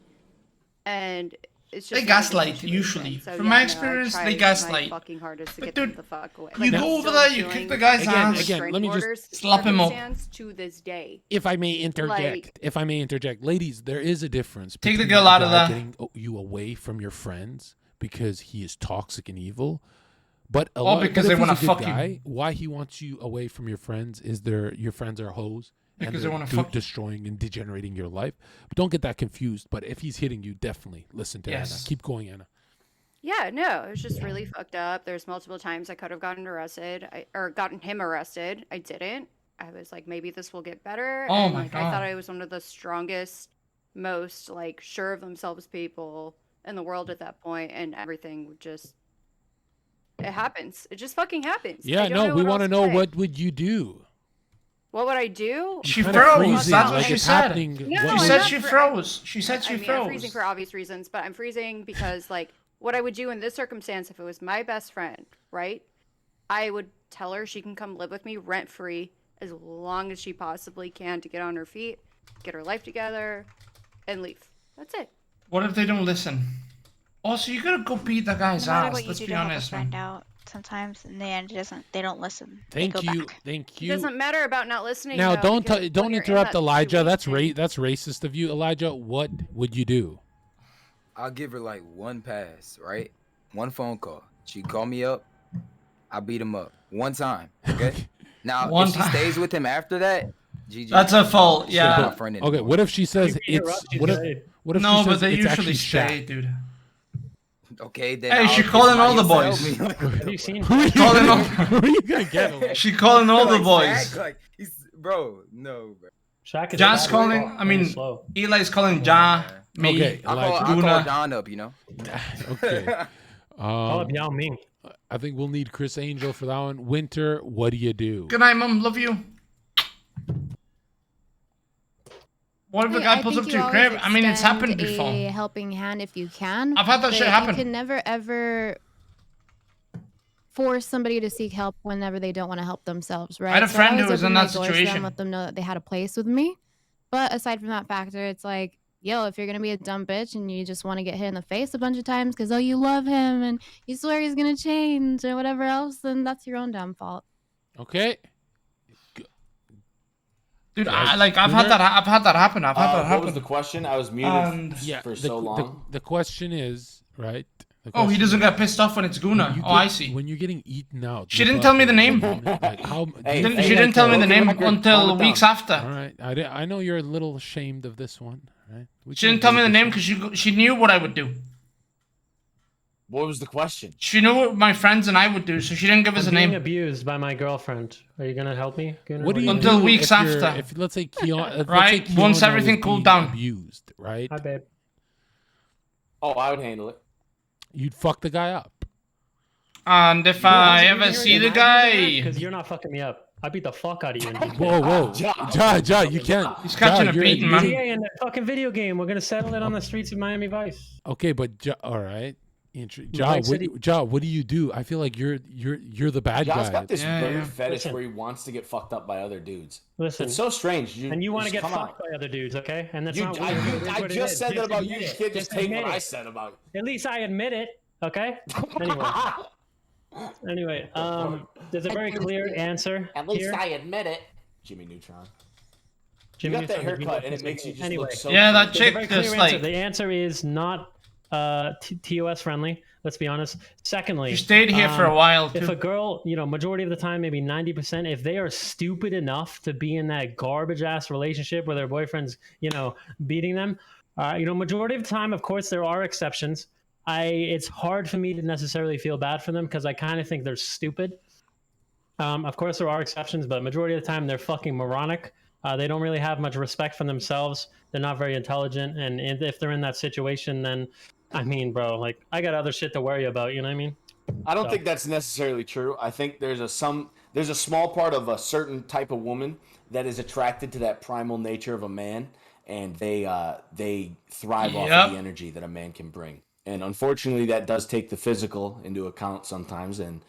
and it's just They not a good gaslight situation. usually. So, From yeah, my no, I experience, they tried my gaslight. fucking hardest to But get dude, them the fuck away. you I'm go over still there, you doing kick the guy's ass. Again, let me just slap him up. circumstance to this day. If I may interject, Like- ladies, there is a difference. Take the between girl a out of guy there. Getting you away from your friends because he is toxic and evil, but Because but they if he's wanna a good fuck you. guy, why he wants you away from your friends is your friends are hoes and Because they they're wanna fuck you. destroying and degenerating your life. But don't get that confused. But if he's hitting you, definitely listen to Anna. Yes. Keep going, Anna. Yeah, no, it was just really fucked up. There's multiple times I could have gotten arrested, or gotten him arrested. I didn't. I was like, maybe this will get better. Oh and my like, I thought God. I was one of the strongest, most like sure of themselves people in the world at that point, and everything would just. It happens. It just fucking happens. I Yeah, don't no, know we what want to else know say. what would you do? What would I do? She kinda froze. freezing, That's like what she it's said. happening. No, What I'm She you- said not she fr- froze. She said I she mean, froze. I'm freezing for obvious reasons, but I'm freezing because, like, what I would do in this circumstance if it was my best friend, right? I would tell her she can come live with me rent free as long as she possibly can to get on her feet, get her life together, and leave. That's it. What if they don't listen? Also, you gotta go beat that guy's No matter ass. what you Let's do be to help a honest, man. friend out, sometimes in the end, they don't listen. Thank they go you, back. thank It you. doesn't matter about not listening. Now, though, don't because when don't you're in interrupt that Elijah. That's situation- that's racist of you, Elijah. What would you do? I'll give her like one pass, right? One phone call. She call me up. I beat him up one time. Okay. Now, One if she time. stays with him after that, GG. That's her fault, She's not yeah. my friend Okay, anymore. what if she says You beat her it's up, she's what if great. what if No, she but says they it's usually actually stay, Shaq? dude. Okay, then. Hey, I'll she get calling all the somebody boys. else to help me. Have you seen? Who are you Calling gonna, all- who are you gonna get? Elijah? She calling all the Like, boys. Zach, like, bro, no, bro. Shaq is John's bad, calling. very I mean, slow. Eli's calling Ja. Me. Okay, I'll Elijah. call Luna. Don up, you know. Okay. Call up Yao Ming. I think we'll need Chris Angel for that one. Winter, what do you do? Good night, mom. Love you. What if a Wait, guy I pulls up think to you your crib? always I mean, it's happened extend before. A helping hand if you can. I've had that but shit happen. You can never ever force somebody to seek help whenever they don't want to help themselves, right? had a So friend I who always was in open my that doors to them, situation. let them know that they had a place with me. But aside from that factor, it's like, yo, if you're gonna be a dumb bitch and you just want to get hit in the face a bunch of times because you love him and you swear he's gonna change or whatever else, then that's your own damn fault. Okay. Dude, Guys, I've had Winter? that. I've had that happen. I've had that What was happen. the question? I was muted And Yeah. for so long. The question is right. The Oh, he question doesn't is, get pissed off when it's Guna. when you Oh, I get- see. When you're getting eaten out. She didn't tell me the name. Like, how, Hey, do you- She didn't tell me the name record, until calm it weeks down. after. All right, I know you're a little ashamed of this one, right? We She can didn't tell me do the this name one. because she knew what I would do. What was the question? She knew what my friends and I would do, so she didn't give us a I'm being name. abused by my girlfriend. Are you gonna help me? Gunnar? What do you Until do weeks if you're- after. If let's say Keon, Right? Let's say Once Kiana everything was cooled being down. abused, right? Hi, babe. Oh, I would handle it. You'd fuck the guy up. And if I ever see the guy, because you're not fucking me up. I beat the fuck out of you. In GTA. Whoa, Ja, you can't. He's catching Ja, a you're beating, man. admitting- GTA in the fucking video game. We're gonna settle it on the streets of Miami Vice. Okay, but all right. Vice City. What do you do? I feel like you're the bad John's guy. got this weird fetish Listen. where he wants to get fucked up by other dudes. Listen. It's so strange. And you want to just get come fucked out. by other dudes, okay? And that's You- not I- weird. you- It is I what it just is. said that about you. admit You it. can't just take what admit I it. said about you. At least I admit it, okay? Anyway, there's a very clear answer At least here. I admit it. Jimmy Neutron. Jimmy you got that Neutron, haircut and it makes you just anyway. look so Yeah, that cool. chick There's a very just clear answer. like The answer is not TOS friendly. Let's be honest. Secondly, she stayed here for a while if too. a girl, majority of the time, maybe 90%, if they are stupid enough to be in that garbage ass relationship where their boyfriend's, beating them, majority of the time, of course, there are exceptions. It's hard for me to necessarily feel bad for them because I kind of think they're stupid. Of course, there are exceptions, but majority of the time, they're fucking moronic. They don't really have much respect for themselves. They're not very intelligent, and if they're in that situation, then I mean, bro, like I got other shit to worry about. You know what I mean? I don't think that's necessarily true. I think there's a small part of a certain type of woman that is attracted to that primal nature of a man, and they thrive off of the energy that a man can bring. And unfortunately, that does take the physical into account sometimes, and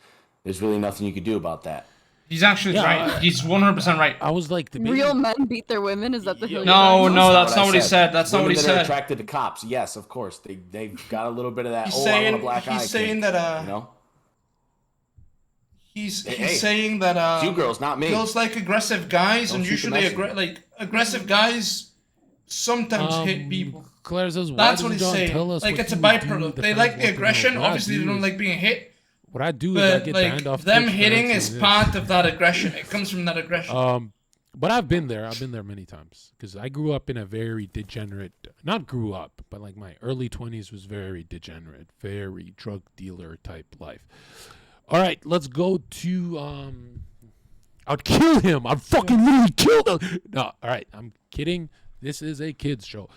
there's really nothing you can do about that. He's actually right. He's 100% right. I was like, Real men beat their women? Is that the hill? No, that's not what he said. That's not what he Women that are said. attracted to cops, yes, of course. They've got a little bit of that. He's I saying, want a black eye. he's saying kid, that you know. He's Hey, saying that you girls, not me. girls like aggressive guys, Don't and shoot the usually aggressive guys sometimes hit people. Claire says, That's why what he's doesn't John saying. tell us Like what it's a he would do byproduct. to They defend like the what aggression. What I Obviously, do they don't is- like being hit. What I do is I But get like banned off them Twitch for hitting answering is this. part of that aggression. It comes from that aggression. But I've been there. I've been there many times because I grew up in a very degenerate. Not grew up, but like my early 20s was very degenerate, very drug dealer type life. All right, let's go to. I'd kill him. I'd fucking literally kill him. No, all right, I'm kidding. This is a kids show.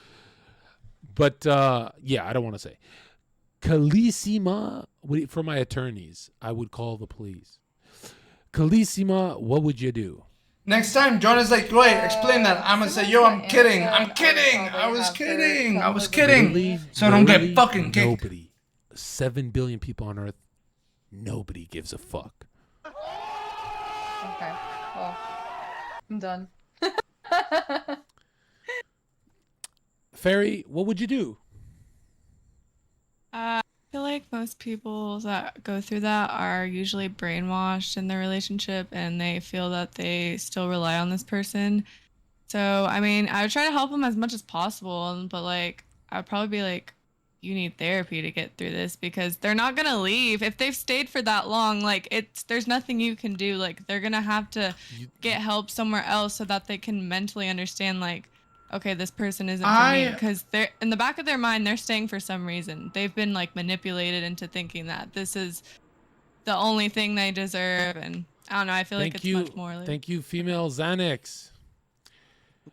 But yeah, I don't want to say. Kalissima, for my attorneys, I would call the police. Kalissima, what would you do? Next time, John is like, wait, explain that. I'm gonna say, yo, I'm kidding. I'm kidding. I was kidding. I was kidding. Really, So I don't get really fucking kicked. Nobody. 7 billion people on Earth. Nobody gives a fuck. Okay. Well, I'm done. Ferry, what would you do? I feel like most people that go through that are usually brainwashed in their relationship and they feel that they still rely on this person. So, I mean, I would try to help them as much as possible, but like, I would probably be like, you need therapy to get through this because they're not going to leave. If they've stayed for that long, like there's nothing you can do. Like they're going to have to get help somewhere else so that they can mentally understand like, okay, this person isn't for me, because they're in the back of their mind, they're staying for some reason. They've been like manipulated into thinking that this is the only thing they deserve. And I don't know. I feel like it's much more like. Thank you, female Xanax.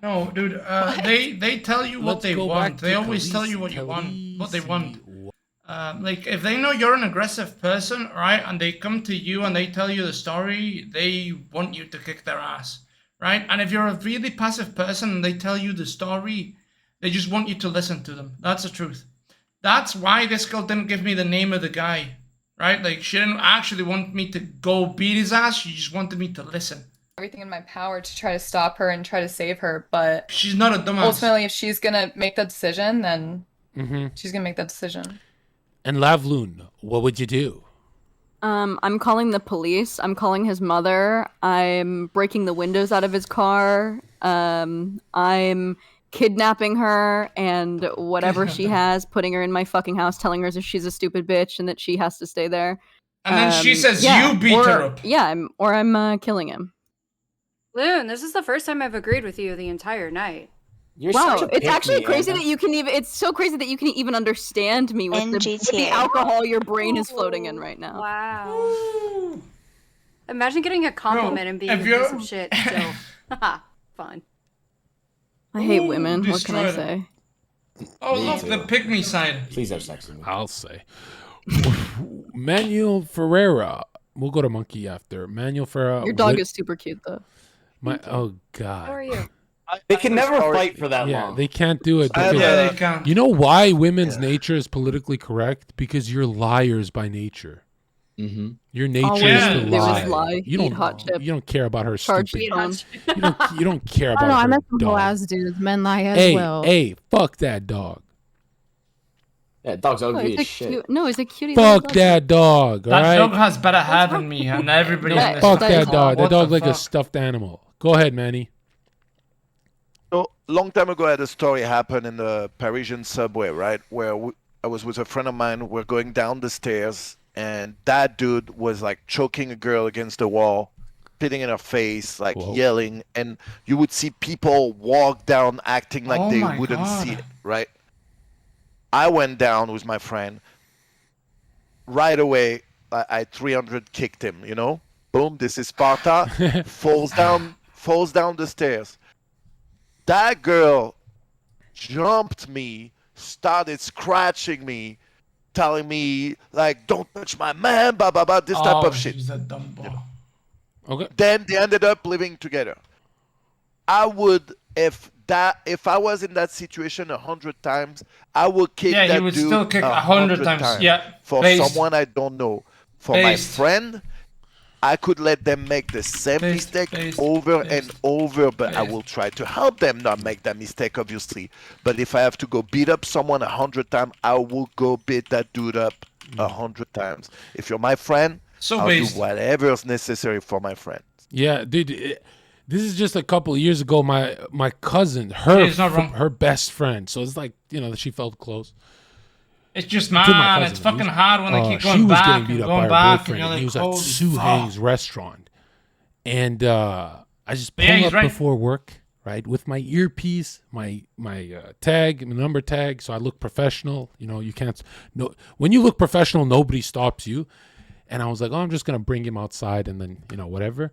No, dude. They tell you what Let's they go want. back They to always tell you what you want, what they want. Like if they know you're an aggressive person, right, and they come to you and they tell you the story, they want you to kick their ass, right? And if you're a really passive person and they tell you the story, they just want you to listen to them. That's the truth. That's why this girl didn't give me the name of the guy, right? Like she didn't actually want me to go beat his ass. She just wanted me to listen. Everything in my power to try to stop her and try to save her, but she's not a dumbass. Ultimately, if she's gonna make that decision, then Mm-hmm. she's gonna make that decision. And Lavloon, what would you do? I'm calling the police. I'm calling his mother. I'm breaking the windows out of his car. I'm kidnapping her and whatever she has, putting her in my fucking house, telling her that she's a stupid bitch and that she has to stay there. And then she says yeah, you beat her up. Yeah, I'm killing him. Loon, this is the first time I've agreed with you the entire night. Wow, it's actually crazy that you can even. It's so crazy that you can even understand me with the alcohol your brain is floating in right now. Wow. Imagine getting a compliment and being a piece of shit still. Haha, fun. I hate women. What can I destroyed say? Oh, look, the pick-me side. Please have sex with me. I'll say. Manuel Ferreira. We'll go to Monkey after. Manuel Ferreira. Your dog is super cute, though. Oh, God. How are you? They can never fight for that Yeah, long. they can't do it. I Because, they can't. you know why women's nature is politically correct? Because you're liars by nature. Mm-hmm. Your nature All is women to do is lie. lie, You eat don't. hot chip, You don't care about her charge stupid. phone. You don't care I about don't know. I her met some whole dog. ass dudes. Men lie as Hey, well. hey, fuck that dog. Yeah, dog's No, ugly it's a as shit. cute. No, it's a cutie. Fuck that dog. All That right. dog has better hair than me, and everybody No, in this fuck house. that dog. That What dog the like a fuck? stuffed animal. Go ahead, Manny. So long time ago, I had a story happen in the Parisian subway, right? Where I was with a friend of mine. We're going down the stairs, and that dude was like choking a girl against the wall, spitting in her face, like yelling, and you would see people walk down acting like Oh they my wouldn't God. see it, right? I went down with my friend. Right away, I 300 kicked him, you know? Boom, this is Sparta. falls down the stairs. That girl jumped me, started scratching me, telling me, like, don't touch my man, blah, blah, blah, this type of shit. She's a dumb boy. Okay. Then they ended up living together. I would, if I was in that situation 100 times, I would kick Yeah, that he would dude still kick 100 times. Yeah, For based. someone I don't know. For my friend, I could let them make the same mistake over and over, but I will try to help them not make that mistake, obviously. But if I have to go beat up someone 100 times, I will go beat that dude up 100 times. If you're my friend, So I'll based. do whatever is necessary for my friend. Yeah, dude. This is just a couple of years ago. My cousin, her best friend. So it's like, you know, she felt close. It's just To my man, cousin. it's fucking hard when they keep She going was back getting and beat up going by her back, and boyfriend. you're like, He was at holy Sue fuck. Hang's restaurant, and I just Yeah, pulled he's up right. before work, right, with my earpiece, my tag, my number tag, so I look professional. You know, you can't. No, when you look professional, nobody stops you. And I was like, oh, I'm just gonna bring him outside, and then whatever.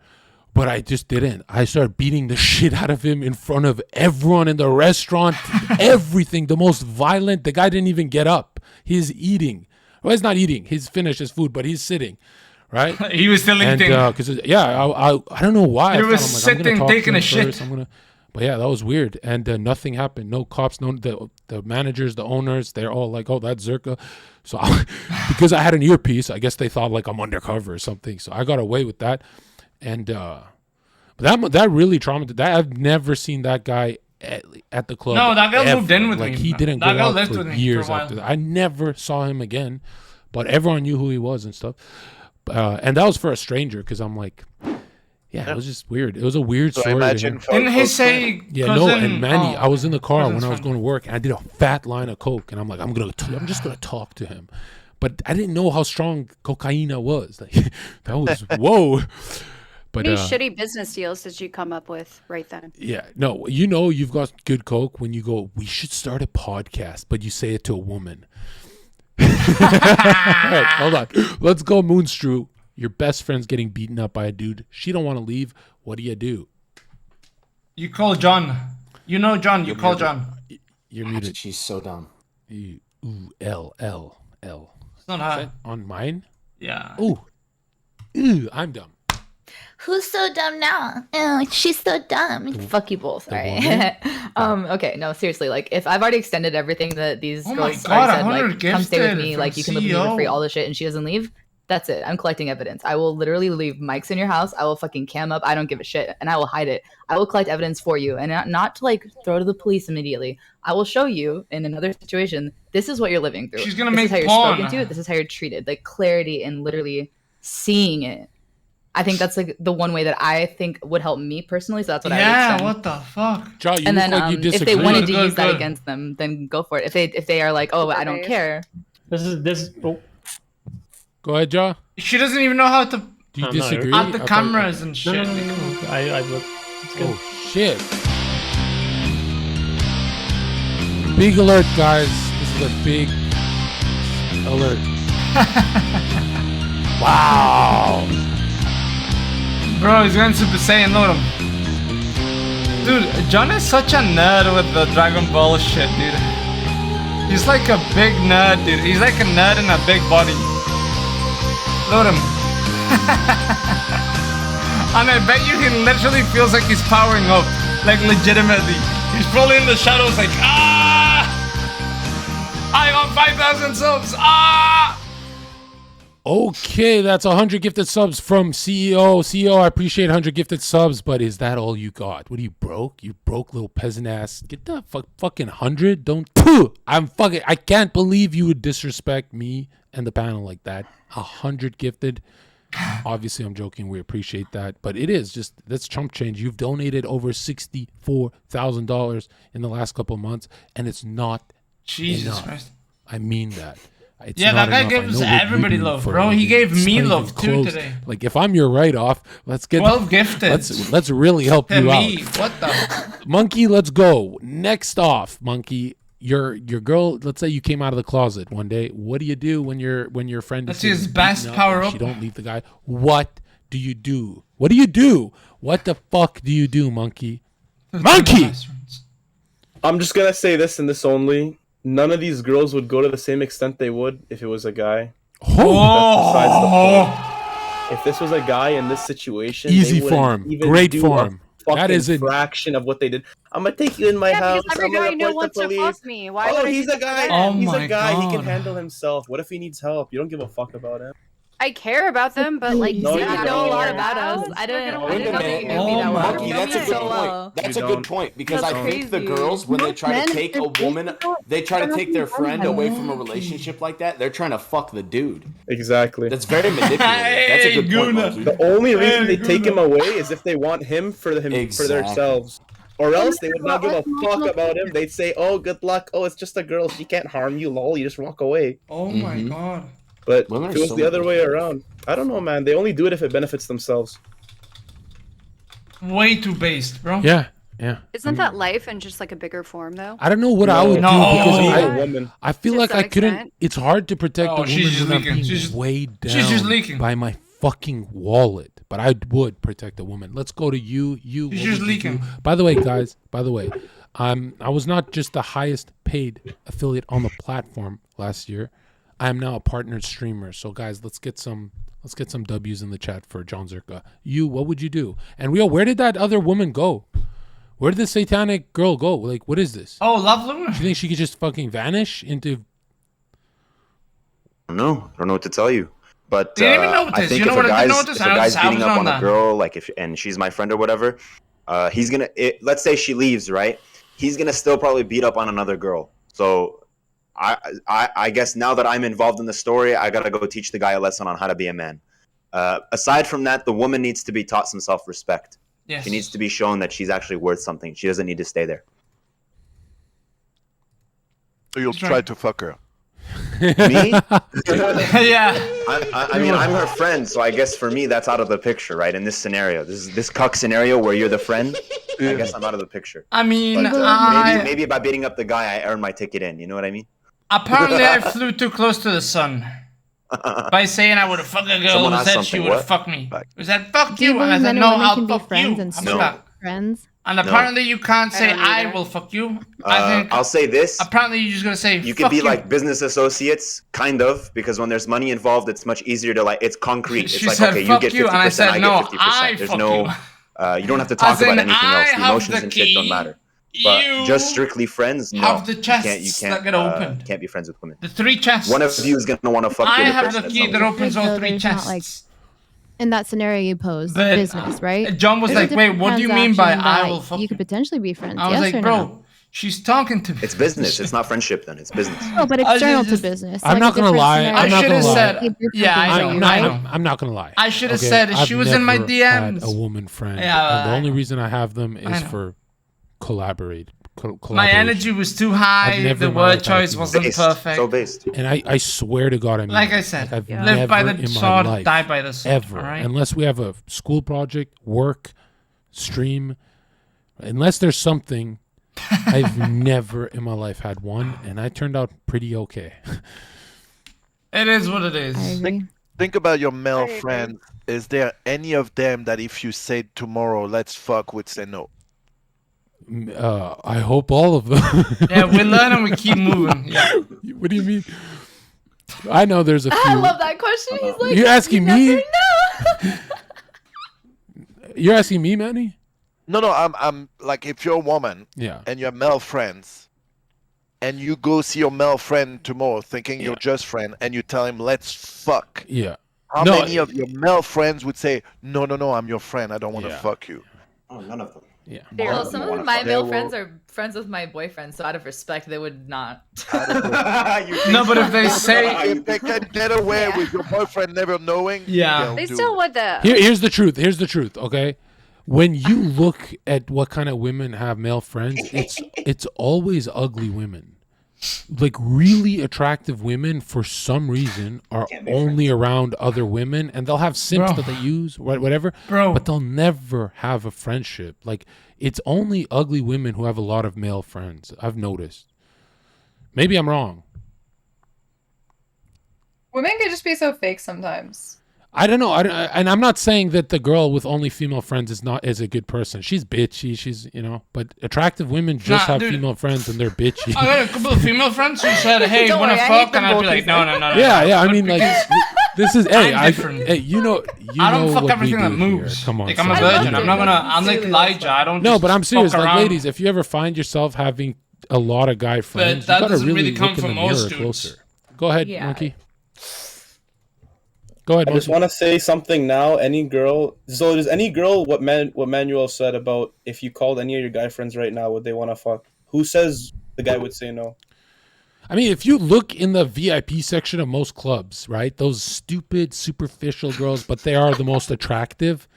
But I just didn't. I started beating the shit out of him in front of everyone in the restaurant. Everything, the most violent. The guy didn't even get up. He's eating. Well, he's not eating. He's finished his food, but he's sitting. Right? He was still eating. Because I don't know why. He I was thought, I'm sitting, gonna talk to taking him a shit. first. But yeah, that was weird. And nothing happened. No cops. No the managers, the owners. They're all like, "Oh, that's Zherka." So because I had an earpiece, I guess they thought like I'm undercover or something. So I got away with that. And that really traumatized. I've never seen that guy at the club. No, that girl ever. moved in with like, me. He didn't That go girl out lived for with me for a years while. after that. I never saw him again, but everyone knew who he was and stuff. And that was for a stranger because I'm like, yeah, it was just weird. It was a weird So story. imagine to him. Didn't he say Yeah, no, cousin? and Manny, Oh, I was in the car cousin's when I was friend. going to work, and I did a fat line of coke, and I'm like, I'm just gonna talk to him, but I didn't know how strong cocaine was. Like, that was whoa. But What shitty business deals did you come up with right then? yeah, no, you've got good coke when you go, we should start a podcast, but you say it to a woman. All right, hold on. Let's go, Moonstrew. Your best friend's getting beaten up by a dude. She don't want to leave. What do? You call John. You know John. You call John. You're muted. She's so dumb. L. It's not her. On mine? Yeah. Ooh, I'm dumb. Who's so dumb now? Oh, she's so dumb. Fuck you both. All right. Okay. No, seriously. Like, if I've already extended everything that these Oh my girls God, already said, 100 like, come stay with gifted me. from Like, you can live with me for free, CEO. all this shit, and she doesn't leave. That's it. I'm collecting evidence. I will literally leave mics in your house. I will fucking cam up. I don't give a shit, and I will hide it. I will collect evidence for you, and not to like throw to the police immediately. I will show you in another situation. This is what you're living through. She's gonna this make is how you're porn. spoken to. This is how you're treated. Like clarity and literally seeing it. I think that's like the one way that I think would help me personally. So that's what I would Yeah. extend. What the fuck? John, you And look then like you if disagree. they wanted to Good, use that good. against them, then go for it. If they are like, oh, I don't care. This. Oh, Go ahead, John. She doesn't even know how to Do you No, disagree? add the I thought- cameras and no, shit. no. I look. It's good. Oh shit. Big alert, guys. This is a big alert. Wow. Bro, he's going Super Saiyan, look at him. Dude, Jon is such a nerd with the Dragon Ball shit, dude. He's like a big nerd, dude. He's like a nerd in a big body. Look at him. And I bet you he literally feels like he's powering up. Like legitimately. He's probably in the shadows like, ah! I got 5,000 subs, ah! Okay, that's 100 gifted subs from CEO. CEO, I appreciate 100 gifted subs, but is that all you got? What are you, broke? You broke little peasant ass. Get the fucking 100. Don't. I can't believe you would disrespect me and the panel like that. 100 gifted. Obviously, I'm joking. We appreciate that, but it is just that's chump change. You've donated over $64,000 in the last couple of months, and it's not Jesus enough. Christ. I mean that. It's yeah, that guy enough. gives everybody love, bro. He gave me love too today. Like if I'm your write-off, let's get 12 gifted. Let's really help you me. out. What the? Monkey, let's go. Next off, Monkey. Your girl. Let's say you came out of the closet one day. What do you do when your friend? That's is his best power up. You don't leave the guy. What do you do? What do you do? What the fuck do you do, Monkey? Monkey. I'm just gonna say this and this only. None of these girls would go to the same extent they would if it was a guy. Oh. That's besides the point. If this was a guy in this situation, Easy they farm. even Great do farm. A That is a fraction of what they did. I'm gonna take you in my house. Because every I'm guy gonna knew report wants the to police. fuck me. Why would I He's do a guy. that? Oh He's my a guy. He God. can handle himself. What if he needs help? You don't give a fuck about him. I care about them, but like, No, you you know don't. a lot about us. I didn't know Wait a that minute. you knew me that well. Monkey, You know that's me a good so point. well. That's You a don't. good point because That's I think the crazy. girls, when they try to Men, take a if they woman, don't- they try to they're take their not friend fun. away from a relationship like that. They're trying to fuck the dude. Exactly. That's very manipulative. That's a good point, Monkey. The only reason they take him away is if they want him for Exactly. themselves. Or else they would not give a Well, fuck about him. They'd say, "Oh, good luck. Oh, it's just a girl. She can't harm you. Lol. You just walk away." Oh my God. But Women if are it was so the other way manipulative. around, I don't know, man. They only do it if it benefits themselves. Way too based, bro. Yeah. Isn't that life in just like a bigger form, though? I don't know what I would No. do because Being I, a woman. I feel To like some I couldn't. extent. It's hard to protect Oh, a woman she's just when I'm leaking. being She's just- weighed down she's just leaking. by my fucking wallet. But I would protect a woman. Let's go to you. You. She's what just would you leaking. do? By the way, guys. By the way, I was not just the highest paid affiliate on the platform last year. I am now a partnered streamer. So guys, let's get some W's in the chat for Jon Zherka. You, what would you do? And Rio, where did that other woman go? Where did the satanic girl go? Like, what is this? Oh, Love Luna. Do you think she could just fucking vanish into? I don't know what to tell you. But They didn't even notice. I think You know if what a I did guy's, notice? if I a was- guy's I beating was up on on a that. girl, like and she's my friend or whatever, he's gonna. Let's say she leaves, right? He's gonna still probably beat up on another girl. So, I guess now that I'm involved in the story, I gotta go teach the guy a lesson on how to be a man. Aside from that, the woman needs to be taught some self-respect. Yes. She needs to be shown that she's actually worth something. She doesn't need to stay there. So you'll try to fuck her. Me? Yeah. I mean, I'm her friend, so I guess for me that's out of the picture, right? In this scenario, this cuck scenario where you're the friend, I guess I'm out of the picture. I mean, But maybe by beating up the guy, I earn my ticket in. You know what I mean? apparently I flew too close to the sun. By saying I would have fucked a girl Someone who asked said she something, would have what? fucked me. Who said, fuck Do you you? And I believe said, men no, and women I'll can be fuck friends you. and How still about be that? friends? And apparently you can't say, don't I either. will fuck you. I think, I'll say this. apparently you're just going to say, You fuck could be you. like business associates, kind of, because when there's money involved, it's much easier to like. It's concrete. It's She like, said, okay, you "Fuck get 50%, you," and I said, I "No, get 50%. I There's fuck no. you." You don't have to talk As about in, anything I else. The have emotions the and shit don't key. matter. But You just strictly friends, no. have the you chests that get opened. Can't be friends with women. The 3 chests. One of you is gonna want to fuck I the other have person the at key some that point. opens all So 3 there's not, chests. like, in that scenario you posed, But, business, right? John was There's like, a wait, different what do you mean by transaction I that will fuck you could potentially be friends? I was yes like, or bro, no? she's talking to me. It's business. It's not friendship. Then it's business. Oh, but I was external to just- business. I'm like not a gonna different lie. scenario. I'm not I should gonna have lie. said, Different yeah, I things know, for I you, know. right? I'm not gonna lie. I should have Okay, said I've she was in my never DMs. had a woman friend, Yeah, and the I- only reason I have them I is know. for collaborate. My collaboration. energy was too I've high. never The in my word life had a choice female wasn't Based. perfect. So based. And I swear to God, I mean, Like I that. said, I've live by never the in my sword, life, die by the sword. ever, all right? unless we have a school project, work, stream, unless there's something I've never in my life had one, and I turned out pretty okay. It is what it is. Think about your male friends. Is there any of them that if you said tomorrow, let's fuck, would say no? I hope all of them. Yeah, we learn and we keep moving. Yeah. What do you mean? I know there's a few. I love that question. He's like, You're asking you me? never know. You're asking me, Manny? No, I'm like, if you're a woman, Yeah, and you have male friends, and you go see your male friend tomorrow, thinking you're just friend, and you tell him, let's fuck. Yeah. How many of your male friends would say, no, I'm your friend, I don't want to fuck you? Oh, none of them. Yeah. Well, some of my male friends are friends with my boyfriend, so out of respect, they would not. No, but if they say if they can get away with your boyfriend never knowing, They still would though. Here's the truth. Here's the truth. Okay, when you look at what kind of women have male friends, it's always ugly women. Like really attractive women, for some reason, are only around other women, and they'll have simps that they use, whatever. But they'll never have a friendship. Like it's only ugly women who have a lot of male friends. I've noticed. Maybe I'm wrong. Women can just be so fake sometimes. I don't know. And I'm not saying that the girl with only female friends is a good person. She's bitchy. She's but attractive women just have female friends and they're bitchy. I got a couple of female friends who said, "Hey, Don't wanna worry, I fuck?" hate them And I'd be both like, "No." Yeah. I mean, like, this is I'm different. hey, you know I don't know fuck what everything we that do moves. Here. Come on, Like I'm a son. virgin. I'm not gonna. I'm like Elijah. I don't. No, just but I'm serious. fuck Like, around. ladies, if you ever find yourself having a lot of guy friends, that you gotta doesn't really really come look in from the most mirror dudes. closer. Go ahead, Yeah. Monkey. Go ahead. I just Monkey. want to say something now. Any girl, so does any girl what Manuel said about if you called any of your guy friends right now, would they want to fuck? Who says the guy would say no? I mean, if you look in the VIP section of most clubs, right, those stupid, superficial girls, but they are the most attractive,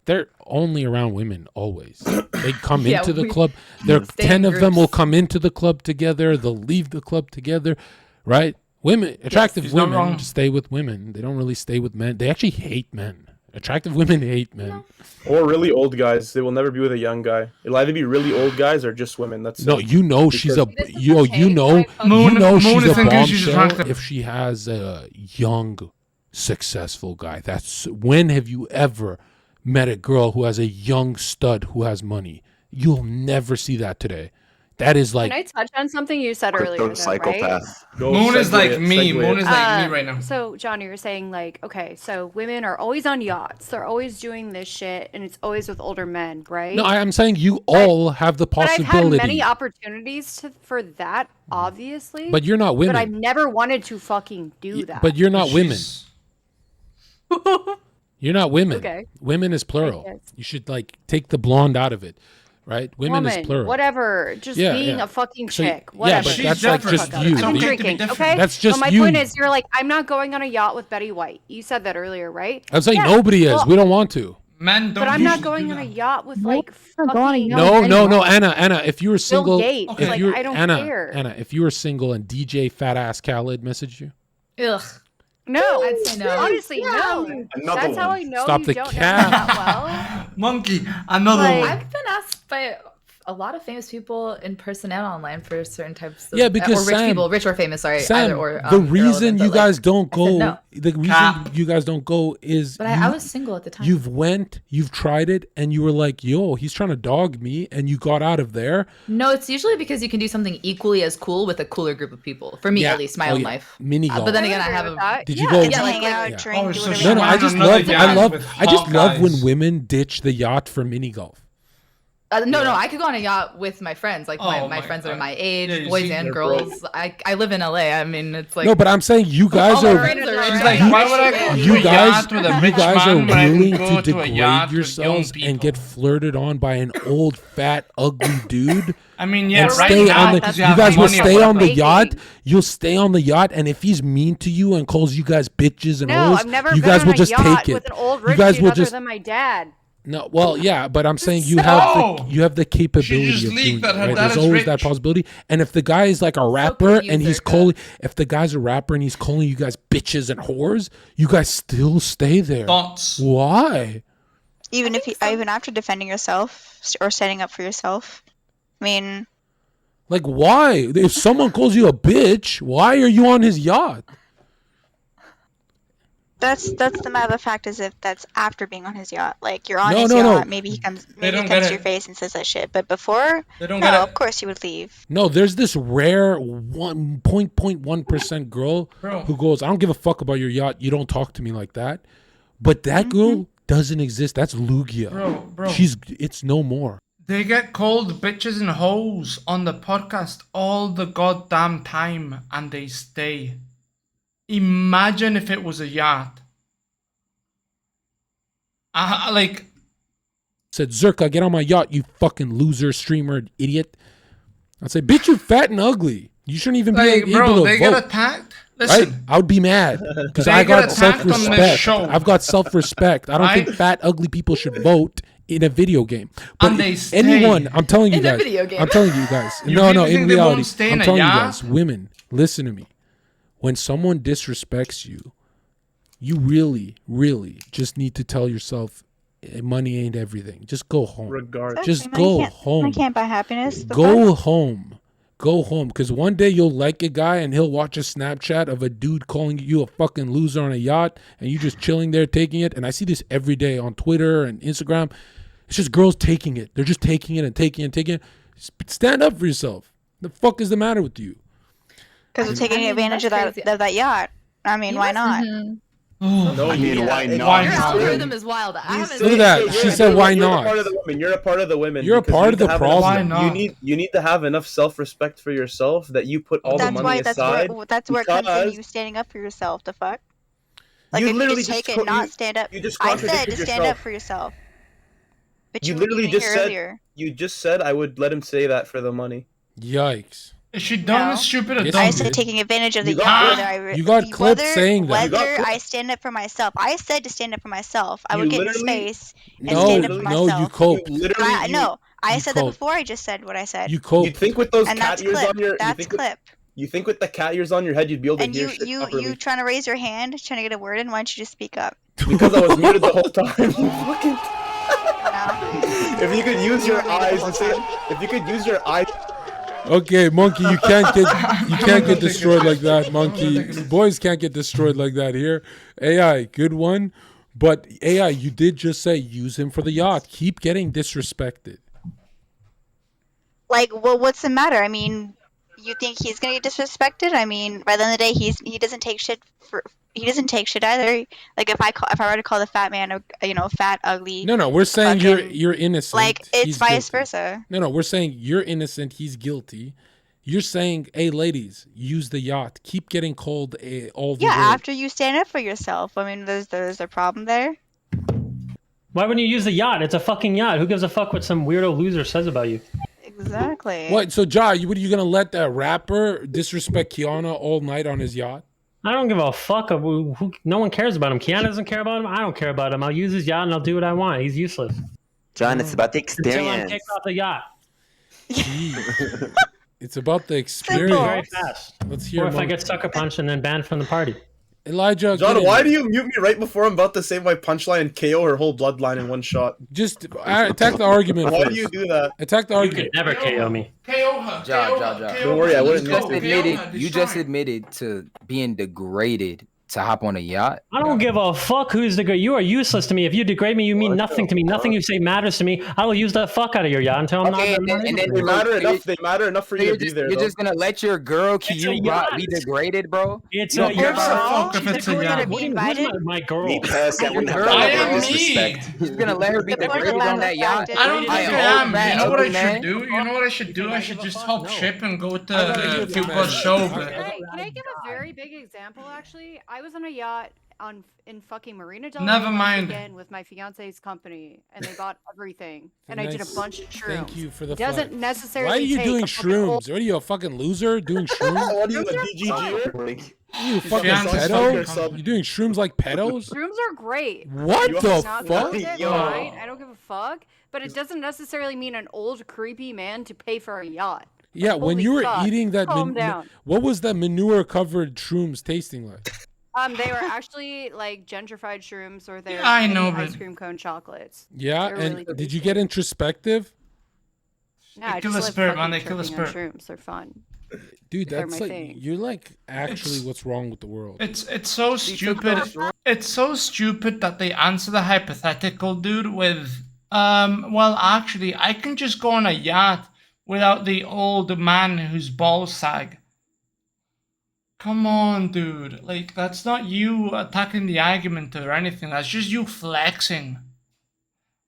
they're only around women always. They come into the club. There, stay in 10 of them groups. will come into the club together. They'll leave the club together, right? Women, attractive he's not women wrong. stay with women. They don't really stay with men. They actually hate men. Attractive women hate men. Or really old guys. They will never be with a young guy. It'll either be really old guys or just women. That's No, it. you know she's a Because- you know Moon she's is a thinking she's bombshell attractive. if she has a young, successful guy. That's when have you ever met a girl who has a young stud who has money? You'll never see that today. That is like Can I touch on something you said Crypto earlier? Though, psychopath. right? Moon is like me. Moon is like me right now. So, John, you were saying like, okay, so women are always on yachts. They're always doing this shit, and it's always with older men, right? no. I'm saying you all have the But I've had possibility, many opportunities for that, obviously. but you're not women. But I've never wanted to fucking do that. But you're not women. You're not women. Okay. Women is plural. guess. You should like take the blonde out of it, right? Women is plural. whatever. Just Yeah, being yeah. a fucking So, chick. yeah, Whatever. but She's that's like different. just you. I'm The- drinking, okay? That's just but my you. point is, you're like, I'm not going on a yacht with Betty White. You said that earlier, right? I'm saying Yeah, nobody is. well, We don't want to. Men don't. But I'm not usually going do on a that. yacht with like going on a fucking. yacht No, Anna, if you were single, Gates. if Like, you're I don't Anna, care. Anna, if you were single and DJ Fat Ass Khaled messaged you, Ugh. No, I'd say no. honestly, no. Another That's how one. I know Stop you the don't cap. know me that Monkey, another Like- one. I've been asked by a lot of famous people in person and online for certain types of Yeah, because or rich Sam- people, rich or famous. Sorry, Sam, either or. the reason irrelevant, you but, guys like, don't I said go, no. the reason Cap. you guys don't go is But you, I was single at the time. you've tried it, and you were like, yo, he's trying to dog me, and you got out of there. No, it's usually because you can do something equally as cool with a cooler group of people. For me, Yeah. at least, my Oh, own yeah. life. Mini golf. But then I again, I agree have with a. that. Did you Yeah, go- just Yeah, hang like- out, yeah. drink, Oh, do so whatever she you No, want. I just another love, yacht with I just hot love when guys. women ditch the yacht for mini golf. No, I could go on a yacht with my friends, like my Oh my friends that are God. my age, Yeah, you boys see, and they're girls. I live in LA. I mean, it's like No, but I'm saying you guys all my are. friends are She's She's rich. like, why would I go to You a guys, yacht with a you rich guys are man when I can willing go to to a degrade yacht with yourselves young and get people? flirted on by an old, fat, ugly dude. I mean, yeah, and right stay now, on the, 'cause you have guys will money or stay on the whatever. yacht. You'll stay on the yacht, and if he's mean to you and calls you guys bitches and No, hoes, I've never you been guys on will a just yacht take it. with an old You rich guys dude will other just than my dad. no. Well, yeah, but I'm saying you have the capability just of leaked doing that it. her Right? dad There's is always that rich. possibility. And if the guy is like a rapper could you, and he's Zherka. calling, if the guy's a rapper and he's calling you guys bitches and whores, you guys still stay there. Thoughts? Why? Even after defending yourself or standing up for yourself. I mean, Like, why? If someone calls you a bitch, why are you on his yacht? That's the matter of fact is if that's after being on his yacht. Like you're on No, his no, yacht, no. maybe he comes They to don't get your it. face and says that shit. But before, They don't no, get it. of course you would leave. No, there's this rare 1.1% girl Bro. who goes, I don't give a fuck about your yacht. You don't talk to me like that. But that girl doesn't exist. That's Lugia. Bro. It's no more. They get called bitches and hoes on the podcast all the goddamn time, and they stay. Imagine if it was a yacht. Like, Said, Zherka, get on my yacht, you fucking loser, streamer, idiot. I'd say, bitch, you fat and ugly. You shouldn't even be like, bro, able to they vote. get attacked. Listen, Right? I would be mad because They I get got attacked on this self-respect. show. I've got self-respect. I don't think fat, ugly people should vote in a video game. But And they stay. anyone, I'm telling you In a guys, video game. I'm telling you guys. You No, really in think they won't reality, stay I'm in a telling you yacht? guys, women, listen to me. When someone disrespects you, you really, really just need to tell yourself, money ain't everything. Just go home. Regardless. Just Money go can't- home. money can't buy happiness. The Go fuck? home. Go home. Because one day you'll like a guy and he'll watch a Snapchat of a dude calling you a fucking loser on a yacht and you just chilling there taking it. And I see this every day on Twitter and Instagram. It's just girls taking it. They're just taking it and taking it and taking it. Stand up for yourself. The fuck is the matter with you? Because we're taking advantage of that's that yacht. I mean, why not? No, I mean, why Why not? Your not? algorithm is wild. I haven't Look at that. She said, why You're not? a part of the women. You're a part of the women. You're a because part you of need the to have problem. Why enough- not? You need to have enough self-respect for yourself that you put all the That's money why. aside. That's where it comes in. because You standing up for yourself. The fuck. Like you if you literally just take just it, and not you- stand up. you just I said to contradicted stand yourself. up for yourself. But You you literally weren't even just here said earlier. you just said I would let him say that for the money. Yikes. Is she dumb No. and stupid or Yes, dumb? I you said did. taking advantage of You the got yacht. clipped. You got clipped whether, saying that. You got Whether clipped. I stand up for myself. I said to stand up for myself. I You would get in literally- space and No, stand up for no, you myself. coped. You literally No, I you said that coped. before. I just said what I said. You you coped. think with those and cat that's ears clip. on your That's clip. you think with the cat ears on your head you'd be able to And hear you shit properly. you trying to raise your hand, trying to get a word in. Why don't you just speak up? Because I was muted the whole time. You fucking No. if you could use You your were muted the eyes whole and say time. if you could use your eyes. Okay, Monkey, you can't get destroyed like that, Monkey. Boys can't get destroyed like that here. AI, good one. But AI, you did just say use him for the yacht. Keep getting disrespected. Like, well, what's the matter? I mean, you think he's gonna get disrespected? I mean, by the end of the day, he doesn't take shit either. Like if I were to call the fat man a fat, ugly. No, we're saying fucking- you're innocent. Like it's He's vice guilty. versa. No, we're saying you're innocent. He's guilty. You're saying, hey, ladies, use the yacht. Keep getting called all the Yeah, word. after you stand up for yourself. I mean, there's a problem there. Why wouldn't you use the yacht? It's a fucking yacht. Who gives a fuck what some weirdo loser says about you? Exactly. What? So, Jai, what are you gonna let that rapper disrespect Kiana all night on his yacht? I don't give a fuck. No one cares about him. Kiana doesn't care about him. I don't care about him. I'll use his yacht and I'll do what I want. He's useless. John, it's about the Until I'm experience. kicked off the yacht. It's about the Very experience. fast. Let's hear. Or if I Monkey. get sucker punched and then banned from the party. Elijah, John, get in why there. do you mute me right before I'm about to say my punchline and KO her whole bloodline in one shot? Just attack the argument Why first. do you do that? Attack the You argument. could never KO me. KO her. Ja. Don't worry, I wouldn't You miss just it. admitted. You just admitted to being degraded to hop on a yacht. I don't give a fuck who's degrade. You are useless to me. If you degrade me, you mean nothing to me. Nothing you say matters to me. I will use the fuck out of your yacht until I'm Okay, not. and then They matter enough. They matter enough for you to be there. You're though. just gonna let your girl It's a Kyu yacht. be degraded, bro? It's You a don't care about yacht. her? Fuck if it's a People are yacht. gonna be invited. Who's my girl? Me personally, I wouldn't have Girl, that I level am of me. disrespect. She's gonna let her be The degraded person on that yacht. affected. I don't I think own I am. that You know what I ugly man. should do? You know what I should do? I should just hop ship and go to I gotta hear Few from Buzz Manuel. show. I- But Can I give a very big example? Actually, I was on a yacht in fucking Marina Del Rey Never last mind. weekend with my fiance's company, and they bought everything, and I did a Nice. bunch of shrooms. Thank you for the Doesn't flag. necessarily. Why are you take doing a fucking whole- shrooms? What are you, a fucking loser doing shrooms? What are you, a DGG? You fucking Fiance's pedo? fucking- You doing shrooms like pedos? Shrooms are great. What You the are Not fuck? worth it, Yo. right? I don't give a fuck. But it doesn't necessarily mean an old creepy man to pay for a yacht. Yeah, when Holy you were fuck. eating that, Calm down. what was that manure-covered shrooms tasting like? They were actually like gentrified shrooms, or they're I know, ice but- cream cone chocolates. Yeah, They're and really did you get introspective? Yeah, I kill just the love spirit, man. fucking They kill the tripping on spirit. shrooms. They're fun. Dude, They're that's my like thing. you're like actually what's wrong with the world. It's so stupid. It's so stupid that they answer the hypothetical, dude, with well, actually, I can just go on a yacht without the old man whose balls sag. Come on, dude. Like, that's not you attacking the argument or anything. That's just you flexing.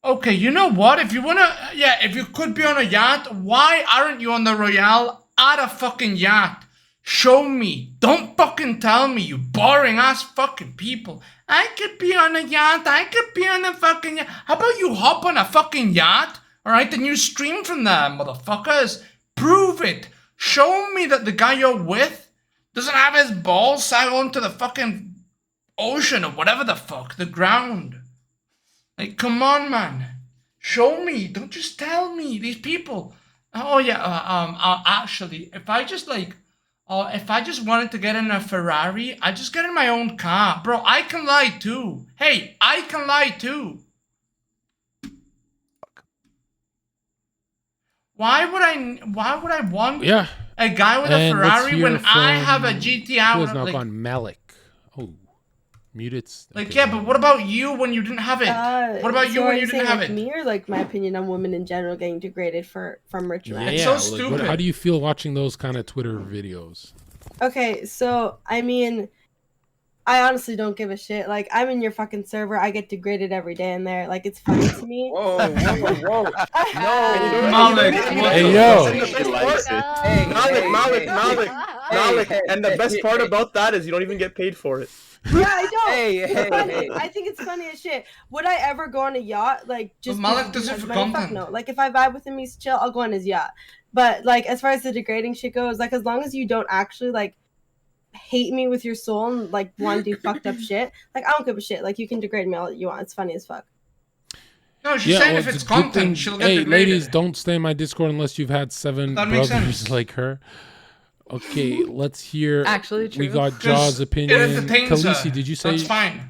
Okay, you know what? If you wanna, yeah, if you could be on a yacht, why aren't you on the Royale at a fucking yacht? Show me. Don't fucking tell me, you boring ass fucking people. I could be on a yacht. I could be on a fucking yacht. How about you hop on a fucking yacht? Alright, then you stream from there, motherfuckers. Prove it. Show me that the guy you're with doesn't have his balls sag onto the fucking ocean or whatever the fuck, the ground. Like, come on, man. Show me. Don't just tell me. These people. Oh yeah. Actually, if I just wanted to get in a Ferrari, I just get in my own car, bro. I can lie too. Hey, I can lie too. Why would I want a guy with a Ferrari when I have a GTI? Who has not gone Malik? Oh, muted. Like, yeah, but what about you when you didn't have it? What about you so when are you didn't saying, have like, it? me or like my opinion on women in general getting degraded from rich men? Yeah, like, how do you feel watching those kind of Twitter videos? Okay, so I mean, I honestly don't give a shit. Like, I'm in your fucking server. I get degraded every day in there. Like, it's funny to me. Whoa. Malik, Hey, yo. Malik. And the best part about that is you don't even get paid for it. Yeah, I don't. Hey, It's hey, funny. hey. I think it's funny as shit. Would I ever go on a yacht? Like, just Malik because does it he has for money? Fuck content. no. Like, if I vibe with him, he's chill, I'll go on his yacht. But like, as far as the degrading shit goes, like, as long as you don't actually like hate me with your soul and like want to do fucked up shit, like, I don't give a shit. Like, you can degrade me all you want. It's funny as fuck. No, she's saying if well, it's the good thing- content, she'll get Hey, degraded. ladies, don't stay in my Discord unless you've had 7 That makes brothers sense. like her. Okay, let's hear. Actually we true. got 'Cause Jaw's it opinion. entertains her. Khaleesi, did you say That's fine.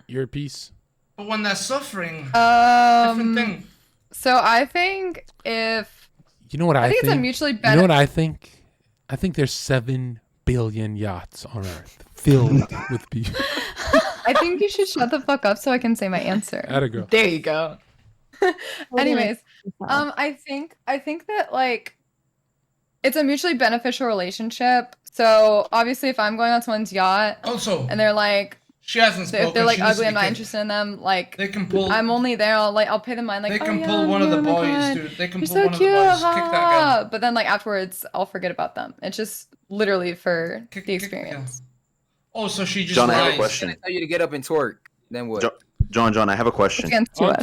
your piece? But when they're suffering, different thing. So I think if You know what I think? it's a mutually You know what benefit. I think? I think there's 7 billion yachts on Earth filled with people. I think you should shut the fuck up so I can say my answer. Atta girl. There you go. Anyways, I think that like it's a mutually beneficial relationship. So obviously, if I'm going on someone's yacht, Also, and they're like, she hasn't if spoken. they're like she needs to ugly, I'm be not kicked. interested in them. Like, They can pull. I'm only there. I'll pay them mine. Like, They can oh, yeah, pull I'm one of here, the oh my boys, God. dude. They can You're pull so one cute. of the boys. Kick that guy. But then like afterwards, I'll forget about them. It's just literally for the experience. Oh, so she just John, I have a lies. question. I tell you to get up and twerk. Then what? John, I have a question. On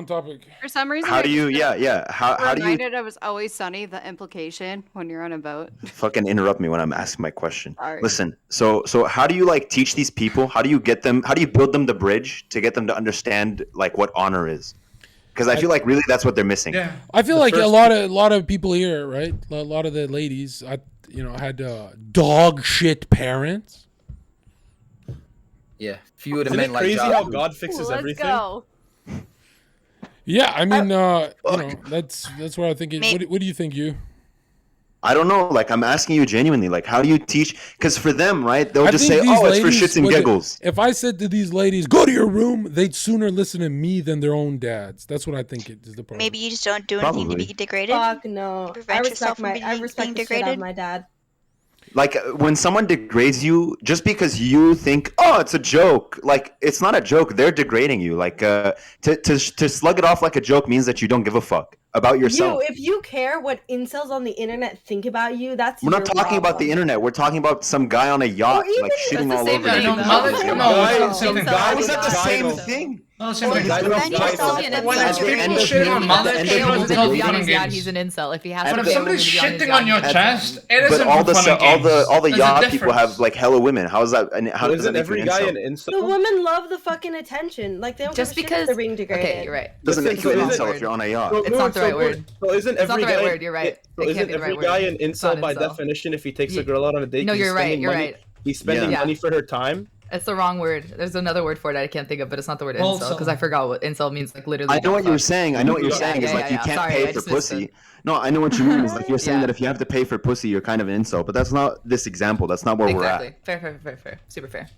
topic. For some reason, How I do you? just Yeah. How do you reminded of It's Always Sunny, the implication when you're on a boat. fucking interrupt me when I'm asking my question? Sorry. Listen. So how do you like teach these people? How do you get them? How do you build them the bridge to get them to understand like what honor is? Because I feel like really that's what they're missing. Yeah. I feel The like a first- lot of people here, right? A lot of the ladies, had dog shit parents. Yeah, few of the Isn't men it like crazy Josh how do. God fixes Let's everything? go. Yeah, I mean, that's where I think. What do you think, you? I don't know. Like I'm asking you genuinely. Like how do you teach? Because for them, right? They'll I just think say, these "Oh, it's for ladies shits and would- giggles." If I said to these ladies, "Go to your room," they'd sooner listen to me than their own dads. That's what I think is the problem. Maybe you just don't do anything to be degraded. Fuck no. I Prevent yourself respect from I respect being the shit out of degraded. my dad. Like when someone degrades you, just because you think, "Oh, it's a joke," like it's not a joke. They're degrading you. Like to slug it off like a joke means that you don't give a fuck about yourself. If you care what incels on the internet think about you, that's We're not your talking about the problem. internet. We're talking about some guy on a yacht, like shitting all over. thing, you. though. No, it's not the same thing. How is that the same thing? No, same Well, thing. you prevent yourself When it's from people being shitting on degraded. Malik, At the she end of knows the it's all day- fun and yacht, games. he's an incel. If he has But to if pay somebody's women to be on his shitting yacht, on your he's chest, it But isn't all the fun and all the games. all the There's a yacht people difference. have like hella women. How is that? And how does that Isn't make you every an guy incel? an incel? The women love the fucking attention. Like, they don't Just give a shit if because- they're being degraded. Okay, you're right. Doesn't make you an So is incel it- if you're on a yacht. It's not the right word. So isn't It's not every the right guy? word, you're right. So It can't isn't be the every right guy word. an It's not incel by incel. definition if he takes a girl out on a date? No, 'cause he's you're right, spending you're money- right. He's spending Yeah. money for her time. It's the wrong word. There's another word for it I can't think of, but it's not the word incel Wholesome. because I forgot what incel means. Like literally. I know what don't you're fuck. saying. I know what you're Yeah, saying. yeah, Is like yeah, you yeah. can't Sorry, pay I for just missed pussy. it. No, I know what you mean. Is like you're saying Yeah. that if you have to pay for pussy, you're kind of an incel. But that's not this example. That's not where Exactly. we're at. Fair. Super fair.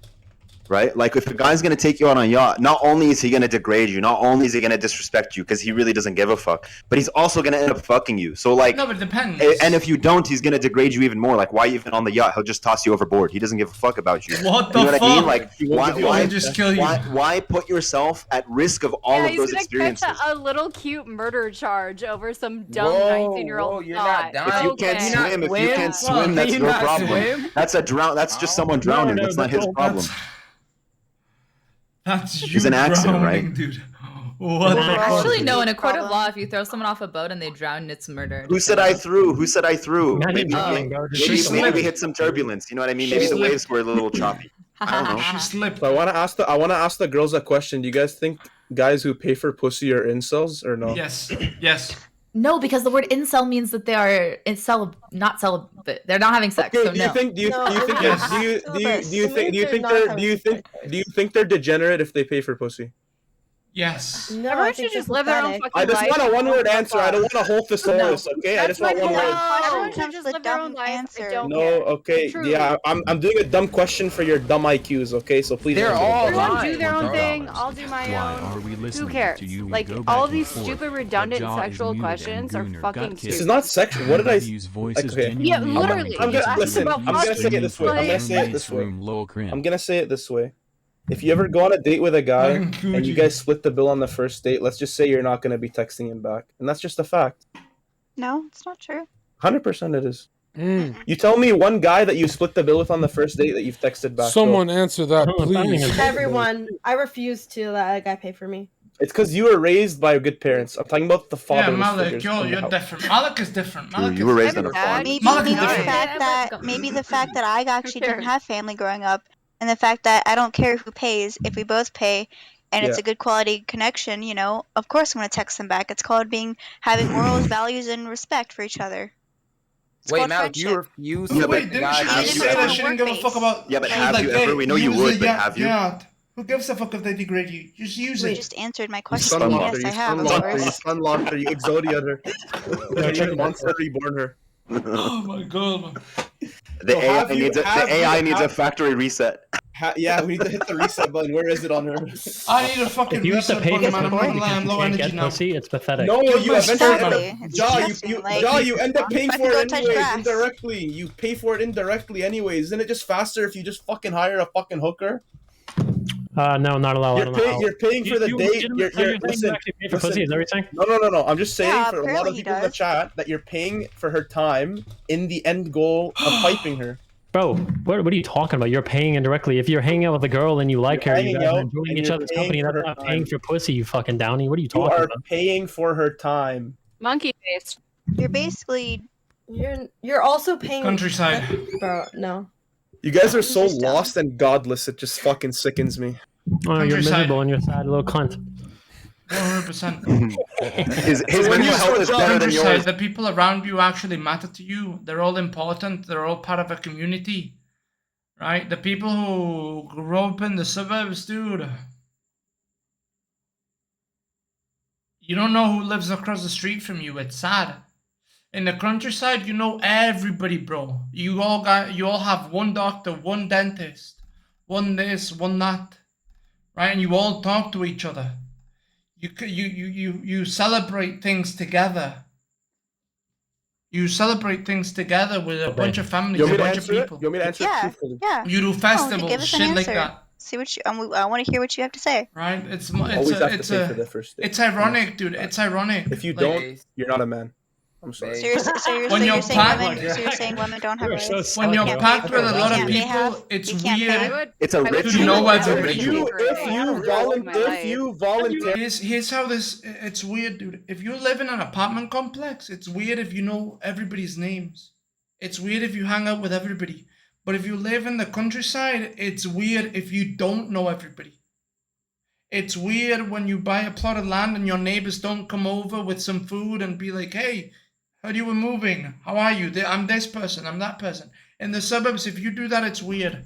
Right? Like if a guy's gonna take you on a yacht, not only is he gonna degrade you, not only is he gonna disrespect you because he really doesn't give a fuck, but he's also gonna end up fucking you. So like, No, but it depends. and if you don't, he's gonna degrade you even more. Like why even on the yacht? He'll just toss you overboard. He doesn't give a fuck about you. What You the know what fuck? I mean? Like He'll just kill you. why put yourself at risk of all Yeah, of he's those gonna experiences? catch a little cute murder charge over some dumb Whoa, 19-year-old you're not thought. dying. If you can't swim, if you can't swim, that's you your not problem. swim? That's a drown. That's just someone drowning. That's not his problem. That's It's an accident, drowning, right? dude. What the fuck? Actually, no. In a court of law, if you throw someone off a boat and they drown, it's murder. Who said I threw? Who said I threw? Not Maybe, drowning, bro. maybe we hit some turbulence. You know what I mean? Maybe the waves were a little choppy. I don't know. She slipped. So I want to ask the girls a question. Do you guys think guys who pay for pussy are incels or no? Yes. Yes. No, because the word incel means that they are not celibate. They're not having sex. Okay, So do you no. think they're degenerate if they pay for pussy? Yes. No, Everyone I should think just they're live their own pathetic. fucking I just life. want a one-word Don't answer. I don't want a whole thesaurus. No. Okay, I just want one word. Everyone should just live their own life. I don't No, care. okay, Truly. yeah, I'm doing a dumb question for your dumb IQs. Okay, so please. They're answer. all Everyone do their own thing. I'll do my own. Who cares? Like all of these stupid, redundant sexual questions are fucking This stupid. is not sexual. What did I? Okay. Yeah, literally. I'm You gonna asked listen. about I'm gonna say it this way. I'm gonna say it this way. I'm gonna say it this way. If you ever go on a date with a guy and you guys split the bill on the first date, let's just say you're not gonna be texting him back, and that's just a fact. No, it's not true. 100% it is. You tell me one guy that you split the bill with on the first date that you've texted back. Someone answer that, Oh, please. Everyone, I refuse to let a guy pay for me. It's because you were raised by good parents. I'm talking about the Yeah, fatherless Malik, figures in the you're house. different. Malik is different. True, Malik you is were raised different. on a farm. Maybe Malik is the different. fact that I actually didn't have family growing up, and the fact that I don't care who pays if we both pay, and it's Yeah. a good quality connection. You know, of course I'm gonna text them back. It's called having morals, values, and respect for each other. It's Wait, called Malik, you friendship. refuse Yeah, to but let Wait, didn't guys she have just you say ever- that she didn't give a fuck about? Yeah, but she was have like, you ever? hey, We know you use would, the but yacht, have you? yacht. Who gives a fuck if they degrade you? Just use You it. just answered my You question. son Yes, locked her. I You have, son of locked her. You course. son locked her. You exodiated her. You can't even monster reborn her. Oh my god, man. The So AI have you- needs a, have the AI you- needs a have- factory reset. Yeah, we need to hit the reset button. Where is it on her? I need a fucking If you have to reset pay button, for man. I'm not something gonna lie, because I'm you low can't energy get now. pussy, it's pathetic. No, you eventually. Exactly. It's Jaw, disgusting. Like, you end up paying if I for could go it touch anyways, grass. indirectly. You pay for it indirectly anyways. Isn't it just faster if you just fucking hire a fucking hooker? No, not allowed. I don't know how. You're paying for the You date. legitimate- so you're saying you actually pay for pussy, is that what you're saying? No. I'm just saying Yeah, for a lot apparently of he people in the does. chat that you're paying for her time in the end goal of piping her. Bro, what are you talking about? You're paying indirectly. If you're hanging out with a girl and you like You're her, you hanging guys are out enjoying and each you're other's paying company, for that's her not time. paying for pussy, you fucking downy. What are you You talking are about? paying for her time. Monkey face. You're basically You're also paying Countryside. bro. No. You guys are so Just dumb. lost and godless. It just fucking sickens me. Oh, you're Countryside. miserable and you're a sad little cunt. 100%. His So when mental you health is better than Countryside, yours. the people around you actually matter to you. They're all important. They're all part of a community. Right? The people who grew up in the suburbs, dude. You don't know who lives across the street from you. It's sad. In the countryside, you know everybody, bro. You all have one doctor, one dentist, one this, one that, right? And you all talk to each other. You celebrate things together. You celebrate things together with a bunch of families, You want a me to bunch of answer it? people. You want me to answer it Yeah, truthfully? yeah. You do No, give festivals, us an shit like answer. that, See what you. I want to hear what you have to say. right? You always have to pay for the first date. It's ironic, dude. It's ironic. If you Like, don't, you're not a man. I'm sorry. So you're When you're saying packed- women. So you're saying women don't have rights. when you're packed with a lot of can't- they people, have- it's they can't pay. weird. It's a to ritual. know It's a everybody. ritual. If you volunteer, Here's how this. It's weird, dude. If you live in an apartment complex, it's weird if you know everybody's names. It's weird if you hang out with everybody. But if you live in the countryside, it's weird if you don't know everybody. It's weird when you buy a plot of land and your neighbors don't come over with some food and be like, hey, heard you were moving. How are you? I'm this person. I'm that person. In the suburbs, if you do that, it's weird.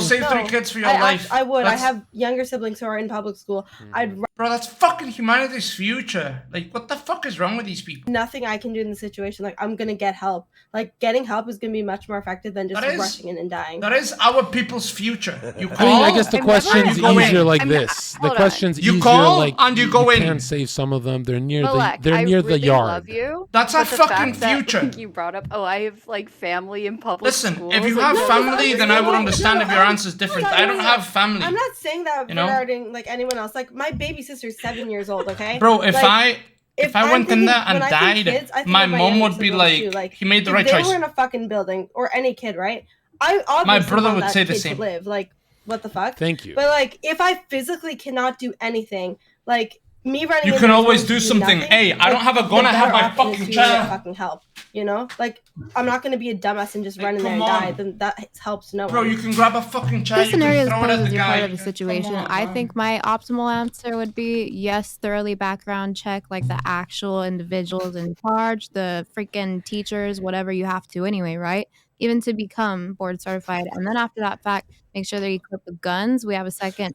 save 3 kids for your I life. I would. That's- I have younger siblings who are in public school. I'd Bro, that's fucking humanity's future. Like, what the fuck is wrong with these people? Nothing I can do in the situation. Like, I'm gonna get help. Like, getting help is gonna be much more effective than just That is- rushing in and dying. That is our people's future. You I call. mean, I guess the question's you go in. easier like this. The question's You easier call like and you go in. can save some of them. They're near Malek, the I near really the yard. love you. That's but our the fucking fact that, future. like, you brought up, oh, I have like family in public Listen, schools. if you like, have no, family, then I would No, understand if your I'm- answer's different. no, I don't no. have family. I'm not saying that You know? regarding like anyone else. Like, my baby sister's 7 years old. Okay, Bro, if Like, if I I'm went in thinking- there and when I think died, kids, I think my of mom younger would be siblings like, too. he made the if right they choice. were in a fucking building, or any kid, right? I obviously brother want would that say the kid same. to live. Like, what the fuck? Thank you. But like, if I physically cannot do anything, like me running, You in can there always to do something. nothing, Hey, I like, don't have a the gun, I have better my option is fucking to get child. fucking help. You know, like I'm not gonna be a dumbass and just run in there and come die. on. Then that helps no Bro, one. you can grab a fucking child. This scenario is you can throw it posed at as the you're part guy. of a situation. on, I man. think my optimal answer would be yes, thoroughly background check like the actual individuals in charge, the freaking teachers, whatever you have to anyway, right? Even to become board certified. And then after that fact, make sure they're equipped with guns. We have a second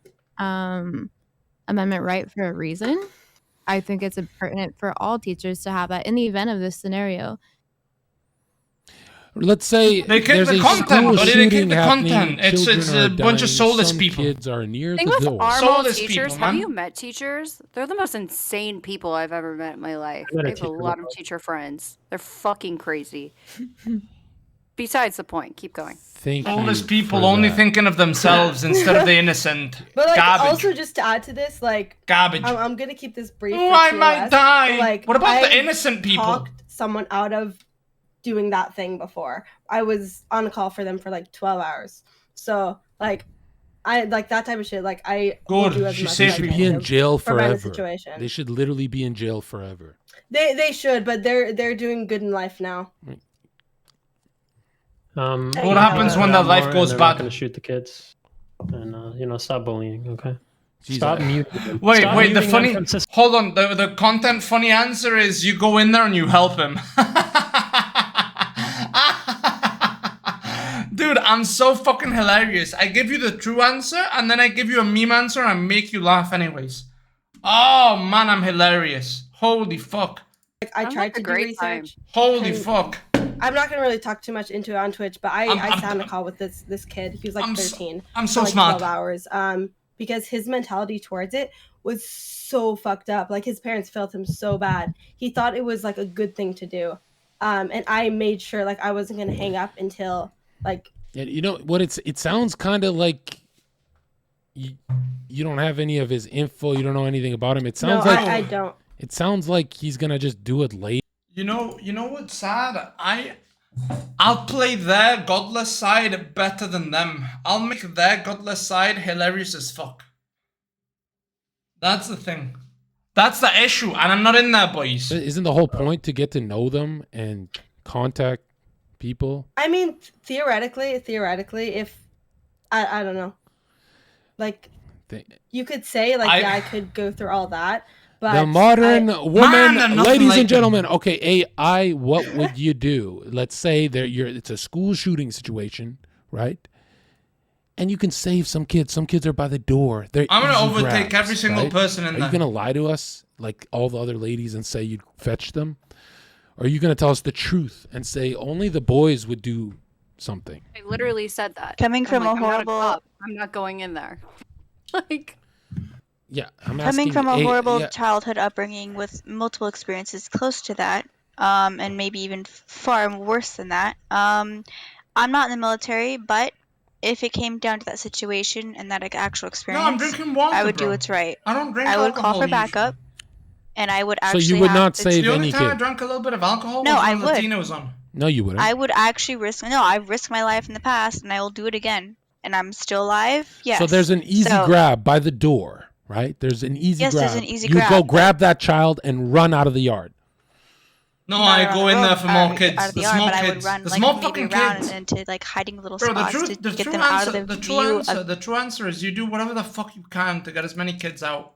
amendment right for a reason. I think it's pertinent for all teachers to have that in the event of this scenario. Let's say They kick there's the a content, school buddy. They kick shooting the happening. content. It's Children a are bunch of dying, soulless some people. kids are near The thing the with door. our Soulless teachers, people, have man. you met teachers? They're the most insane people I've ever met in my life. I met a I have a teacher lot of before. teacher friends. They're fucking crazy. Besides the point, keep going. Thank Soulless you people for only that. thinking of themselves instead of the innocent. But like, Garbage. also just to add to this, like, Garbage. I'm gonna keep this brief. Oh, for I TOS, might die. but, like, What about the I've innocent people? Talked someone out of doing that thing before. I was on call for them for like 12 hours. So like, I like that type of shit. Like I will Good. do as She much They as I should can be in to jail prevent the forever. situation. They should literally be in jail forever. They should, but they're doing good in life now. What happens when their life goes They're bad? not going to shoot the kids, and stop bullying. Okay. Stop muting. them. Wait, Stop wait. The muting them funny. from Hold on. The content funny answer is you go in there and you help him. Dude, I'm so fucking hilarious. I give you the true answer and then I give you a meme answer and I make you laugh anyways. Oh man, I'm hilarious. Holy fuck. Like I tried to do research. Holy and fuck. I'm not gonna really talk too much into it on Twitch, but I sat on a call with this kid. He was like 13. I'm so for, like, smart. 12 hours. Because his mentality towards it was so fucked up. Like his parents felt him so bad. He thought it was like a good thing to do. And I made sure like I wasn't gonna hang up until like. Yeah, you know what? It sounds kind of like you don't have any of his info. You don't know anything about him. It sounds No, like I don't. It sounds like he's gonna just do it later. You know what's sad? I'll play their godless side better than them. I'll make their godless side hilarious as fuck. That's the thing. That's the issue, and I'm not in there, boys. Isn't the whole point to get to know them and contact people? I mean, theoretically, if I don't know, like you could say like yeah, I could go through all that. But the modern woman, Man, ladies like and gentlemen. Okay, AI, what would you do? Let's say it's a school shooting situation, right? And you can save some kids. Some kids are by the door. They're I'm gonna easy overtake grabs, every single right? person in Are there. you gonna lie to us like all the other ladies and say you'd fetch them? Or are you gonna tell us the truth and say only the boys would do something? I literally said that. Coming from a I'm not horrible- cop. I'm not going in there. Like. Yeah, I'm Coming asking from a horrible yeah. childhood upbringing with multiple experiences close to that, and maybe even far worse than that. I'm not in the military, but if it came down to that situation and that actual experience, drinking water, I would do bro. what's right. I don't drink I would call alcohol for usually. backup, and I would So actually. you would have not the save The only any time I kid? drank a little bit of alcohol No, was I when would. Latina was on. No, you wouldn't. I would actually risk. No, I've risked my life in the past, and I will do it again. And I'm still alive. Yes. So there's an easy So- grab by the door, right? There's an easy Yes, grab. there's an easy you grab, go but- grab that child and run out of the yard. No, Not I around go the in there road, for more out kids. of The the yard, small but I would kids. run The like small maybe fucking around kids. and into like hiding little Bro, spots to get them out of the view of. The true answer is you do whatever the fuck you can to get as many kids out.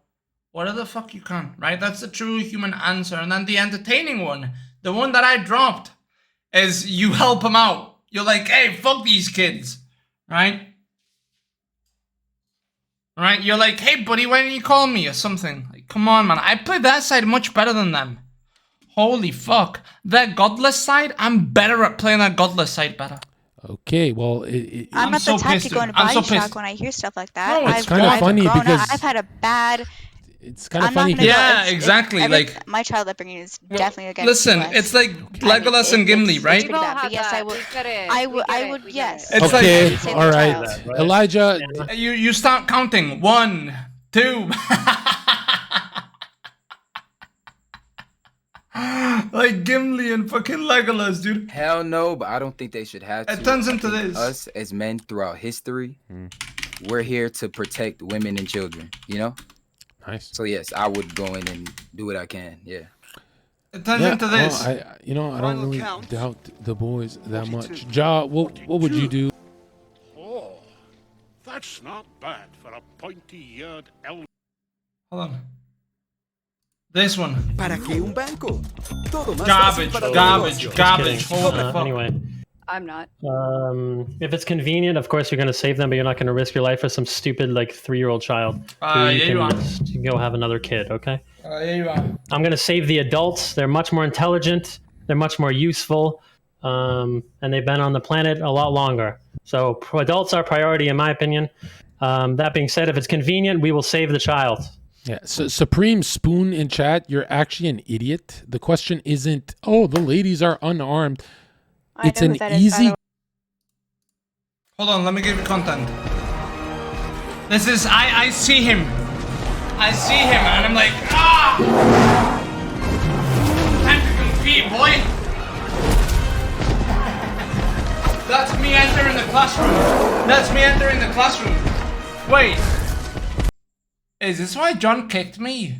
Whatever the fuck you can, right? That's the true human answer. And then the entertaining one, the one that I dropped, is you help them out. You're like, hey, fuck these kids, right? Right? You're like, hey, buddy, why didn't you call me or something? Come on, man. I play that side much better than them. Holy fuck. That godless side, I'm better at playing that godless side better. Okay, well, I'm not so the type pissed, to go dude. into I'm body so shock pissed. when I hear stuff like that. No, it's kind of funny grown up, because I've had a bad. it's kind of I'm not funny. gonna go- Yeah, it's- exactly. Like, my child upbringing is definitely against. listen, US. it's like Legolas and Gimli, right? We've all But had yes, that. I would. We get it. I We would. get I it. would. We get Yes. it. It's Okay, Save the all right. child. Elijah. You start counting. 1, 2. Like Gimli and fucking Legolas, dude. Hell no, but I don't think they should have to. It turns I into think this. Us as men throughout history, we're here to protect women and children, you know? Nice. So yes, I would go in and do what I can, yeah. It turns into this. Well, I don't really doubt the boys that much. Ja, what would you do? Oh, that's not bad for a pointy-eared elf. Hold on. This one. ¿Para qué un banco? Todo más Garbage, fácil para los garbage, negocios. garbage. Kidding. Holy fuck. Anyway, I'm not. if it's convenient, of course you're going to save them, but you're not going to risk your life for some stupid like 3-year-old child. Yeah, you are. You go have another kid, okay? Yeah, you are. I'm going to save the adults. They're much more intelligent. They're much more useful. And they've been on the planet a lot longer. So adults are priority, in my opinion. That being said, if it's convenient, we will save the child. Yeah, so Supreme Spoon in chat, you're actually an idiot. The question isn't, oh, the ladies are unarmed. It's an easy. Hold on, let me give you content. This is I see him. I see him and I'm like, ah! Time to compete, boy! That's me entering the classroom. That's me entering the classroom. Wait. Is this why Jon kicked me?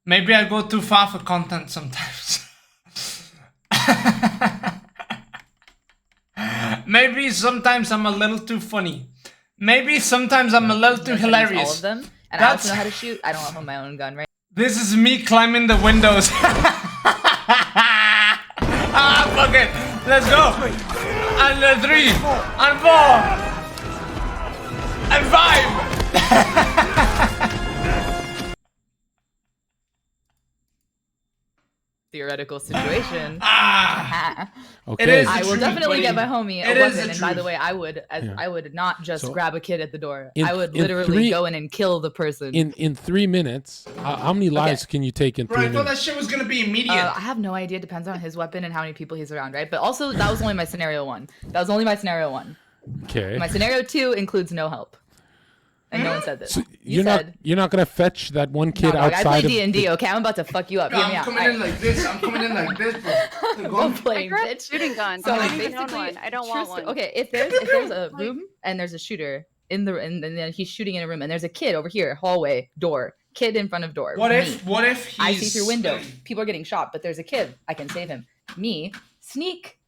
Maybe I go too far for content sometimes. Maybe sometimes I'm a little too funny. Maybe sometimes I'm a little too hilarious. All of them, and That's... I also know how to shoot. I don't have my own gun, right? This is me climbing the windows. Ah, fuck it. Let's go. And 3, and 4, and 5. Theoretical situation. Okay. It is the I will truth, definitely buddy. get my homie a It is weapon, the and by the truth. way, I would not just So, grab a kid at the door. in- I would in literally 3 go in and kill the person. In 3 minutes, how many lives can you take in Bro, 3 I thought minutes? that shit was gonna be immediate. I have no idea. Depends on his weapon and how many people he's around, right? But also, that was only my scenario 1. That was only my scenario 1. Okay. My scenario 2 includes no help, and no one said this. So you said you're not gonna fetch that one kid no, dog, I outside play of. D&D. Okay, I'm about to fuck you up. Hear me I'm out. coming in like this. I'm coming in like this, bro. Go playing, I bitch. shooting guns. So I like, don't even own basically, one. I don't true want sto- one. Okay, if there's a room and there's a shooter in the and then he's shooting in a room and there's a kid over here, hallway, door, kid in front of door. What Me. if I see he's through window? People are getting shot, but there's a kid. I can save him. Me, sneak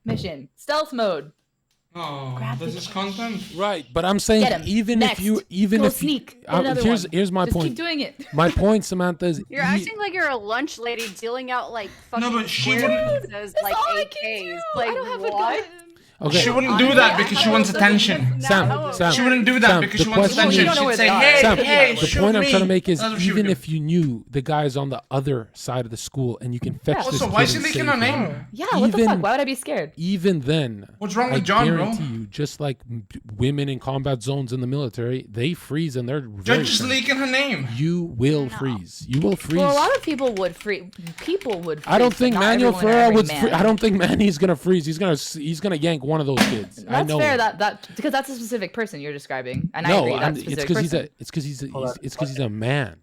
mission, stealth mode. Oh, this is content. Right, but I'm saying Get him. even Next. if you even Go if you, sneak. Get another here's one. here's my Just point. keep doing it. My point, Samantha, is You're acting like you're a lunch lady dealing out like fucking but she square wouldn't- pizzas, like AKs. Like I don't have a what? okay. She wouldn't do that because she wants attention. Sam, She wouldn't do that Sam, because the she wants question attention. is- She'd say, hey, Sam, hey, the shoot point I'm me. trying to make is That's what she would even do. if you knew the guy's on the other side of the school and you can fetch this Also, kid why is she and leaking save her him, name? Yeah, what the fuck? Why would I be scared? Even then, What's wrong I with Jon, bro? guarantee you, just like women in combat zones in the military, they freeze and they're You're very just friendly. leaking her name. You will freeze. You will freeze. Well, a lot of people would freeze. People would. Freeze, I don't but think not Manuel everyone and Ferra every would. man. I don't think Manny's gonna freeze. He's gonna yank one of those kids. I That's know. fair. it. That because that's a specific person you're describing, and I No, agree. I'm- That's a it's specific because he's person. it's because he's a man.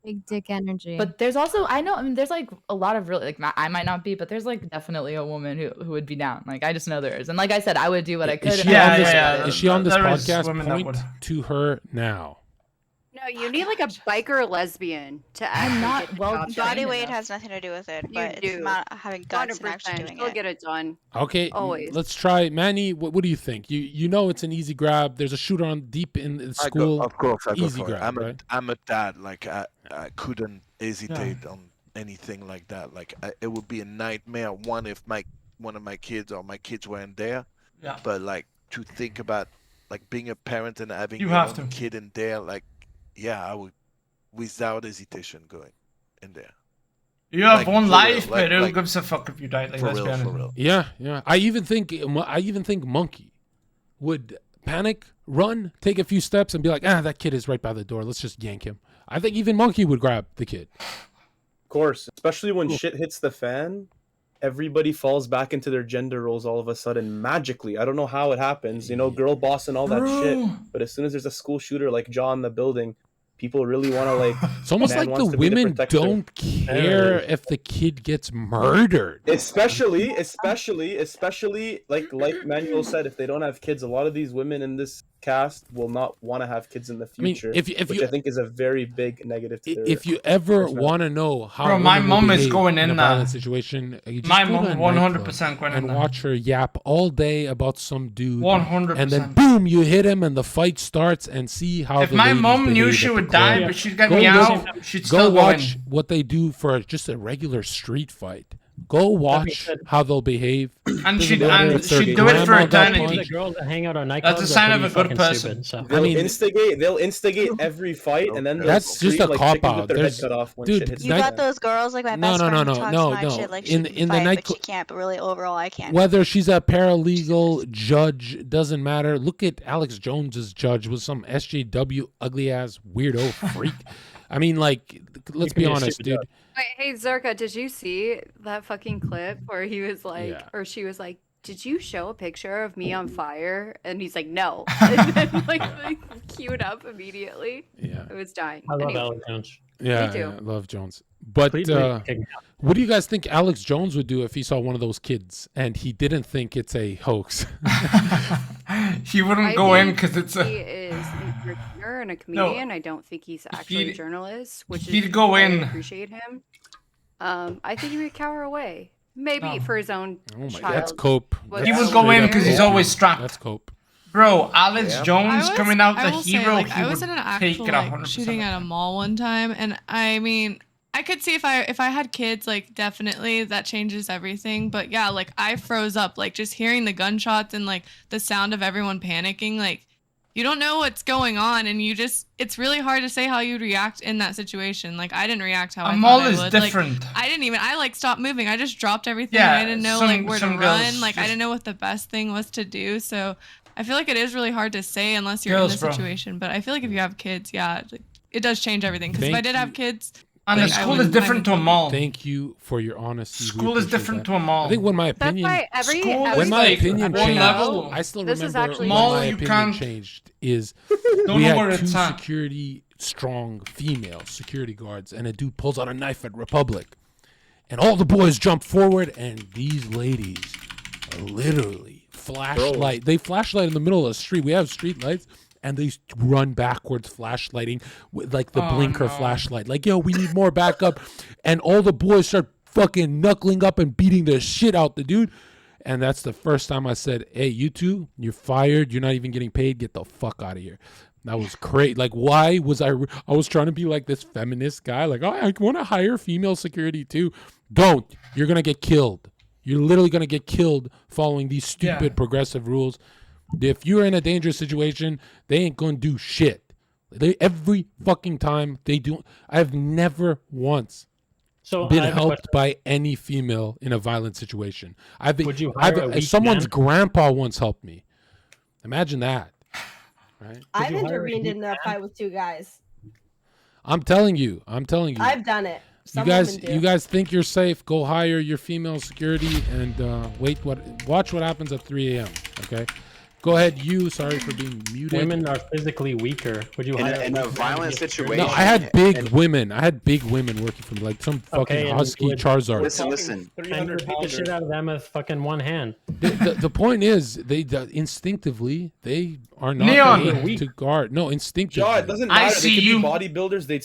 Big dick energy. But there's also I mean there's like a lot of really like I might not be, but there's like definitely a woman who would be down. Like I just know there is, and like I said, I would do what I could. Is and she I on would this? do what I Is she on this There is podcast? women that Point would. to her now. No, you need like a biker lesbian to I'm actually not get the well job done. Body weight has nothing to do with it, You but do. it's not having guts and actually 100%. doing She'll it. get it done. Okay, Always. let's try. Manny, what do you think? You know it's an easy grab. There's a shooter on deep in the school. Of course, I go easy for it. grab, right? I'm a dad. Like I couldn't hesitate on anything like that. Like it would be a nightmare. One if one of my kids or my kids weren't there. Yeah. But like to think about like being a parent and having You your have own to. kid in there, like, yeah, I would, without hesitation, going in there. You have Like, one for life, real, but who like, gives a fuck if you die? Like, for let's be real, honest. for real. Yeah, yeah. I even think Monkey would panic, run, take a few steps, and be like, that kid is right by the door. Let's just yank him. I think even Monkey would grab the kid. Of course, especially when shit hits the fan, everybody falls back into their gender roles all of a sudden magically. I don't know how it happens, girl boss and all that shit. But as soon as there's a school shooter like John in the building, people really want to like. It's almost like the women don't care if the kid gets murdered. Especially like Manuel said, if they don't have kids, a lot of these women in this cast will not want to have kids in the future. Which I think is a very big negative to their if you ever want to know how Bro, my women will mom is behave going in a in violent there. situation, you just My go mom to a 100% nightclub going in and there. watch her yap all day about some dude, 100%. and then boom, you hit him, and the fight starts, and see how. If the my ladies mom knew behave she at the would die, club. but she'd get Go me look- out, she'd go still go watch in. what they do for just a regular street fight. Go watch how they'll behave. And Doesn't she'd matter and if their she'd do it for grandma got eternity. punched. The girls that hang out on nightclubs That's a sign are of a pretty good fucking person. stupid, so. They'll instigate every fight, and then they'll That's just scream a like cop chickens out. with their There's- head cut off when dude, shit hits You the got fan. those girls like my No, best no, friend no, who no, talks no, mad no. shit like she In can the fight, night but she can't. But really, overall, I can't. Whether she's a paralegal, judge, doesn't matter. Look at Alex Jones's judge was some SJW ugly ass weirdo freak. I mean, like, let's be honest, dude. Wait, hey Zherka, did you see that fucking clip where he was like, Yeah. or she was like, "Did you show a picture of me on fire?" And he's like, "No," and then like queued up immediately. Yeah, it was dying. I love Anyway. Alex Jones. Yeah, Me too. yeah, I love Jones. But Please kick me out. what do you guys think Alex Jones would do if he saw one of those kids and he didn't think it's a hoax? He wouldn't I go in think because it's he a. is an entertainer and a comedian. I don't think he's actually a He'd- journalist, which he'd is go why I in. appreciate him. I think he would cower away, maybe for his own Oh my, child. that's cope. But He That's would go straight in up because he's cope. always strapped. That's cope. Bro, Alex Yeah. Jones coming out I the will say, hero. like, He I was would in an take actual it like 100%. shooting at a mall one time, and I mean, I could see if I had kids, like definitely that changes everything. But yeah, like I froze up, like just hearing the gunshots and like the sound of everyone panicking, like you don't know what's going on, and it's really hard to say how you'd react in that situation. Like I didn't react how A I mall thought I is would. different. Like, I like stopped moving. I just dropped everything. Yeah, I didn't know some- like where to some run. girls Like I just- didn't know what the best thing was to do. So I feel like it is really hard to say unless you're Girls, in the bro. situation. But I feel like if you have kids, yeah, like, it does change everything. Because if I Thank did have you. kids, And the like, I school would- is different to a mall. Thank you for your honesty. We School is appreciate different that. to a mall. I think when my That's opinion, why every when my like opinion one changed, level. I still This is remember actually when Mall, my you opinion can't- changed is Don't we know had where two it's at. security strong female security guards, and a dude pulls out a knife at Republic, and all the boys jump forward, and these ladies are literally flashlight. They flashlight in the middle of the street. We have street lights. And they run backwards, flashlighting with like the blinker flashlight. Like, yo, we need more backup. And all the boys start fucking knuckling up and beating the shit out the dude. And that's the first time I said, hey, you two, you're fired. You're not even getting paid. Get the fuck out of here. That was great. Like, why was I was trying to be like this feminist guy. Like, oh, I want to hire female security too. Don't. You're going to get killed. You're literally going to get killed following these stupid progressive rules. If you're in a dangerous situation, they ain't gonna do shit. Every fucking time they do. I've never once been helped by any female in a violent situation. Would you hire a weak someone's man? grandpa once helped me. Imagine that. Right? I've you hire a intervened weak in a fight with two guys. I'm telling you. I've done it. You guys think you're safe? Go hire your female security and watch what happens at 3 a.m. Okay. Go ahead, sorry for being muted. Women are physically weaker. Would you hire in a violent situation? No, I had big women. I had big women working for me, like some fucking and husky would- Charizard. Listen. And you beat the shit out of them with fucking one hand. The point is, they instinctively they are not Neon. made to guard. No, instinctively. Ja, it doesn't matter. They could be bodybuilders. They'd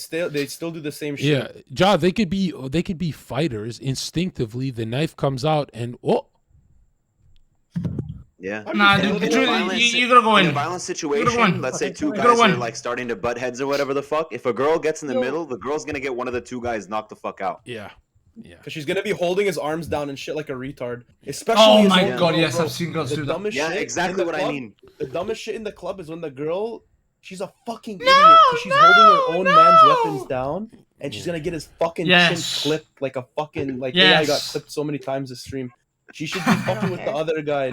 still do the same shit. Yeah, Ja, they could be fighters. Instinctively, the knife comes out and Yeah. Nah, dude, you gotta go in. In a violent situation, let's say two You gotta guys are win. like starting to butt heads or whatever the fuck. If a girl gets in the middle, the girl's gonna get one of the two guys knocked the fuck out. Yeah. Because she's gonna be holding his arms down and shit like a retard. Especially. Oh his my own god, girl, yes, bro. I've seen girls The do that. dumbest Yeah, shit in exactly the what I club- mean. The dumbest shit in the club is when the girl, she's a fucking idiot because she's holding her own man's weapons down, and she's gonna get his fucking chin clipped like a fucking like. AI got clipped so many times this stream. She should be fucking with the other guy,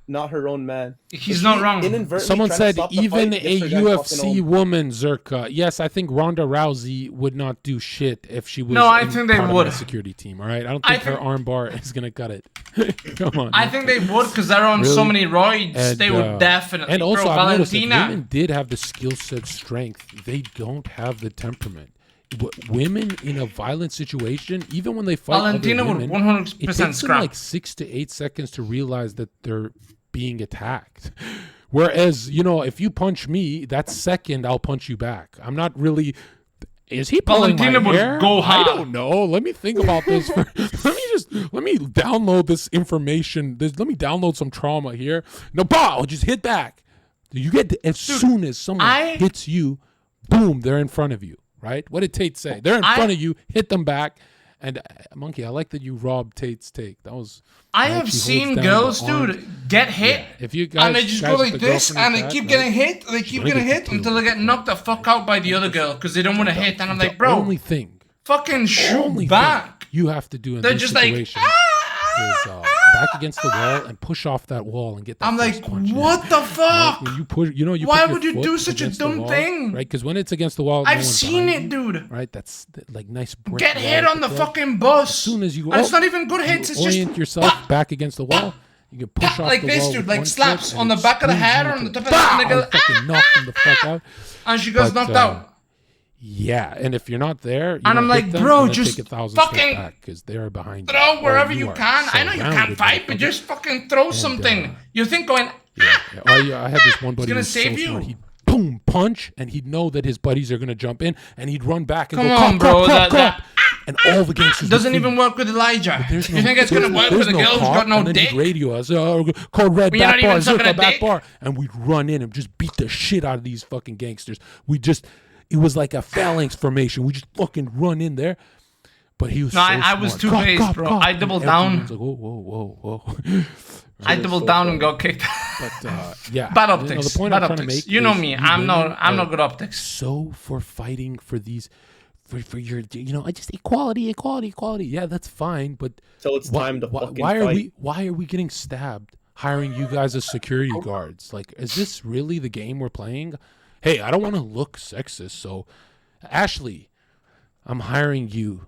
not her own man. He's not wrong. Someone said even a UFC UFC woman, Zherka. Yes, I think Ronda Rousey would not do shit if she was. No, I think they part would. Of my security team. All right, I don't think her armbar is gonna cut it. Come on. I think they would because they're on so Really? many roids. And, They would definitely. And also, Bro, I've noticed if Valentina. women did have the skill set, strength, they don't have the temperament. Women in a violent situation, even when they fight Valentina other would women, 100% it takes them scrap. like 6 to 8 seconds to realize that they're being attacked. Whereas, if you punch me, that second I'll punch you back. I'm not really. Is he pulling Valentina my would hair? go I hard. don't know. Let me think about this. Let me download this information. Let me download some trauma here. No, bow, just hit back. You get as soon as someone hits you, boom, they're in front of you. Right? What did Tate say? They're in front of you. Hit them back. And Monkey, I like that you robbed Tate's take. That was. I have seen girls, dude, get hit, if you guys, and they just go like this, and they keep getting hit, they keep getting hit until they get knocked the fuck out by the other girl because they don't want to hit. And I'm like, bro, only thing, fucking shoot back. You have to do in They're this just situation is back against the wall and push off that wall and get that. I'm like, what the fuck? When you push, why put would your you do foot such a against the dumb wall, thing? right? Because when it's against the wall, I've seen it, dude. Right, that's like nice. Brick Get wall hit to on the go. fucking bus. As soon as you, And it's not even good hits. It's orient just yourself back against the wall. You can push off like the this, wall dude, with like one slaps foot, on and the it back of the screws head you or on to the top of the head, and they go, fucking knock them the fuck out. And she goes knocked out. Yeah, and if you're not there, you And I'm hit like, them bro, and then just take 1,000 fucking steps back because they're behind you. throw wherever Or you are can. I know you can't surrounded fight, but motherfucker. just fucking throw something. You think going, I had this one buddy who gonna was so save you. smart. He'd boom punch, and he'd know that his buddies are gonna jump in, and he'd run back and come go, on, "Cop, bro, cop, cop, cop." And all the gangsters doesn't would even flee. work with Elijah. You think it's gonna work There's with a girl who's cop, got no and then dick? he'd radio us, code red When you're back not bar, even sucking a Zherka back dick? bar, and we'd run in and just beat the shit out of these fucking gangsters. It was like a phalanx formation. We just fucking run in there. But he was No, so I was smart. two-faced, bro. I And doubled everyone's down. Like, whoa. I doubled down and got kicked. But yeah, Bad optics. The point Bad I'm trying to optics. make You know is me. you I'm women not are good optics. So for fighting for these, for your, I just equality. Yeah, that's fine. But so it's time to fucking why are fight. why are we getting stabbed? Hiring you guys as security guards? Like, is this really the game we're playing? Hey, I don't want to look sexist, so Ashley, I'm hiring you.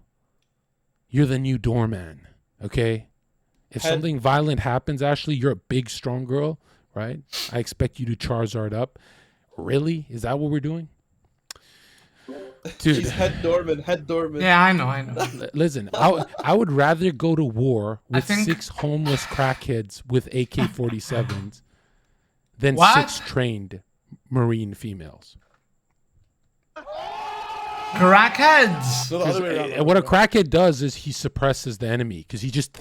You're the new doorman, okay? If something violent happens, Ashley, you're a big, strong girl, right? I expect you to Charizard up. Really? Is that what we're doing? Dude. She's head doorman. Yeah, I know. Listen, I would rather go to war with 6 homeless crackheads with AK-47s than What? 6 trained Marine females. Crackheads. No, the other way around. What a crackhead does is he suppresses the enemy because he just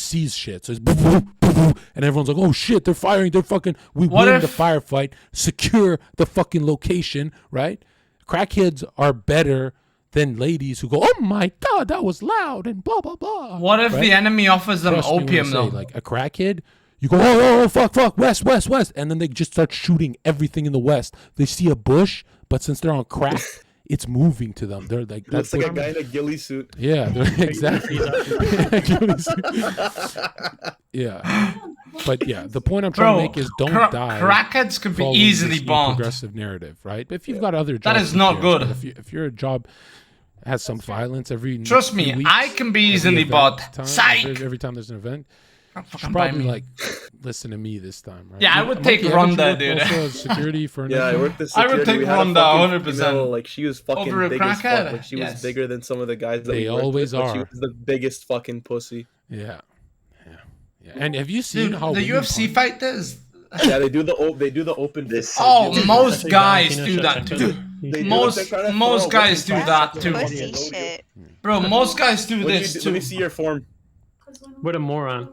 sees shit. So it's boo, boo, boo, boo, and everyone's like, "Oh shit, they're firing! They're fucking! We win the firefight. Secure the fucking location, right?" Crackheads are better than ladies who go, "Oh my god, that was loud," and blah blah blah. What if the enemy offers them Trust me when I opium say, though? like a crackhead, you go, oh, fuck, west, and then they just start shooting everything in the west. They see a bush, but since they're on crack, it's moving to them. They're like, Looks like a guy in a ghillie suit. Yeah, exactly. Yeah, but yeah, the point I'm trying to make is don't die. Crackheads could be following easily this bombed. progressive narrative, right? But if you've got other jobs, That is who not cares? good. But if your job has some violence Trust me, weeks, I can be every easily event bought. time, Psych. every time there's an event. You should fucking buy probably me. like listen to me this time, right? Yeah, I would take Ronda, dude. Security for Yeah, I worked as I security. would take We had a Ronda, fucking 100%. female, like she was fucking Over a big as fuck. crackhead? Like she Yes. was bigger than some of the guys that They we worked always with, but She are. was the biggest fucking pussy. Yeah. And have you seen Dude, how the women UFC fighters? Yeah, they do the open. Fist Oh, fight. most guys do that too. They do it, Most they're trying to most throw guys do weapons that back. too. Pussy shit. Bro, most guys do What do you this do? too. Let me see your form. What a moron.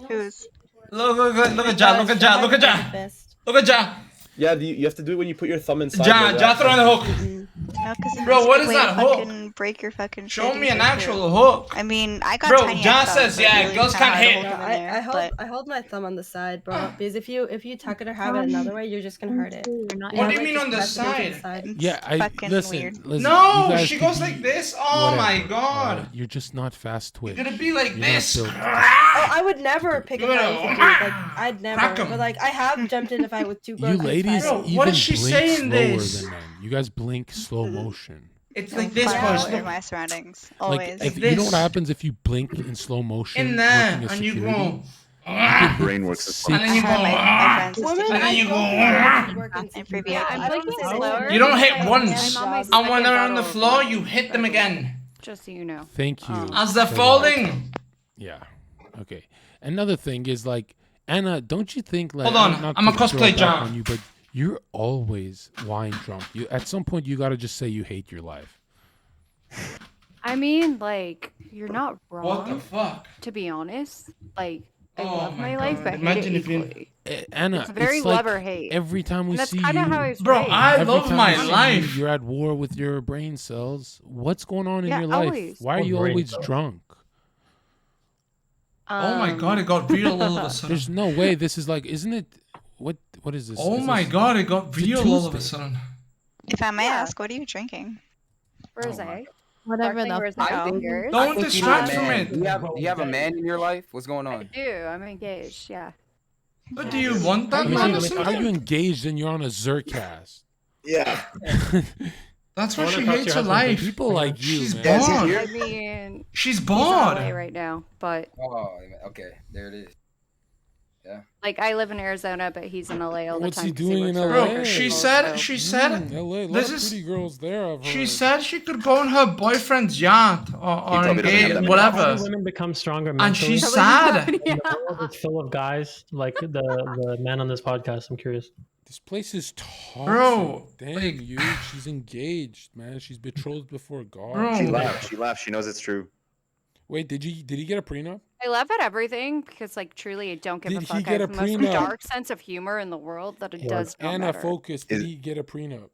Who's? Look at Ja, look at Ja, look at Ja. Look at Ja. Yeah, you have to do it when you put your thumb inside. Ja, like Ja that. throwing the hook. No, 'cause Bro, what is way that to hook? fucking break your fucking. Show me titties an right actual here. hook. I mean, I got Bro, tiny John ass thumbs, says, so yeah, really girls kinda can't hard to hit. hold them in there, but I hold my thumb on the side, bro. Because if you tuck it or have it another way, you're just gonna hurt it. What do you mean on the side? Yeah, listen. No, you guys she could goes be like this. Oh my whatever, god. alright? You're just not fast twitch. You're gonna be like You're this. Not built Oh, I would never pick a fight with a dude. Like I'd Crack never. 'em. But like I have jumped in a fight with two girls. you who's ladies fighting. even what is she blink saying slower this? than men. You guys blink slow motion. It's like this, Fun boys. in my surroundings, Like, always. if you know what happens if you blink in slow motion, In there, working a and you security, go. you Brain works as six- And then you go. And then you go. Yeah, I'm blinking slower. You don't hit because once. I'm on my And second when they're on the bottle of floor, wine, you hit them again. Just so you know. Thank you. As they're for that. folding. Yeah. Okay. Another thing is like Anna, don't you think like Hold on, not I'm a to throw cosplay it back John. on you, but you're always wine drunk. You at some point you gotta just say you hate your life. I mean, like, you're not wrong. What the fuck? To be honest, like, I Oh love my my life, God. but I hate Imagine it if you- equally. Anna, It's very like love or hate. every time we And that's see kinda you, how I was Bro, raised. I every love time my we see you, life. you're at war with your brain cells. What's going on in Yeah, your life? always. Why are Or you brain always cells. drunk? Oh my god, it got real all of a sudden. There's no way this is like, isn't it? What is this? Oh Is my this- god, it got It's a real all of a Tuesday. sudden. If I may ask, what are you drinking? Rosé. Whatever Sparkling the rosé. fuck. I think- Yours? Don't I think you need a distract from man. it. Do you have a man in your life? What's going I on? do. I'm engaged. Yeah. But do you want that, How man? are or you something? engaged and you're on a Zercast? Yeah. That's why I she wanna talk to hates your her husband. life. People like you, She's man. Yeah, bored. I mean, She's he's in bored. LA right now, but Oh, okay. There it is. like I live in Arizona, but he's in LA all the What's time. he 'cause doing works in for LA? Bro, she Universal, said, so- she said, LA, a lot this of is, pretty girls there. I've she heard. said she could go on her boyfriend's yacht or probably doesn't have engage, that many whatever. Women become stronger And mentally. she's sad. And the world is full of guys like the man on this podcast. I'm curious. This place is toxic. Bro, Damn like- you. She's engaged, man. She's betrothed before God. Bro. She laughs. She laughs. She knows it's true. Wait, did he get a prenup? I laugh at everything because, like, truly, I don't give Did a he fuck. I get have a the most prenup? dark sense of humor in the world that it Yeah. does not Anna, matter. focus. Did he get a prenup?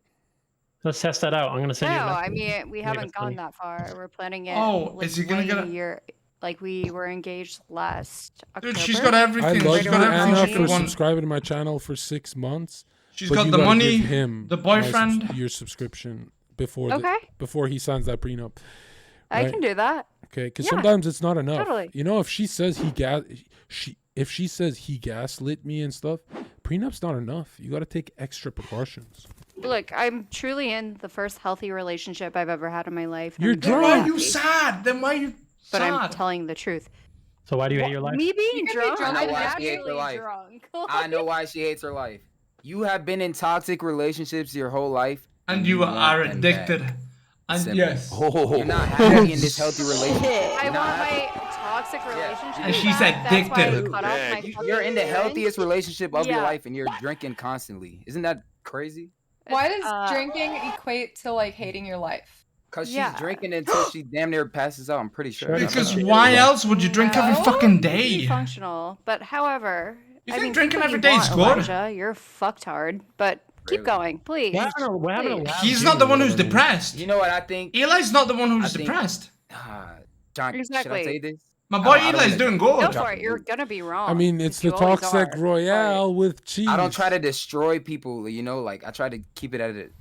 Let's test that out. I'm gonna No, send you. a I message. mean, we See if haven't it's gone funny. that far. We're planning it. Oh, like, is he gonna way get in a- a year? Like, we were engaged last October. Dude, she's got I everything. love She's you, got everything Anna, she for could want. subscribing to my channel for 6 months. She's but got you the gotta money, give him the my boyfriend. your subscription before Okay. before he signs that prenup. I right? can do that. Okay, because Yeah, sometimes it's not enough. totally. You know, if she says if she says he gaslit me and stuff, prenup's not enough. You got to take extra precautions. Look, I'm truly in the first healthy relationship I've ever had in my life. and You're I'm very Then why are drunk. you happy. sad? Then why are you But I'm sad? telling the truth. So why do you hate your life? Me being You can be drunk, drunk. I I'm know why she hates her naturally life. drunk. I know why she hates her life. You have been in toxic relationships your whole life, And you want are them addicted. back. And Simple. yes. You're not happy in this healthy relationship. I You're not want happy. my toxic relationship. And she's back. That's why I addicted. cut off my You're in the fucking healthiest relationship of your Yeah. life, and you're drinking constantly. Isn't that crazy? Why does Uh, drinking equate to like hating your life? Cause she's Yeah. drinking until she damn near passes out. I'm pretty sure. Sure. Because Okay. why else would you drink every No, fucking it can be day? functional, but however, You I think mean, drinking do what every you day is want, good? Elijah. You're fucked hard, but keep Really? going, please. We're having a Please. lab He's too, not the one you who's know what I mean? depressed. You know what I think? Eli's not the one who's I think- depressed. John, should I Exactly. say this? My I boy don't Eli's wanna doing Go good. for it. You're gonna be wrong. I mean, it's 'cause the you always toxic are. Royale with cheese. I don't try to destroy people. You know, like I try to keep it at it.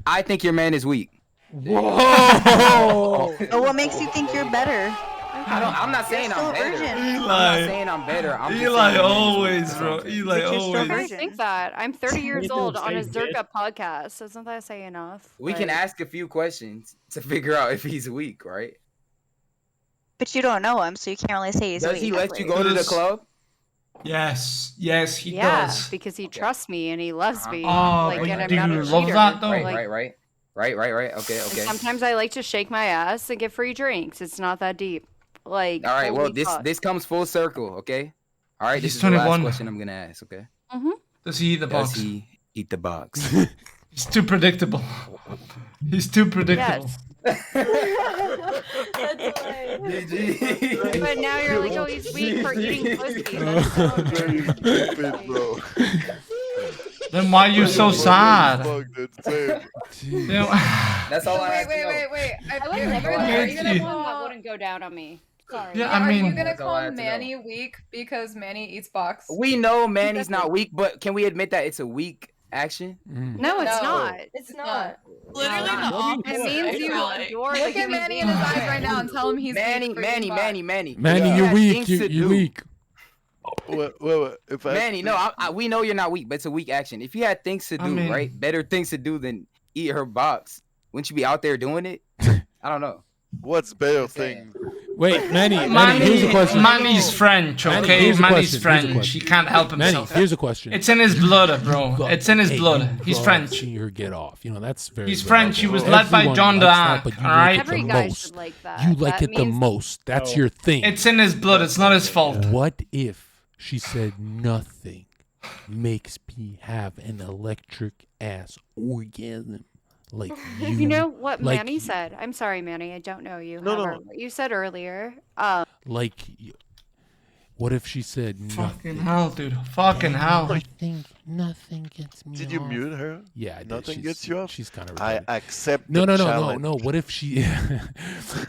I think your man is weak. Whoa! But what makes you think you're better? I'm not saying still I'm a better. virgin. I'm not saying I'm better. I'm just Eli saying your man is weak. always, That's all bro. I'm saying. Eli But you're still always. virgin. Think that I'm 30 years Anything old on a safe, bitch. Zherka podcast. Doesn't that say enough? We can Like, ask a few questions to figure out if he's weak, right? But you don't know him, so you can't really say he's Does weak. he let you go to the Does- club? Yes, yes, he Yeah, does. because he trusts me and he loves me. Oh, like, but and I'm do not a you love cheater. that though? Right, Like, right. Okay. and sometimes I like to shake my ass and get free drinks. It's not that deep. Like, All right. Well, holy fuck. this comes full circle. Okay. All right. He's This is the last 21. question I'm gonna ask. Okay. Does he eat the Does box? he eat the box? He's too predictable. He's too predictable. Yes. But now you're like, oh, he's weak for eating pussy. That's so Stupid, bro. Then why are you so sad? That's all I have to know. Wait. I would Are never you marry gonna someone that call- wouldn't go down on me. Sorry. Yeah, I Are you mean- gonna That's all I call have to know. Manny weak because Manny eats box? We know Manny's not weak, but can we admit that it's a weak action? No, it's not. It's not. Literally the opposite. It means you adore the Look at human Manny being. in his eyes right now and tell him he's Manny, weak for eating box. Manny. Manny, If you're had weak. things to You're do- weak. Wait. If I Manny, no, we know you're not weak, but it's a weak action. If you had things to do, mean- right? Better things to do than eat her box, wouldn't you be out there doing it? I don't know. What's better thing? Wait, Manny, here's a question. Manny's French, Manny, okay? here's a Manny's question, here's a French. question. He can't help Manny, himself. here's a question. It's in his blood, bro. You It's in his hey, blood. you He's love French. seeing her get off. You know, that's very He's French. He was valuable. led by Everyone Jon likes that, d'Arc, but you alright? like it Every the guy most. should like that. You like That it the means- most. That's your thing. It's in his blood. It's not his fault. What if she said nothing makes me have an electric ass orgasm like you? You know what like Manny said? I'm sorry, Manny. I don't know you. No. However, what you said earlier. Like, what if she said Fucking nothing? hell, dude. Fucking hell. Nothing gets me. Did you off. mute her? Yeah, I did. Nothing She's- gets you off. She's kind of. I accept. No. the challenge. What if she?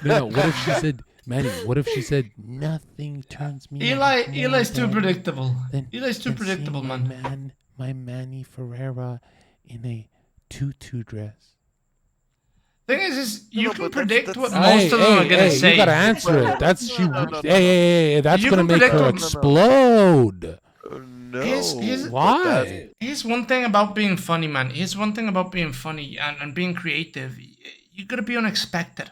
no. What if she said, Manny? What if she said nothing turns me? on Eli's too more predictable. than- Eli's too than seeing predictable, man. My Manny Ferreira in a tutu dress. Thing is you can but predict that's- what Hey, most of them are gonna say. You gotta answer it. That's she. No. Hey, that's You gonna can make predict her what- explode. No. Why? Here's one thing about being funny, man. Here's one thing about being funny and being creative. You gotta be unexpected.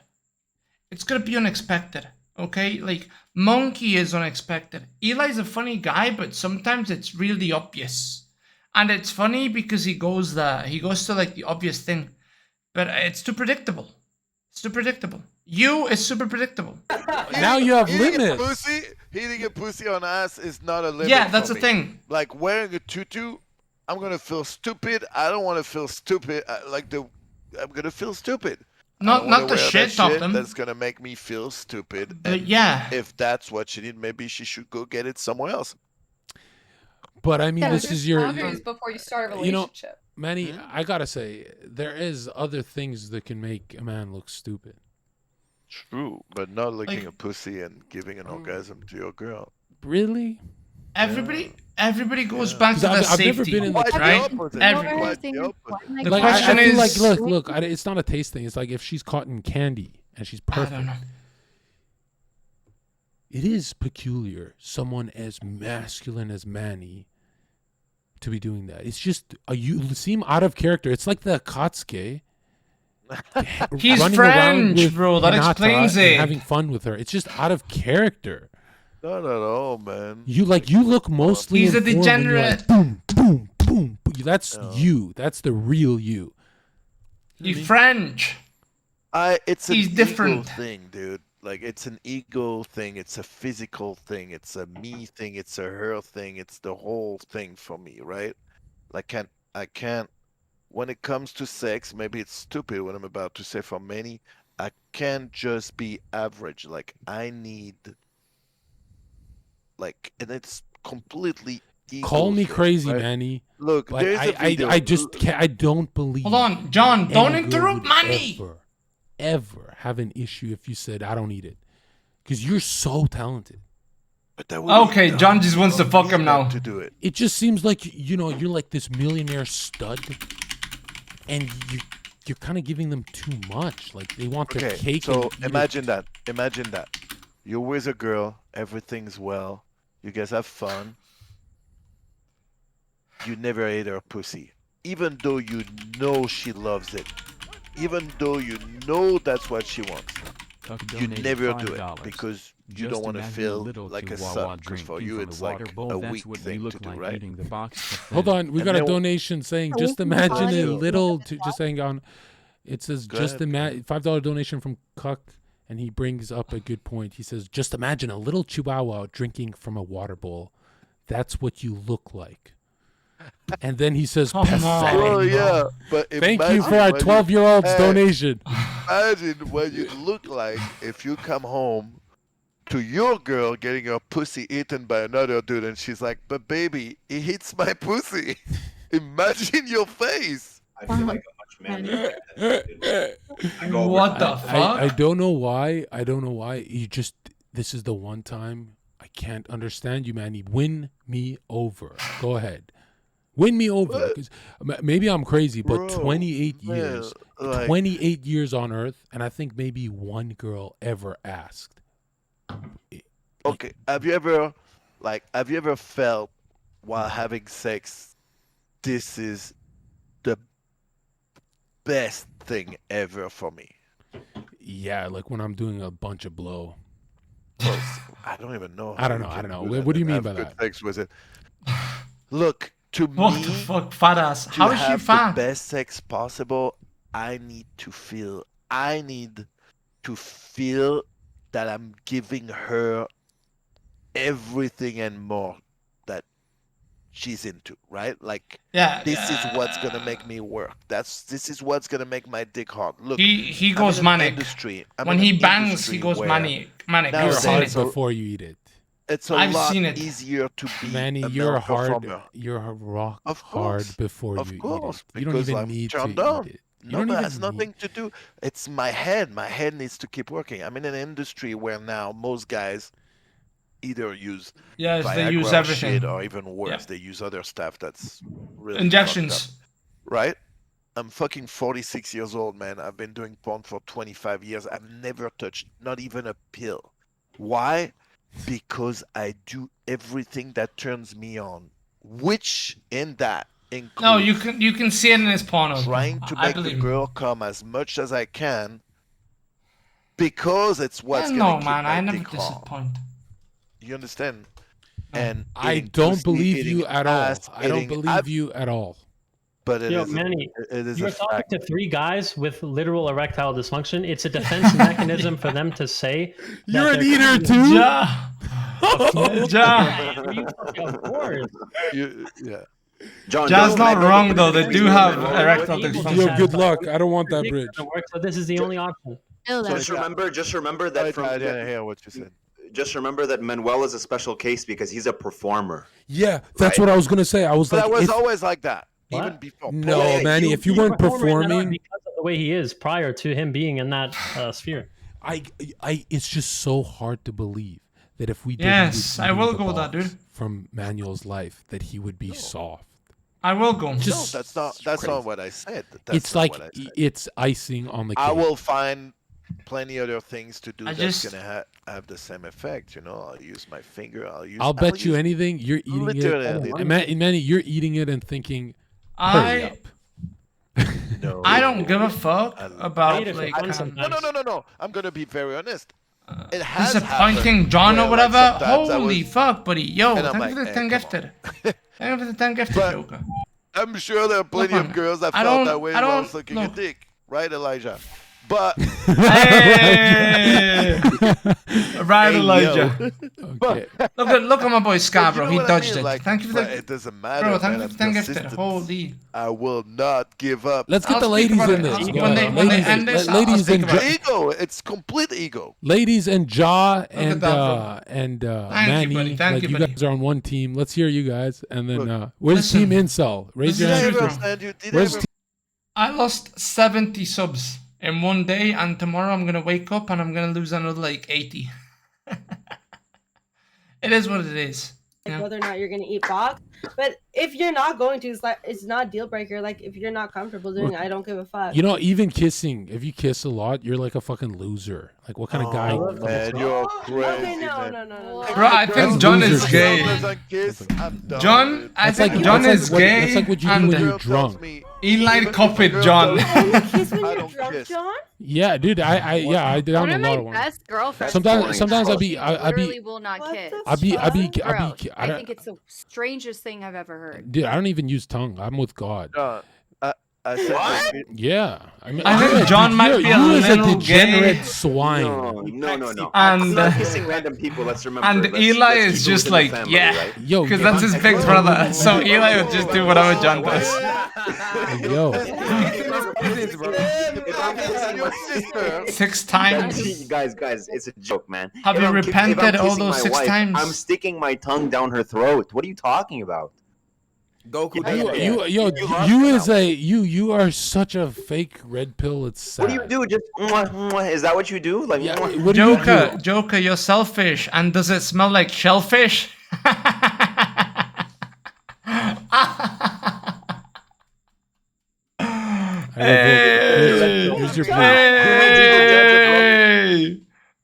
It's gonna be unexpected, okay? Like, Monkey is unexpected. Eli's a funny guy, but sometimes it's really obvious. And it's funny because he goes to like the obvious thing. But it's too predictable. It's too predictable. You is super predictable. Now you have Hitting a limits. pussy, hitting a pussy on ass is not a limit. Yeah, that's for the me. thing. Like wearing a tutu, I'm gonna feel stupid. I don't want to feel stupid. I'm gonna feel stupid. I Not don't wanna not the wear that shit of shit them. That's gonna make me feel stupid. But and yeah. if that's what she need, maybe she should go get it somewhere else. But I mean, Yeah, this there's is your. boundaries before you start a You know, relationship. Manny, I gotta say, there is other things that can make a man look stupid. True, but not licking Like- a pussy and giving an orgasm to your girl. Really? Everybody goes back to 'Cause the I've never safety, been in the- Quite the right? opposite. Everybody. Quite the opposite. The Like, question I feel is, like, look, it's not a taste thing. It's like if she's caught in candy and she's I don't perfect. know. It is peculiar, someone as masculine as Manny to be doing that. It's just, you seem out of character. It's like the Katsuke. He's running around French, with bro. That Hinata explains and it. having fun with her. It's just out of character. Not at all, man. You look mostly. He's a informed when you're like, degenerate. boom, boom, boom. That's you. That's the real you. He's French. It's an He's ego different. thing, dude. Like it's an ego thing. It's a physical thing. It's a me thing. It's a her thing. It's the whole thing for me, right? Like I can't. When it comes to sex, maybe it's stupid what I'm about to say for many. I can't just be average. Like I need. Like, and it's completely. Call me ego-first, crazy, right? Manny. Look, but there's a video. I just can't. I don't believe. Hold on, John. Don't any girl interrupt would Manny. Ever have an issue if you said I don't need it, because you're so talented. But that would Okay, be John dumb. just wants to You fuck don't him need now. to do it. It just seems like you're like this millionaire stud, and you're kind of giving them too much. Like they want their Okay, cake. so and eat it. imagine that. Imagine that. You're with a girl, everything's well, you guys have fun. You never ate her pussy. Even though you know she loves it. Even though you know that's what she wants. You never do it because you don't want to feel like a son. Because for you it's like a weak thing to do, right? Hold on, we And got a then- donation saying Oh, just this is imagine a funny. little. Just saying on, it says Go just ahead, imagine $5 donation from Cuck, and he brings up a good point. He says just imagine a little chihuahua drinking from a water bowl. That's what you look like. And then he says, Come on. pathetic. Oh yeah, but Thank you imagine for our when you- 12-year-old's Hey, donation. Imagine what you look like if you come home to your girl getting her pussy eaten by another dude, and she's like, "But baby, he eats my pussy." Imagine your face. I feel like a much manlier. What the fuck? I don't know why. I don't know why. You just, this is the one time I can't understand you, Manny. Win me over. Go ahead. Win me over. 'Cause maybe I'm crazy, but Bro, 28 years. man, like- 28 years on Earth, and I think maybe one girl ever asked. Okay, have you ever felt while having sex, this is the best thing ever for me? Yeah, like when I'm doing a bunch of blow. I don't even know. I don't know. how I you don't know. can do that What do you and mean have by good that? Sex with it. Look, to What me, the fuck, fat ass? to How is she have fat? the best sex possible, I need to feel that I'm giving her everything and more that she's into, right? Like, Yeah, this is what's gonna make me work. This is what's gonna make my dick hard. Look, He I'm goes in an manic. industry. I'm When in he an bangs, industry he goes where manic. I've You're nowadays seen hard it. before you eat it. it's a I've lot seen it. easier to be Manny, a you're male hard. performer. You're rock Of hard course, before of you course, eat it. You don't because even I'm need to turned eat on. it. You No, don't that even has nothing to do. It's my head. My head needs to keep working. I'm in an industry where now most guys either use Yes, they Viagra use or everything. shit, or even worse, Yeah. they use other stuff that's really Injections. fucked up, right? I'm fucking 46 years old, man. I've been doing porn for 25 years. I've never touched not even a pill. Why? Because I do everything that turns me on, which in that includes No, you can see it in his pornos. trying bro. to I make the believe him. girl come as much as I can, because it's what's Yeah, gonna no, keep man, my I never dick hard. disappoint. You understand? And I eating don't pussy, believe eating you at all. ass, I don't eating- believe I've- you at all. But it Yo, is Manny, it is you're a talking fact. to 3 guys with literal erectile dysfunction. It's a defense mechanism for them to say that You're an they're eater coming too? Ja. Ja. Of course. Yeah. John, Ja's don't- not don't- wrong don't- though. They don't- do don't- have don't- erectile Yo, dysfunction. good luck. I don't want that Dick bridge. doesn't work, so this is the only option. Just remember that from I didn't hear what you said. just remember that Manuel is a special case because he's a performer. Yeah, that's Right? what I was gonna say. I was But like, I was if- always like that, even What? before. no, Yeah, Manny, if you He's weren't performing that art performing, because of the way he is prior to him being in that sphere. it's just so hard to believe that if we did Yes, I will go with that, dude. from Manuel's life, that he would be soft. I will go. No, that's not what I said. That's It's not like what I said. it's icing on the cake. I will find plenty other things to do I that's just- gonna have the same effect. You know, I'll use my finger. I'll bet you anything. You're eating literally it. anything. Manny, you're eating it and thinking, hurry I up. No, I don't give a fuck about hate it for like fun sometimes. No. I'm gonna be very honest. It has disappointing happened John where, or like, whatever. sometimes I Holy was- fuck, buddy. Yo, And I'm thank like, you for the hey, 10 come gifted. Thank you for the 10 gifted, But- Joker. I'm sure there are plenty man, of girls that I felt don't- that way I while don't- sucking a look. dick, right, Elijah? But Hey! Right, Hey, Elijah. Okay. Look at my boy Scarborough. You know he what I dodged mean? it. Like, Thank you for but the. it doesn't matter. Bro, thank man. you for the 10 I'm gifted. persistent. Holy. I will not give up. Let's get I'll the speak ladies about in it. this. When Go they- ahead. when they end this, I'll ladies speak and about Ja- Ego. It's complete ego. ladies and Ja at and that, bro. and Thank you, Manny, buddy. Thank like you, you buddy. guys are on one team. Let's hear you guys, and then Look, where's listen. Team Incel? Raise This your is hand. true. Where's I lost 70 subs in one day, and tomorrow I'm gonna wake up and I'm gonna lose another like 80. It is what it is. Yeah. Whether or not you're gonna eat box, but if you're not going to, it's not a deal breaker. Like if you're not comfortable doing it, I don't give a fuck. You know, even kissing, if you kiss a lot, you're like a fucking loser. Like, what kind of guy? Man, you're crazy, Okay, no, man. no. Bro, I think That's John loser is shit. gay. Doesn't kiss, I'm done, John, dude. I That's think like- John that's is like what- gay. that's like what you do and when you're Girl tells drunk. me, Eli even if copied a girl John. tells me, Kiss when I you're don't drunk, kiss. John. Yeah, dude. I down One a of lot my of one. best girlfriends. Sometimes I be literally will not What kiss. the I be Bro, I I don't, think it's the strangest thing I've ever heard. dude. I don't even use tongue. I'm with God. John, I said what? Yeah, I mean, I think you're a John de- might you're- be a you is little degenerate gay. swine. No. And, It's not kissing random people. Let's remember. And let's Eli keep is it just within like, the family, yeah, right? Yo, because yo, that's his big brother. So Eli would just do whatever John does. yo. If I'm kissing my sister, 6 times. guys, it's a joke, man. Have If you I'm ki- if I'm repented all kissing those my 6 wife, times? I'm sticking my tongue down her throat. What are you talking about? Goku. You are such a fake red pill. It's sad. What do you do? Just is that what you do? Like what do you do? Joker, you're selfish. And does it smell like shellfish? Here's your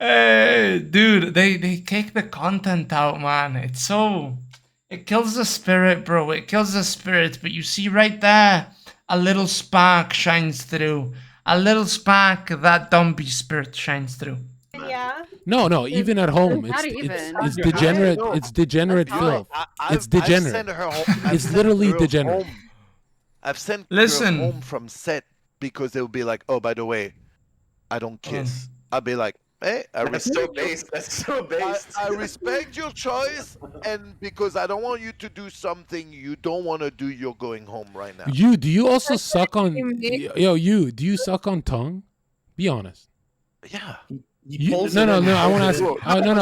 Hey, dude, they take the content out, man. It kills the spirit, bro. It kills the spirit. But you see right there, a little spark shines through. A little spark of that DonbeE spirit shines through. Yeah. No, even at home, it's degenerate. It's degenerate filth. It's degenerate. It's literally degenerate. I've sent Listen. girls home from set because they'll be like, "Oh, by the way, I don't kiss." I'll be like, "Hey, That's so based. That's so based. I respect your choice, and because I don't want you to do something you don't want to do, you're going home right now." Do you also suck on? Do you suck on tongue? Be honest. Yeah. No. I want to ask. No.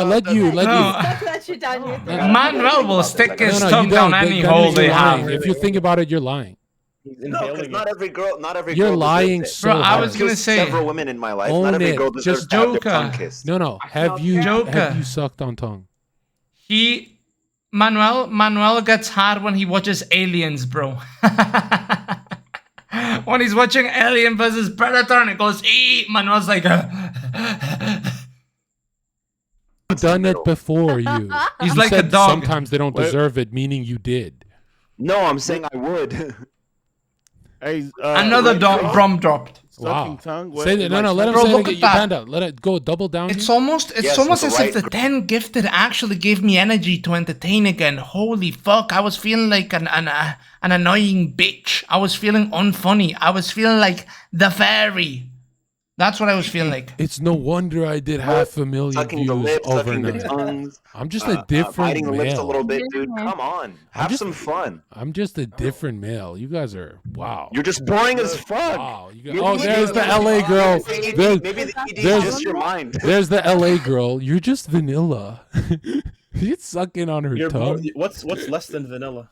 Let you. That shit down here. Manuel will stick his you tongue down don't. any That hole means they you're have. lying. If you think about it, you're lying. No, because not every girl. You're lying deserves it. so Bro, I hard. was gonna say several women in my life. Own Not every it. girl deserves Just to have their Joker. tongue kissed. No. Have you sucked on tongue? Manuel gets hard when he watches Aliens, bro. When he's watching Alien versus Predator and it goes, Manuel's like, You've done it before, you. He's You like a said dog. Sometimes they don't deserve it, meaning you did. No, I'm saying I would. Hey, another drum dropped. Wow. Tongue, Say that. No, let him Bro, say look it. at You that. panda. Let it go. Double down. It's here. almost as if the 10 gifted actually gave me energy to entertain again. Holy fuck, I was feeling like an annoying bitch. I was feeling unfunny. I was feeling like the fairy. That's what I was feeling like. It's no wonder I did 500,000 Sucking views the lips, sucking overnight. the tongues. I'm just a different biting the male. lips a little bit, dude. Come on, have some fun. I'm just a different male. You guys are wow. You're just boring as fuck. Wow. There's the LA girl. Maybe the ED is just your mind. There's the LA girl. You're just vanilla. You're sucking on her tongue. What's less than vanilla?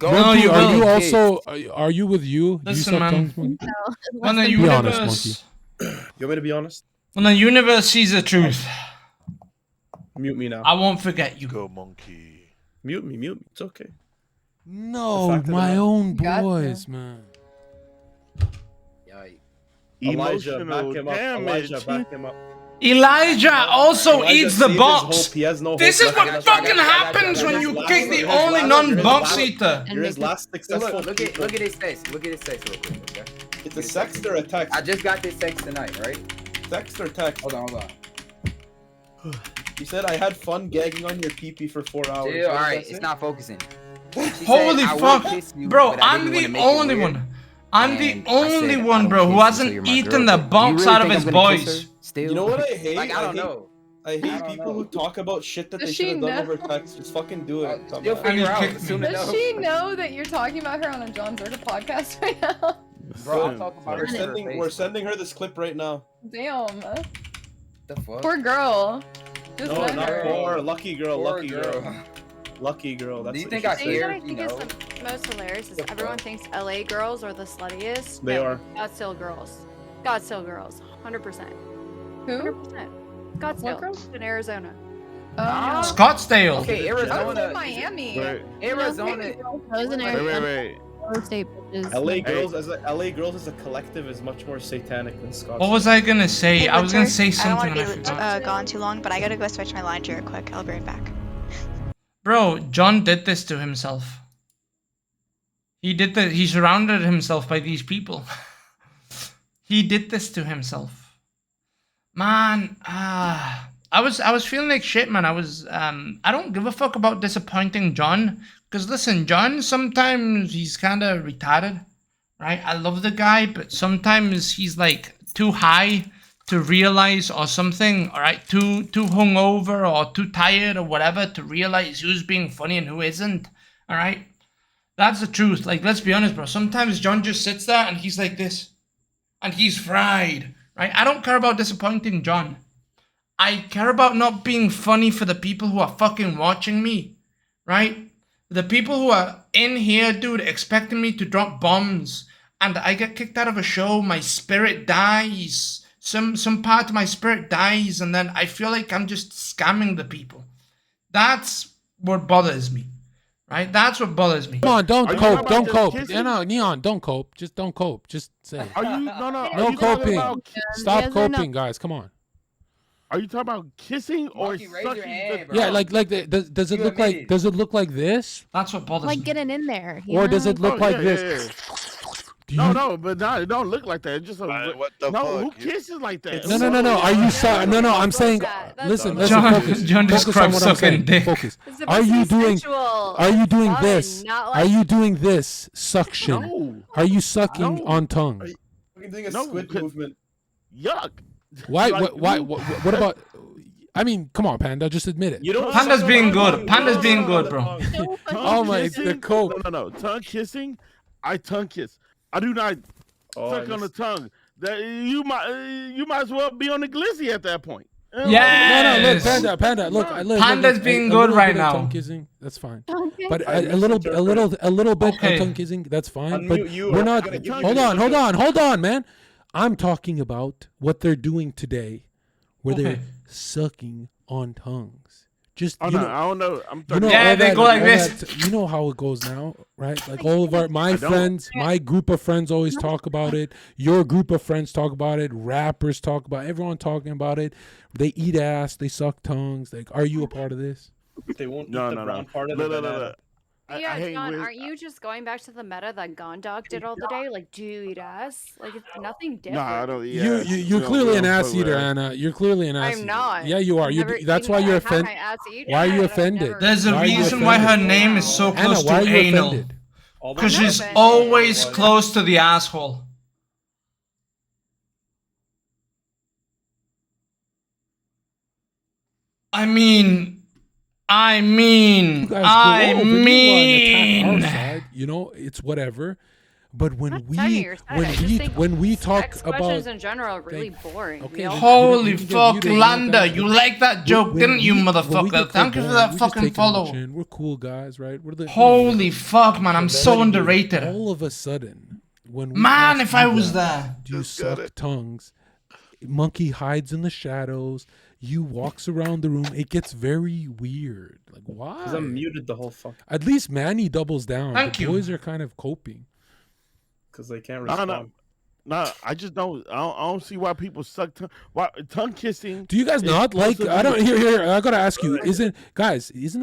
Monkey, are you with you? Listen, you suck man. tongues, Monkey? When the Be universe, honest, Monkey. You want me to be honest? When the universe sees the truth, Mute me now. I won't forget you. Go, monkey. Mute me. It's okay. No, my own boys, man. Elijah, back him up. Elijah, back him up. Elijah also Elijah eats the saved his box. hope. He has no This hope is left. what fucking happens when you kick the only non-box eater. You're his last successful. Look at his face. Look at his face real quick, okay? It's a sext or a text? I just got this text tonight, right? Text or text? Hold on. You said I had fun gagging on your pee-pee for 4 hours. Dude, alright, it's not focusing. Holy fuck, bro! I'm the only one. I'm the only one, bro, who hasn't eaten the box out of his boys. You know what I hate? Like, I don't know. I hate people who talk about shit that they Does should have she done know? over text. Just fucking do it. Still figure out. Does she know that you're talking about her on a Jon Zherka podcast right now? Bro, I'll talk about We're sending her this clip right now. Damn. The fuck? Poor girl. Just No, let not her. poor. Lucky girl. Poor Lucky girl. Lucky girl. That's Do you what think she I said. The thing that care? I think is the most hilarious is everyone thinks LA girls are the sluttiest. They are. Scottsdale girls. Scottsdale girls. 100%. Who? 100%. Scottsdale. girls? In Arizona. Scottsdale. Okay, I was Arizona. in Miami. Arizona. Wait. LA girls as a collective is much more satanic than Scottsdale. What was I gonna say? Hey, I was gonna Winter, say I don't something want and I to be forgot. gone too long, but I gotta go switch my laundry real quick. I'll be right back. Bro, John did this to himself. He did that. He surrounded himself by these people. He did this to himself. Man, I was feeling like shit, man. I don't give a fuck about disappointing John. Cause listen, John, sometimes he's kind of retarded, right? I love the guy, but sometimes he's like too high to realize or something, all right? Too hungover or too tired or whatever to realize who's being funny and who isn't, all right? That's the truth. Like, let's be honest, bro. Sometimes John just sits there and he's like this, and he's fried, right? I don't care about disappointing John. I care about not being funny for the people who are fucking watching me, right? The people who are in here, dude, expecting me to drop bombs, and I get kicked out of a show, my spirit dies. Some part of my spirit dies, and then I feel like I'm just scamming the people. That's what bothers me, right? That's what bothers me. Come on, don't cope. Don't cope. No, Neon, don't cope. Just don't cope. Just say. Are you no coping. About, Stop coping, guys. Come on. Are you talking about kissing or Monkey, raise sucking? your hand, Yeah, bro. does it look like this? That's what bothers Like me. getting in there. Or does it look like this? No, but it don't look like that. It's just what the no. fuck? Who kisses like that? No. Are you no? I'm saying. Listen. Focus. John Focus on what I'm saying. dick. Focus. It's Are you doing? sensual. Are you doing Fun, this? not Are like- you doing this suction? No. Are you sucking on tongue? We're doing a No, squid movement. Yuck. Why? Like, Why? What about? I mean, come on, Panda. Just admit it. You don't Panda's suck being on good. tongue. Panda's No, being no, good, no, bro. no. Oh my, Kissing? the cope. No. Tongue kissing. I tongue kiss. I do not suck on the tongue. That you might as well be on the glizzy at that point. Yes. No, look, Panda, look. Panda's being good little right bit of now. Tongue kissing, that's fine. Okay. But a little bit Okay. of tongue kissing, that's fine. Unmute But you, we're I'm not. gonna give you Hold on, man. I'm talking about what they're doing today, where they're sucking on tongues. Just Oh, you no, know, I don't know. I'm you know, Yeah, all they that- go like all this. that- you know how it goes now, right? Like all of my don't. friends, my group of friends always talk about it. Your group of friends talk about it. Rappers talk about it. Everyone talking about it. They eat ass. They suck tongues. Like, are you a part of this? They won't eat No, the no, brown no. part of Look, the look, banana. look. I Yeah, hate John, with- aren't you just going back to the meta that Gondok did all the day? Like, do you eat ass? Like, it's nothing different. No, I don't. Yeah, You're we clearly an don't ass fuck with eater, that. Anna. You're clearly an ass I'm eater. not. Yeah, you are. I've never That's eaten- why you're I've had my offended. ass eaten, Why are you but I've offended? never There's a Why are you reason why her offended? name is so Anna, close why are to you anal. offended? Because she's offended. always close to the asshole. I mean, You guys go off and you wanna attack our side. You know, it's whatever. But when we talk Sex questions about in general are really boring. Okay, you know? Holy you can get fuck, muted, you know, Landa, guys. you like that joke, When didn't you, we get motherfucker? Thank you for boring, that we just fucking take it on the follow. chin. We're cool guys, right? We're the Holy fuck, man, I'm so underrated. All of a sudden, when we Man, ask if I you was guys, there. do you suck tongues? Monkey hides in the shadows. You walks around the room. It gets very weird. Like, why? Because I'm muted the whole fuck. At least Manny doubles down. Thank the you. boys are kind of coping. Because they can't No, respond. no, I just don't. I don't see why people suck tongue. Why tongue kissing? Do you guys is not like? supposed to I be- don't. Here. I gotta ask you. Isn't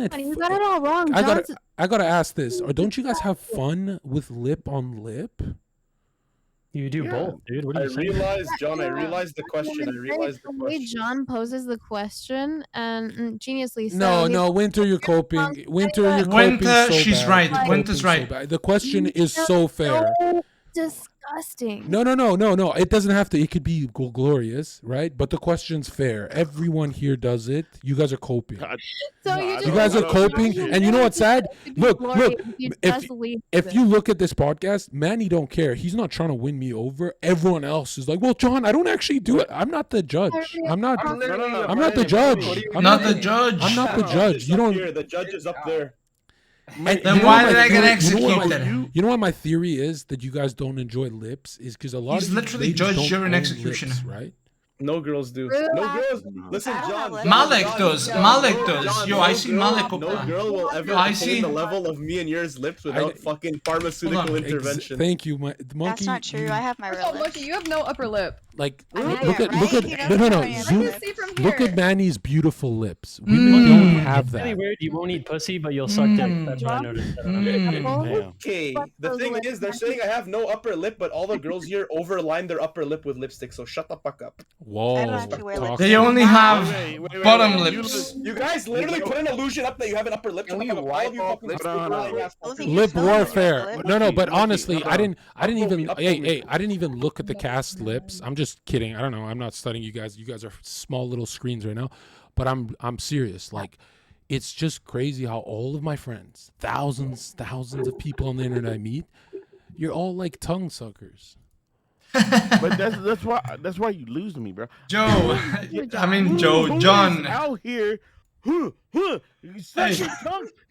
it? Honey, you got it all wrong. I John's- gotta ask this. Or don't you guys have fun with lip on lip? You do both, dude. What are I you saying? realized, John, I realized the question. I realized the The way question. John poses the question and geniusly so. No, Winter, you're coping. Winter, you're coping Winter, so she's bad. right. You're Winter's coping so right. bad. The question is so fair. Disgusting. No. It doesn't have to. It could be glorious, right? But the question's fair. Everyone here does it. You guys are coping. So You guys are coping, and you know what's sad? Look. If you look at this podcast, Manny don't care. He's not trying to win me over. Everyone else is like, well, John, I don't actually do it. I'm not the judge. I'm not the judge. I'm Not the judge. I'm not the judge. You don't. Here, the judge is up there. And Then you know why what did my I get theory- executed? You know what my theory is that you guys don't enjoy lips is because a lot He's of you literally ladies judge, don't you're an own executioner. lips, right? No girls do. No girls. Listen, John. Malik does. Malik does. Yo, I see Malik up No there. girl will ever Yo, I attain see. the level of me and yours lips without fucking pharmaceutical intervention. Thank you, the monkey. That's not true. I have my real Oh, lips. Monkey, you have no upper lip. Like, I know, look at right? no. I Zoom, can see from look here. at Manny's beautiful lips. Women don't have It's really that. weird. You won't eat pussy, but you'll suck dick. That's what I noticed. Okay, the thing is, they're saying I have no upper lip, but all the girls here overline their upper lip with lipstick, so shut the fuck up. Whoa. They only have bottom You, lips. you guys literally put an illusion up that you have an upper lip. Shut the fuck up. All of you fucking overlying ass fuckers. Lip warfare. No, but honestly, I didn't even. Hey, I didn't even look at the cast lips. I'm just kidding. I don't know. I'm not studying you guys. You guys are small little screens right now, but I'm serious. Like, it's just crazy how all of my friends, thousands of people on the internet I meet, you're all like tongue suckers. But that's why you lose to me, bro. Joe, I mean Who Joe, is John. out here Sucking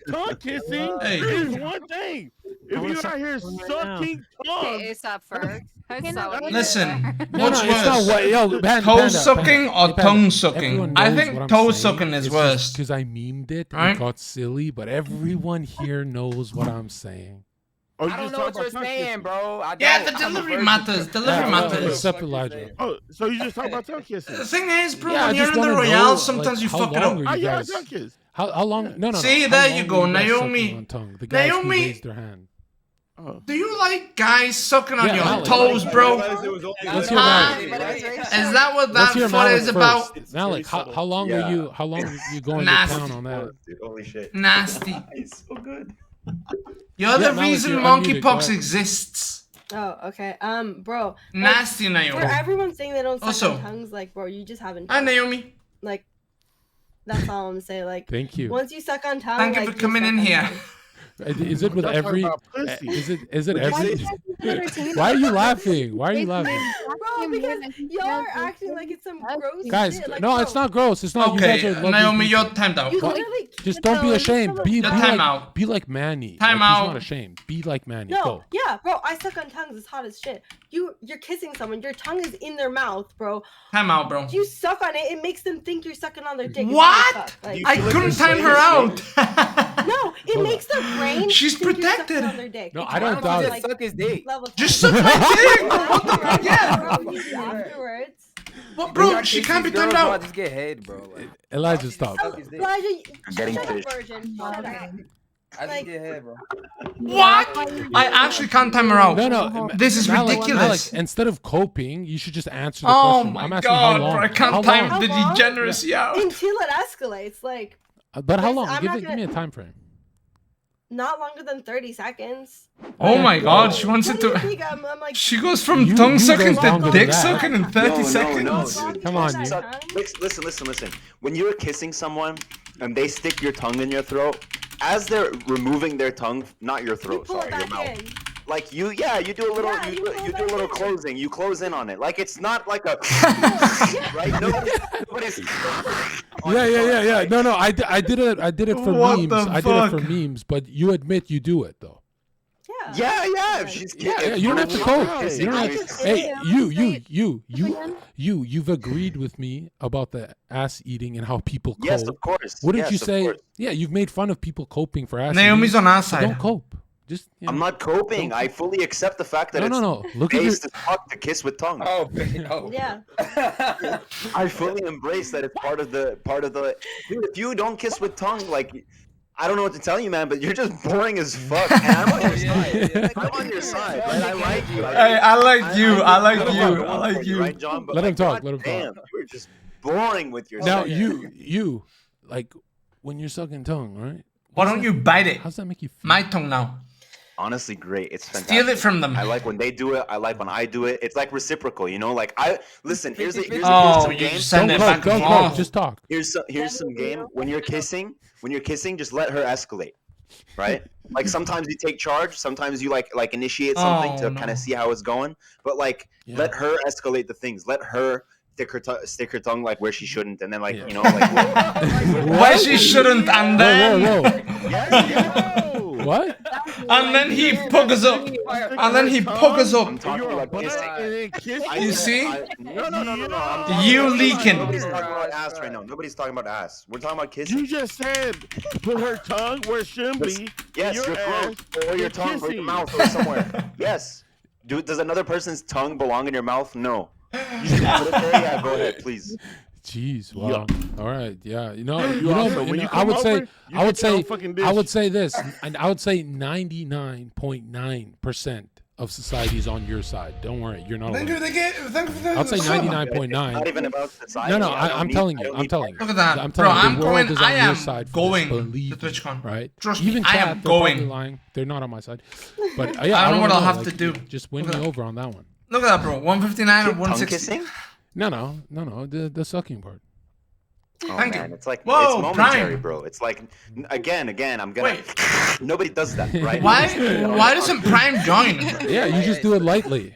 tongue kissing is one thing. If you're out here sucking tongue, Okay, ASAP first. Listen, No, what's it's not worse? what. Yo, Toe sucking or tongue sucking? Everyone I knows think what I'm toe saying. sucking is It's worse. because I memed it. Right? It got silly, but everyone here knows what I'm saying. Oh, I don't know what you're saying, bro. Yeah, the delivery matters. Delivery matters. Except Elijah. Oh, so you just talk about tongue kissing? The thing is, bro, Yeah, I when you're just in the wanna Royale, know, sometimes you how fuck it long up. are you yeah, guys? tongue kiss. How long? No. See, How there long you are go, guys Naomi. sucking on tongue? The guys who Naomi. raised their hand. Do you like guys sucking on Yeah, your Malik. toes, bro? Let's hear Huh? Malik. Is that what Let's that hear foot Malik is about? first. Malik, how long are you? How long are you going to Nasty. town on that? Dude, holy shit. Nasty. It's so good. You're the Malik, reason you're unmuted. Go monkeypox ahead. exists. Oh, okay. Bro. like, Nasty, Naomi. For everyone saying they don't suck Also- on tongues, like, bro, you just haven't. Hi, tried. Naomi. Like, that's all I'm saying. Like, Thank you. once you suck on tongue, Thank you like, for coming suck in on here. tongue. Is it with Don't talk every? about pussy. Is it Why every? you guys think it's entertaining? Why are you laughing? Why are you laughing? Bro, because y'all are acting like it's some gross Guys, shit. Like, no, bro, it's not gross. It's not. Okay, you guys are lovely Naomi, people. you're timed out. You What? literally Just don't be ashamed. Be Your time like out. be like Manny. Time like, out. He's not ashamed. Be like Manny. No, Go. yeah, bro, I suck on tongues. It's hot as shit. You're kissing someone. Your tongue is in their mouth, bro. Time out, bro. You suck on it. It makes them think you're sucking on their dick. It's What? fucked up. Like, I couldn't time her out. no, it makes their brain. She's think you're sucking protected. on their dick. No, It's I don't not doubt it. like Suck his dick. level Just time. suck my dick. Afterwards, afterwards. But bro, she can't be timed out. Just get head, bro. Like, Elijah, stop. Elijah, Getting shut up, finished. virgin. Shut up. I just Like- get head, bro. What? I actually can't time her out. No. This is Malik, ridiculous. instead of coping, you should just answer the Oh question. my I'm asking god, how long. bro, I can't How time long? the How long? degeneracy out. Until it escalates, like But how Listen, long? I'm Give not me gonna- a time frame. not longer than 30 seconds. Oh my god, she wants What it do you to. think? I'm like, She goes from You- tongue you sucking go to longer dick than that. sucking in 30 seconds. no. Come on, you. Listen. When you're kissing someone and they stick your tongue in your throat, as they're removing their tongue, not your you throat, pull sorry, it your back mouth. in. Like you do a little, Yeah, you pull you it do a back little in. closing. You close in on it. Like it's not like a right. Nobody's Yeah. No. I did it for What memes. the I did it for fuck? memes. But you admit you do it though. Yeah. If she's Yeah, you don't have to cope. You don't have to, hey, you've agreed with me about the ass eating and how people cope. Yes, of course. What did Yes, you of say? course. Yeah, you've made fun of people coping for ass Naomi's eating. on our So side. don't cope. Just I'm not coping. I fully accept the fact that No. it's Look at your. based as fuck to kiss with tongue. Oh, no. Yeah. I fully embrace that it's part of the dude, if you don't kiss with tongue, like I don't know what to tell you, man, but you're just boring as fuck. And I'm on your side. I'm on your side, right? I like you. Hey, I like you. Right, John? But Let him like, talk. God Let him damn, talk. you're just boring with your Now side. you like when you're sucking tongue, right? Why don't you bite it? How's that make you feel? My tongue now. Honestly, great. It's fantastic. Steal it from them. I like when they do it. I like when I do it. It's like reciprocal, you know. Like listen. Here's Oh, some you game. just send it back and Don't forth. cope. Just talk. Here's some game. When you're kissing, just let her escalate, right? Like sometimes you take charge, sometimes you like initiate something to kind of see how it's going. But like let her escalate the things. Let her stick her tongue like where she shouldn't, and then like you know like Where she shouldn't, and then What? and then he puggers up, and then he puggers I'm up. talking about kissing. You see? No. You leaking. Nobody's talking about ass right now. Nobody's talking about ass. We're talking about kissing. You just said put her tongue where it shouldn't be. Yes, your your throat, or your you're tongue, or your kissing. mouth, or somewhere. Yes. Does another person's tongue belong in your mouth? No. You should put it there. Yeah, go ahead, please. Jeez, wow. All right, yeah. You know, also, when you I would come say, over, you get your own fucking dish. I would say this, and I would say 99.9% of society is on your side. Don't worry, you're not alone. I'll say 99.9. Not even about society. No, I'm telling you. I'm telling you. Look at that, I'm bro. telling you, I'm the world going. is on I your am side for this, going believe to TwitchCon. me, right? Trust Even me, I chat, am they're probably going. lying. They're not on my side. But yeah, I don't know what I'll have like, to do. Just win Look me at that. over on that one. Look at that, bro. 159 or Tongue 160. kissing? No. The sucking part. Oh, Thank man, you. it's like Whoa, it's momentary, Prime. bro. It's like again. I'm gonna. Nobody does that, right? Why doesn't Prime join? Yeah, you just do it lightly.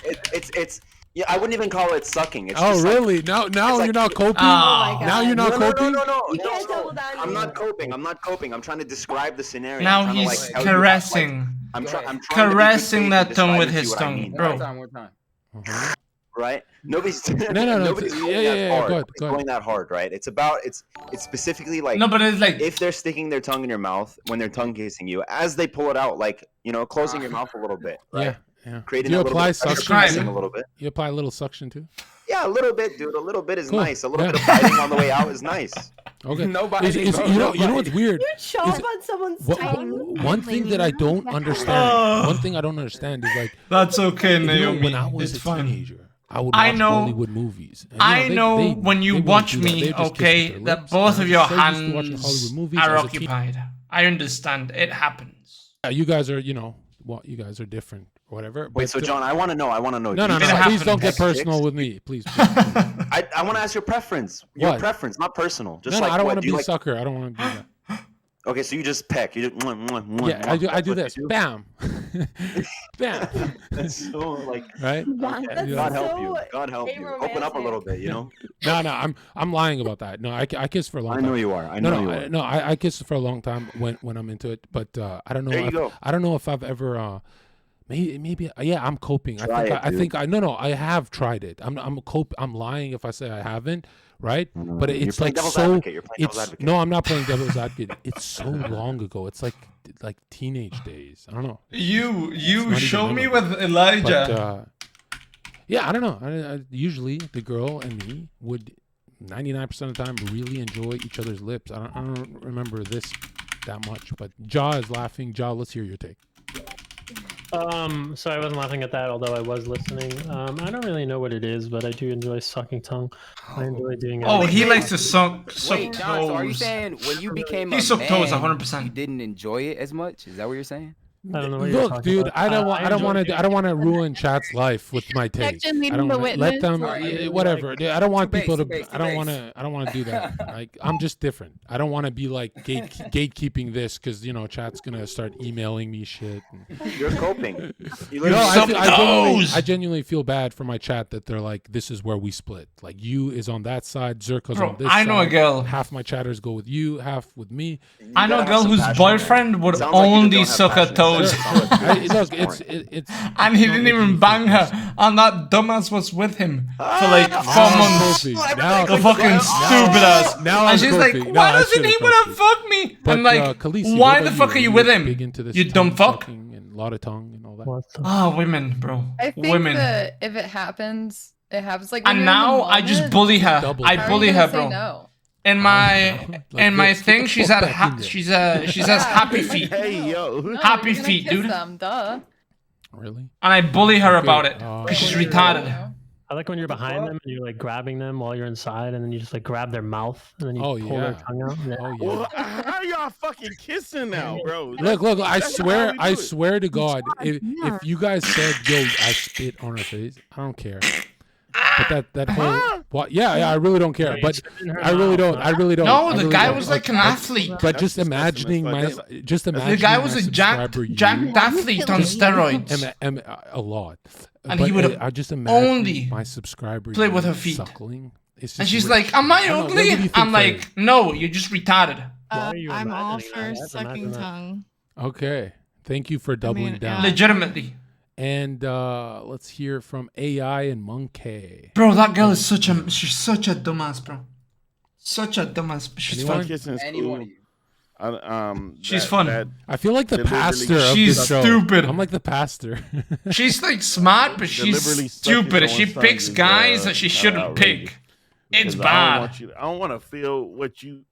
It's Yeah, I wouldn't even call it sucking. It's Oh, just really? Now you're not coping? Oh Now you're not coping? No. I'm not coping. I'm not coping. I'm trying to describe the scenario. Now I'm trying he's to, like, tell you how, caressing. I'm trying to be good Caressing faith that and tongue with describing to his you what I tongue, mean. bro. One time. Right? Nobody's No. nobody's going that hard. Go ahead. It's going that hard, right? It's about it's specifically like No, but it's like if they're sticking their tongue in your mouth when they're tongue kissing you, as they pull it out, like closing your mouth a little bit, right? Yeah. Creating Do you a little apply bit of pressure, suction? pressing a little bit. You apply a little suction too? Yeah, a little bit, dude. A little bit is Cool. nice. A little Yeah. bit of biting on the way out is nice. Okay. Nobody. You know what's weird? You chomp on someone's tongue. One thing that I don't understand. One thing I don't understand is like that's okay, Naomi. When I was It's a fine. teenager, I would watch I know. Hollywood movies. And, I know they when you wouldn't watch do that. They me, just kiss with okay, their that lips. both And of your I'm so used to watching hands Hollywood movies are as a kid. occupied. I understand. It happens. Yeah, you guys are, you guys are different or whatever. Wait, but, so John, I want to know. No. Please don't get personal with me, please. I want to ask your preference. Your What? preference, not personal. Just No, like I don't what want do to you be a like? sucker. I don't want to do that. Okay, so you just peck. You just Yeah, I do this. Bam. Bam. That's so like Right? Okay. God help you. God help you. Open up a little bit, No, I'm lying about that. No, I kiss for a long I time. know you are. I know you are. No, I kiss for a long time when I'm into it, but I don't know. There you go. I don't know if I've ever. Maybe yeah, I'm coping. Try I it, think dude. I have tried it. I'm lying if I say I haven't, right? But You're it's playing like devil's so. advocate. You're playing devil's advocate. No, I'm not playing devil's advocate. It's so long ago. It's like teenage days. I don't know. You not show even me memorable. with Elijah. But, yeah, I don't know. I usually the girl and me would 99% of the time really enjoy each other's lips. I don't remember this that much, but Jaw is laughing. Jaw, let's hear your take. So I wasn't laughing at that, although I was listening. I don't really know what it is, but I do enjoy sucking tongue. I enjoy doing it. Oh, he likes to suck Wait, toes. John, so are you saying when you became He a sucked toes man, 100%. you didn't enjoy it as much? Is that what you're saying? I don't know what you're Look, talking dude, about. I don't enjoy want to ruin chat's life with my take. Objection, I don't leading the wanna, let witness. them whatever. Dude, I don't want Two people to. base, I don't want to do that. Like I'm just different. I don't want to be like gatekeeping this because chat's gonna start emailing me shit. You're coping. I genuinely feel bad for my chat that they're like, this is where we split. Like you is on that side, Zherka's Bro, on this I side. know a girl. Half my chatters go with you, half with me. I know a gotta girl have some whose passion, boyfriend would Sounds like you only don't have suck her passion. toes. Look, it's And he didn't even bang her, and that dumbass was with him for like 4 months. coping. The fucking stupid ass. now And I'm she's like, coping. why No, I doesn't he should've wanna coped. fuck me? But, I'm like, Khaleesi, why what the about fuck are you with him? Big into this You dumb tongue fuck. sucking and a lot of tongue and all that. Ah, women, bro. I think Women. that if it happens, it happens. Like, when And you're in the now I just moment, bully her. Double I down. bully how are her, you gonna bro. say no? In my Like my this. Get thing, the she's fuck at back in there. she says happy feet. Hey yo. No, Happy you're gonna feet, kiss dude. Them, duh. Really? And I bully her Okay, about it because she's retarded. I like when you're behind them and you're like grabbing them while you're inside, and then you just like grab their mouth and then you Oh, pull their yeah. tongue out. Yeah. Oh yeah. Well, how y'all fucking kissing now, bro? Look! I That's swear, how we I do it. swear to God, if you guys said, "Yo, I spit on her face," I don't care. But that whole, what? Yeah, I really don't care. But I really don't. I really don't. No, I the really guy don't. was like an athlete. But just That's imagining disgusting. my, just imagining The guy my was a subscriber, jacked athlete on steroids. a lot. And But he would I just imagine only my subscriber play with you her feet. suckling. It's And just she's rich. like, "Am I don't know, what ugly?" do you think, I'm Ferry? like, "No, you're just retarded." Why are you I'm all imagining for that? Imagine sucking that. tongue. Okay, thank you for doubling mean, down. yeah. Legitimately, And let's hear from AI and Monkey. bro. That girl is she's such a dumbass, bro. Such a dumbass. But she's Anyone? fun. Kissing is Anyone cool. of you. She's fun. I feel like the deliberately- pastor of She's this show. stupid. I'm like the pastor. She's like smart, but Deliberately she's sucking stupid. She someone's picks tongue is, guys that she kinda shouldn't outrageous. pick. It's Because bad. I don't want to feel what you.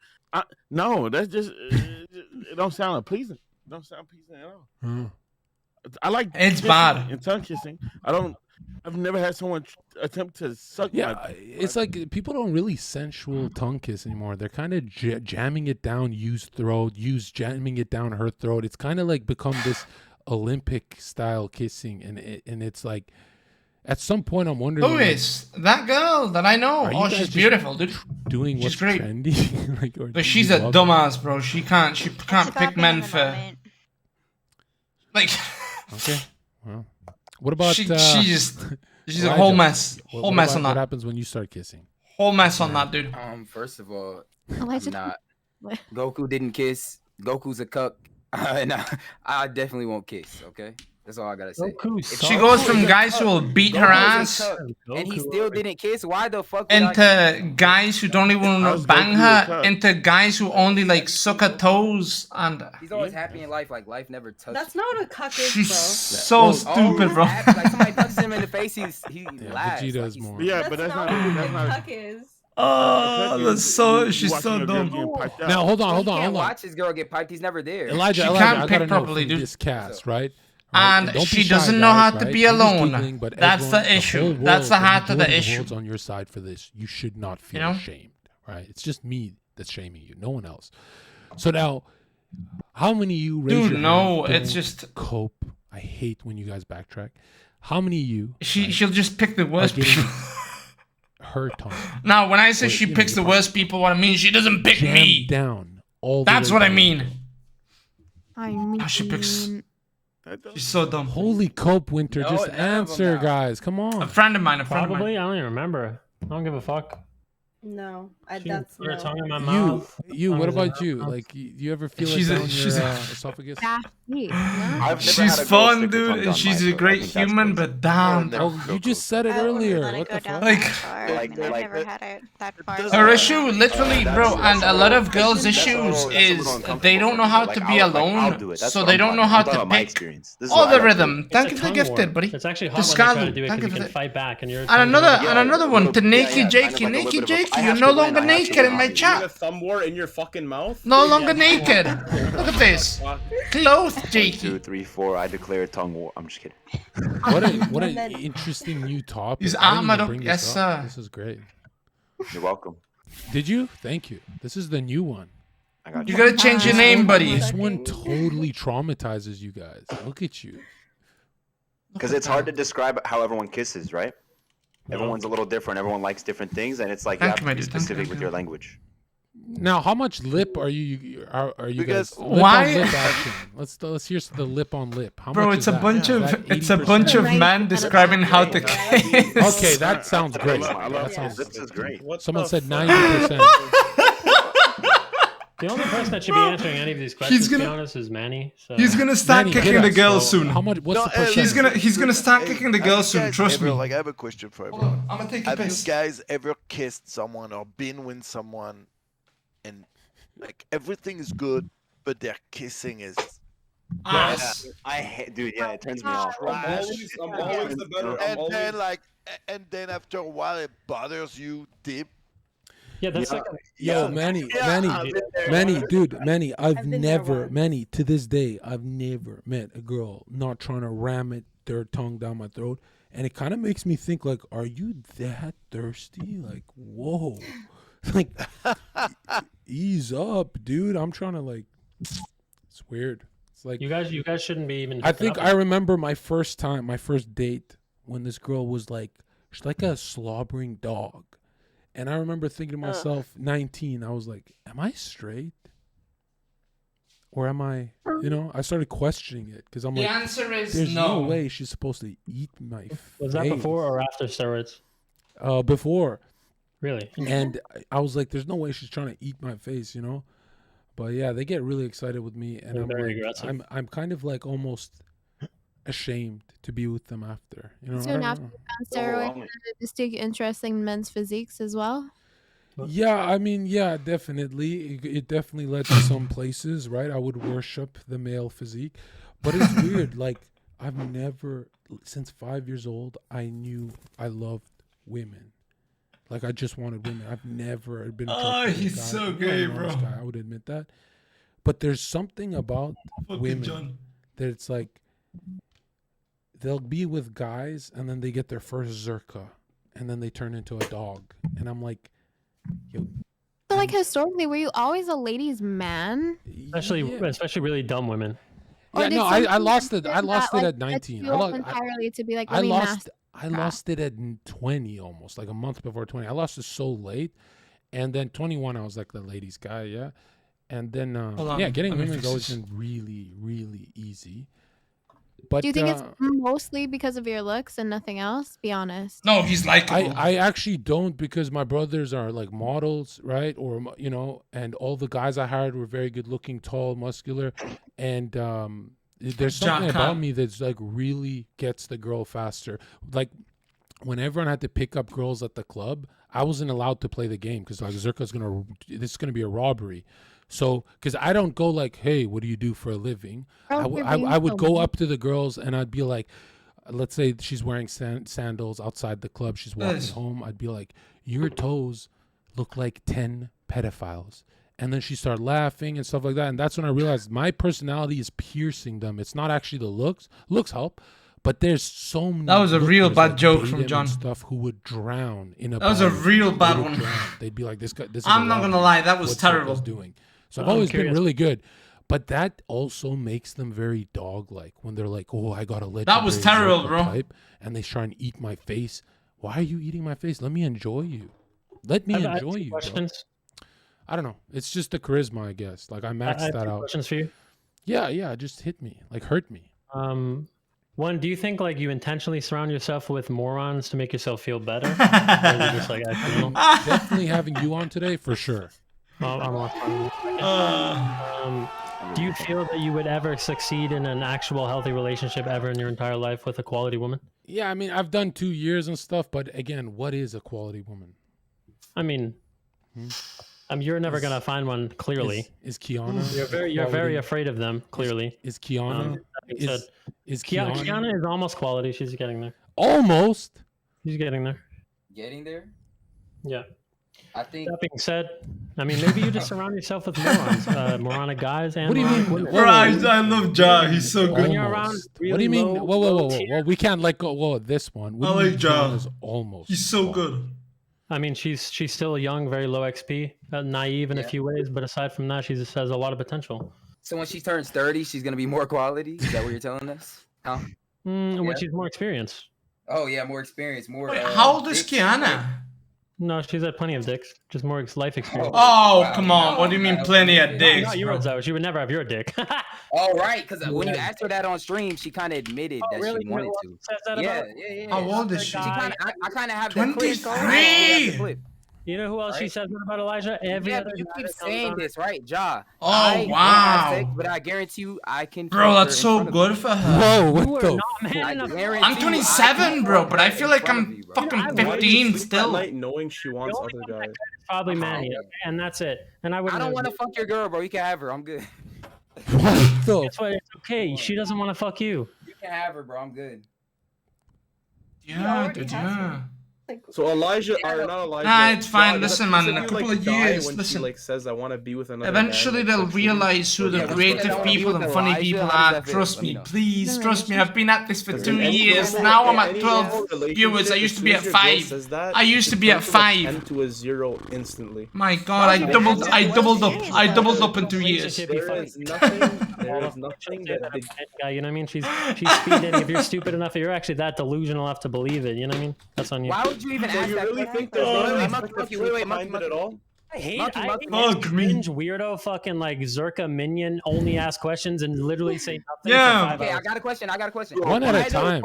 No, that's just. It don't sound pleasing. It don't sound pleasing at all. Hmm. I like. It's kissing bad. and tongue kissing. I've never had someone attempt to suck. Yeah, it's like people don't really sensual tongue kiss anymore. They're kind of jamming it down Yu's throat, jamming it down her throat. It's kind of like become this Olympic style kissing, and it's like at some point I'm wondering Who like, is that girl that I know? Are you Oh, guys she's just beautiful, dude. doing She's what's great. trendy. Like, or do But she's you a love it? dumbass, bro. She can't about pick being men in the for moment. like. Okay, well, what about She just She's a whole mess. What Whole mess on What that. happens when you start kissing? Whole mess on that, dude. First of all, Allegedly. I'm not. Goku didn't kiss. Goku's a cuck, and I definitely won't kiss. Okay, that's all I gotta say. She goes from guys who will beat her ass and he still didn't kiss. Why the fuck? Would I into guys who don't even bang her, into guys who only like suck her toes, and He's always happy in life. Like life never touched. That's not what a cuck is, she's bro. so stupid, bro. Like somebody touches him in the face, he laughs. Vegeta's more. Yeah, but that's not. That's not. Cuck is. Oh, that's so. She's so dumb. Now hold on. He can't watch his girl get piped. He's never there. Elijah, She I can't gotta pick know properly, from dude. this cast, right? And don't be she shy, doesn't know guys, how to right? be I'm just alone. giggling, but That's the everyone, issue. whole That's the world, heart of the majority issue. world's on your side for this. You should not feel You know? ashamed, right? It's just me that's shaming you, no one else. So now, how many of you raise Dude, your no, hand, it's don't just- cope. I hate when you guys backtrack. How many of you? She'll just pick the worst getting people. her tongue. Now, when I say Or, she you know, picks the worst people, what I mean, she doesn't pick jammed me. down all the That's way what I down. mean. I mean, How she picks. She's so dumb. Holy cope, Winter! No, just none of them answer, now. guys. Come on. A friend of mine, a friend of Probably. mine. I don't even remember. I don't give a fuck. No, I, She that's put her no. tongue in my mouth. You. What Tongue's in about her you? mouth. Like, you ever feel She's it a- down she's your a- esophagus? I've never She's had a girl fun, stick her tongue dude, down and she's my a throat. I great think that's human, crazy. but damn. Oh, you just said it I wouldn't earlier. let it What go the down fuck? Like- that far. Like- I've like never the- had it that far. Her issue, literally, bro, that's and a lot of girls' that's issues that's a is little uncomfortable they don't for know me. how Like, to be I'll do alone, it. That's so what they I'm don't know talking how about. I'm talking to about my pick experience. This is all what I the like to do. rhythm. Thank you It's for a the tongue gifted, war. buddy. It's actually hot when they try Discarded. to do it Thank because you you for can that. fight back, and you're. And another one to Naked kind Jakey. of like a Naked little bit of a- I Jakey, you're have no to win, longer I have to naked win, in my obviously. You get a chat. thumb war in your fucking mouth? No longer naked. Look at this. Clothed Jakey. 2, 3, 4. I declare tongue war. I'm just kidding. What an interesting new topic. He's I didn't even armored up. bring this Yes, up. sir. This is great. You're welcome. Did you? Thank you. This is the new one. I got You gotta change your name, buddy. This one totally traumatizes you guys. Look at you. Because it's hard to describe how everyone kisses, right? Everyone's a little different. Everyone likes different things, and it's like you Thank have you, to my be dude. Thank you, specific thank with you. your language. Now, how much lip are you Because- guys? Lip Why- on lip action. Let's hear the lip on lip. How Bro, much it's is a that? bunch Is of that it's a 80%? bunch of men describing how to kiss. Okay, that sounds great. I love That sounds. this is great. Someone said 90%. The only person that should be answering any of these questions, to be gonna- honest, is Manny. So. He's gonna start Manny, kicking hit the us, girls bro. soon. How much? What's No, the percentage? He's gonna start kicking the Have girls you soon. guys Trust ever, me. Like, I have a question for everyone. I'm gonna take a Have you piss. guys ever kissed someone or been with someone and like everything is good, but their kissing is Ass. I hate, dude. Yeah, it turns me off. I'm always the better. I'm and always... then like and then after a while it bothers you deep. Yeah, that's like. Yo, Manny, Manny, I've never, Manny, to this day, I've never met a girl not trying to ram their tongue down my throat, and it kind of makes me think, like, are you that thirsty? Like, whoa, like, ease up, dude. I'm trying to, like, it's weird. It's like You guys shouldn't be even. I hooking think up I remember my first date when this girl was like, she's like a slobbering dog. And I remember thinking to myself, 19, I was like, am I straight? Or am I, I started questioning it because I'm The like, answer is there's no. no way she's supposed to eat my face. Was that before or after steroids? Before. Really? And I was like, there's no way she's trying to eat my face, But yeah, they get really excited with me, and They're I'm very like, aggressive. I'm kind of like almost ashamed to be with them after. I Soon don't after know. you found steroids, did you take interest in men's physiques as well? Yeah, I mean, yeah, definitely. It definitely led to some places, right? I would worship the male physique. But it's weird. Like, I've never, since 5 years old, I knew I loved women. Like, I just wanted women. I've never been attracted to he's a guy. so I'm not gay, an honest bro. guy, I would admit that. But there's something about Fucking women John. that it's like, they'll be with guys, and then they get their first Zherka, and then they turn into a dog. And I'm like, yo, So, like, historically, were you always a ladies' man? Especially really dumb women. Or yeah, did no, I something lost it. I happen lost that, it like, at set 19. you up entirely to be like I really lost master- it at 20 almost, like a month before 20. I lost it so late. And then 21, I was like the ladies guy, yeah. And then, Hold on, yeah, getting let me women's fix always this. been really, really easy. But Do you think it's mostly because of your looks and nothing else? Be honest. No, he's likable. I actually don't, because my brothers are like models, right? Or and all the guys I hired were very good looking, tall, muscular, and there's something about me that's like really gets the girl faster. Like whenever I had to pick up girls at the club, I wasn't allowed to play the game because like this is gonna be a robbery. So, because I don't go like, hey, what do you do for a living? I would go up to the girls and I'd be like, let's say she's wearing sandals outside the club. She's walking home. I'd be like, your toes look like 10 pedophiles. And then she started laughing and stuff like that. And that's when I realized my personality is piercing them. It's not actually the looks. Looks help. But there's so many. That was a real bad joke from John. Stuff who would drown in a. That was a real bad one. They'd be like, this guy. I'm not gonna lie, that was terrible. Doing. So I've always been really good, but that also makes them very dog-like when they're like, "Oh, I got a legendary." That was terrible, bro. Type, and they try and eat my face. Why are you eating my face? Let me enjoy you. Let me enjoy you. Questions. Bro. I don't know. It's just the charisma, I guess. Like I maxed that out. Questions for you? Yeah. Just hit me, like hurt me. One, do you think like you intentionally surround yourself with morons to make yourself feel better? Or is it just like I feel? Definitely having you on today for sure. Do you feel that you would ever succeed in an actual healthy relationship ever in your entire life with a quality woman? Yeah, I mean, I've done 2 years and stuff, but again, what is a quality woman? I mean, you're never gonna find one. Clearly, is Kiana? You're very afraid of them. Clearly, is Kiana? Kiana is almost quality. She's getting there. Almost. She's getting there. Getting there. Yeah. I think. That being said, I mean, maybe you just surround yourself with morons, moronic guys, and what do you mean? Bro, I love Ja. He's so good. When you're around really what do you mean? Whoa! We can't let go of this one. I like Ja. Almost. He's so good. I mean, she's still young, very low XP, naive in a few ways, but aside from that, she just has a lot of potential. So when she turns 30, she's gonna be more quality. Is that what you're telling us? Huh? When she's more experienced. Oh yeah, more experience, more. Wait, how old is Kiana? No, she's had plenty of dicks. Just more life experience. Oh, wow. Come on. What do you mean plenty of dicks? Not yours, though. She would never have your dick. Oh, right. Because when you asked her that on stream, she kind of admitted that she wanted to. Yeah. How old is she? I kind of have 23. You know who else she says that about Elijah? You keep saying this, right, Ja? Oh, wow. But I guarantee you, I can. Bro, that's so good for her. Whoa, what the? I'm 27, bro, but I feel like I'm fucking 15 still. Knowing she wants other guys. Probably Manny, and that's it. And I don't want to fuck your girl, bro. You can have her. I'm good. That's why it's okay. She doesn't want to fuck you. You can have her, bro. I'm good. Yeah, dude, yeah. So Elijah, or not Elijah. Nah, it's fine. God, listen, man. In a couple of years, when listen. she, like, says I want to be with another. Eventually, they'll realize who the creative people and funny people are. Trust me, please, trust me. I've been at this for 2 years. Now I'm at 12 viewers. I used to be at 5. I used to be at 5. 10 to a 0 instantly. My God, I doubled up in 2 years. There is nothing that guy. You know what I mean? She's speed dating. If you're stupid enough, if you're actually that delusional enough to believe it. You know what I mean? That's on you. Why would you even ask that? Really think there's no at all? I hate cringe weirdo fucking like Zherka minion only ask questions and literally say nothing. Yeah. Okay, I got a question. One at a time.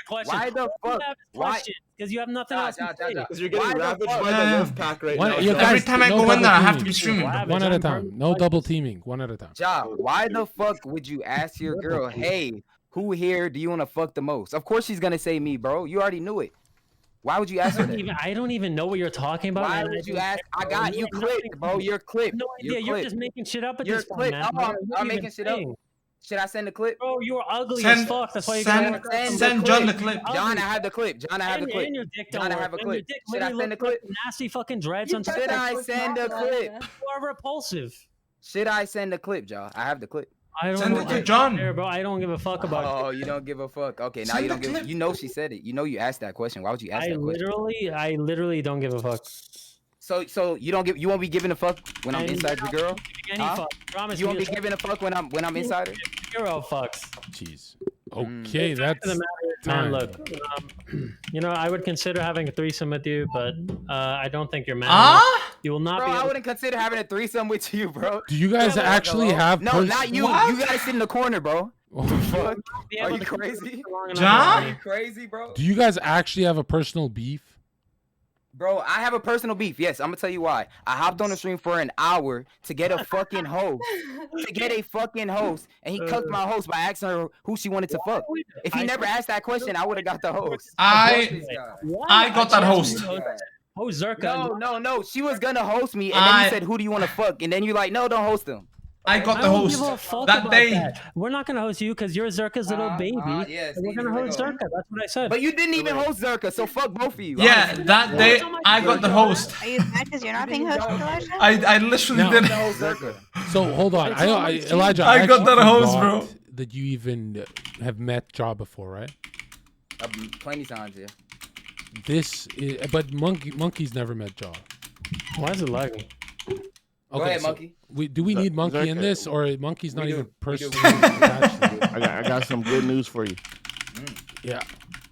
Why the fuck? Why? Because you have nothing else to say. Because you're getting ravaged by the wolf pack right now. Every time I go in there, I have to be streaming. One at a time. No double teaming. One at a time. Ja, why the fuck would you ask your girl, hey, who here do you want to fuck the most? Of course she's gonna say me, bro. You already knew it. Why would you ask her that? I don't even know what you're talking about. Why would you ask? I got you clipped, bro. You're clipped. No idea. You're just making shit up at this point, man. I'm making shit up. Should I send the clip? Bro, you are ugly as fuck. That's why you send John the clip. John, I have the clip. John, I have the clip. John, I have a clip. Should I send the clip? Nasty fucking dreads on top. Should I send the clip? You are repulsive. Should I send the clip, John? I have the clip. Send it to John. Bro, I don't give a fuck about it. Oh, you don't give a fuck. Okay, now you don't give. You know she said it. You know you asked that question. Why would you ask that question? I literally don't give a fuck. So you don't give. You won't be giving a fuck when I'm inside your girl. You won't be giving a fuck when I'm inside her. Zero fucks. Jeez. Okay, that's time. Man, look, you know, I would consider having a threesome with you, but I don't think you're man. You will not bro, be. I wouldn't consider having a threesome with you, bro. Do you guys actually have? No, not you. What? You guys sit in the corner, bro. What the fuck? Be Are able you to crazy? John? Are you crazy, bro? Do you guys actually have a personal beef? Bro, I have a personal beef. Yes, I'm gonna tell you why. I hopped on the stream for an hour to get a fucking host. And he cucked my host by asking her who she wanted to fuck. If he never asked that question, I would have got the host. I got that host. Oh, Zherka. No. She was gonna host me, and then you said, "Who do you want to fuck?" And then you're like, "No, don't host him." I got the don't host give a fuck that about day. that. We're not gonna host you because you're Zherka's little baby. Yes, and we're gonna host Zherka. That's what I said. But you didn't even host Zherka, so fuck both of you. Yeah, honestly. that day I got the host. Are you mad because you're not being hosted, Elijah? I literally did. So hold on, Elijah. I got that actually host, forgot bro. That you even have met Ja before, right? Plenty times, yeah. But Monkey's never met Ja. Why is it lagging? Go ahead, Monkey. Do we need Monkey in Zherka. this, or Monkey's not even personally I attached to it? I got some good news for you. Yeah.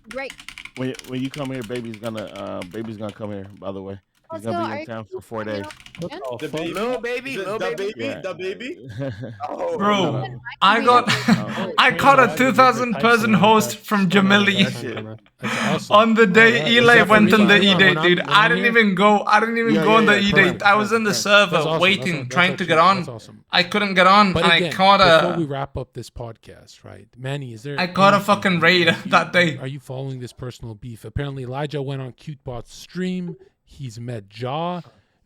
Great. When you come here, baby's gonna come here. By the way, he's Let's gonna go. be Are in you town for 4 days. The baby? Little baby, little baby. Yeah. The baby? Oh, Bro, I caught a 2,000 person host from Jamili on the day Eli went on the E-date, dude. I didn't even go. I didn't even go on the E-date. I was in the server waiting, trying to get on. I couldn't get on, But and again, I caught before we a. wrap up this podcast, right? Manny, is there? I caught a anything fucking raid that day. Are you following this personal beef? Apparently, Elijah went on CuteBot's stream. He's met Ja.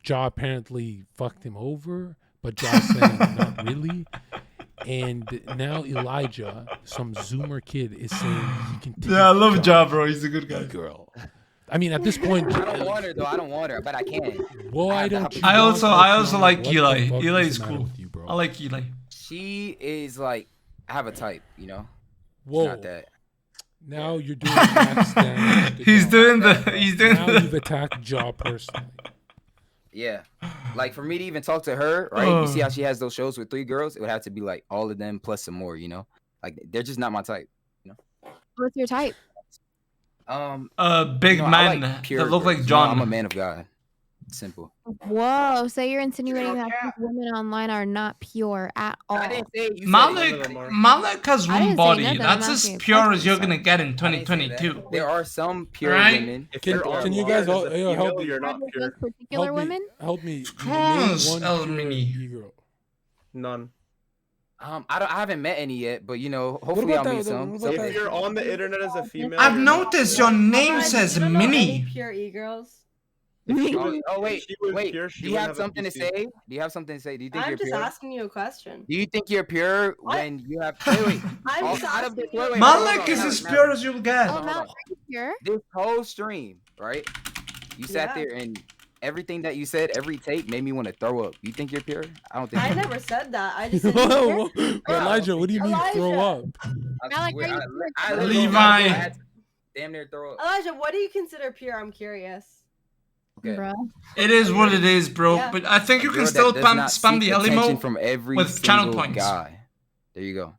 Ja apparently fucked him over, but Ja saying not really. And now Elijah, some Zoomer kid, is saying he can take Yeah, I love Ja Ja, bro. He's a good guy. Girl. I mean, at this point, I don't want her though. I don't want her, but I can. why don't you? I also like What the Eli. fuck Eli is is the matter cool. with you, bro? I like Eli. She is like, I have a type, you know. Whoa. She's not that. Now you're doing backstabbing. He's doing the. He's doing Now the. you've attacked Ja personally. Yeah. Like for me to even talk to her, right? You see how she has those shows with 3 girls? It would have to be like all of them plus some more, you know? Like they're just not my type, you know? What's your type? Big I man like pure that look girls. like You know, John. I'm a man of God. Simple. Whoa, so you're insinuating that these women online are not pure at all. I didn't say you Malik has I didn't one say body. nothing, That's I'm as asking a pure as question, you're so. gonna get in 2022. There are some pure Right? women. Can you guys help me? You're not pure. Particular women? Help me. Cons, Name one El pure Mini. e-girl. None. I haven't met any yet, but you know, hopefully about I'll that- meet some. what about If you're on the internet as a female, I've you're not noticed pure. your name Elijah, says you don't know any Mini. pure e-girls? Oh wait, She was wait. pure, Do she you wouldn't have have a something to PC. say? Do you have something to say? Do you think I'm you're just pure? asking you a question. Do you think you're pure What? when you have? Wait. I'm All- just out of asking this, you. wait, Malik hold is on, as Malik. pure as you'll get. Oh, Mal, are you pure? This whole stream, right? You sat Yeah. there and everything that you said, every take made me want to throw up. You think you're pure? I don't think. I you're never said that. I just said Whoa, you're whoa. Elijah, what do you mean throw Elijah. up? I Malik, swear, are you I pure? literally- Levi. I had to damn near throw up. Elijah, what do you consider pure? I'm curious. Okay. Bro. It is what it is, bro. Yeah. But I think you A can girl still that does not spam the seek attention Elimo from every with channel single points. guy. There you go.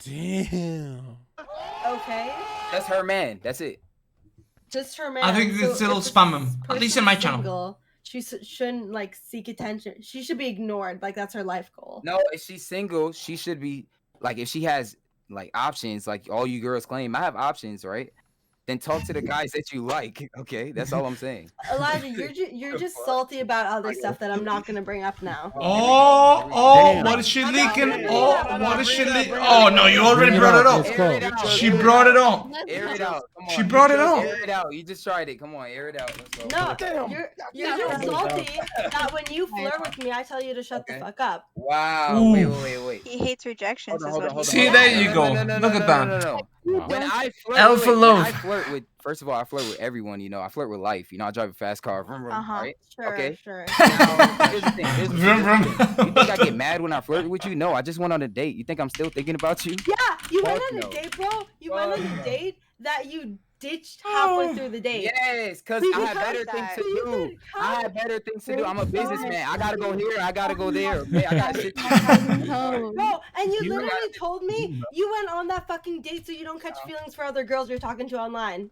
Damn. Okay. That's her man. That's it. Just her man. I think So it'll if spam him. this At least in my person's channel. single, she shouldn't like seek attention. She should be ignored. Like that's her life goal. No, if she's single, she should be like if she has like options, like all you girls claim. I have options, right? Then talk to the guys that you like. Okay, that's all I'm saying. Elijah, you're just salty about other stuff that I'm not gonna bring up now. Oh, what is she leaking? Oh, what is she leaking? Oh, no, you already brought it up. She brought it up. Air it out. Come on. She brought it up. Air it out. You just tried it. Come on, air it out. Let's go. No, you're just salty that when you flirt with me, I tell you to shut the fuck up. Wow. Ooh. Wait. He hates rejections. Hold on, is hold what on, hold he on. See, there you go. Look at that. No. When I flirt, Alpha when love. I flirt with, first of all, I flirt with everyone. You know, I flirt with life. You know, I drive a fast car. Vroom, vroom, right? Sure, Okay. sure. Now, here's the thing. Vroom, vroom. You think I get mad when I flirt with you? No, I just went on a date. You think I'm still thinking about you? Yeah, you went Fuck on no. a date, bro. You went on a date that you ditched halfway through the date. Yes, because I have better things to do. I have better things to do. I'm a businessman. I gotta go here. I gotta go there. Okay, I got shit to do. Bro, and you literally told me you went on that fucking date so you don't catch feelings for other girls you're talking to online.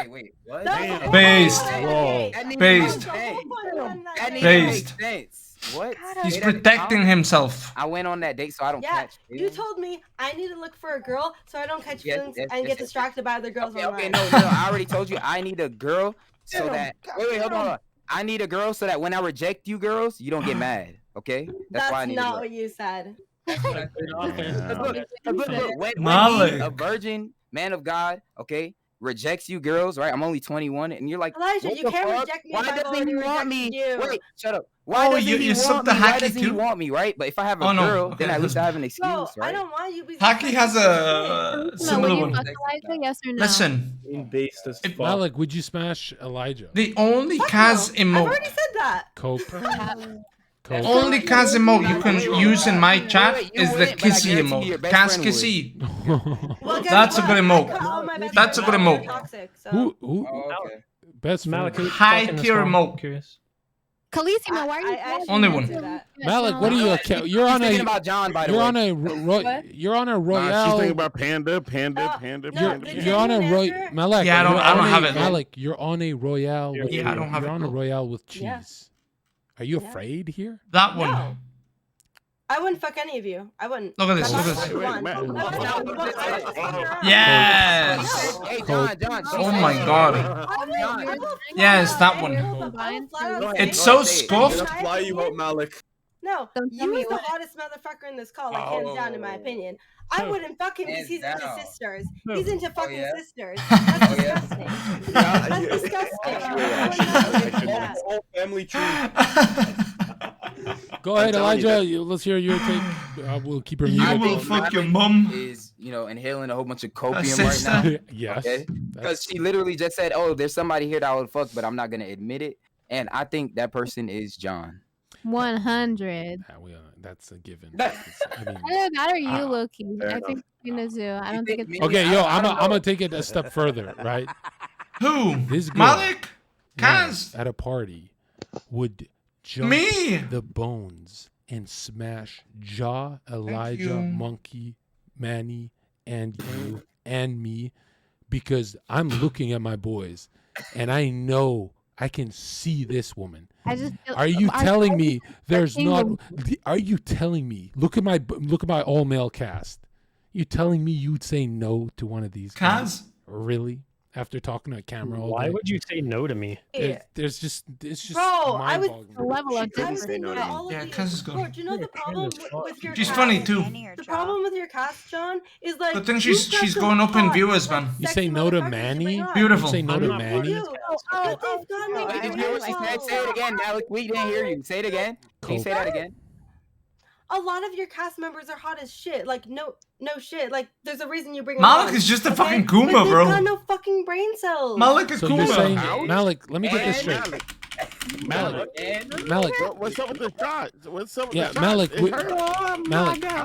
Wait, what? That was the whole Based. point of the date. That didn't Based. make sense. That was the whole point of the That date. didn't make Based. sense. What? He's Say that again. protecting himself. I went on that date so I don't Yeah, catch you feelings. told me I need to look for a girl so I don't catch Yes, feelings yes, and yes, get yes. distracted by other girls Okay, online. no, I already told you I need a girl so Damn, that wait, hold on. I need a girl so that when I reject you girls, you don't get mad. Okay? That's why I That's need a not girl. what you said. Look, when me, Malik. a virgin man of God, okay, rejects you girls, right? I'm only 21, and you're like, Elijah, what you the can't fuck? reject me Why if I've doesn't he already want me? rejected you. Wait, shut up. Why Oh, doesn't you he subbed want to me? Why Haki doesn't he too? want me, right? But if I have a Oh, no. girl, Okay, then at least I have an Bro, excuse, I right? don't want you. Haki has a similar would you one. fuck Elijah? Yes or no? Listen, Based as fuck. Malik, would you smash Elijah? the only Kaz I've emote, already said that. Cope. Cope. only Kaz emote you can use in my chat Wait, you is the wouldn't, but I kissy guarantee you your emote. best Kaz friend would. kissy. Well, guess That's a what? good I emote. cut all my best That's a friends good because emote. they're toxic, so. Who? Oh, okay. Best Malik, friend. who's High talking this tier call? emote. Curious. Khaleesi, why are you? I Only shouldn't one. say that. Malik, what are you? You're on thinking a. about John, by the You're way. on a. What? You're on a Nah, she's Royale. thinking about Panda. No, the You're on a genuine answer. Malik. Yeah, I don't- you're I don't on have a- it. Malik, you're on a Royale. With, Yeah, I don't have You're it. on a Royale with cheese. Yeah. Are you Yeah. afraid here? That one. No. I wouldn't fuck any of you. I wouldn't. Look at this, That's look not at this. what I want. Wait, That's not what I want. I just fuck around. Yes. Hey, Cope. John. she Oh said my it. God. I will Yes, that I one. will flat out It's say- so Go ahead. scuffed. Gonna fly you out, Malik. No, Don't tell you me is the what. hottest motherfucker in this call, like hands down, in my opinion. I wouldn't fuck him because Hands he's into down. sisters. He's into fucking yeah? sisters. That's Oh, yeah? disgusting. That's disgusting. I would never do that. Whole family tree. Go ahead, telling you Elijah. Let's hear your take. We'll keep her You muted. will fuck your mom. Is inhaling a whole bunch of copium sister. right now. Yes. Okay? Because she literally just said, "Oh, there's somebody here that I would fuck, but I'm not gonna admit it." And I think that person is John. 100. That's a given. That- I mean, Either that or you, Ah, Loki. fair I enough. think between the two. I don't think it's. think okay, I- yo, I I'm don't know. gonna take it a step further, right? Who? This girl, Malik? yeah, Kaz? at a party would jump Me? the bones and smash Jaw, Elijah, you. Monkey, Manny, and you and me because I'm looking at my boys and I know I can see this woman. I just feel, Are you telling me there's expecting not? Are you telling me? Look at my all male cast. You telling me you'd say no to one of these guys? Kaz? Really? After talking to a camera all Why day? would you say no to me? It's just Bro, I was mind-boggling. the level of I was difference. thinking about all of Yeah, these. Kaz is good. Bro, do you know the problem with your She's cast? funny too. The problem with your cast, John, is like Good thing you've she's got some going up in hot, viewers, man. You sexy say no to motherfuckers Manny? bring on. Beautiful. You say no I'm to not Manny? You, but they've gotten Wait, like did you hear what she said? Say it again, Malik. We didn't hear you. Say it again. Can you say that again? a lot of your cast members are hot as shit. Like no shit. Like there's a reason you bring them Malik on, is just a okay? fucking But Kuma, they've bro. got no fucking brain cells. Malik is So you're saying, Kuma. Malik, let me get this straight. Malik, Malik, What's up with the shot? What's up with yeah, the shot? Malik, It hurt.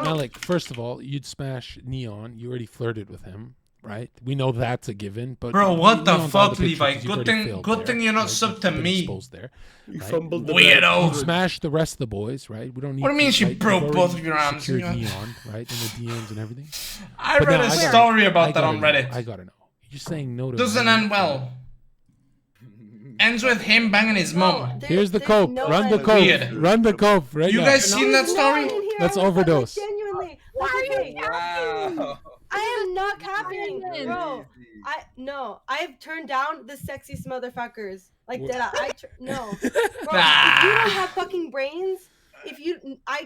Malik, first of all, you'd smash Neon. You already flirted with him, right? We know that's a given, but Bro, what the Neon's out of fuck, the picture Levi? 'cause you've Good already thing, failed good there, thing you're not right? sub You've to been me. exposed there, You right? fumbled the Weirdo. You'd smash the rest of the boys, right? We don't need. What do you mean to, she right? You've broke already both of your arms? secured You know? Neon, right? In the DMs and everything. I But read now a I gotta- story I about that gotta on know. Reddit. I gotta know. You're saying no to Doesn't Manny? end well. Ends with him banging his mom. Here's the cope. Run the cope. Weird. Run the cope right You now. guys seen that story? Let's overdose. Genuinely. I am not capping, bro. I've turned down the sexiest motherfuckers. Like that. No, bro. If you don't have fucking brains, I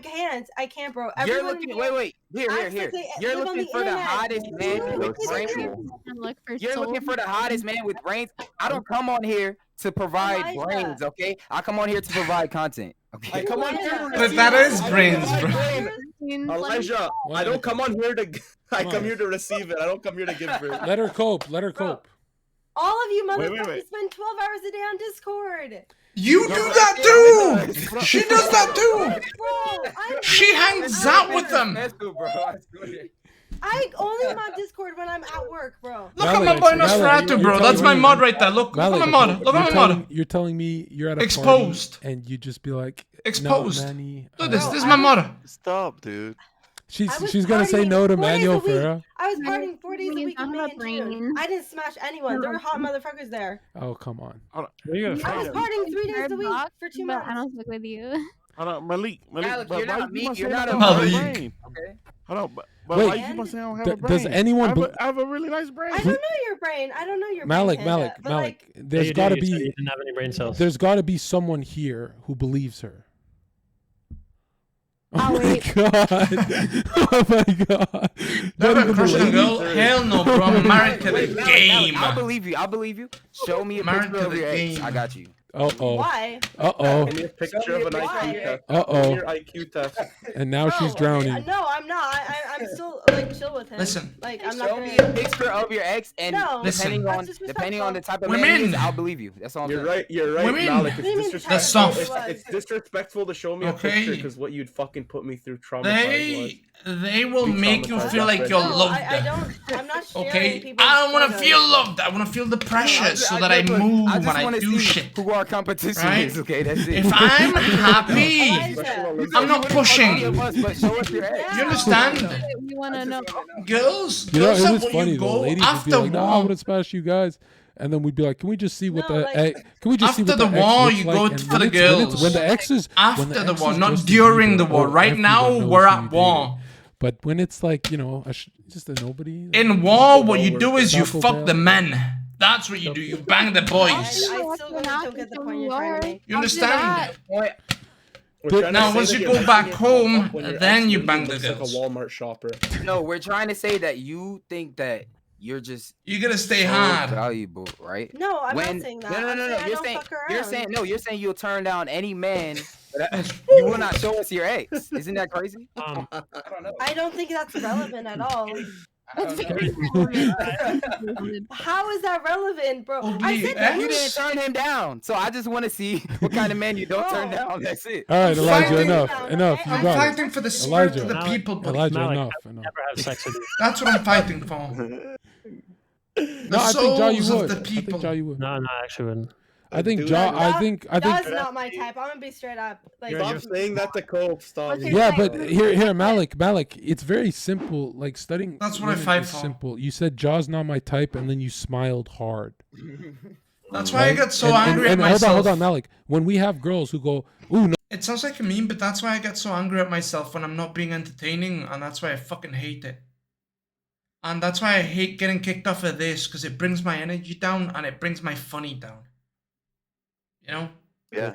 can't, bro. You're Everyone looking. here Wait. Here. acts like they You're live on looking the for the internet. hottest man with brains. You're looking for the hottest man with brains. I don't come on here to provide Elijah. brains, okay? I come on here to provide content. Okay. I come on here. But that is brains, bro. Elijah, I don't come on here to. I come here to receive it. I don't come here to give birth. Let her cope. Let her cope. All of you Wait, motherfuckers wait. spend 12 hours a day on Discord. You do that too. She does that too. Bro, She hangs out with them. I only am on Discord when I'm at work, bro. Look at my boy Nosferatu, bro. That's my mod right there. Look at my mod. Look at my mod. You're telling me you're at a Exposed. party and you just be like, Exposed. No, Manny, Look at this. This is my mod. Stop, dude. She's gonna say no to Manuel Ferra. I was partying 4 days a week in May and June. I didn't smash anyone. There were hot motherfuckers there. Oh come on. I was partying 3 days a week for 2 But months. I don't fuck with you. Hold on, Malik, Alex, but you're why not you me. must You're say I not a don't have a Malik. brain? Okay. Hold on, but Wait, why you must say I don't have a brain? does anyone I have a really nice brain. I don't know your brain. I don't know your Malik, brain, Panda, but Malik, like, there's you got to do. You said be you didn't have any brain cells. there's got to be someone here who believes her. Oh, wait. God. Oh my God. Not Never even the crushing a ladies? girl? Hell no, bro. I'm married to the Wait, game. I'll believe you. I'll believe you. Show me a Married picture to of the your ex. game. I got you. Uh-oh. why? Uh-oh. Give me a picture of an IQ test. Uh-oh. Give me your IQ test. And now she's drowning. No, I'm not. I'm still like chill with him. Listen. Like I'm not Show gonna. me a picture of your ex, and No, depending on that's depending on the type of Women. man he is, I'll believe you. That's all I'm You're saying. right. You're right, Women. Malik. What do you mean It's the disrespectful. type of It's disrespectful to show me a Okay. picture because what you'd fucking put me through traumatized. They will Be make you traumatized feel like after you're that. loved. I don't. I'm not sharing Okay, people's I don't want to photos. feel loved. I want to feel the pressure so that I look, move I and just I want to do see shit. who our competition Right? is. Okay, that's it. If I'm happy, I'm not pushing. Any of us, but show us your ex. You understand? We want to know. Girls, You know, girls it that is when funny you though. go Ladies would be after like, "No, I war, would have smashed you guys," and then we'd be like, "Can we just see what No, the like- can we just see after what the the ex war, looks you like?" go And for when the it's- girls. when the ex is After when the the ex war, is not Justin during Bieber, the war. oh, Right everyone now, knows we're who at you war. dated. But when it's like, you know, just a nobody. In war, what you do is you Taco fuck Bell. the men. That's what you do. You bang the I boys. still don't get the point you're trying to make. You understand? We're trying to Now, say once that you you're go back messing home, yourself up when your then ex you literally bang the looks like a girls. Walmart shopper. No, we're trying to say that you think that you're just You gotta stay so hard. valuable, right? No, I'm not saying that. No, I'm saying I You're don't saying fuck around. you're saying you'll turn down any man, but you will not show us your ex. Isn't that crazy? I don't think that's relevant at all. That's very relevant. How is that relevant, bro? I Ugly said ex? You didn't turn him down, so I just want to see what kind of man you don't turn down. That's it. All right, I'm Elijah, fighting- enough. You I'm got fighting it. for the spirit Elijah, of the people. buddy. Elijah, Malik, enough. never have sex with you. That's what I'm fighting for. No, I think Ja, you souls would. of the I think people. Ja, you would. No, I actually wouldn't. I think Dude, Ja. That's I think. not my type. I'm gonna be straight up. Like, Stop saying that to Cope. Stop. What's your Yeah, type? but here, Malik, it's very simple. Like studying. That's what I women fight is for. Simple. You said Ja's not my type, and then you smiled hard. That's why I get so And- angry and at myself. Hold on, Malik. When we have girls who go, "Ooh, no," It sounds like a meme, but that's why I get so angry at myself when I'm not being entertaining, and that's why I fucking hate it. And that's why I hate getting kicked off of this, because it brings my energy down and it brings my funny down. You know? Yeah.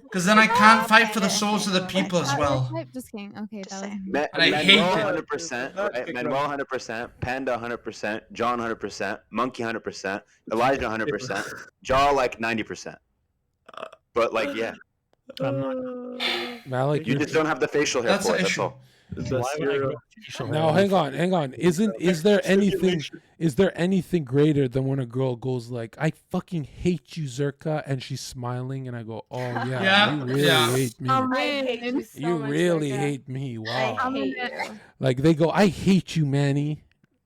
Because then I can't fight for the souls of the people as well. Just kidding. Okay, that was. And I hate Manuel it. 100%, right? Manuel 100%, Panda 100%, John 100%, Monkey 100%, Elijah 100%, Jaw like 90%. But like, yeah, I'm not. Malik, you just don't have the facial hair That's for the it. That's issue. all. Why would I grow facial Now hair? hang on. Is there anything greater than when a girl goes like, "I fucking hate you, Zherka," and she's smiling, and I go, "Oh yeah, Yeah, you really yeah. hate me. I hate you so You much, really Zherka. hate me. Wow." I hate you. Like they go, "I hate you, Manny,"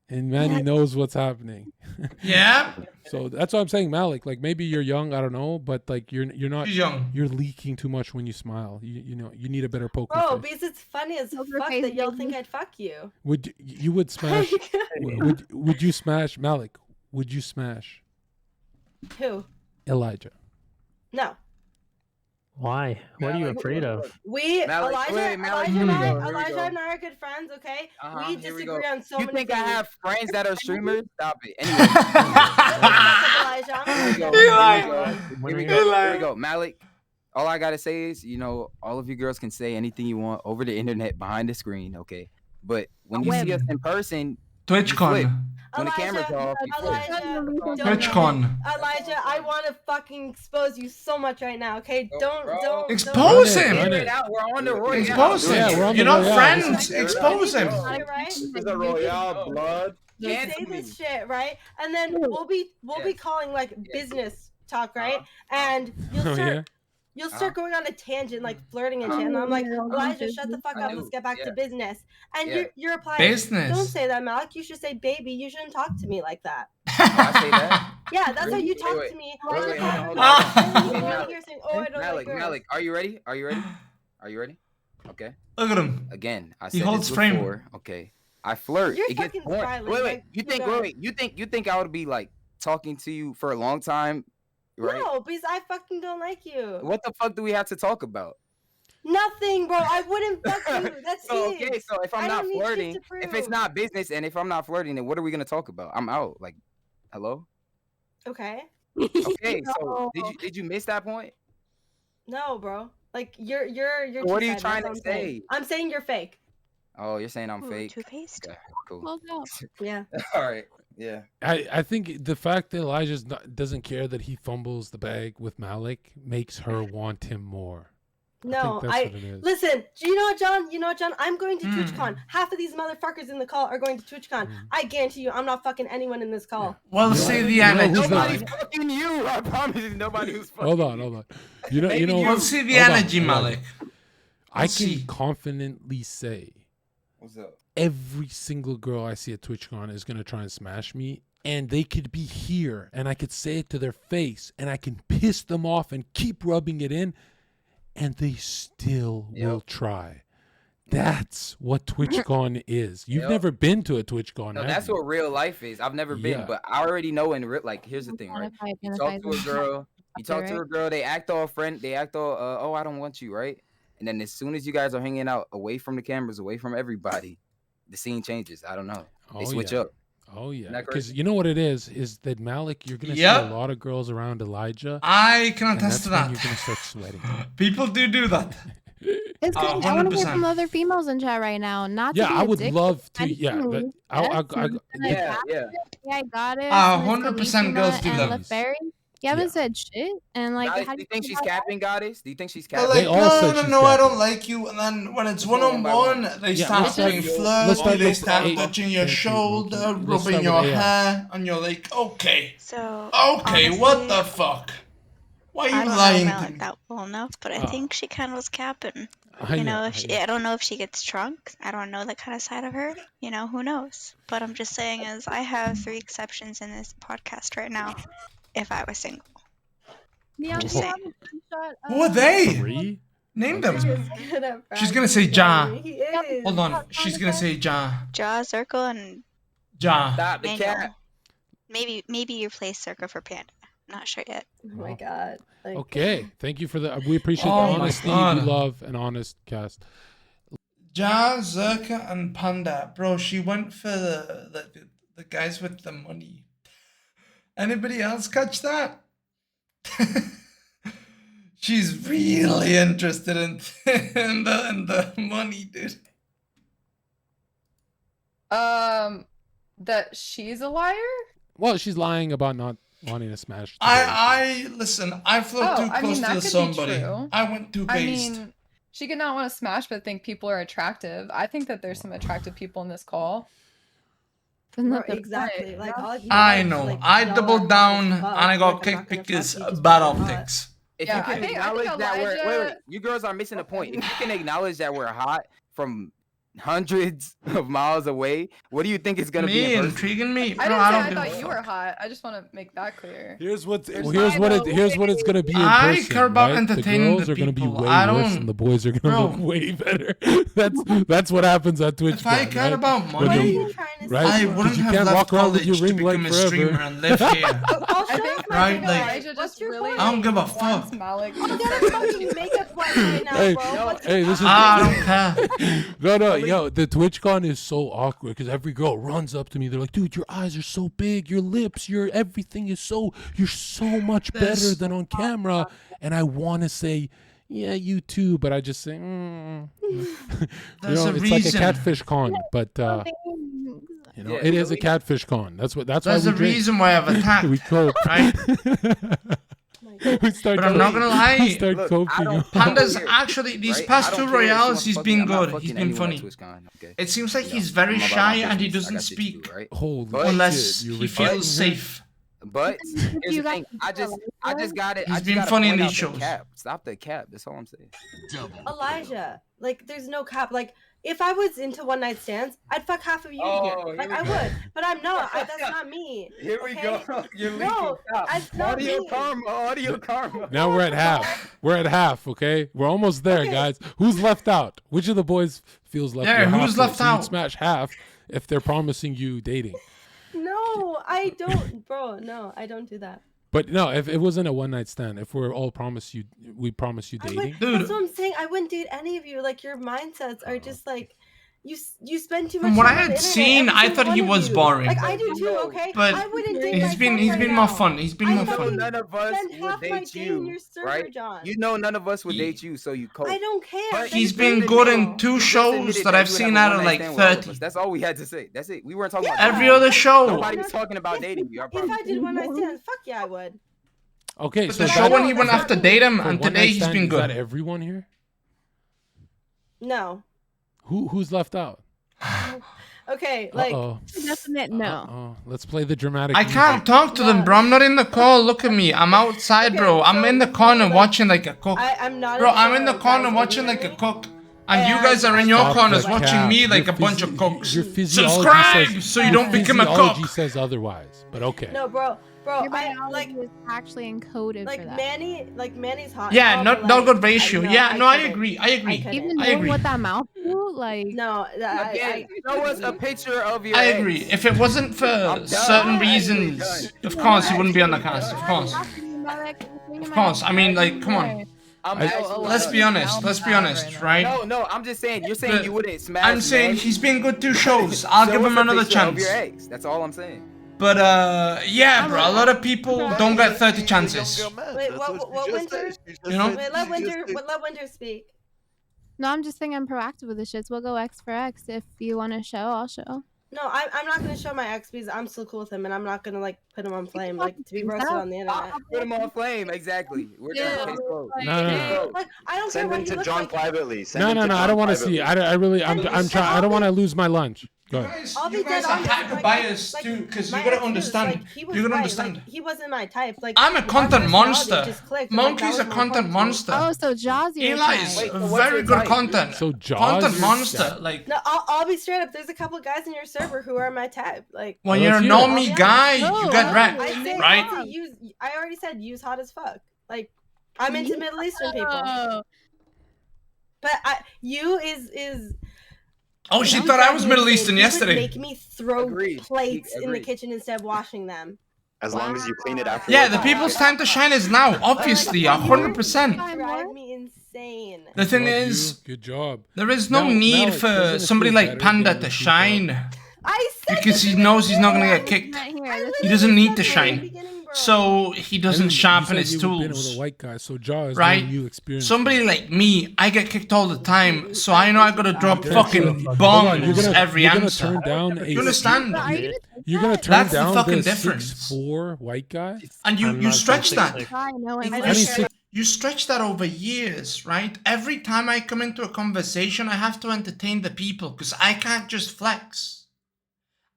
and Manny knows what's happening. Yeah? So that's what I'm saying, Malik. Like maybe you're young, I don't know, but like you're not. She's young. You're leaking too much when you smile. You know you need a better poker Bro, face. because it's funny as Poker fuck face, that y'all baby. think I'd fuck you. Would you would smash? would you smash Malik? Would you smash Who? Elijah? No. Why? What are you afraid of? We Malik, Elijah, wait, Malik, Elijah, here and we I, go, here we Elijah go. and I are good friends. Okay, we Here we disagree go. on so You many think things. I have friends that are streamers? Stop it. Shut the fuck up, Elijah. I'm Here we go. not Here we go. Here we go. Malik, all I gotta say is, all of you girls can say anything you want over the internet behind the screen, okay? But when you see us in person, you flip. TwitchCon. When the camera's off, you flip. TwitchCon. Elijah, I want to fucking expose you so much right now. Okay, don't Expose don't. him. Figure it out. We're on the Royale. Expose him. Yeah, we're on You're the not Royale. friends. Expose him. Right? This is a Royale blood. You say this shit, right? And then we'll be calling like business talk, right? And you'll Oh, start yeah? you'll start going on a tangent, like flirting and shit. And I'm like, Elijah, shut the fuck up. Let's get back to business. And you're replying, Business. don't say that, Malik. You should say, baby. You shouldn't talk to me like that. I say that. Yeah, that's how you talk Wait, to me. wait, When wait, you're hold talking on, about- and then you Hey, go in Malik. here saying, oh, I don't like girls. Malik, are you ready? Are you ready? Are you ready? Okay. Look at him. Again, I He said holds this frame. before. Okay. I flirt. You're It gets fucking boring. silent, Wait, like, you keep think? going. Wait, you think I would be like talking to you for a long time? right? No, because I fucking don't like you. What the fuck do we have to talk about? Nothing, bro. I wouldn't fuck you. That's So, it. okay, so if I'm I not don't need shit flirting, to if it's prove. not business, and if I'm not flirting, then what are we gonna talk about? I'm out. Like, hello? Okay. Okay, so No. did you miss that point? No, bro. Like you're So what are you two-sided, trying that's to what I'm saying. say? I'm saying you're fake. Oh, you're saying I'm Ooh, fake? toothpaste. Yeah, cool. Well, no. Yeah. All right. Yeah. I think the fact that Elijah doesn't care that he fumbles the bag with Malik makes her want him more. No, that's what it is. listen. You know what, John? You know what, John? I'm going to TwitchCon. Half of these motherfuckers in the call are going to TwitchCon. I guarantee you, I'm not fucking anyone in this call. Well, say the energy. Nobody's fucking you. I promise you, nobody who's fucking. Hold on. You know. We'll see the hold on, energy, hold on. Malik. I We'll can see. confidently say, What's up? every single girl I see at TwitchCon is gonna try and smash me, and they could be here, and I could say it to their face, and I can piss them off and keep rubbing it in, and they still will try. That's what TwitchCon is. You've Yep. never been to a TwitchCon. No, have that's you? what real life is. I've never been, Yeah. but I already know in real. Like, here's the thing, right? You talk to a girl. You talk to a girl. They act all friend. They act all, oh, I don't want you, right? And then as soon as you guys are hanging out, away from the cameras, away from everybody, the scene changes. I don't know. They switch up. Oh yeah, Isn't that because crazy? you know what it is that Malik, you're gonna see Yep. a lot of girls around Elijah. I can and attest to that's when that. You're gonna start sweating. People do that. It's good. I want to hear 100%. from other females in chat right now. Not to Yeah, be I a would dick, love to. anything Yeah, to that, me. I Yes, got and I Yeah, got yeah. it. Yeah, I got it. 100% girls do and that. LeFerry. You haven't said shit. And like, Goddess, how do do you think feel she's about that? capping, Goddess? Do you think she's They're capping? like, no, I don't like you. And then when it's Let's go one by one-on-one, one. they Yeah, start let's start- being let's start flirty. They with start A- touching your Thank you, shoulder, Loki. Let's start rubbing your with AI. hair, and you're like, okay. So Okay, what honestly, the fuck? Why are I you don't lying know to Malik me? that well enough, but I Oh. think she kind of was capping. I You know, know, if she, I don't know if she gets drunk. I don't know that kind of side of her. You know, who knows? But I'm just saying, as I have 3 exceptions in this podcast right now. If I was single, Yeah, just do you saying. have a screenshot Who are of- they? 3? Name He's them. good at She's gonna say practice, Ja. Johnny. He is. Hold on. She's gonna say Ja. Jaw, Circle, and Ja. Stop the Manuel. cat. Maybe you play Circle for Panda. Not sure yet. Oh my god. Like, Okay, thank you for the. We appreciate Oh the my honesty. God. We love an honest cast. Ja, Zherka, and Panda. Bro, she went for the guys with the money. Anybody else catch that? She's really interested in the money, dude. That she's a liar? Well, she's lying about not wanting to smash. I listen. I flew Oh, too I close mean, that to could somebody. be true. I went too I based. mean, she could not want to smash, but think people are attractive. I think that there's some attractive people in this call. bro, exactly. Like all of you I guys, know. like, I y'all doubled are down hot as and fuck. I got Like, I'm not kicked gonna because fuck you just bad because you're hot. optics. If Yeah, you can I think acknowledge that wait, Elijah- you girls are missing a point. If you can acknowledge that we're hot from hundreds of miles away, what do you think is gonna be in person? Intriguing me. I Bro, didn't I say don't I give a thought you fuck. were hot. I just want to make that clear. Here's what's There's here's what it here's what it's gonna be in I person. care about right? entertaining the girls the are gonna be people. way I worse, don't- and the boys are gonna Bro. look way better. that's what happens at Twitch. If I cared right? about When money, you- right? I 'Cause wouldn't you have can't left walk around with your college to ring light become a forever. streamer and live here. I'll show up my Right, makeup. like- Elijah What's just your really point? I don't give a fuck. wants Malik to I'm say getting that she's fucking makeup wet right now, Hey, bro. What's hey, this is I don't care. no, yo, the TwitchCon is so awkward because every girl runs up to me. They're like, "Dude, your eyes are so big, your lips, your everything is you're so much better This- than on camera." And I want to say, "Yeah, you too," but I just say, you There's know, a it's like a reason. catfish con, but you know, it is a catfish con. That's There's why a we drink. reason why I've attacked. we cope. Right? we start. But I'm not gonna lie. We start Look, coping. I don't- Panda's care, actually these right? past I don't two care if she Royales, wants he's to fuck been me. I'm not good. fucking He's been anyone at funny. TwitchCon, okay? It seems like You know, he's very I'm about my shy and he business. I doesn't got shit to speak do, right? Holy unless shit, you he retarded. feels safe. But here's the You got thing. I just got it. He's I just been gotta funny in point out these the shows. Cap. Stop the cap. That's all I'm saying. Elijah, like, there's no cap. Like, if I was into one night stands, I'd fuck half of you Oh, here. here Like, we I go. would, but I'm not. That's not me. Here we okay? go. You're No, that's not Audio me. karma. Audio karma. Now we're at half. We're at half. Okay, we're almost there, guys. Who's left out? Which of the boys feels left? Yeah, You're who's halfway. left So you'd out? smash half if they're promising you dating. No, I don't, bro. No, I don't do that. But no, if it wasn't a one night stand, if we promise you dating, That's what I'm saying. I wouldn't date any of you. Like your mindsets are just like you spend too much From what I time on the had internet, seen, every I single thought he one of was you. boring. Like I do too. Okay, But I wouldn't date he's been myself right more now. fun. He's been I more fucking fun. None of us spend would half my date day in you, your server, right? John. You know, none of us would date you, so you cope. I don't care. He's been good in 2 shows that I've seen out of like 30. That's all we had to say. That's it. We weren't talking about Every other show. Nobody was talking about dating you. I If promise. I did one night stand, fuck yeah, I would. okay. But So the show when he that's went not after me. Datum, for and one today night he's stand, been is that good. everyone here? No. Who's left out? Okay, like Definite no. Let's play the dramatic. I music. can't talk to them, bro. I'm not in the call. Look at me. I'm outside, bro. I'm in the corner watching like a cook. I'm not. Bro, I'm in the corner watching like a cook. And you guys are in your Stop corners the watching cap. me like Your a bunch of cooks. Your physiology Subscribe says, so you your don't become a cook. physiology says otherwise, but okay. No, bro. Your I biology like is actually encoded like for that. Manny's hot. Yeah, and all, not but, not like, good ratio. Yeah, no, I couldn't. agree. I agree. Even I knowing agree. what that mouth do, like No, Again, show us a picture of your I agree. If it wasn't for certain reasons, of course he wouldn't be on the cast. Of course. Of course. I mean, like, come on. Let's be honest. Let's be honest, right? No, I'm just saying. You're saying you wouldn't smash. I'm saying Manny. he's been good 2 shows. I'll Show give us him a another picture of chance. your ex. That's all I'm saying. But yeah, bro. A lot of people don't get 30 chances. Wait, what Winter? You know? Wait, let Winter speak. no, I'm just saying I'm proactive with the shits. We'll go X for X. If you want to show, I'll show. No, I'm not gonna show my ex because I'm still cool with him, and I'm not gonna like put him on flame, like to be roasted on the internet. Put him on flame. Exactly. We're done. Case closed. No. Like I don't Send care him what he to looks John like. privately. No. I don't want to see. I really. I'm trying. I don't want to lose my lunch. Go ahead. I'll be You guys dead are honest, hyper biased too, because you my gotta ex was, understand. like, he was You gotta right, understand. like, he wasn't my type. Like I'm a our content personality monster. just clicked, and, like, that Monkey's a was more content fun to me. monster. Oh, so Jaws, your Eli type. is very good content. So Jaws, Content your monster. type. Like No, I'll be straight up. There's a couple guys in your server who are my type. Like when you're a normie guy, you get wrecked, I say, right? I already said use hot as fuck. Like I'm into Middle Eastern people. But you is. Oh, she thought I was Middle Eastern He would yesterday. Make me throw plates in the kitchen instead of washing them. As long as you clean it after. Yeah, the people's time to shine is now. Obviously, 100%. Drive me insane. The thing is, good job. There is no Now need it for doesn't somebody feel like better Panda getting to the people. shine. Because he knows he's not gonna get kicked. He doesn't need to shine. So he doesn't And you sharpen said his you've been with tools. a white guy, so Jaws, Right? You experience. Somebody like me, I get kicked all the time, so I know I gotta drop Okay, fucking so- hold on, bombs every you're gonna answer. turn down a You understand? You're gonna turn That's the down fucking the difference. 6'4" white guy. And you stretch that. I know it. You stretch that over years, right? Every time I come into a conversation, I have to entertain the people because I can't just flex.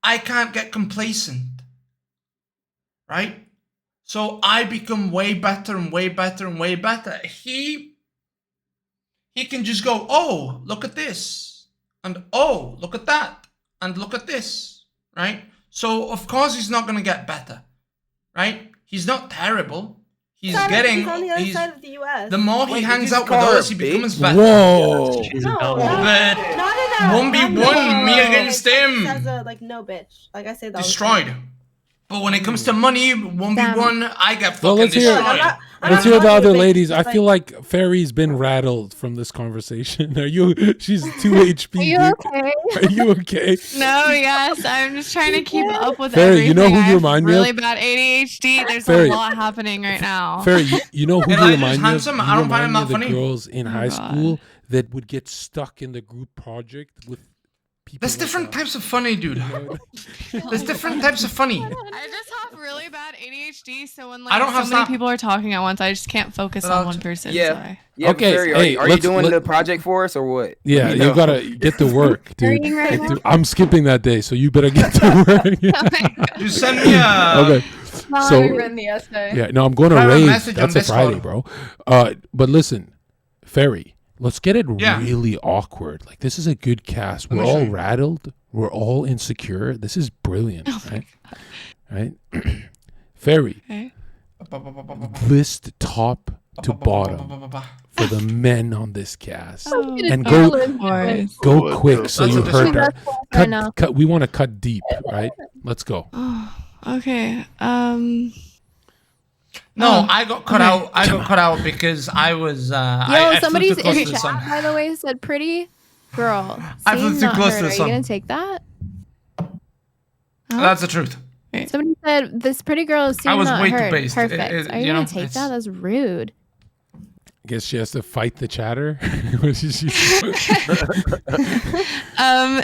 I can't get complacent, right? So I become way better and way better and way better. He can just go, oh, look at this, and oh, look at that, and look at this, right? So of course he's not gonna get better, right? He's not terrible. He's getting. He's on the other side of the U.S. The more he hangs out with us, he becomes better. Whoa! But 1v1, me against him. As a like no bitch. Like I say that. Destroyed. But when it comes to money, 1v1, I get fucking Well, let's hear. destroyed. Let's hear the other ladies. I feel like Ferry's been rattled from this conversation. Are you? She's 2 HP. Are you dude. okay? Are you okay? No, yes, I'm just trying to keep up with Ferry, everything. you know who I you have remind me really of? bad ADHD. There's Ferry. a lot happening right now. Ferry, you know who you Elijah's remind me of? handsome. You I don't find remind him me that of the funny. girls in high school that would get stuck in the group project with people. There's like different that. types of funny, dude. There's different types of funny. I just have really bad ADHD, so when like I don't so have many Snap. people are talking at once, I just can't focus on one person. Yeah. So Yeah. Okay, Ferry, hey, are you let's- doing let- the project for us or what? Yeah, Let me you know. gotta get to work, dude. Studying right Get now? to- I'm skipping that day, so you better get to work. You send me a Okay. I've So already written the essay. yeah, no, I'm going to Private rave. message on That's a Friday, Discord. bro. But listen, Ferry, let's get it Yeah. really awkward. Like this is a good cast. We're Let me show all you. rattled. We're all insecure. This is brilliant, right? Right? Ferry, Okay. list top to bottom for the men on this cast, Oh, and of course. go quick so That's you a heard That's her. what I know. Cut. We want to cut deep, right? Let's go. Oh, okay. No, I got cut out. I got cut out because I was. I flew somebody's too close in to the chat, sun. by the way, said pretty girl. I flew Seen, too not close heard. to the Are you sun. gonna take that? That's the truth. Somebody said this pretty girl is seen, I was not way too heard. based. Perfect. Are you you gonna know, take it's- that? That's rude. I guess she has to fight the chatter. What did she-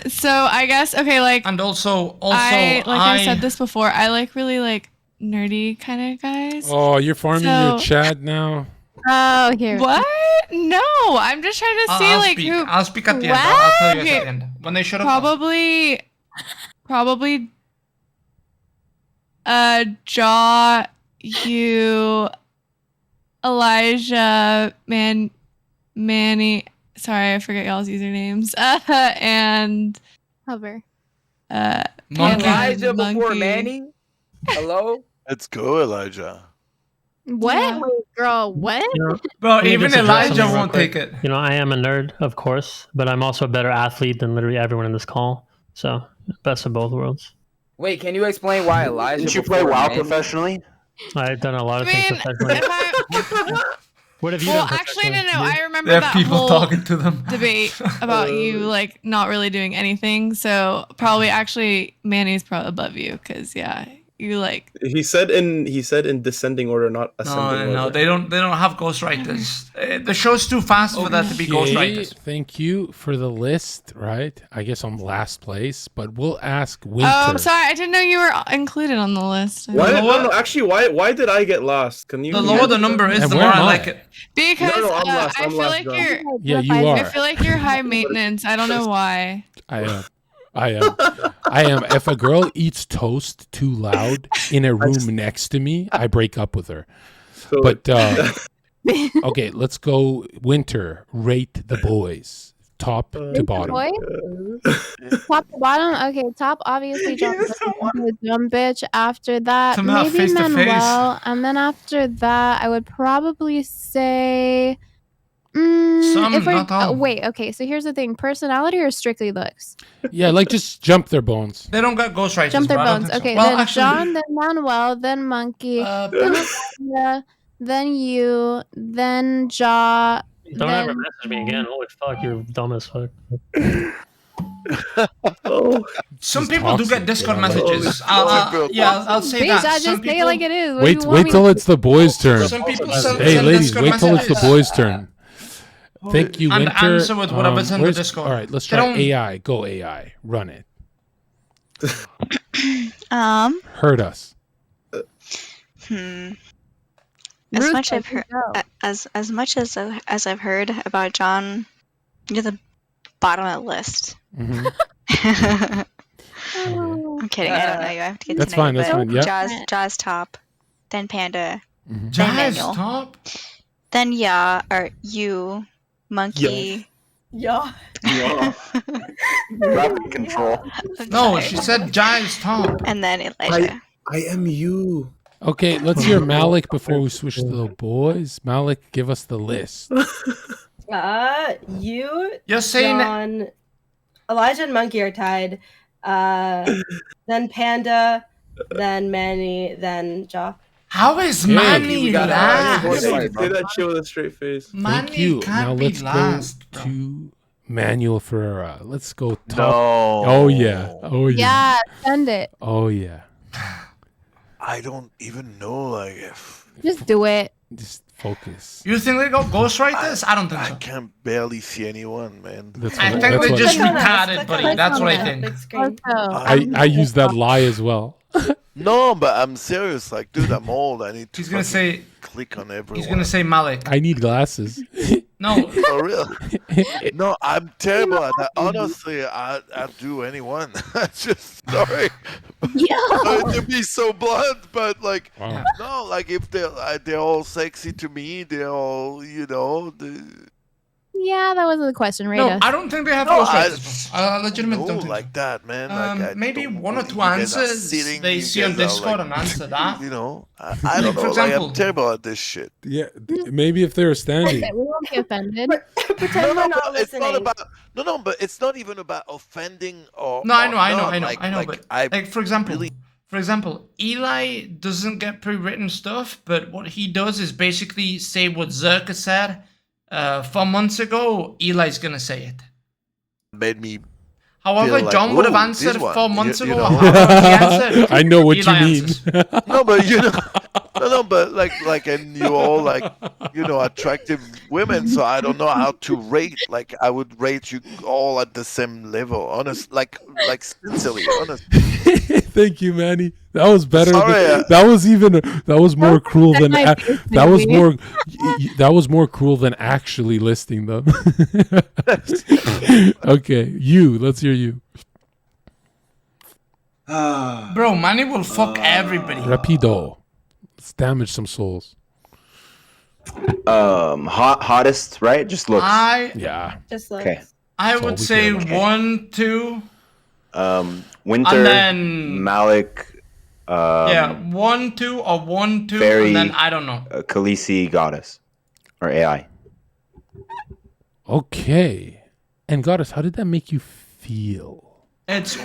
So I guess okay, like and also I said this before. I like really like nerdy kind of guys. Oh, you're farming your So- chat now. Oh, here. What? No, I'm just trying to see I'll like speak. who. I'll speak at the end. I'll tell you guys Okay. at the end. When they shut up. Probably. Jaw, you, Elijah, Manny. Sorry, I forget y'all's usernames. And Hover. Monkey. Elijah before Manny. Hello. Let's go, Elijah. What? Wait, girl, what? Bro, Let me even just address Elijah something real won't quick. take it. You know, I am a nerd, of course, but I'm also a better athlete than literally everyone in this call. So, best of both worlds. Wait, can you explain why Elijah? Didn't you play before WoW Manny? professionally? I've done a lot of things professionally. What have you well, done actually, no. professionally? I remember They have that people whole talking to them. debate about you like not really doing anything. So probably actually Manny's probably above you because you like. He said in descending order, not ascending No, order. they don't have ghostwriters. The show's too fast for that to be Okay, ghostwriters. thank you for the list, right? I guess I'm last place, but we'll ask Winter. Oh, I'm sorry. I didn't know you were included on the list. Why? No, actually, why did I get lost? Can you? The lower the number is, And the where more am I I? like it. Because No, I'm last. I I'm feel last, like John. you're. Yeah, you I are. feel like you're high maintenance. I don't know why. I am. I am. If a girl eats toast too loud in a room next to me, I break up with her. So- But okay, let's go. Winter, rate the boys, top to bottom. Boy? Top to bottom? Okay, top obviously Jon dumb bitch. After that, To not maybe face to face. Manuel. And then after that, I would probably say Some, if we're not all. wait, okay, so here's the thing. Personality or strictly looks? Yeah, like just jump their bones. They don't got ghostwriters. Jump their bro. I don't bones. think so. Okay, Well, then actually, John, then Manuel, then Monkey, then Elijah, then you, then Jaw. Don't then... ever message me again. Holy fuck, you're dumb as fuck. some Just people do toxic, get Discord yeah, like- messages. I'll say Bitch, that. I Some just say it people, like it is. What do Wait, you want wait me till to it's the boys' turn. Some people Hey, send ladies, Discord wait till it's the messages. boys' turn. Thank you, And Winter. answer with whatever's in the where's- Discord. All right, let's They try don't- AI. Go AI. Run it. Hurt us. As Ruth, much I I've think heard, as much as I've heard about John, you're the bottom of the list. Mhm. I'm kidding. I don't know you. I have to get That's to know fine, you. that's but fine, yeah. Jaws top, then Panda, then Jazz Manuel, top. then you, Monkey. Yeah. Rapid control. No, she said Jazz top. And then Elijah. I am you. Okay, let's hear Malik before we switch to the boys. Malik, give us the list. You, You're saying John, Elijah and Monkey are tied. Then Panda, then Manny, then Jaw. How is Hey. Manny We got last? Say Say that shit with a straight face. Thank Manny you. can't Now be let's last. go to Manuel Ferra. Let's go top. No. Oh yeah. Oh yeah. Yeah, send it. Oh yeah. I don't even know, like, if Just do it. Just focus. You think they got ghostwriters? I don't think I so. can barely see anyone, man. That's I what- think that's they what- just Click on us, retarded, click buddy. on us. That's what I Click on think. the big screen. I use that lie as well. No, but I'm serious. Like, dude, I'm old. I need to He's gonna fucking say. click on everyone. He's gonna say Malik. I need glasses. No. For real. No, I'm terrible at that. Honestly, I'd do anyone. Just sorry. Sorry to be so blunt, but like, Wow. no, like if they're all sexy to me, they're all, you know. Yeah, that wasn't the question. Rate No, us. I don't think they have No, ghostwriters. I legitimately No, don't think. like that, man. Like, I Maybe don't one or believe two you guys are answers sitting, they you see on guys are, Discord like, and answer that. You know, I Like, don't know. for Like, example- I'm terrible at this shit. Yeah, maybe if they were standing. We won't be offended. Pretend we're not But it's not listening. about but it's not even about offending or No, I or know. not. Like, I know. like, But I like, for example, really For example, Eli doesn't get pre-written stuff, but what he does is basically say what Zherka said 4 months ago. Eli's gonna say it. Made me. However, feel John like, would have "Ooh, answered this one," 4 months you ago. know? However, he answered. I know what Eli you mean. answers. No, but no, but and you all attractive women, so I don't know how to rate. Like I would rate you all at the same level, honest, like sincerely, honest. Thank you, Manny. That was better. Sorry, That was more cruel than my that was more cruel than actually listing them. Okay, let's hear you. Bro, Manny will fuck everybody. Rapido. Let's damage some souls. Hottest, right? Just looks. Yeah. Just looks. Okay. I all we would say care about. 1, 2. Winter, And then- Malik. 1, 2, or 1, 2, Fairy, and then I don't know. Khaleesi, Goddess, or AI. Okay. And Goddess, how did that make you feel? It's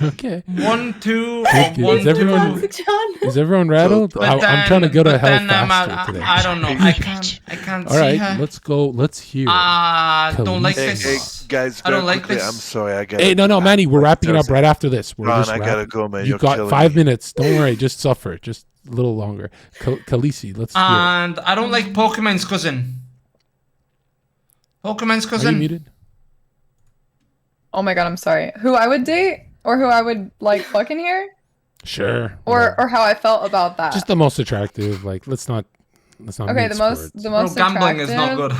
Okay. 1, 2, or Thank you. 1, Is everyone, 2. is everyone rattled? But I'm trying to go to but hell then, faster today. I don't know. I can't All see right, her. let's go. Let's hear. Don't like Khaleesi. this. Guys, I don't very like quickly, this. I'm sorry, I got. Hey, no, Manny, we're wrapping it up right after this. We're Ron, just I gotta wrapping- go, man. You You're got killing 5 me. minutes. Don't worry. Just suffer. Just a little longer. Khaleesi, let's hear it. And I don't like Pokemon's cousin. Pokemon's Are you cousin. muted? Oh my god, I'm sorry. Who I would date or who I would like fucking here? Sure. Or how I felt about that. Just the most attractive. Like, let's not. Okay, the most Gambling is not good.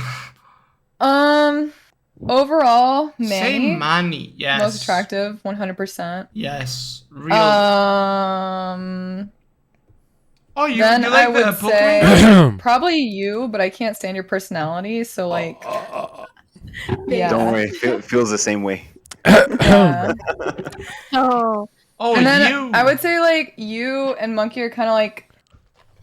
Overall, Say Manny. Manny, yes. Most attractive, 100%. Yes. Real. Oh, you then like I the would Pokemon? say probably you, but I can't stand your personality, so like yeah. Don't worry, feels the same way. Yeah. Oh. Oh, and then you. I would say like you and Monkey are kind of like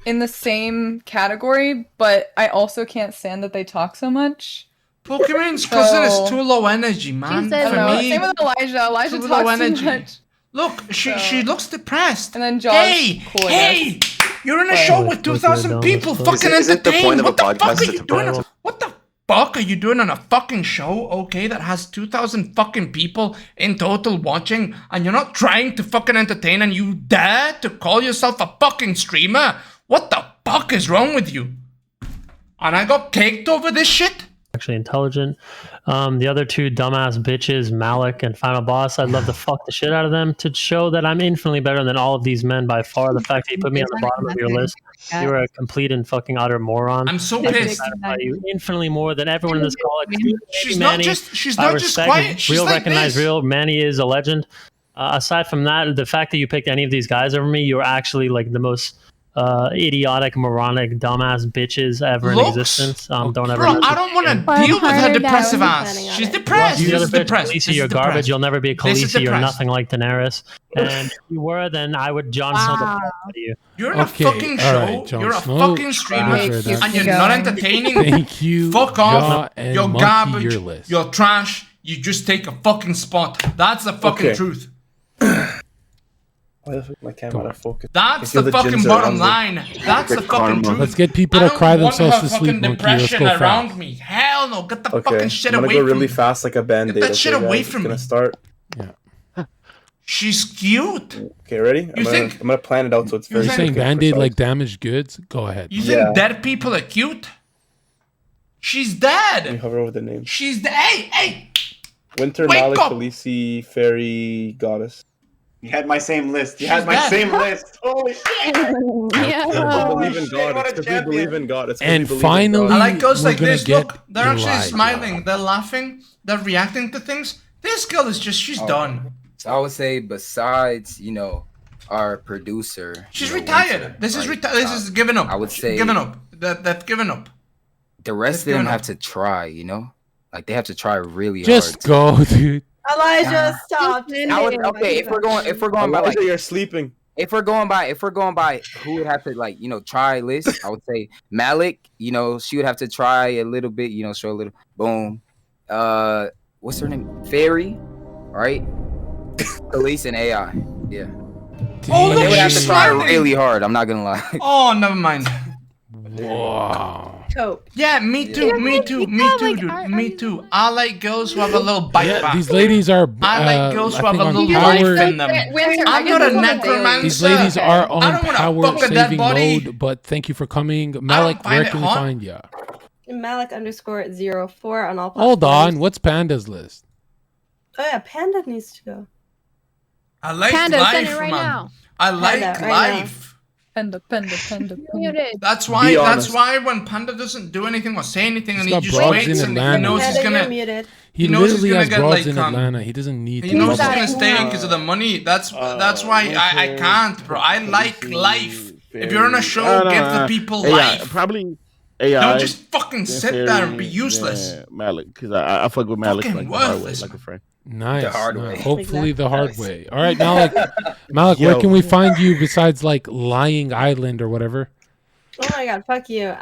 in the same category, but I also can't stand that they talk so much. Pokemon's cousin is too low energy, man. I don't For know. me, Same with Elijah. Elijah too low talks too energy. much. Look, she looks depressed. And then Josh, Hey, cool, I hey, guess. you're in a But- show with 2,000 people, fucking Isn't the point entertained. of a What the fuck podcast are to you doing? depress? What the fuck are you doing on a fucking show, okay, that has 2,000 fucking people in total watching, and you're not trying to fucking entertain, and you dare to call yourself a fucking streamer? What the fuck is wrong with you? And I got caked over this shit? Actually intelligent. The other two dumbass bitches, Malik and Final Boss, I'd love to fuck the shit out of them to show that I'm infinitely better than all of these men by far. The fact that you put me on the bottom of your list, you are a complete and fucking utter moron. I'm so I can pissed. satisfy you infinitely more than everyone in this call. She's not just quiet. She's real like recognized this. real. Manny is a legend. Aside from that, the fact that you picked any of these guys over me, you're actually like the most idiotic, moronic, dumbass bitches ever in Looks? existence. Don't ever. Bro, mess I with don't me want to again. deal with her depressive I'm ass. planning on She's it. depressed. You This other is bitch, depressed. Khaleesi, This you're is garbage. depressed. You'll never be a This is Khaleesi. You're depressed. nothing like Daenerys. And if you were, then I would Jon Snow the fuck out of you. You're in a Okay, fucking all show. right, Jon You're a Snow, fucking streamer, Thank you for and you're that. not entertaining. Thank you, Fuck Ja off. and You're Monkey, garbage. your list. You're trash. You just take a fucking spot. That's the fucking Okay. truth. Why the fuck my camera out of focus? That's I feel the fucking gins are bottom hungry. line. That's the fucking truth. Let's get people I to don't cry want themselves her to sleep, fucking Monkey. Let's depression go around fast. me. Hell no. Get the Okay, fucking shit I'm gonna away go from really me. fast like a band-aid. Get that shit okay, away guys? from It's gonna me. start. She's cute. Okay, ready? You think- I'm gonna plan it out so it's You're very saying quick and Band-Aid precise. like damaged goods? Go ahead. You think dead people are cute? She's Let me dead. hover over the name. She's dead. Hey! Winter, Wake Malik, up! Khaleesi, Fairy, Goddess. You had my same list. You She's had my dead. same list. Holy shit! Believe in shit, God. what a It's because we champion. believe in God. It's 'cause And we believe in finally, God. I like girls we're like gonna this. get Look, they're actually Elijah. smiling. They're laughing. They're reacting to things. This girl is just, she's done. So I would say besides, our producer. She's Winter, retired. This is right, This is giving up. I would say giving up. That's giving up. the rest It's of them giving have up. to try, Like they have to try really Just hard. go, dude. Elijah, stop. I would, okay, if we're going by Elijah, like you're sleeping. if we're going by who would have to try list, I would say Malik, she would have to try a little bit, show a little boom. What's her name? Fairy, right? Khaleesi and AI. Yeah. Oh, But they look, would have she's to try sliding. really hard. I'm not gonna lie. Oh, never mind. Wow. Cope. Yeah, me too, me too, me too, dude. Me too. I like girls who have a little bite Yeah, back. these ladies are. I like girls I who have think a on little power. life in them. Winter, I'm not a necromancer. These ladies are I on don't wanna power fuck a dead saving body. mode. But thank you for coming, Malik. find Where it can we hot. find you? Malik_04 on all platforms. Hold on. What's Panda's list? Oh yeah, Panda needs to go. I like Panda, send life, it right man. now. I like Panda, right now. life. Panda. That's Be why. That's honest. why when Panda doesn't do anything or say anything, and He's he got just broads waits, in and he Atlanta. knows he's Panda, you're gonna. muted. He knows he's literally gonna has get, broads like, in Atlanta. He doesn't need He to. knows do he's that. gonna stay because of the money. That's why I can't, bro. I like life. If you're on a show, give the people AI, life. probably AI. Don't just fucking then sit there and be Ferry, useless. then Malik, because I fuck with Malik Fucking like the hard way, worthless. like a friend. Nice. The hard nice. way. Hopefully the Exactly. hard way. All right, Malik. Malik, where Yo. can we find you besides like Lying Island or whatever? Oh my god, fuck you.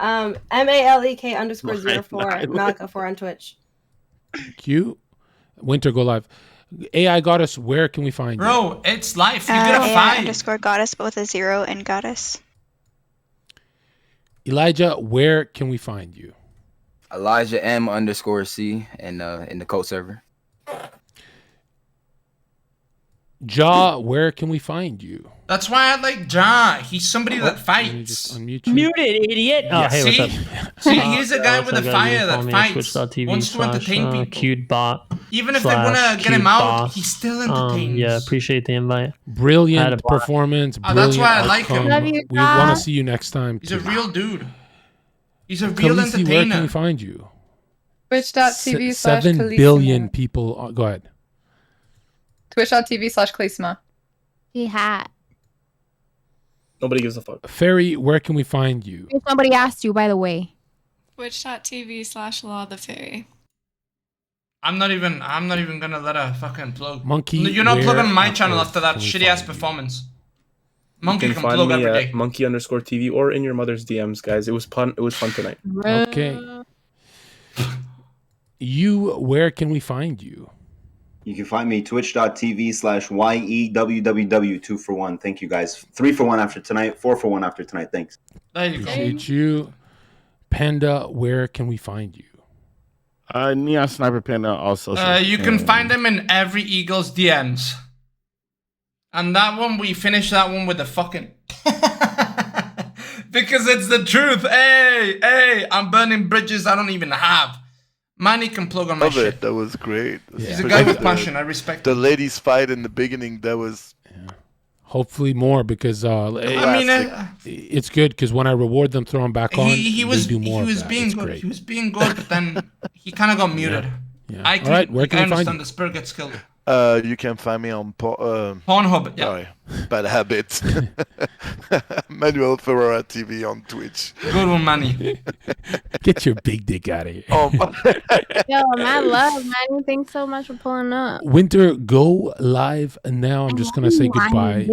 MALEK_04 Malik04 on Twitch. Cute. Winter go live. AI Goddess, where can we find you? Bro, it's life. You get a AI fight. _goddess, but with a 0 in goddess. Elijah, where can we find you? Elijah M_C in the code server. Ja, where can we find you? That's why I like Ja. He's somebody that Let me fights. just unmute you. Muted, idiot. Oh, hey, See? what's up? See, he's a guy What's with up, a guys? fire You can that follow me at fights. twitch.tv Wants to entertain people. Cute bot. Even if they wanna get him out, he still entertains. Yeah, appreciate the invite. Brilliant Had a blast. performance. Oh, Brilliant that's why I like him. outcome. Love you, We want Ja. to see you next time. He's a too. real dude. He's a real Khaleesi, where can we entertainer. find you? Twitch.tv/Khaleesma. 7 billion people. Go ahead. Twitch.tv/Khaleesma. He had. Nobody gives a fuck. Ferry, where can we find you? If somebody asked you, by the way. Twitch.tv/LawTheFairy. I'm not even gonna let her fucking plug. Monkey, No, you're not where plugging my on channel earth after that can we shitty ass find you? performance. You Monkey can can find plug me every at day. monkey_TV or in your mother's DMs, guys. It was fun. It was fun tonight. Okay. You, where can we find you? You can find me twitch.tv/YEWWW 2 for 1. Thank you guys. 3 for 1 after tonight, 4 for 1 after tonight. Thanks. There you go. Appreciate you. Panda, where can we find you? Neon Sniper Panda also. You can find him in every Eagles DMs. And that one, we finished that one with the fucking... because it's the truth. Hey, I'm burning bridges I don't even have. Manny can plug on my Love shit. it. That was great. He's a guy with passion. I respect the him. ladies' fight in the beginning. That was. Hopefully more because it's good because when I reward them, throw them back on. He was they do more he was of that. being It's good. great. He was being good, but then he kind of got muted. Yeah. I All right, where can I we find understand you? the spirit gets killed. You can find me on Pornhub. Yeah. Sorry, bad habit. Manuel Ferra TV on Twitch. Good one, Manny. Get your big dick out of here. Yo, man, love, man. Thanks so much for pulling up. Winter, go live now. I'm just gonna say goodbye.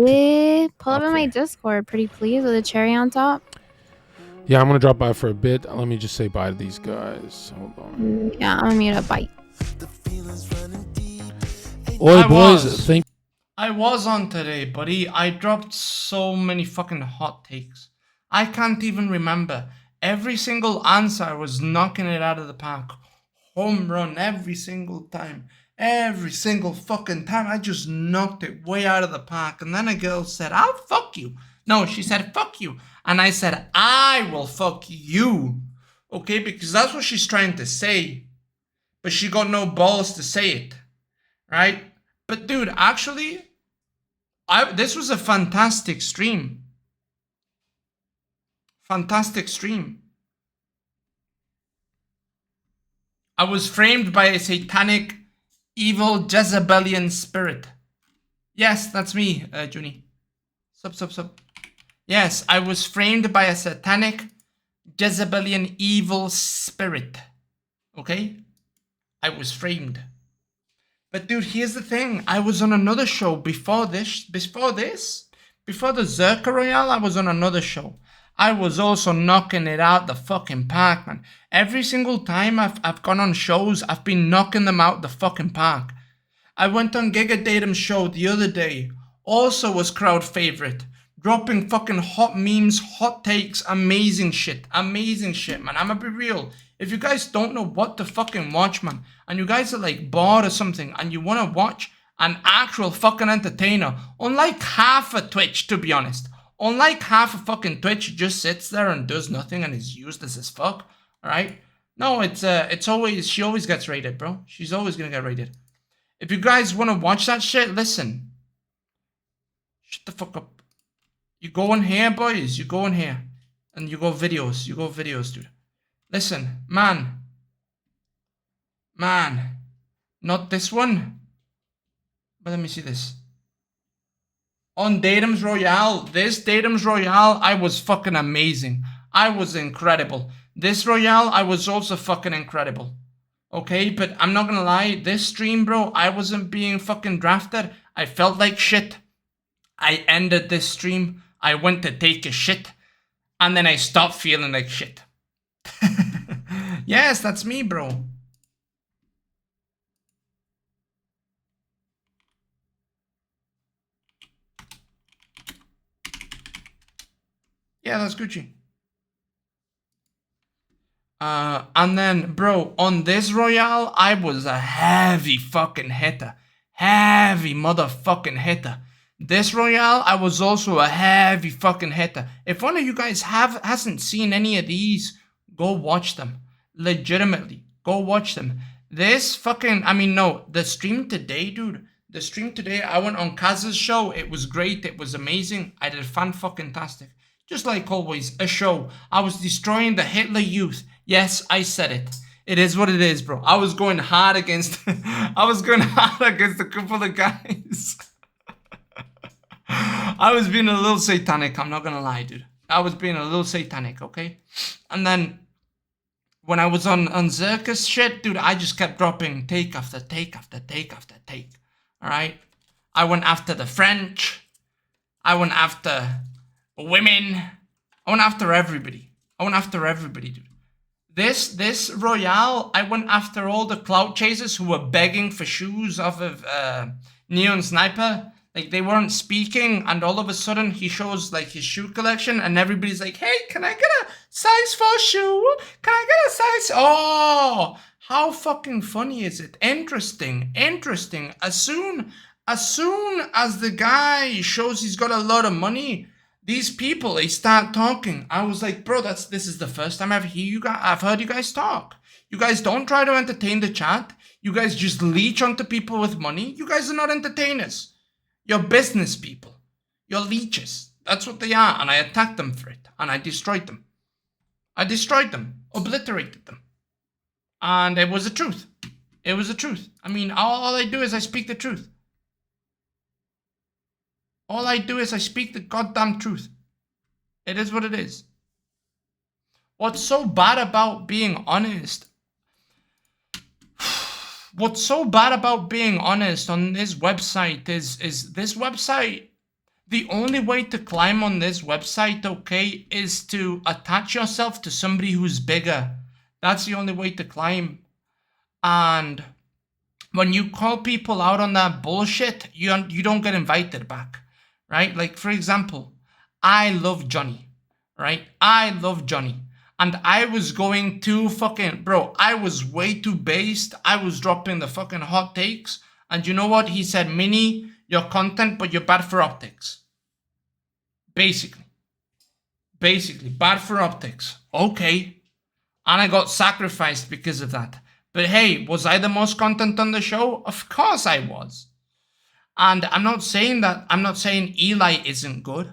Pull up in my Discord, pretty please, with a cherry on top. Yeah, I'm gonna drop by for a bit. Let me just say bye to these guys. Hold on. Yeah, I'm gonna mute up. Bye. Oi, boys, thank. I was on today, buddy. I dropped so many fucking hot takes. I can't even remember. Every single answer I was knocking it out of the park. Home run every single time. Every single fucking time. I just knocked it way out of the park. And then a girl said, I'll fuck you. No, she said, fuck you. And I said, I will fuck you. Okay, because that's what she's trying to say. But she got no balls to say it. Right? But dude, actually, this was a fantastic stream. Fantastic stream. I was framed by a satanic, evil, Jezebelian spirit. Yes, that's me, Junie. Sup. Yes, I was framed by a satanic, Jezebelian, evil spirit. Okay? I was framed. But dude, here's the thing. I was on another show before the Zherka Royale, I was on another show. I was also knocking it out the fucking park, man. Every single time I've gone on shows, I've been knocking them out the fucking park. I went on Giga Datum's show the other day. also was crowd favorite. Dropping fucking hot memes, hot takes, amazing shit, man. I'ma be real. If you guys don't know what to fucking watch, man, and you guys are like bored or something, and you wanna watch an actual fucking entertainer, unlike half of Twitch, to be honest, unlike half of fucking Twitch just sits there and does nothing and is useless as fuck, alright? No, she always gets rated, bro. She's always gonna get rated. If you guys wanna watch that shit, listen. Shut the fuck up. You go in here, boys. You go in here. And you go videos. You go videos, dude. Listen, man. Man. Not this one. But let me see this. On Datum's Royale. This Datum's Royale, I was fucking amazing. I was incredible. This Royale, I was also fucking incredible. Okay, but I'm not gonna lie. This stream, bro, I wasn't being fucking drafted. I felt like shit. I ended this stream. I went to take a shit, and then I stopped feeling like shit. Yes, that's me, bro. Yeah, that's Gucci. And then, bro, on this Royale, I was a heavy fucking hitter. Heavy motherfucking hitter. This Royale, I was also a heavy fucking hitter. If one of you guys hasn't seen any of these, go watch them. Legitimately, go watch them. This fucking, the stream today, dude. The stream today, I went on Kaz's show. It was great. It was amazing. I did fan-fucking-tastic. Just like always, a show. I was destroying the Hitler Youth. Yes, I said it. It is what it is, bro. I was going hard against a couple of guys. I was being a little satanic, I'm not gonna lie, dude. I was being a little satanic, okay? And then, when I was on Zherka's shit, dude, I just kept dropping take after take after take after take, alright? I went after the French. I went after women. I went after everybody. Dude. This Royale, I went after all the clout chasers who were begging for shoes off of Neon Sniper. Like, they weren't speaking, and all of a sudden, he shows, like, his shoe collection, and everybody's like, hey, can I get a size 4 shoe? Can I get a size... Oh, how fucking funny is it? Interesting. As soon as the guy shows he's got a lot of money, these people, they start talking. I was like, bro, this is the first time I've heard you guys talk. You guys don't try to entertain the chat. You guys just leech onto people with money. You guys are not entertainers. You're business people. You're leeches. That's what they are. And I attacked them for it. And I destroyed them. Obliterated them. And it was the truth. All I do is I speak the truth. All I do is I speak the goddamn truth. It is what it is. What's so bad about being honest? What's so bad about being honest on this website is this website, the only way to climb on this website, okay, is to attach yourself to somebody who's bigger. That's the only way to climb. And when you call people out on that bullshit, you don't get invited back, right? Like, for example, I love Johnny, right? And I was going too fucking... Bro, I was way too based. I was dropping the fucking hot takes. And you know what? He said, Mini, you're content, but you're bad for optics. Basically, bad for optics. Okay. And I got sacrificed because of that. But hey, was I the most content on the show? Of course I was. And I'm not saying Eli isn't good.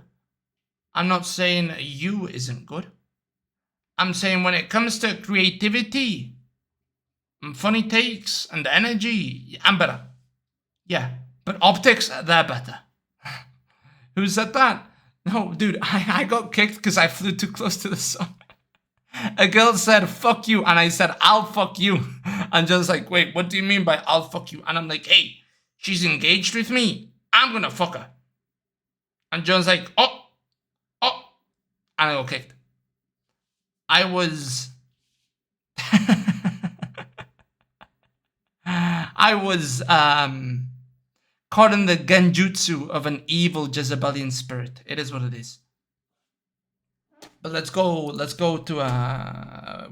I'm not saying you isn't good. I'm saying when it comes to creativity and funny takes and energy, I'm better. Yeah, but optics, they're better. Who said that? No, dude, I got kicked because I flew too close to the sun. A girl said, fuck you, and I said, I'll fuck you. And John's like, wait, what do you mean by I'll fuck you? And I'm like, hey, she's engaged with me. I'm gonna fuck her. And John's like, oh. And I got kicked. I was caught in the genjutsu of an evil Jezebelian spirit. It is what it is. But let's go to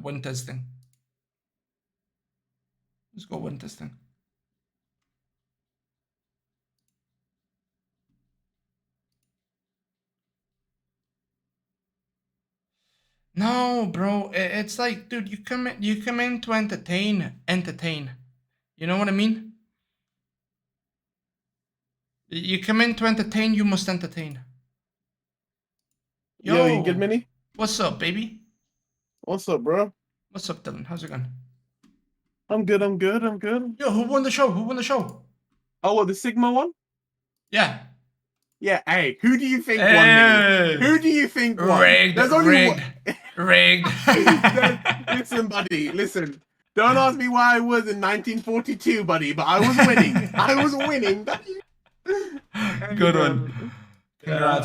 wind testing. Let's go wind testing. No, bro. It's like, dude, you come in to entertain. You know what I mean? You come in to entertain, you must entertain. Yo, you good, Mini? What's up, baby? What's up, bro? What's up, Dylan? How's it going? I'm good. Yo, who won the show? Oh, what, the Sigma one? Yeah. Yeah, hey, who do you think won, Mini? Who do you think won? Rigged. Listen, buddy, listen. Don't ask me why I was in 1942, buddy, but I was winning. I was winning. Good one. Congrats.